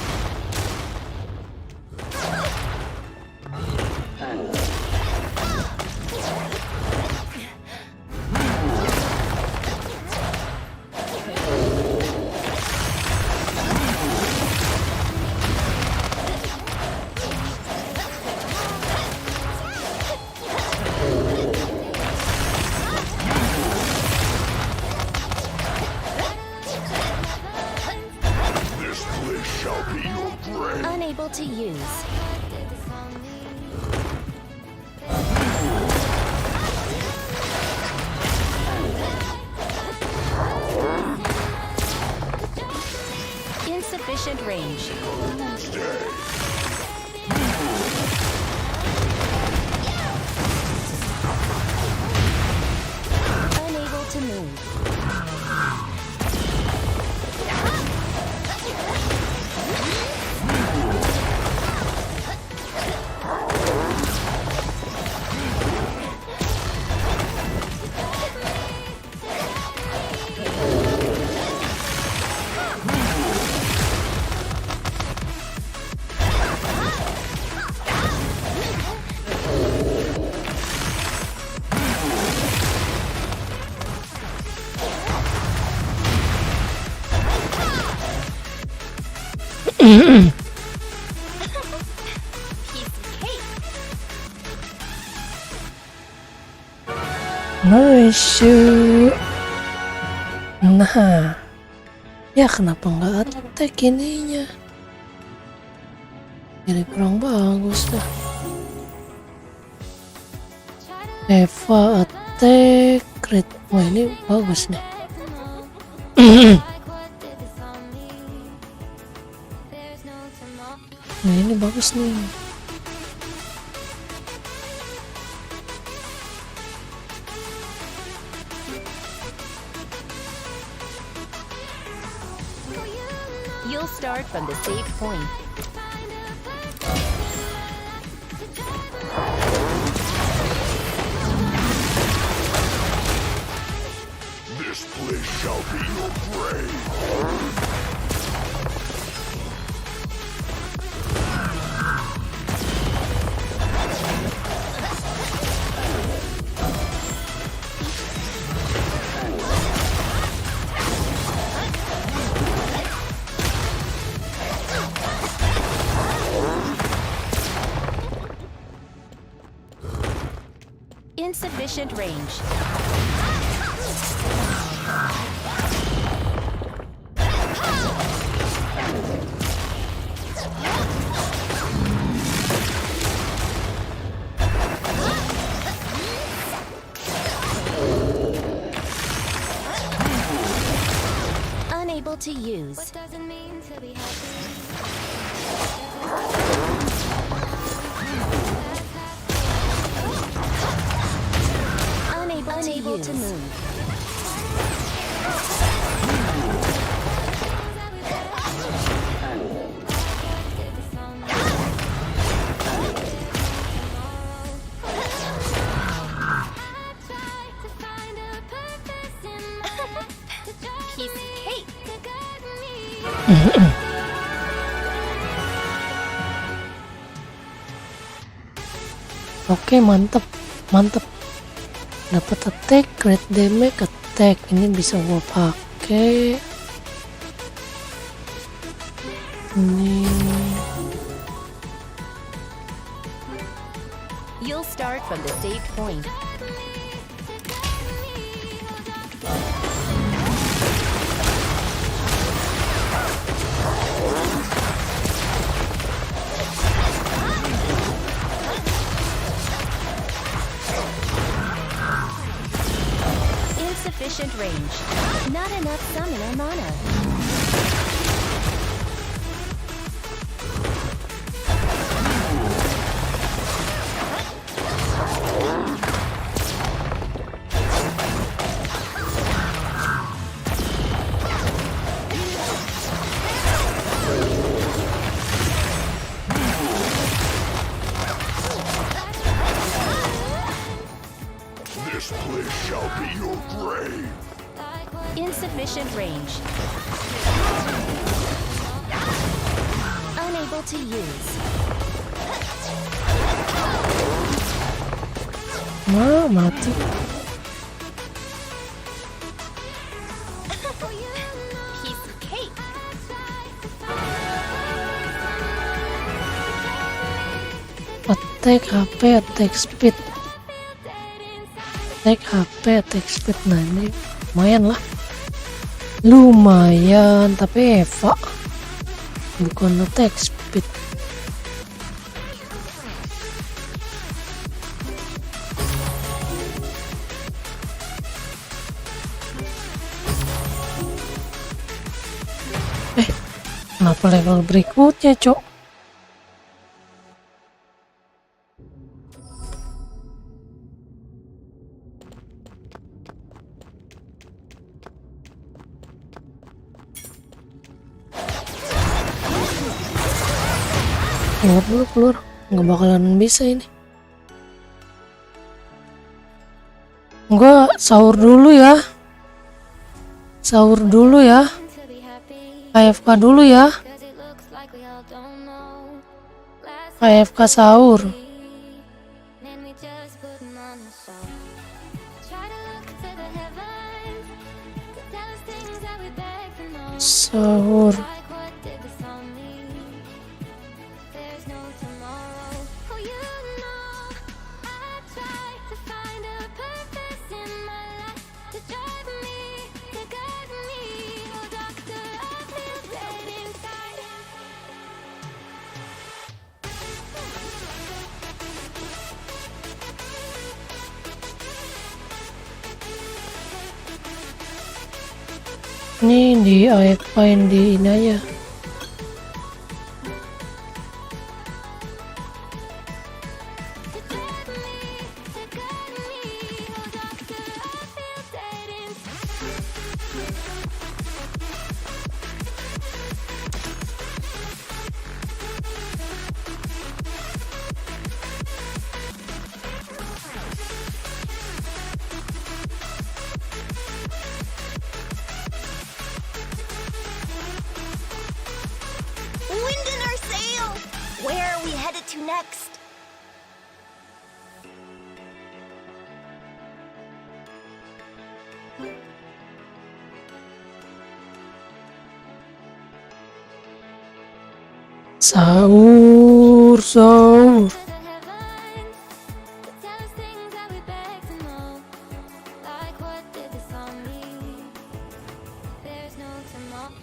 This place shall be your grave. Unable to use. Insufficient range. Unable to move. Nice. Nah, ya kenapa nggak attack ininya? Jadi kurang bagus dah. Eva attack crit. Wah ini bagus nih. Nah, ini bagus nih. You'll start from the save point. This place shall be your grave. Insufficient range. Unable to use. What does it mean to be happy? Unable to move. Piece of cake. Oke, mantep, mantep. Dapat attack, crit damage, attack. Ini bisa gua pakai. Ini You'll start from the saved point. Insufficient range. Not enough summoner mana. This place shall be your grave. Insufficient range. Unable to use. Nah, mati. Piece of cake. Attack HP, attack speed. Attack HP, attack speed. Nah ini lumayan lah. Lumayan, tapi Eva bukan attack speed. Kenapa level berikutnya, Cok? Keluar dulu, keluar. Nggak bakalan bisa ini. Gua sahur dulu ya. Sahur dulu ya. To be happy, AFK dulu ya. 'cause it looks like we all don't know. Last AFK sahur. then we just putting on the show. Try to look to the heavens to tell us things that we beg to know. Sahur. Like what did this all mean? There's no tomorrow. Oh, you know, I try to find a purpose in my life to drive me, to guide me. Oh, doctor, I feel dead inside. Ini di AFK-in di ini aja. Wind in our sail! Where are we headed to next? Sahur, sahur. To the heavens to tell us things that we beg to know. Like what did this all mean? There's no tomorrow.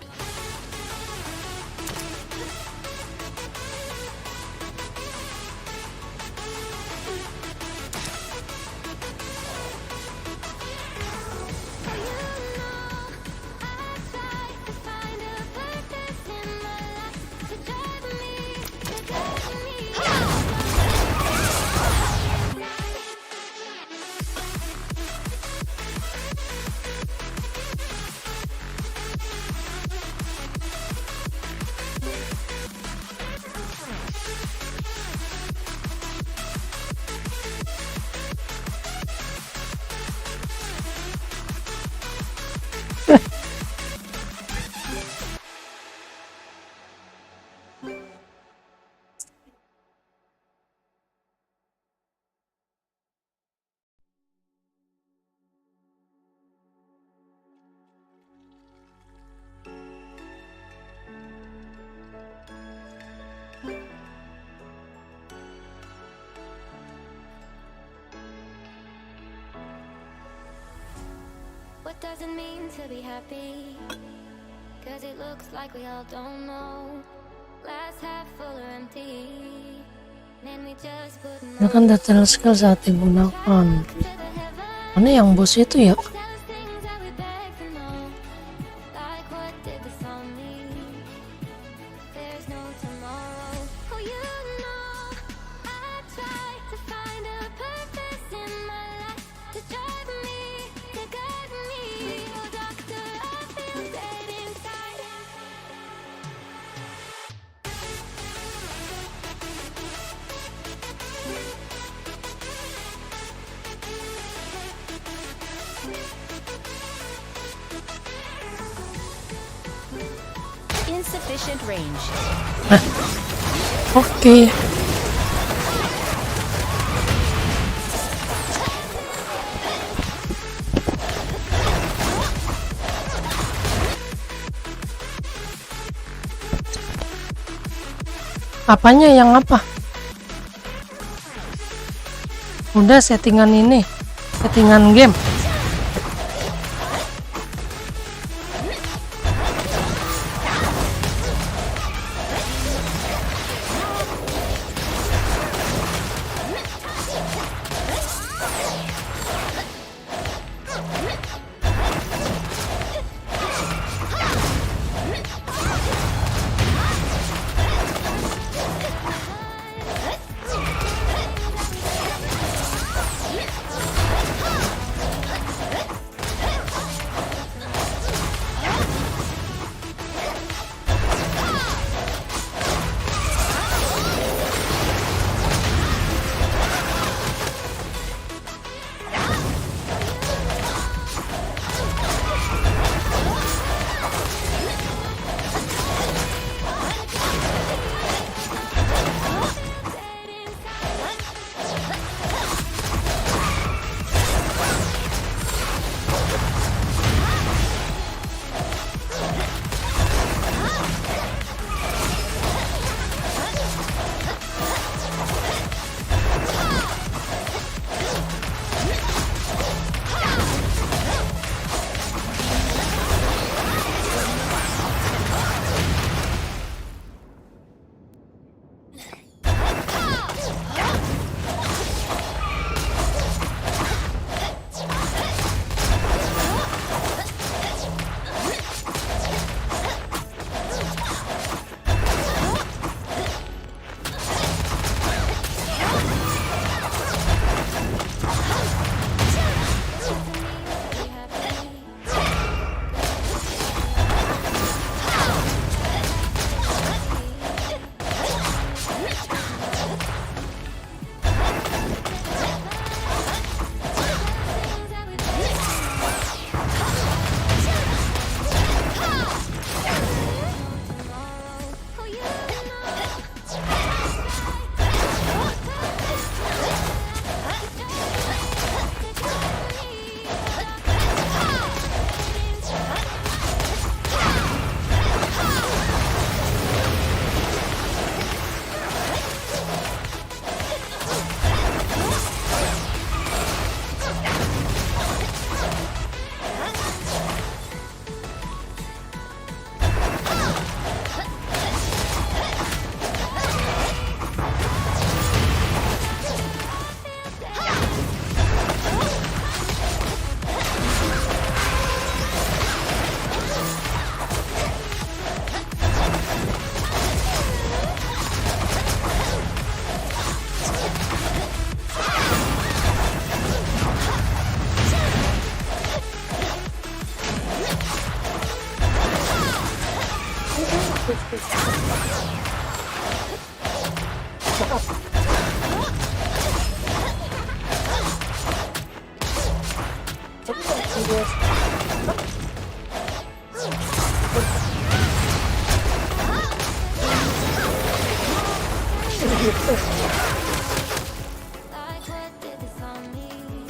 What does it mean to be happy? Cause it looks like we all don't know. Glass half full or empty. Man, we just put Ini kan detail skill saat digunakan. Mana yang bos itu ya? things that we beg for no. Like what did this all mean? There's no tomorrow. Oh, you know, I try to find a purpose in my life to drive me, to guide me. Oh, doctor, I feel dead inside. Insufficient range. Oke. Apanya yang apa? Udah settingan ini, settingan game. Like what did this all mean?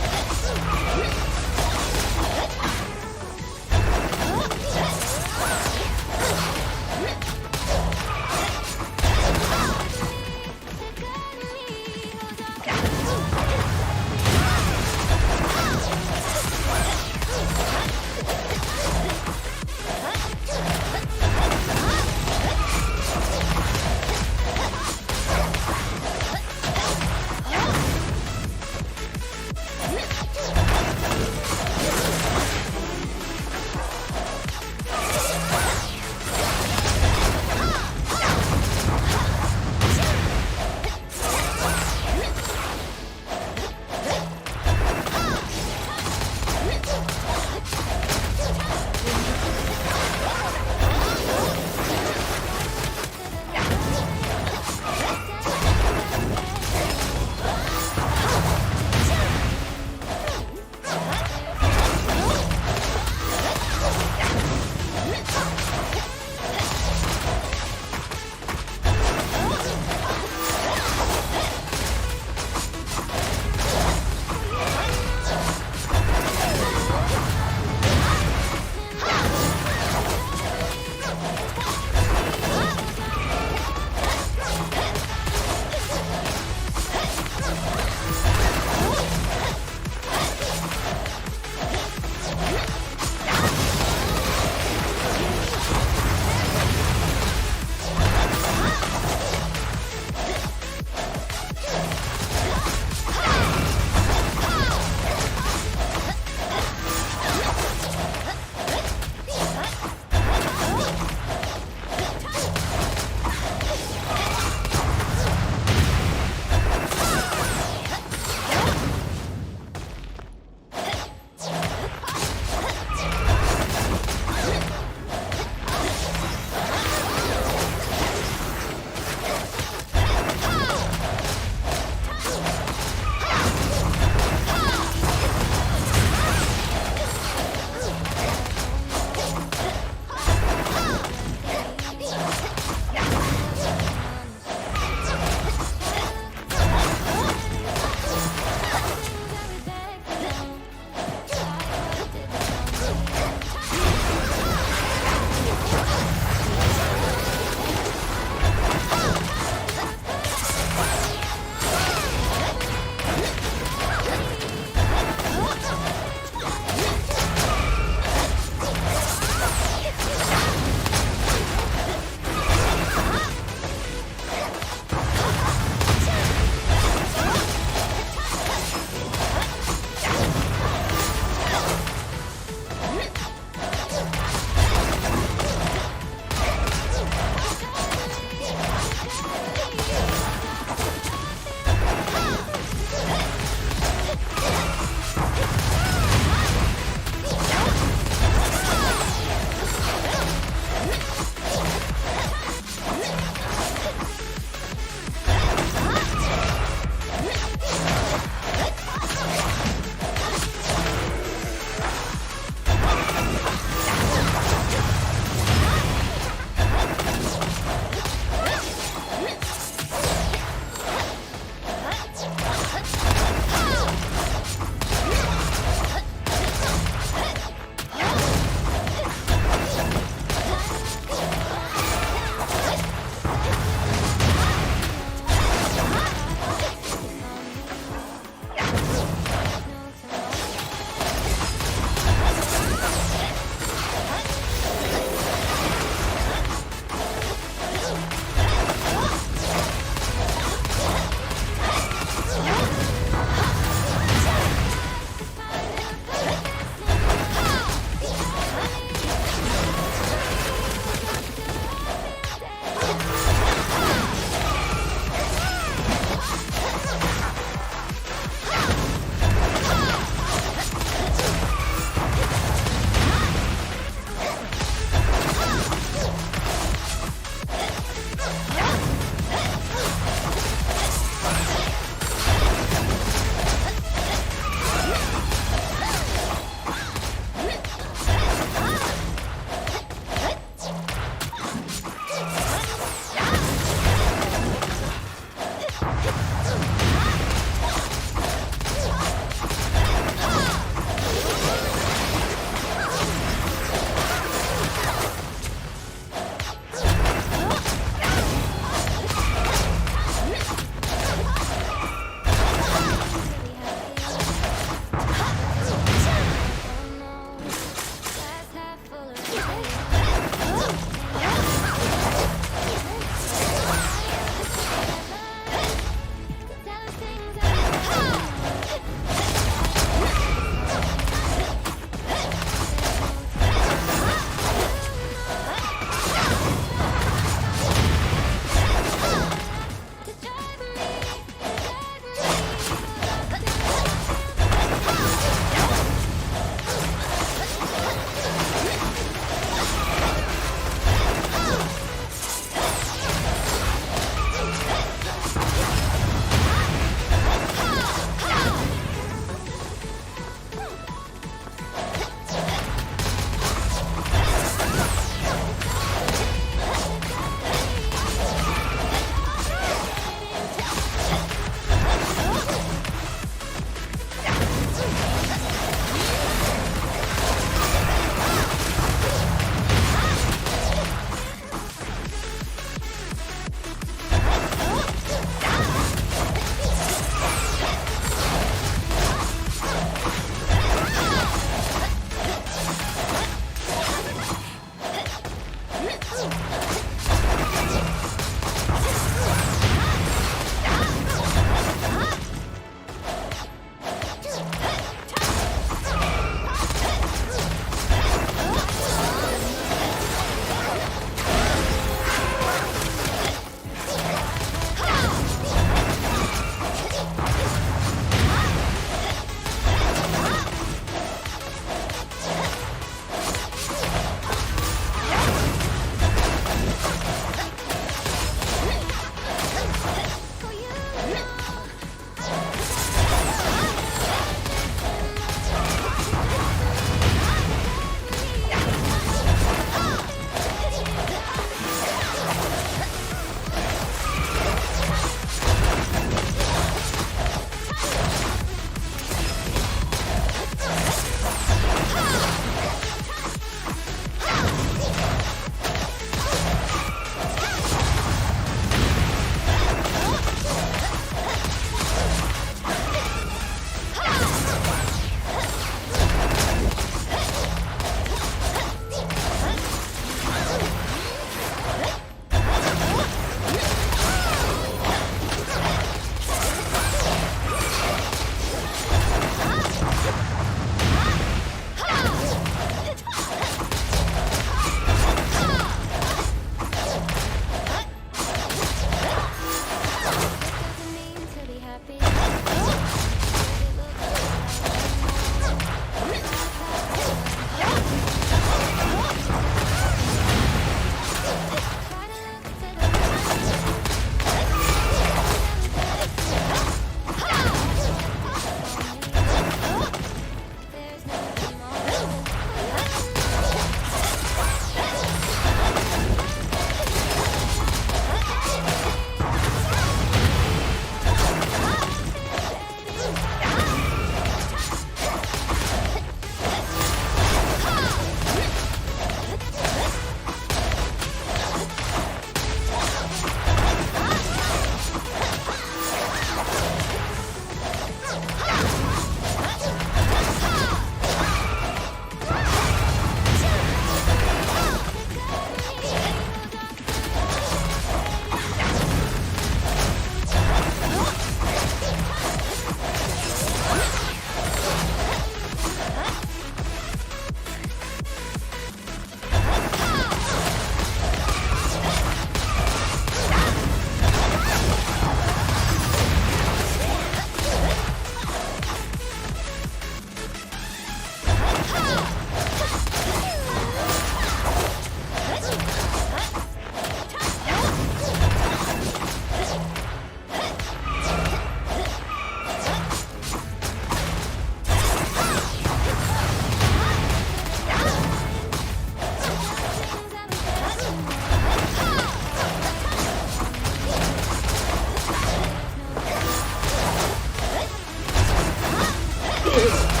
For you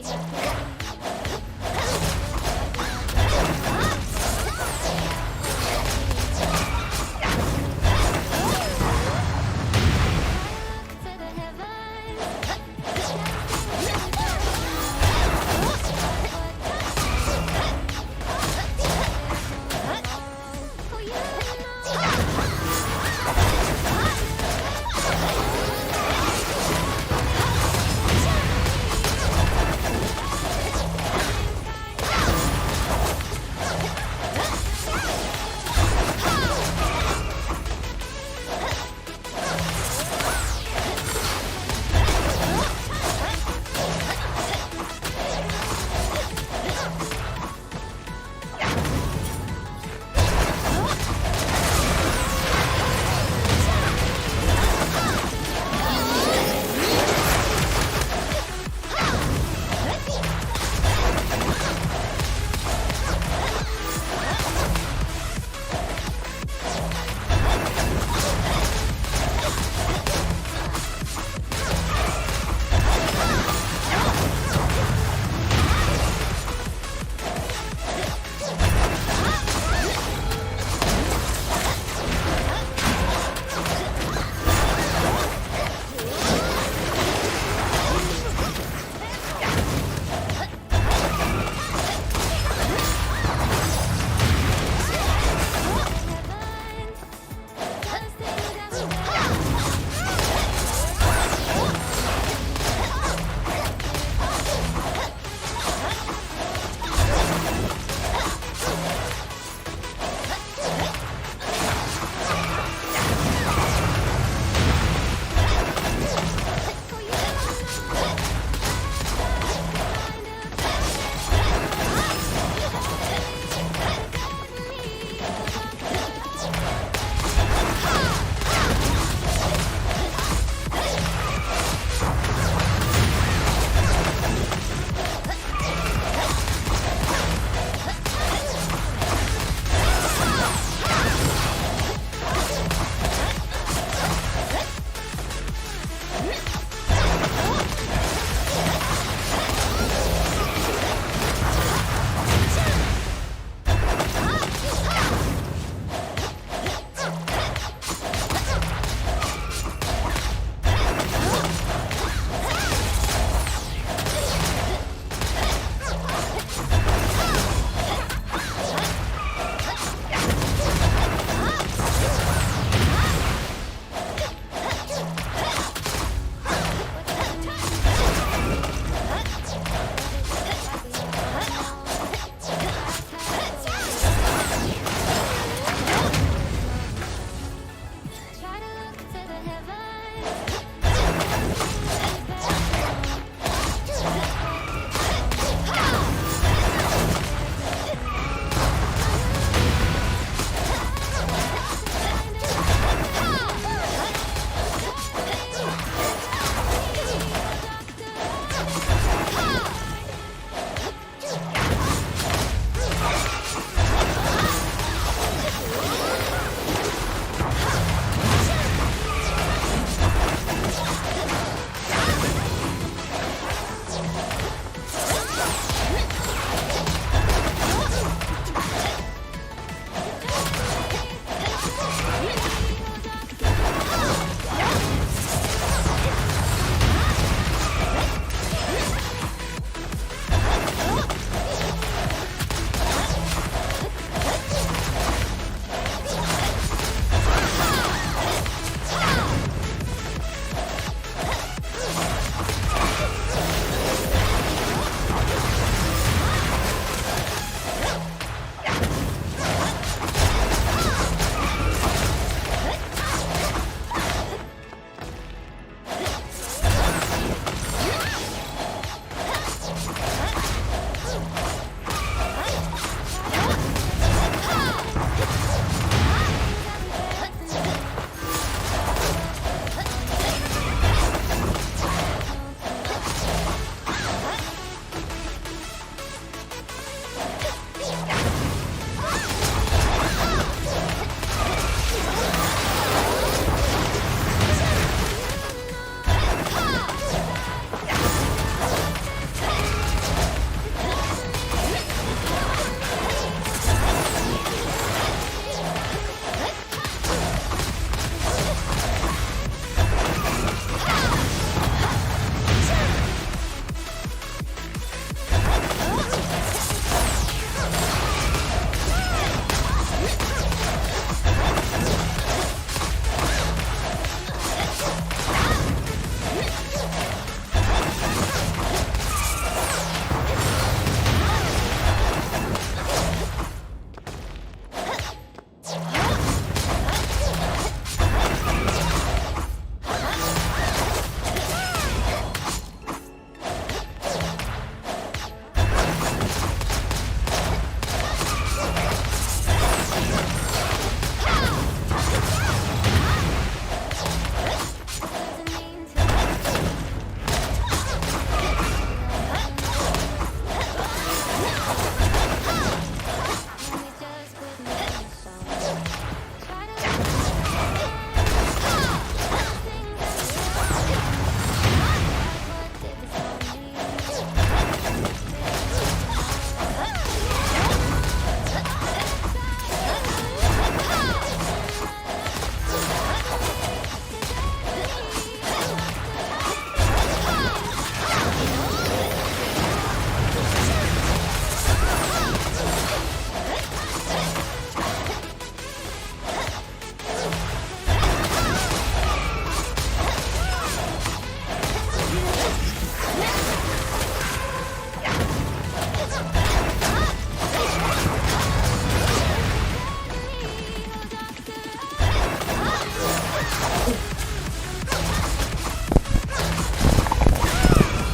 to the heavens.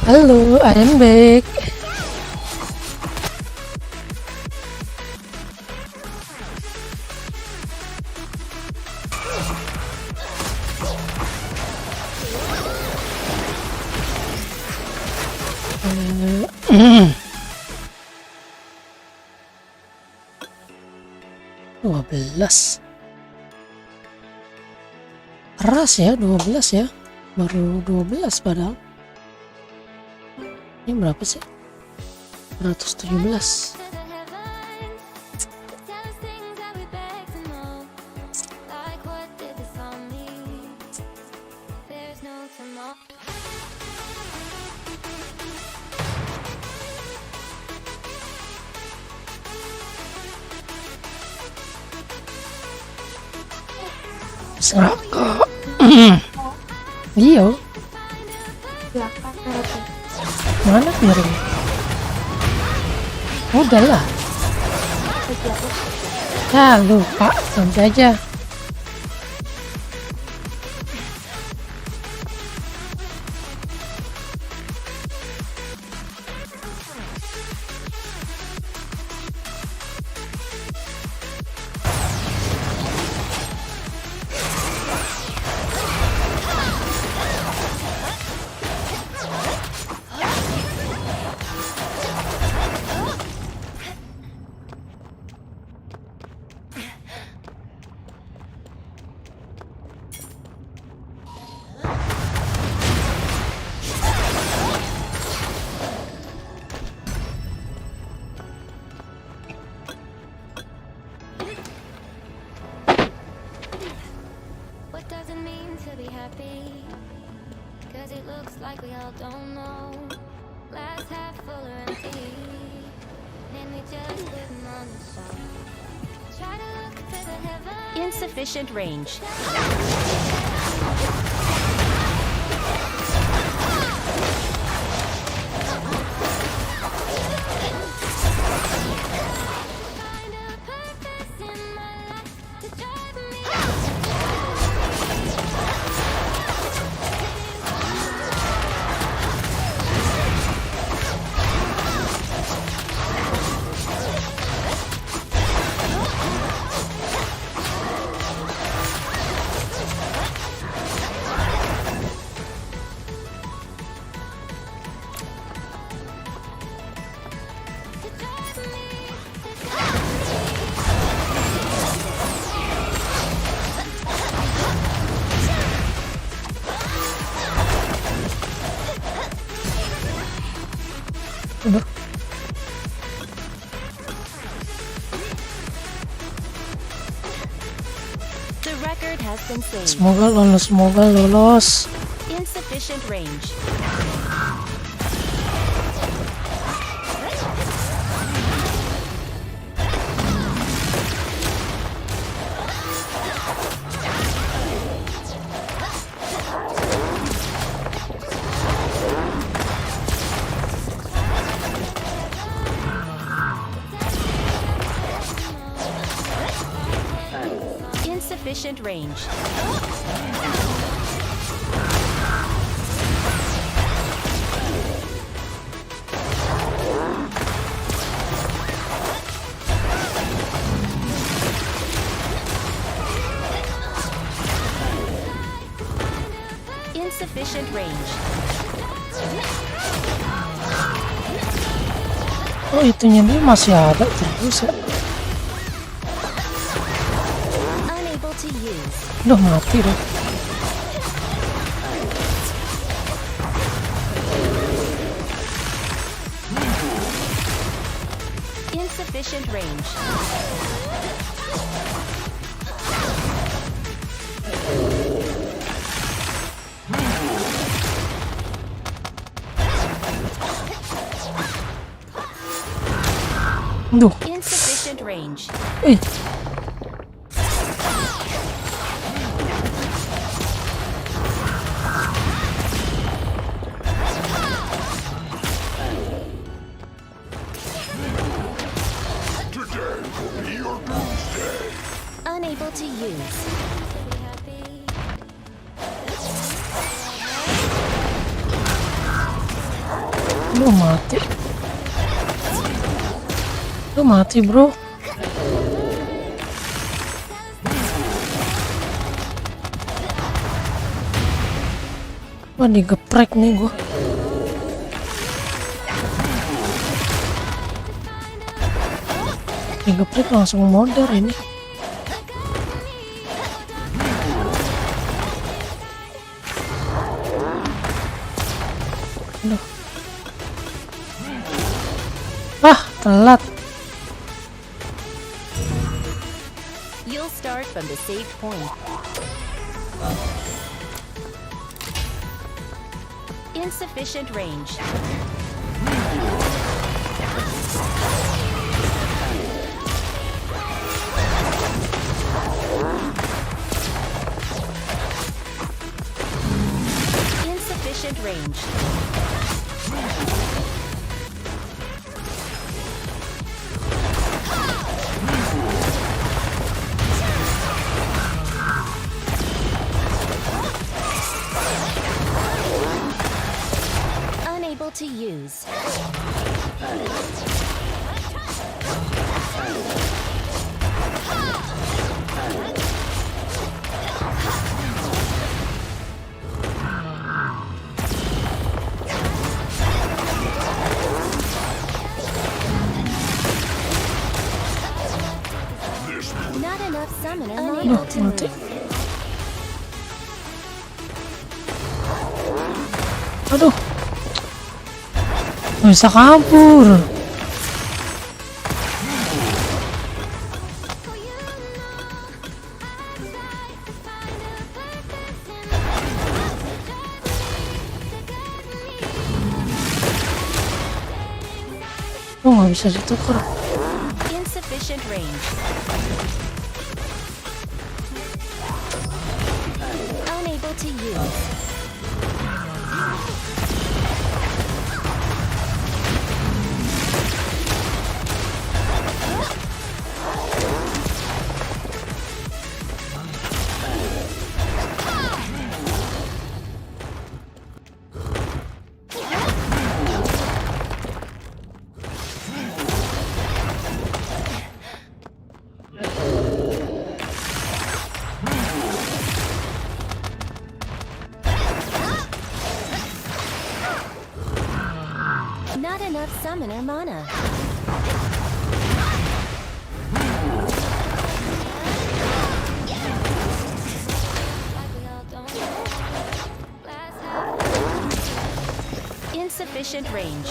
Halo, I am back. Eh, 12 keras ya, 12 ya, baru 12 padahal. Ini berapa sih? 117. to the heavens. Tell us things that we beg to know. Like what did this all mean? There's no tomorrow. Seraka. Iya, mana piring? Udahlah. Ya lupa, nanti aja. What does it mean to be happy? Cause it looks like we all don't know. Glass half full or empty. And we just living on the side. Try to look to the heavens. Insufficient range. Find a purpose in my life to drive me. To drive me. Udah. The record has been saved. Semoga lolos, semoga lolos. Insufficient range. Insufficient range. Insufficient range. Oh, itunya dia masih ada terus ya. Unable to use. Udah mati deh. Insufficient range. Duh, Insufficient range. eh. Today will be your doomsday. Unable to use. To be happy. Lu mati. Lu mati, bro. Wah, digeprek nih gua. Digeprek langsung modar ini. Aduh. Ah, telat. You'll start from the save point. Insufficient range. Insufficient range. Unable to use. Not enough summoner unable to mati. move. Aduh. Nggak bisa kabur. Oh, nggak bisa ditukar. Insufficient range. Unable to use. Not enough summoner mana. Insufficient range.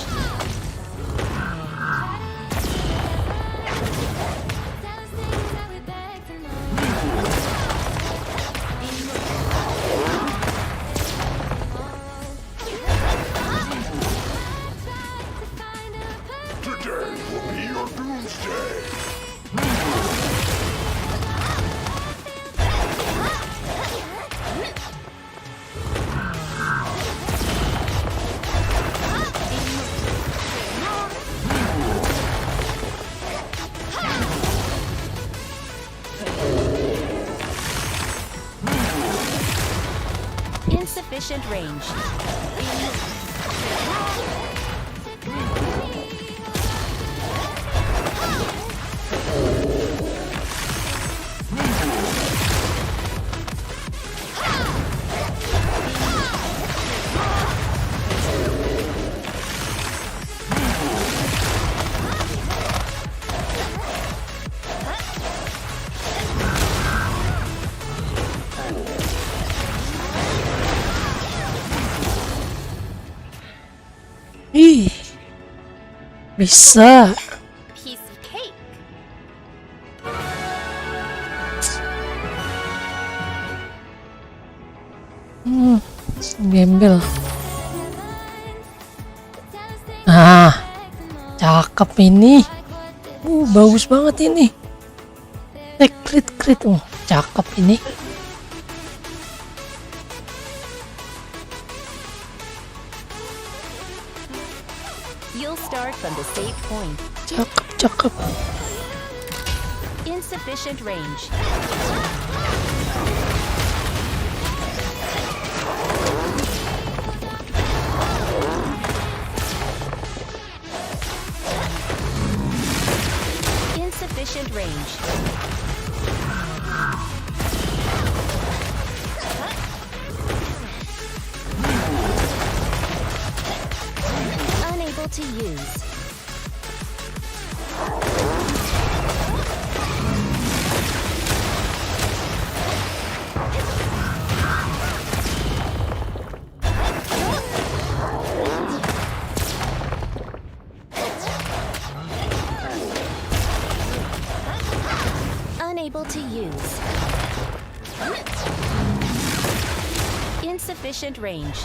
Today will be your doomsday. Insufficient range. Ih. Bisa. Piece of cake. Gembel. Nah, cakep ini. Bagus banget ini. Crit. Cakep ini. You'll start from the save point. Cakep. Insufficient range. range. Unable to use. Unable to use. Insufficient range.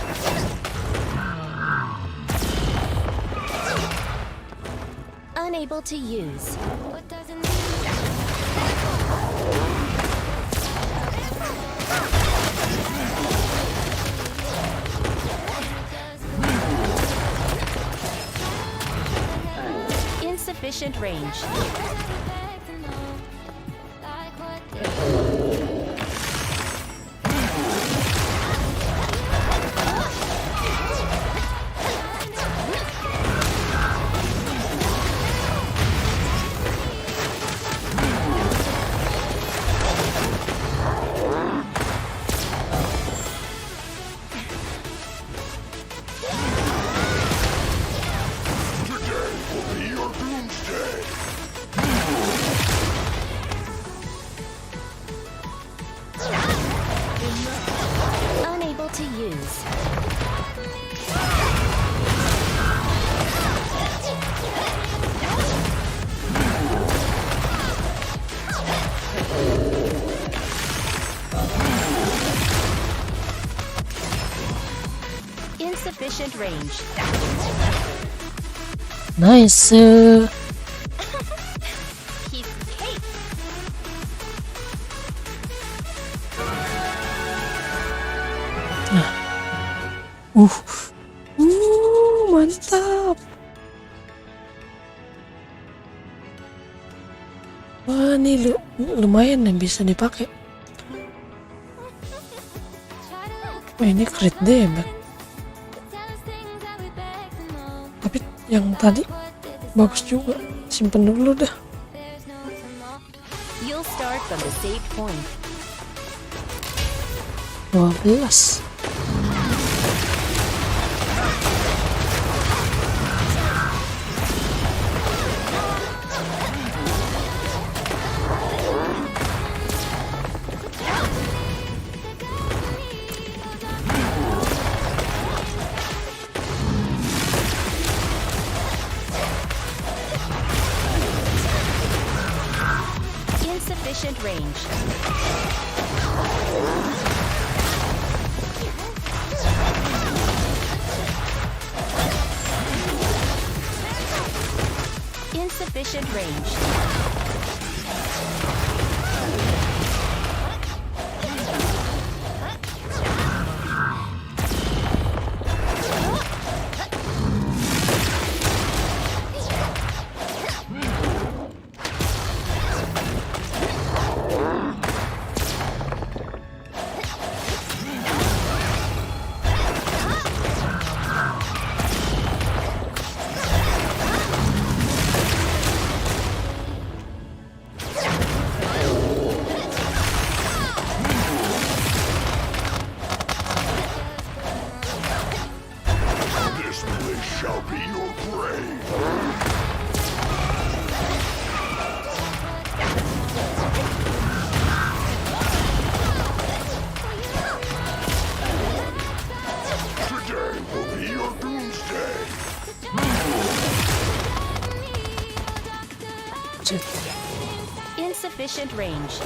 Unable to use. What doesn't mean Insufficient range. back to know, like what they Today will be your doomsday. Unable to use. Insufficient range. Nice. Piece of cake. Mantap. Wah, ini lumayan nih bisa dipakai. try to look Wah, ini crit damage. tell us things that we beg to know. Tapi yang tadi What did this bagus juga. Simpen dulu dah. there's no tomorrow. You'll start from the saved point. 12. Insufficient range. Insufficient range. This place shall be your grave. Today will be your doomsday. Cek. Insufficient range.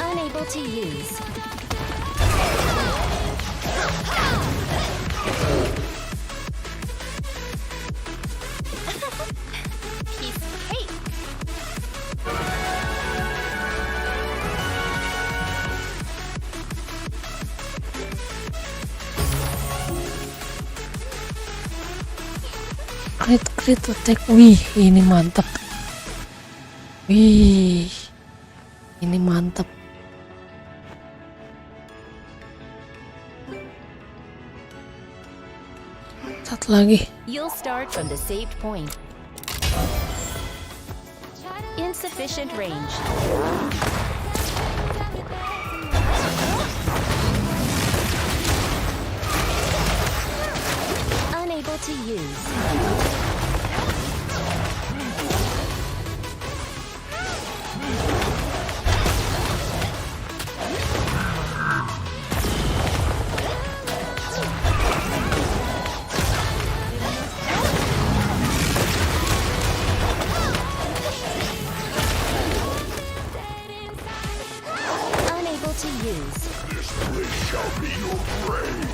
Unable to use. Piece of cake. crit attack. Wih, ini mantap. Wih, ini mantap. Satu lagi. You'll start from the saved point. Insufficient range. Unable to use. Unable to use. This place shall be your grave.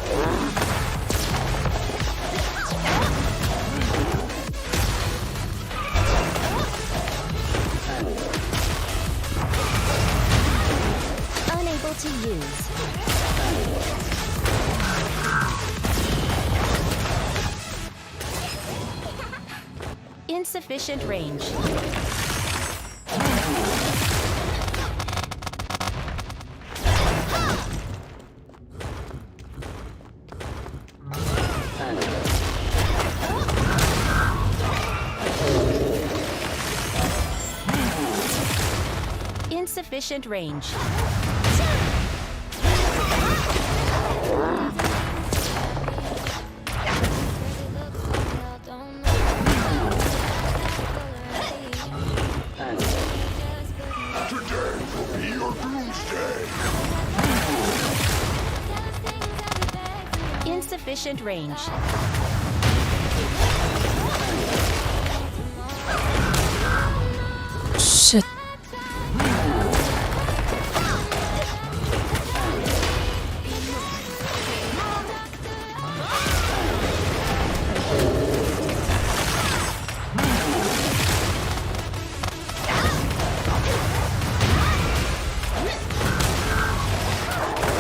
Unable to use. Insufficient range. Insufficient range. Today will be your doomsday. Insufficient range. Shit.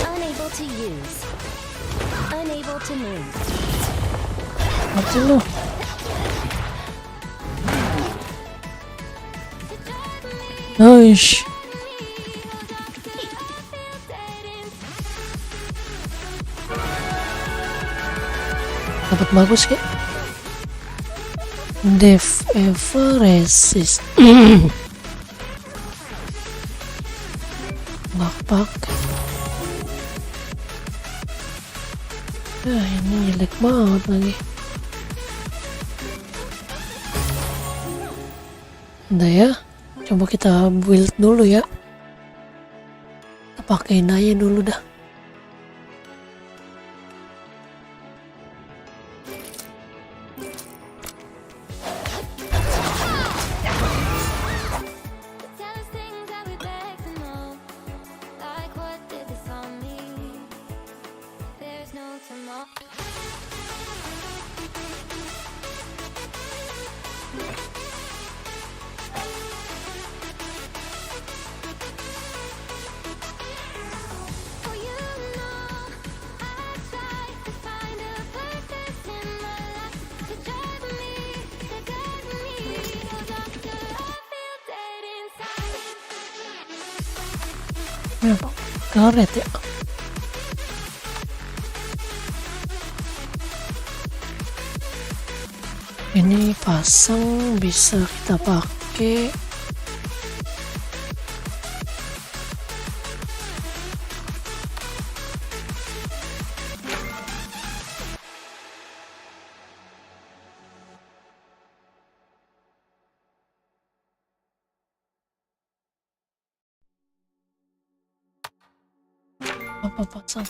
Unable to use. Unable to move. Mati lu. Nice. Dapat bagus kayak. Def ever resist. Nggak pakai. Ini jelek banget lagi. Udah ya, coba kita build dulu ya. Kita pakein aja dulu dah. Tell us things that we beg to know. Like what did this all mean? There's no tomorrow. For you know, I try to find a purpose in my life to drive me, to guide me. Oh, doctor, I feel dead inside. Ya, karet ya. Ini pasang bisa kita pakai. Apa pasang?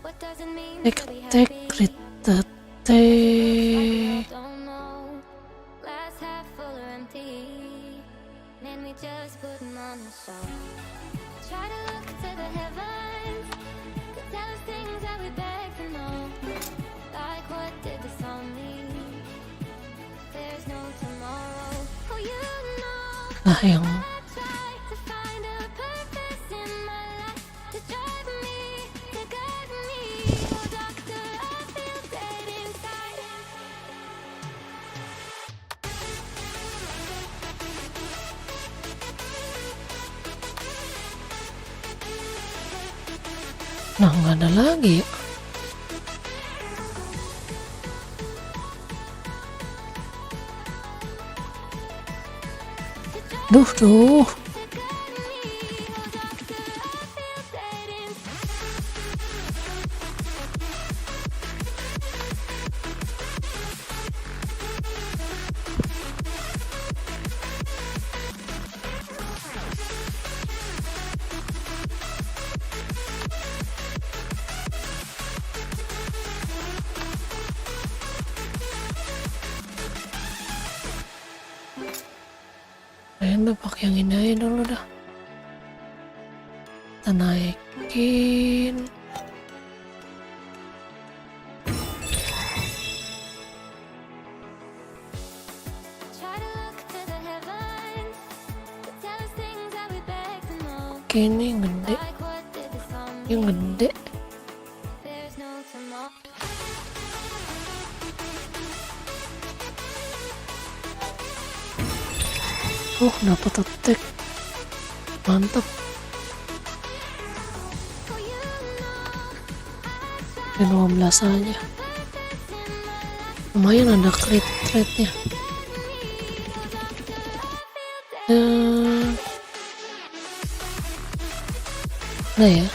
What does it mean Tek to be tek happy? crit tek. Don't know. Glass half full or empty. Man, we just putting on the show. Try to look to the heavens. Could tell us things that we beg to know. Like what did this all mean? There's no tomorrow. Nah, yang try to find a purpose in my life to drive me, to guide me. Oh, doctor, I feel dead inside. nah nggak ada lagi ya. Duh. Kayaknya pakai yang ini aja dulu dah. Kita naikin. Try to look to the heavens to tell us things that we beg to know. Oke, ini yang gede. Like what did this all mean? Yang gede. There's no tomorrow. Dapat attack. Mantap. Ini 12 aja. Lumayan ada crit rate-nya. Nah ya.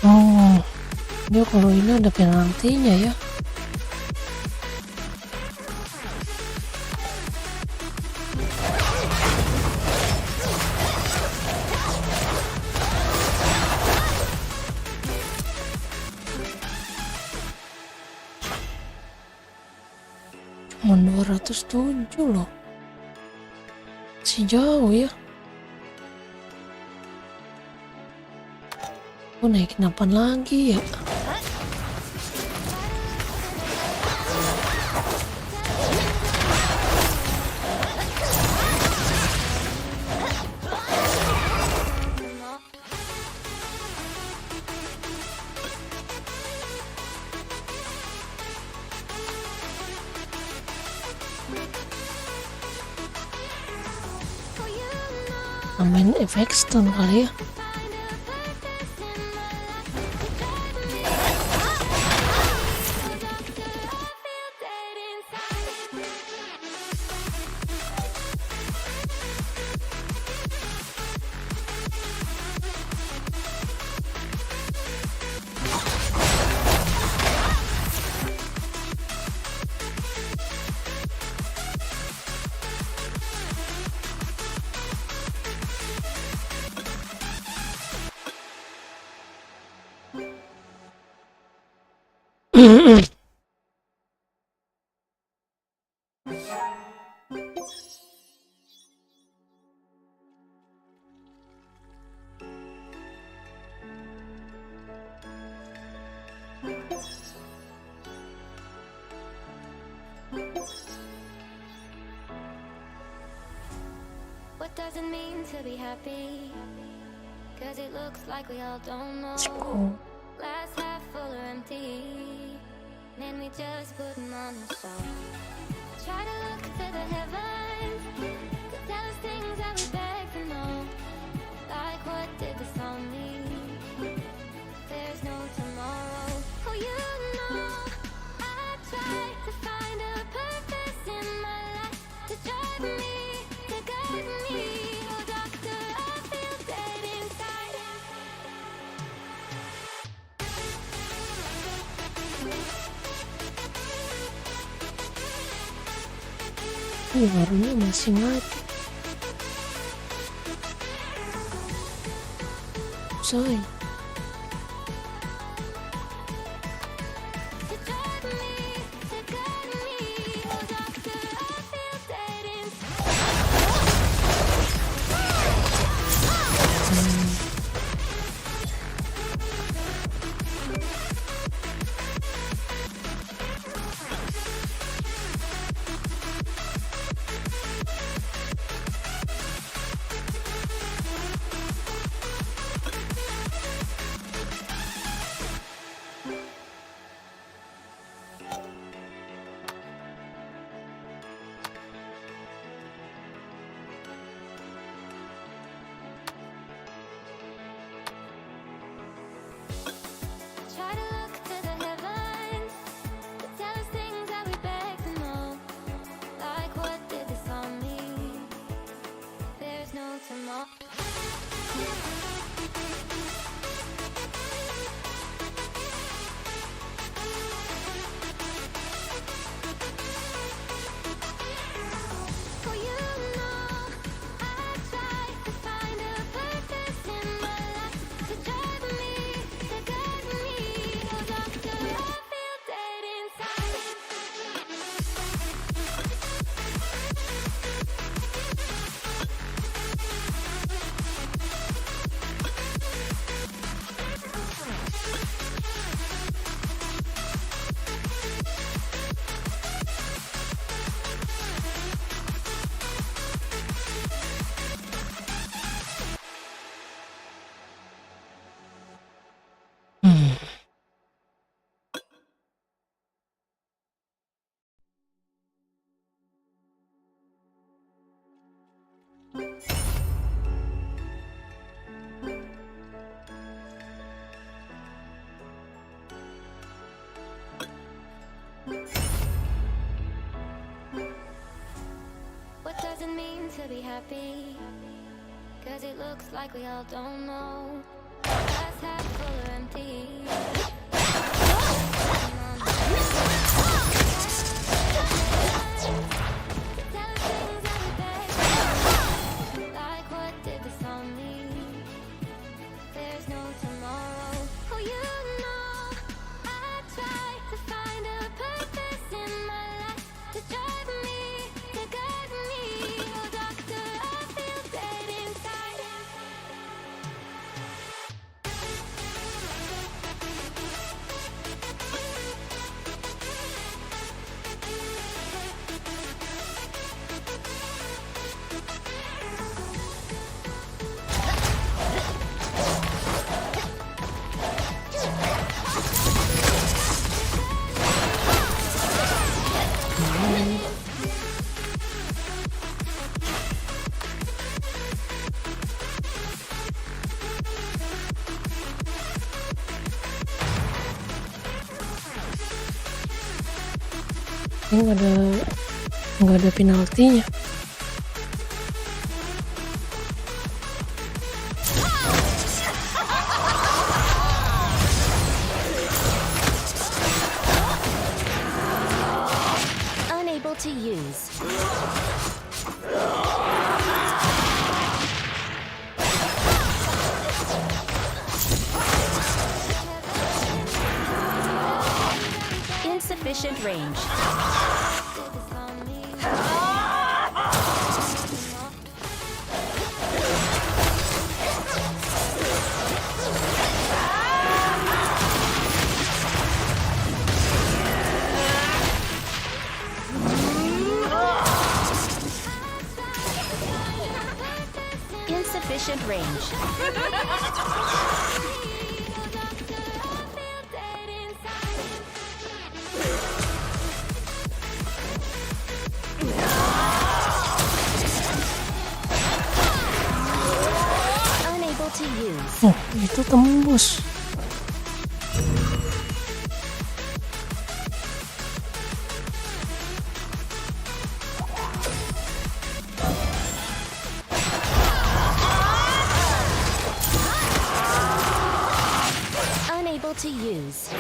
Oh, dia kalau ini ada penaltinya ya. Cuma 207 loh. Masih jauh ya. Aku naikin apaan lagi ya? Main efek stun kali ya. What does it mean to be happy? Cause it looks like we all don't know. Cool. Glass half full or empty. Then we just putting on a show. Try to look to the heavens to tell us things that we beg to know. Like what did the song mean? There's no tomorrow. Oh, you know, I try to find a purpose in my life to drive me, to guide me. Oh, doctor, I feel dead inside. Warnanya masih mati. Say. To drive me, to guide me. Oh, doctor, I feel dead inside. Try to look to the heavens to tell us things that we beg to know. Like what did this all mean? There's no tomorrow. Oh, you know, I try to find a purpose in my life to drive me, to guide me. Oh, doctor, I feel dead inside. What does it mean to be happy? Cause it looks like we all don't know. Glass half full or empty. Tell us things that we beg. Like what did this all mean? There's no tomorrow. Oh, you know, I try to find a purpose in my life to drive me, to guide me. Oh, doctor, I feel dead inside. Ini nggak ada penaltinya. Unable to use. Insufficient range. Insufficient range. Unable to use. Oh, itu tembus. Unable to use.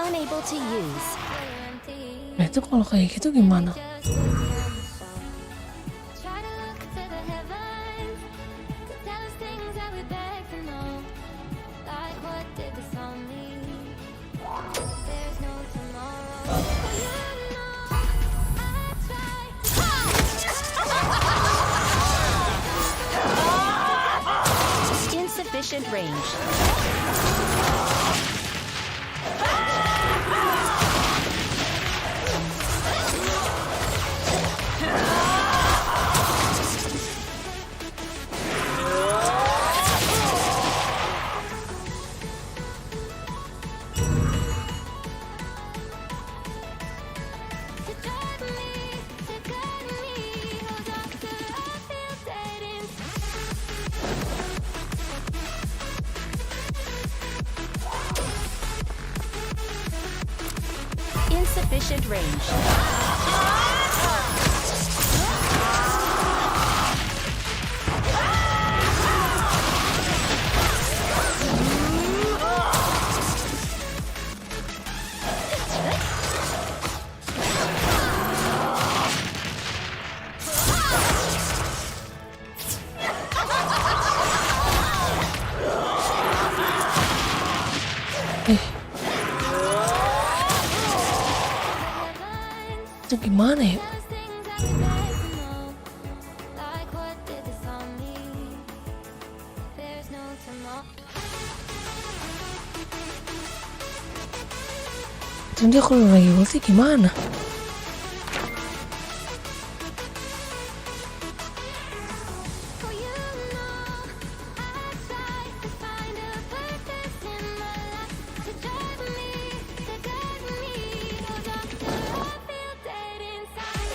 Unable to use. Nah, itu kalau kayak gitu gimana? Try to look to the heavens to tell us things that we beg to know. Like what did the song mean? There's no tomorrow. But you know, I tried to Insufficient range. to drive me, to guide me. Oh, doctor, I feel dead inside. Insufficient range. Itu gimana ya? Those things that we beg to know. Like what did the song mean? There's no tomorrow. Itu dia kalau lagi ulti gimana? For you know, I try to find a purpose in my life to drive me, to guide me. Oh, doctor, I feel dead inside.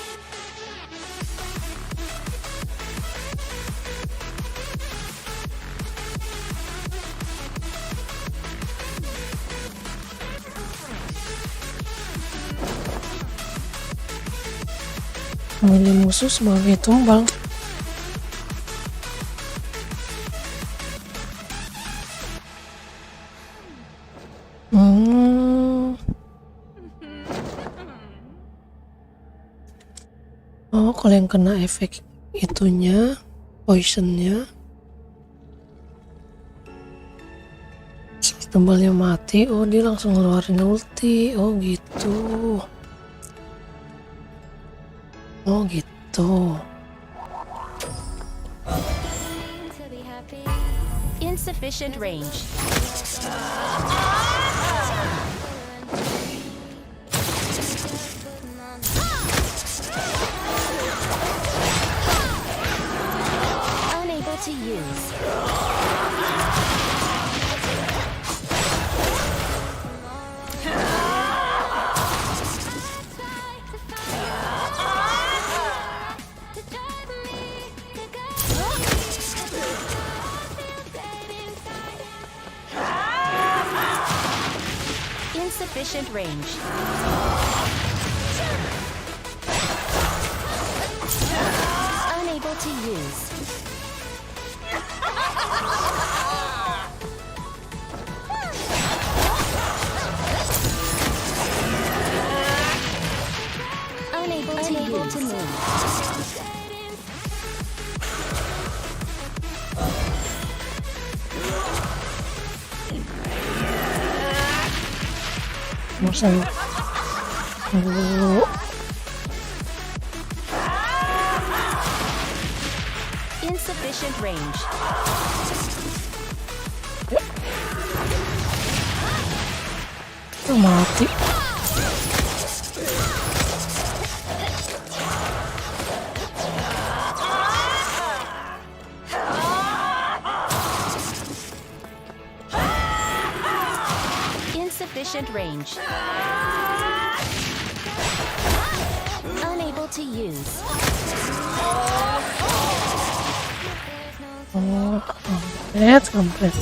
Memilih musuh sebagai tumbal. Oh, kalau yang kena efek itunya, poisonnya, tumbalnya mati. Oh, dia langsung ngeluarin ulti. Oh gitu. Oh gitu. To be happy. Insufficient range. Unable to use. To drive me, to guide me. I feel dead inside. Insufficient range. Unable to use. Unable to move. Bosan dulu. Insufficient range. Mati. Insufficient range. Unable to use. Oh, kampret.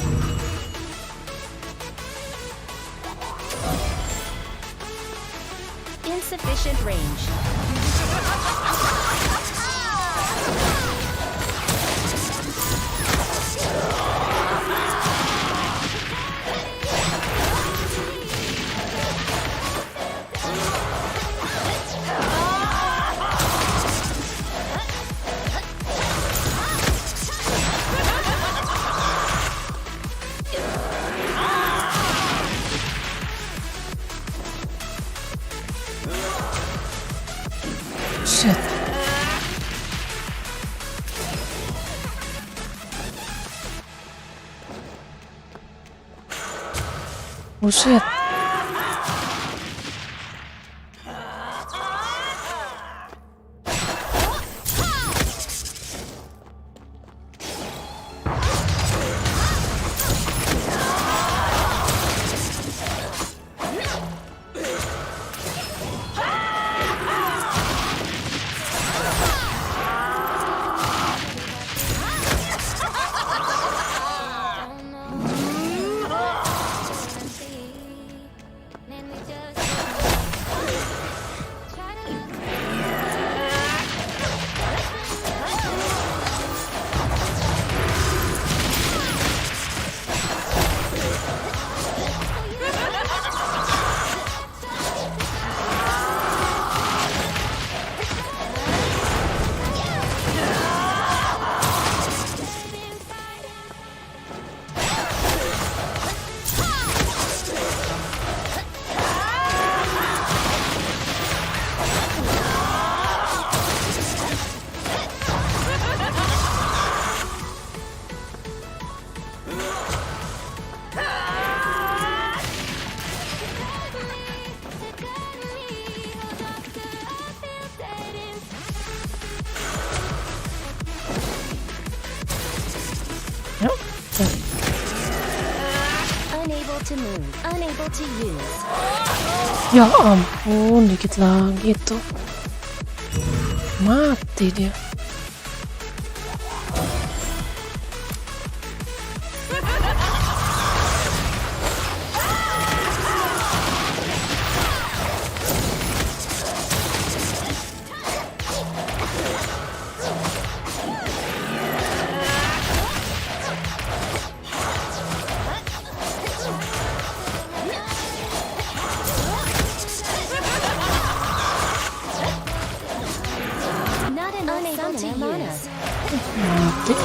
Insufficient range. Shit. Oh shit. Yuk. Unable to move. Unable to use. Ya ampun, dikit lagi tuh. Mati dia. Not enough unable to use. Mati.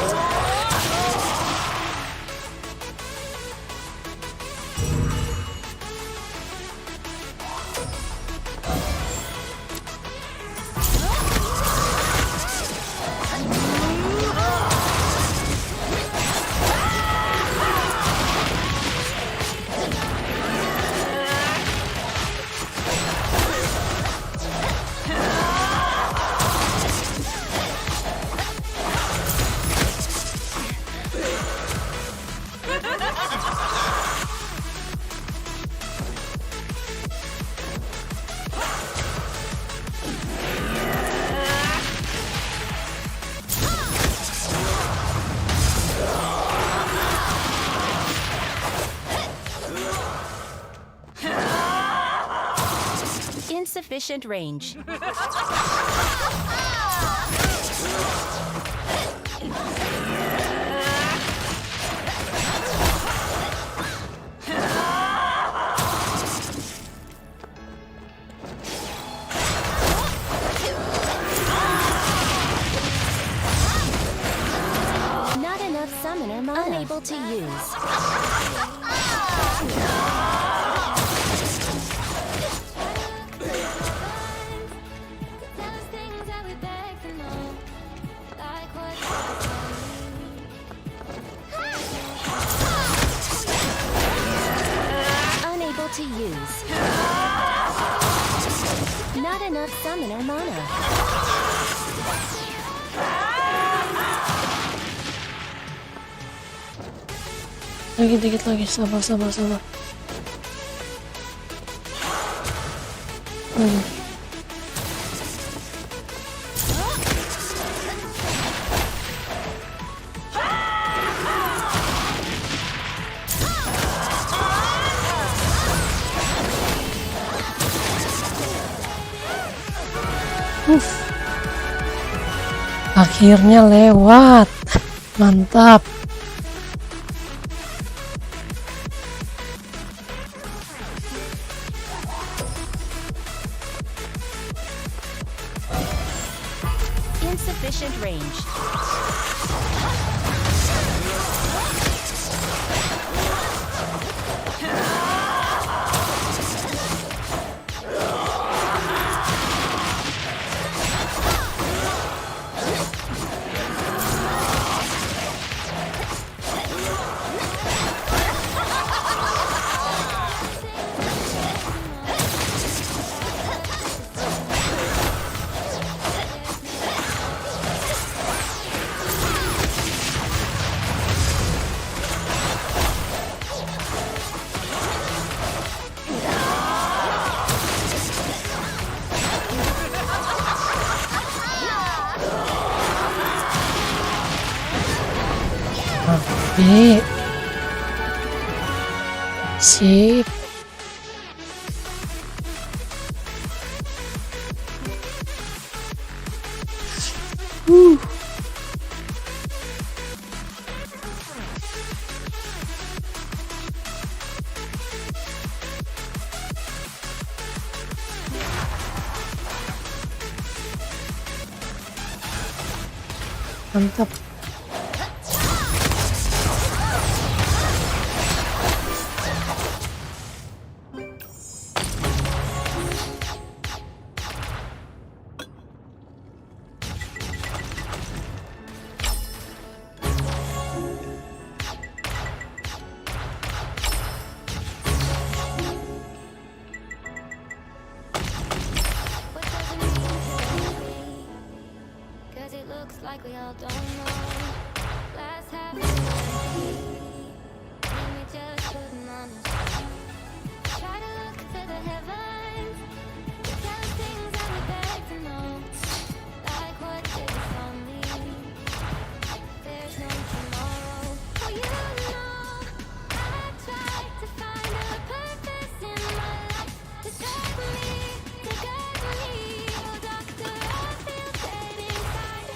Insufficient range. summoner mana. Unable to use. Tell us things that we beg to know, like what Unable to use. Not enough summoner mana. Dikit lagi, sabar. Akhirnya lewat, mantap. Insufficient range. Oke. Sip. Mantap. what does it mean to be? 'Cause it looks like we all don't know. Last half is empty. Let me just put 'em on the try to look to the heavens. Tell us things that we beg to know, like what did you from me? There's no tomorrow. Oh, you know, I tried to find a purpose in my life to serve me, to guide me. Oh, doctor, I feel dead inside.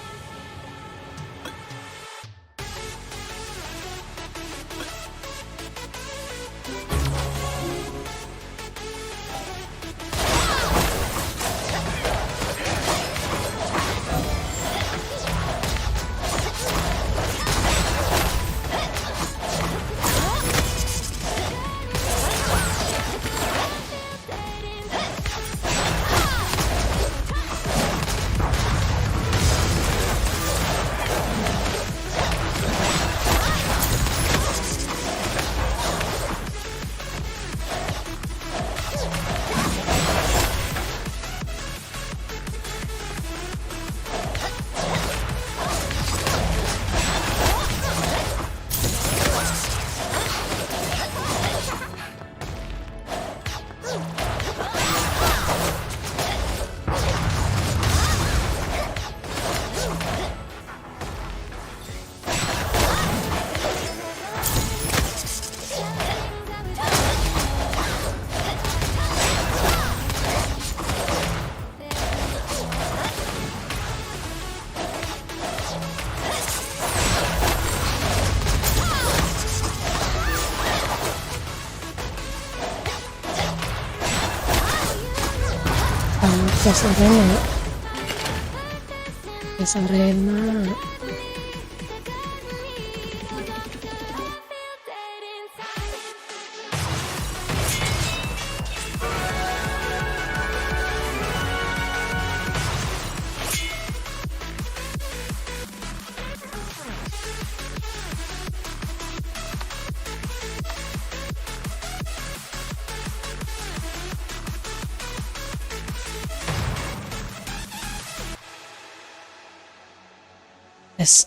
Gas arena ya. Gas arena. guys.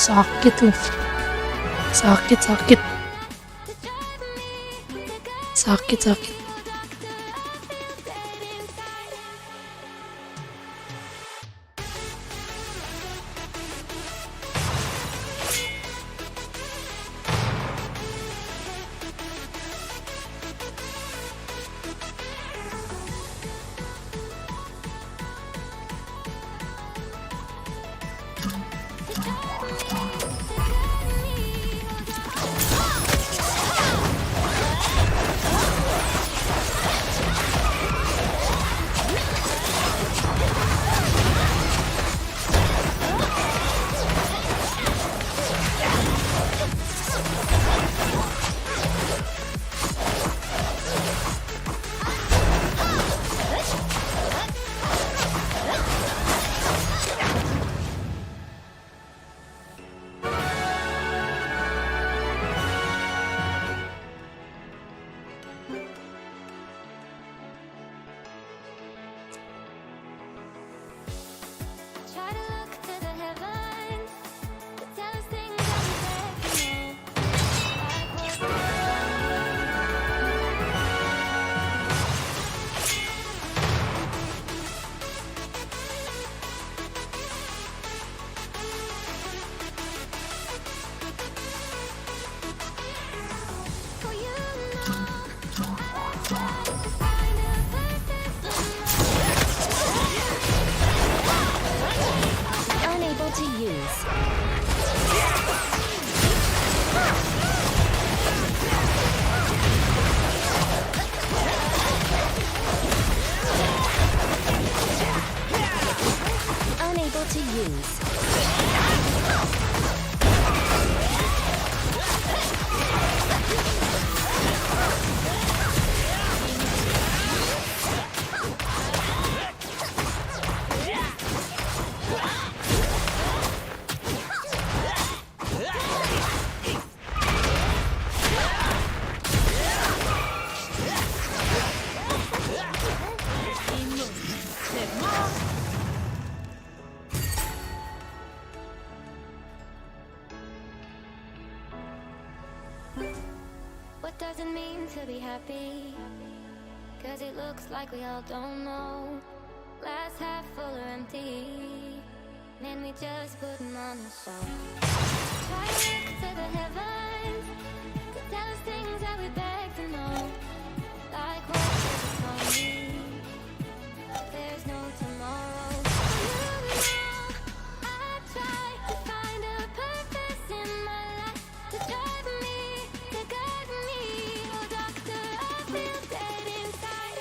Sakit loh. Sakit. Try to look to the heavens to tell us things that we can't know. Like for you know, I try to find a purpose Unable to use. Unable to use. what does it mean to be happy? 'Cause it looks like we all don't know. Glass half full or empty. Man, we just putting on a show. Try to look to the heavens to tell us things that we beg to know. Like what does it mean? There's no tomorrow. You know, I try to find a purpose in my life to drive me, to guide me. Oh, doctor, I feel dead inside.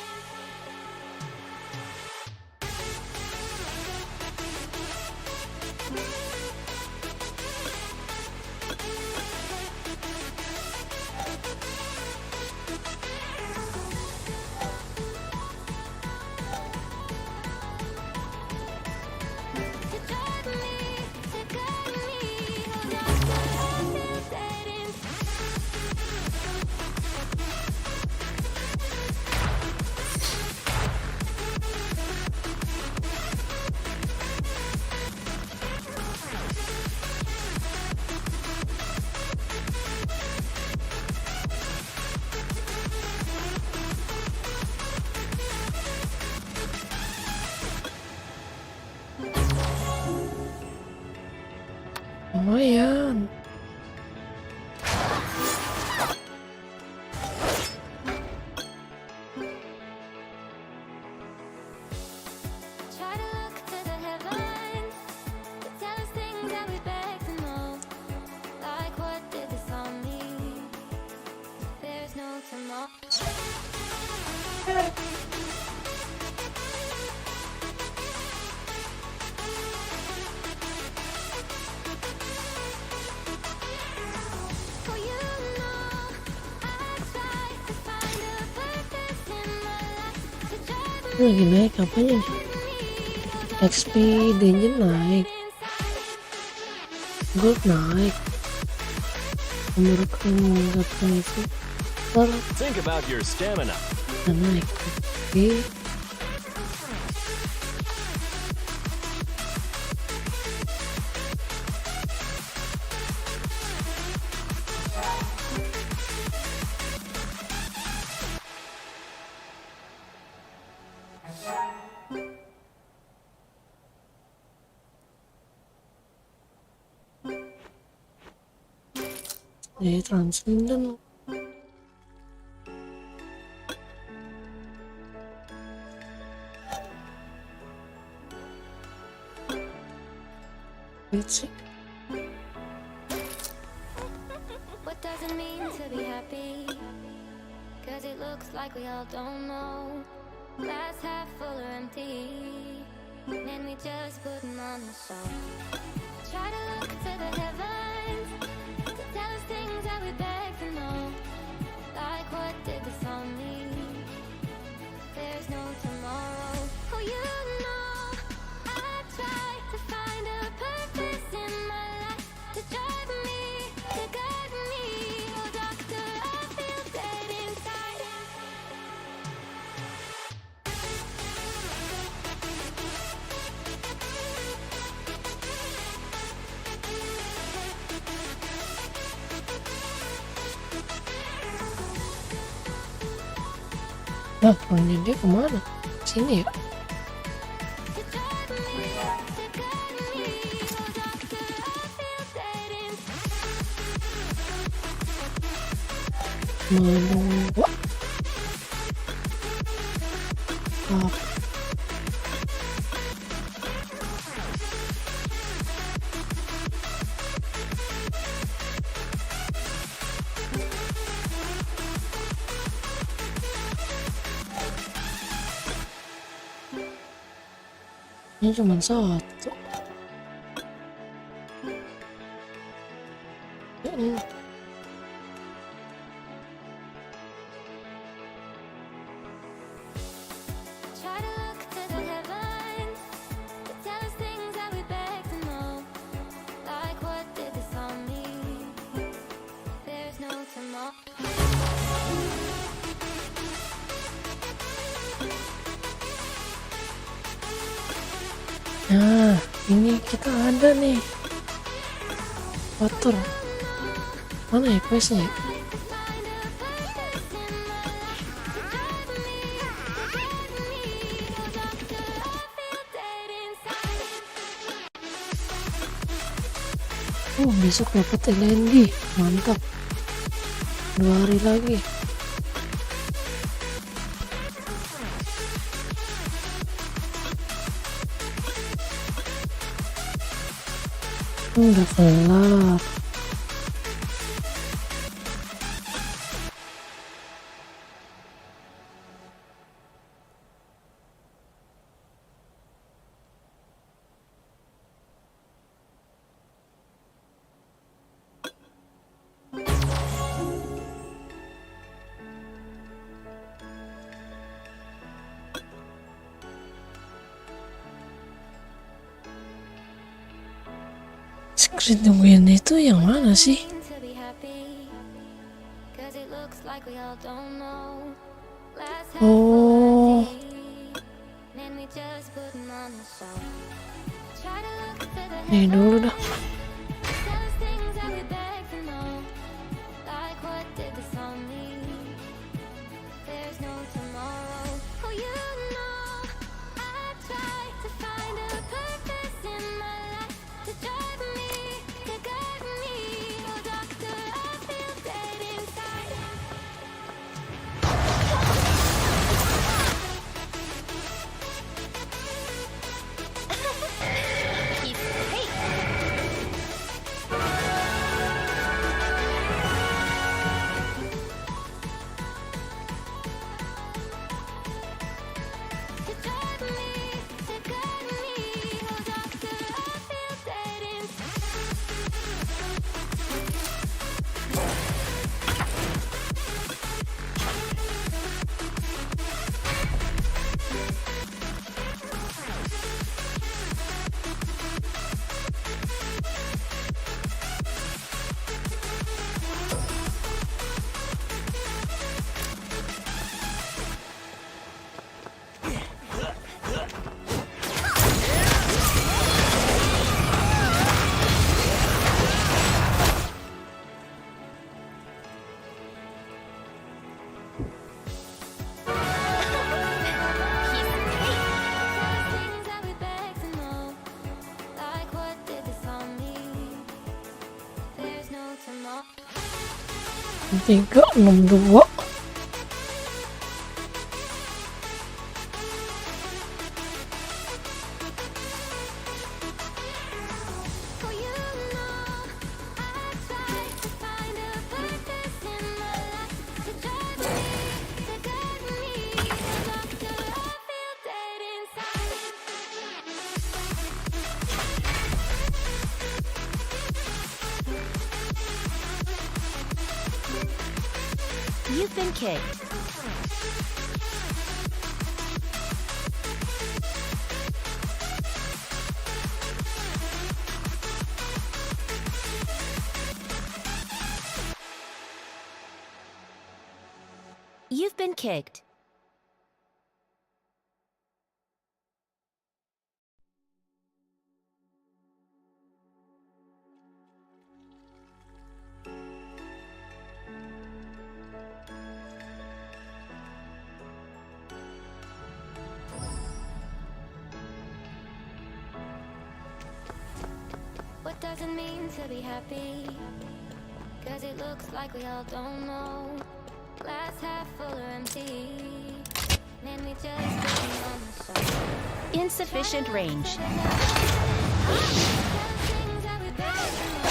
To drive me, to guide me. Oh, doctor, I feel dead inside. Lumayan. Try to look to the heavens Lagi naik apanya nih? XP dungeon naik, gold naik, memerlukan menggunakan itu Think about your stamina. naik. Oke. Transcendent. Let's see. What does it mean to be happy? Cause it looks like we all don't know. Glass half full or empty. Man, we just putting on a show. Try to look to the heavens to tell us things that we beg to know. Like what did this all mean? There's no tomorrow. Oh, you know, I try to find a purpose in my life to drive me, to guide me. Oh, doctor, I feel dead inside. Nah, punya dia kemana? Sini ya? To drive me, to guide me. Oh, doctor, I feel dead inside. Menunggu apa? Ini cuma satu. Ini Try to look to the heavens to tell us things that we beg to know. Like what did this all mean? There's no tomorrow. Nah, ini kita ada nih. Water. Mana ya questnya? Find a purpose in my life to drive me, to guide me. Oh, doctor, I feel dead inside. Oh, besok dapat LND. Mantap. 2 hari lagi. Udah kelar. Secret Win itu yang mana sih? To be happy, 'cause it looks like we all don't know. Glass half Oh. full or empty. Man, we just putting on a show. Try to look to the Ini dulu dah. tell us things that we beg to know. Like what did this all mean? There's no tomorrow. Oh, you know, I try to find a purpose in my life to drive me, to guide me. Oh, doctor, I feel dead inside. Piece of cake. 362. For you know, I try to find a purpose in my life to drive me, to guide me. But still I feel dead inside. You've been kicked. You've been kicked. What does it mean to be happy? Cause it looks like we all don't know. Glass half full or empty. Man, we just sitting on the shelf. Insufficient range. Things that we barely know.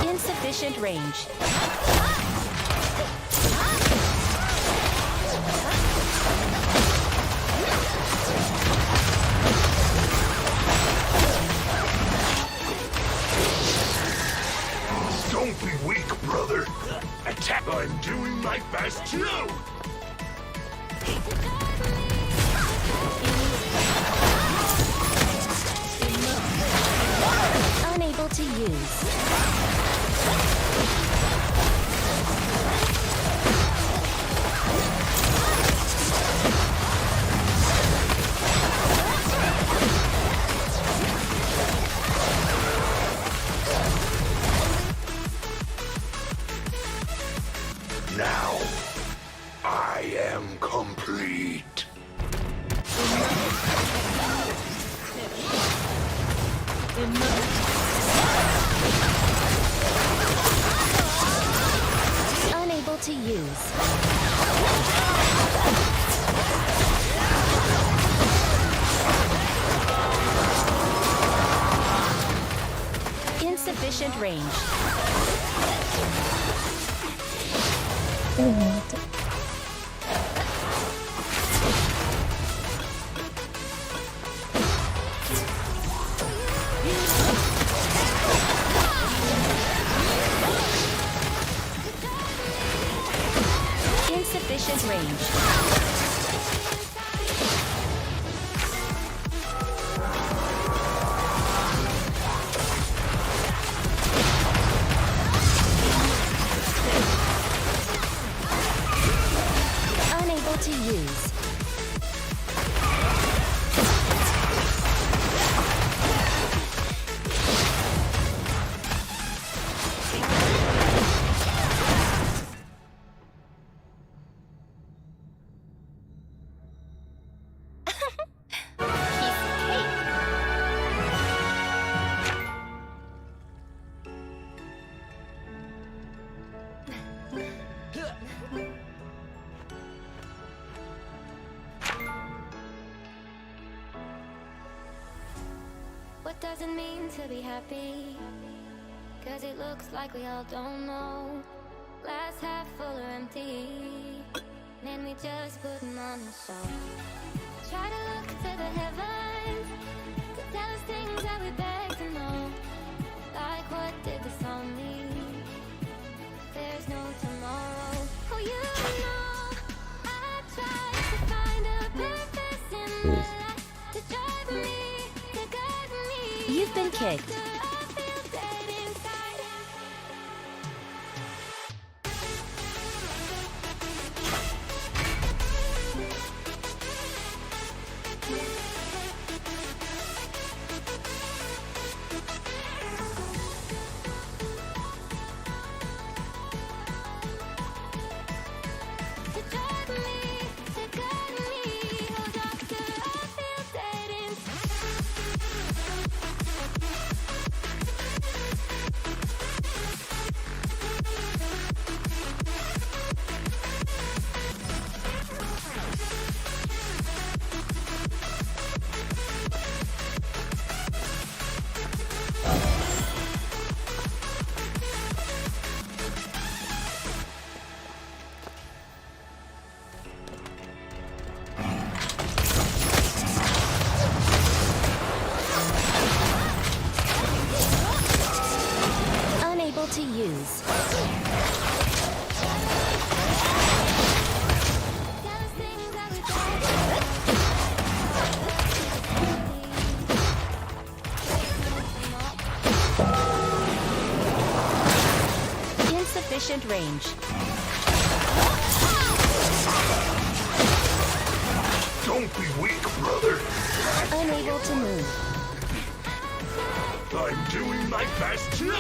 Insufficient range. Don't be weak, brother. Attack! I'm doing my best too. Unable to use. Now, I am complete. Unable to use. Insufficient range. Insufficient range. Unable to use. What does it mean to be happy? Cause it looks like we all don't know. Glass half full or empty. Man, we just putting on the show. Try to look to the heavens to tell us things that we beg to know. Like what did this all mean? There's no tomorrow. Oh, you know, I tried to find a purpose in my life to drive me, to guide me. You've been kicked. Till I feel dead inside. to use. Tell us things that we don't. Insufficient range. Don't be weak, brother. Unable to move. I'm doing my best too.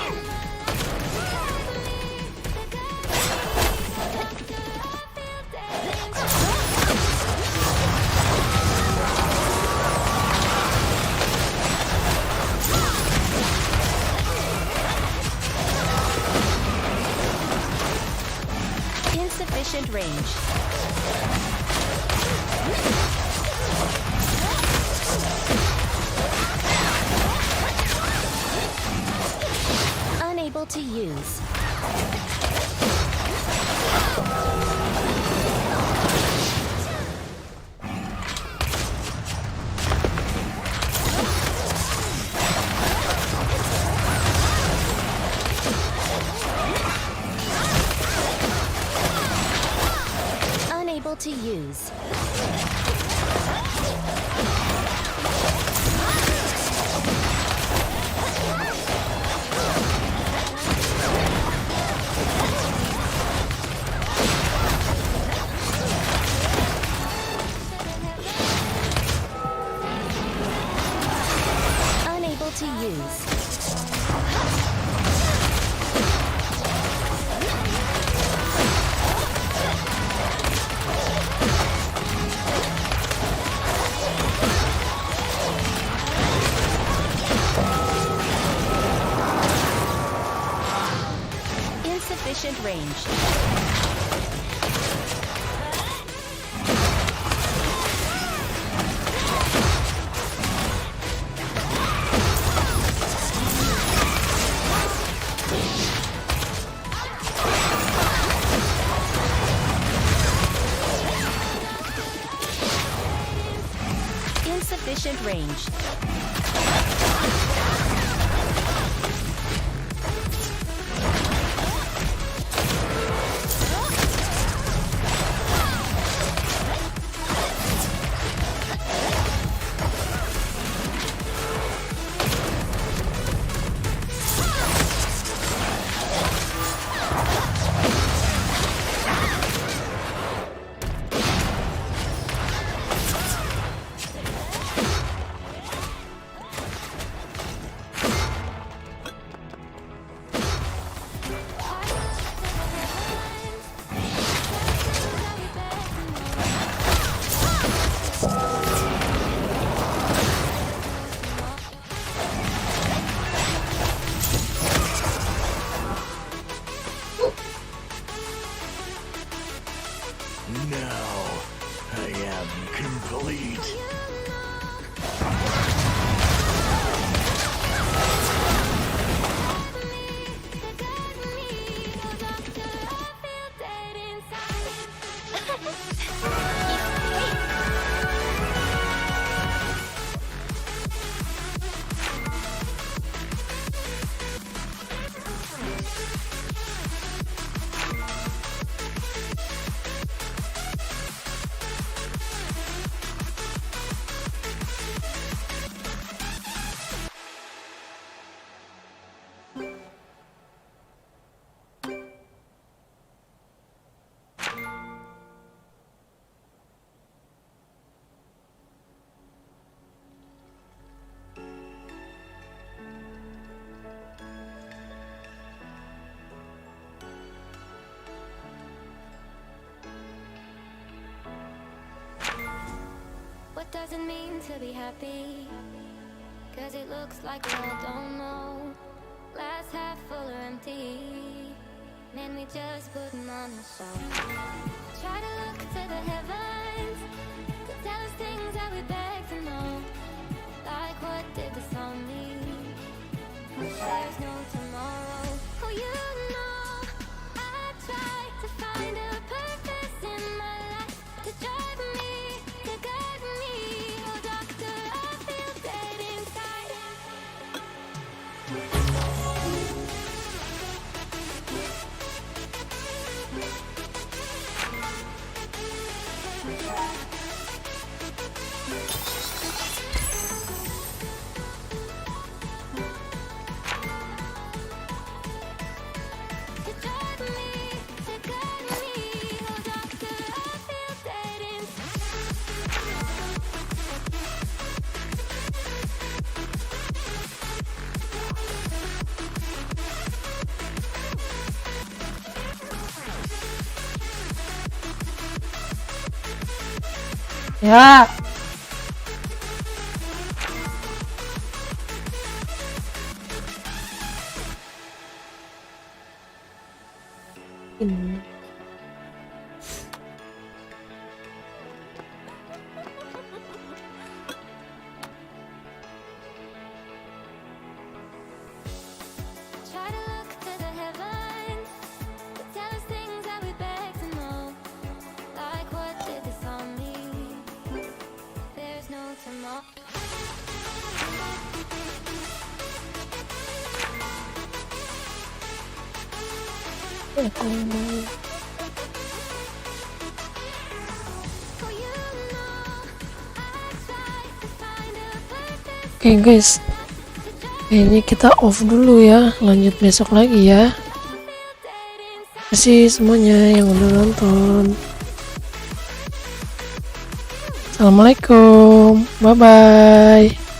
Insufficient range. Unable to use. Unable to use. Unable to use. Insufficient range. Insufficient range. Now I am complete. What does it mean to be happy? Cause it looks like we all don't know. Glass half full or empty. Man, we just putting on a show. Try to look to the heavens to tell us things that we beg to know. Like what did the song mean? There's no tomorrow. Oh, you know, I try to find a purpose in my life to drive me, to guide me. Oh, doctor, I feel dead inside. Ya. Ini. Try to look to the heavens to tell us things that we beg to know. Like what did this all mean? There's no tomorrow. For you know, I try to find a purpose Oke guys, kayaknya kita off dulu ya, lanjut besok lagi ya. Terima kasih semuanya yang udah nonton. Assalamualaikum, bye bye.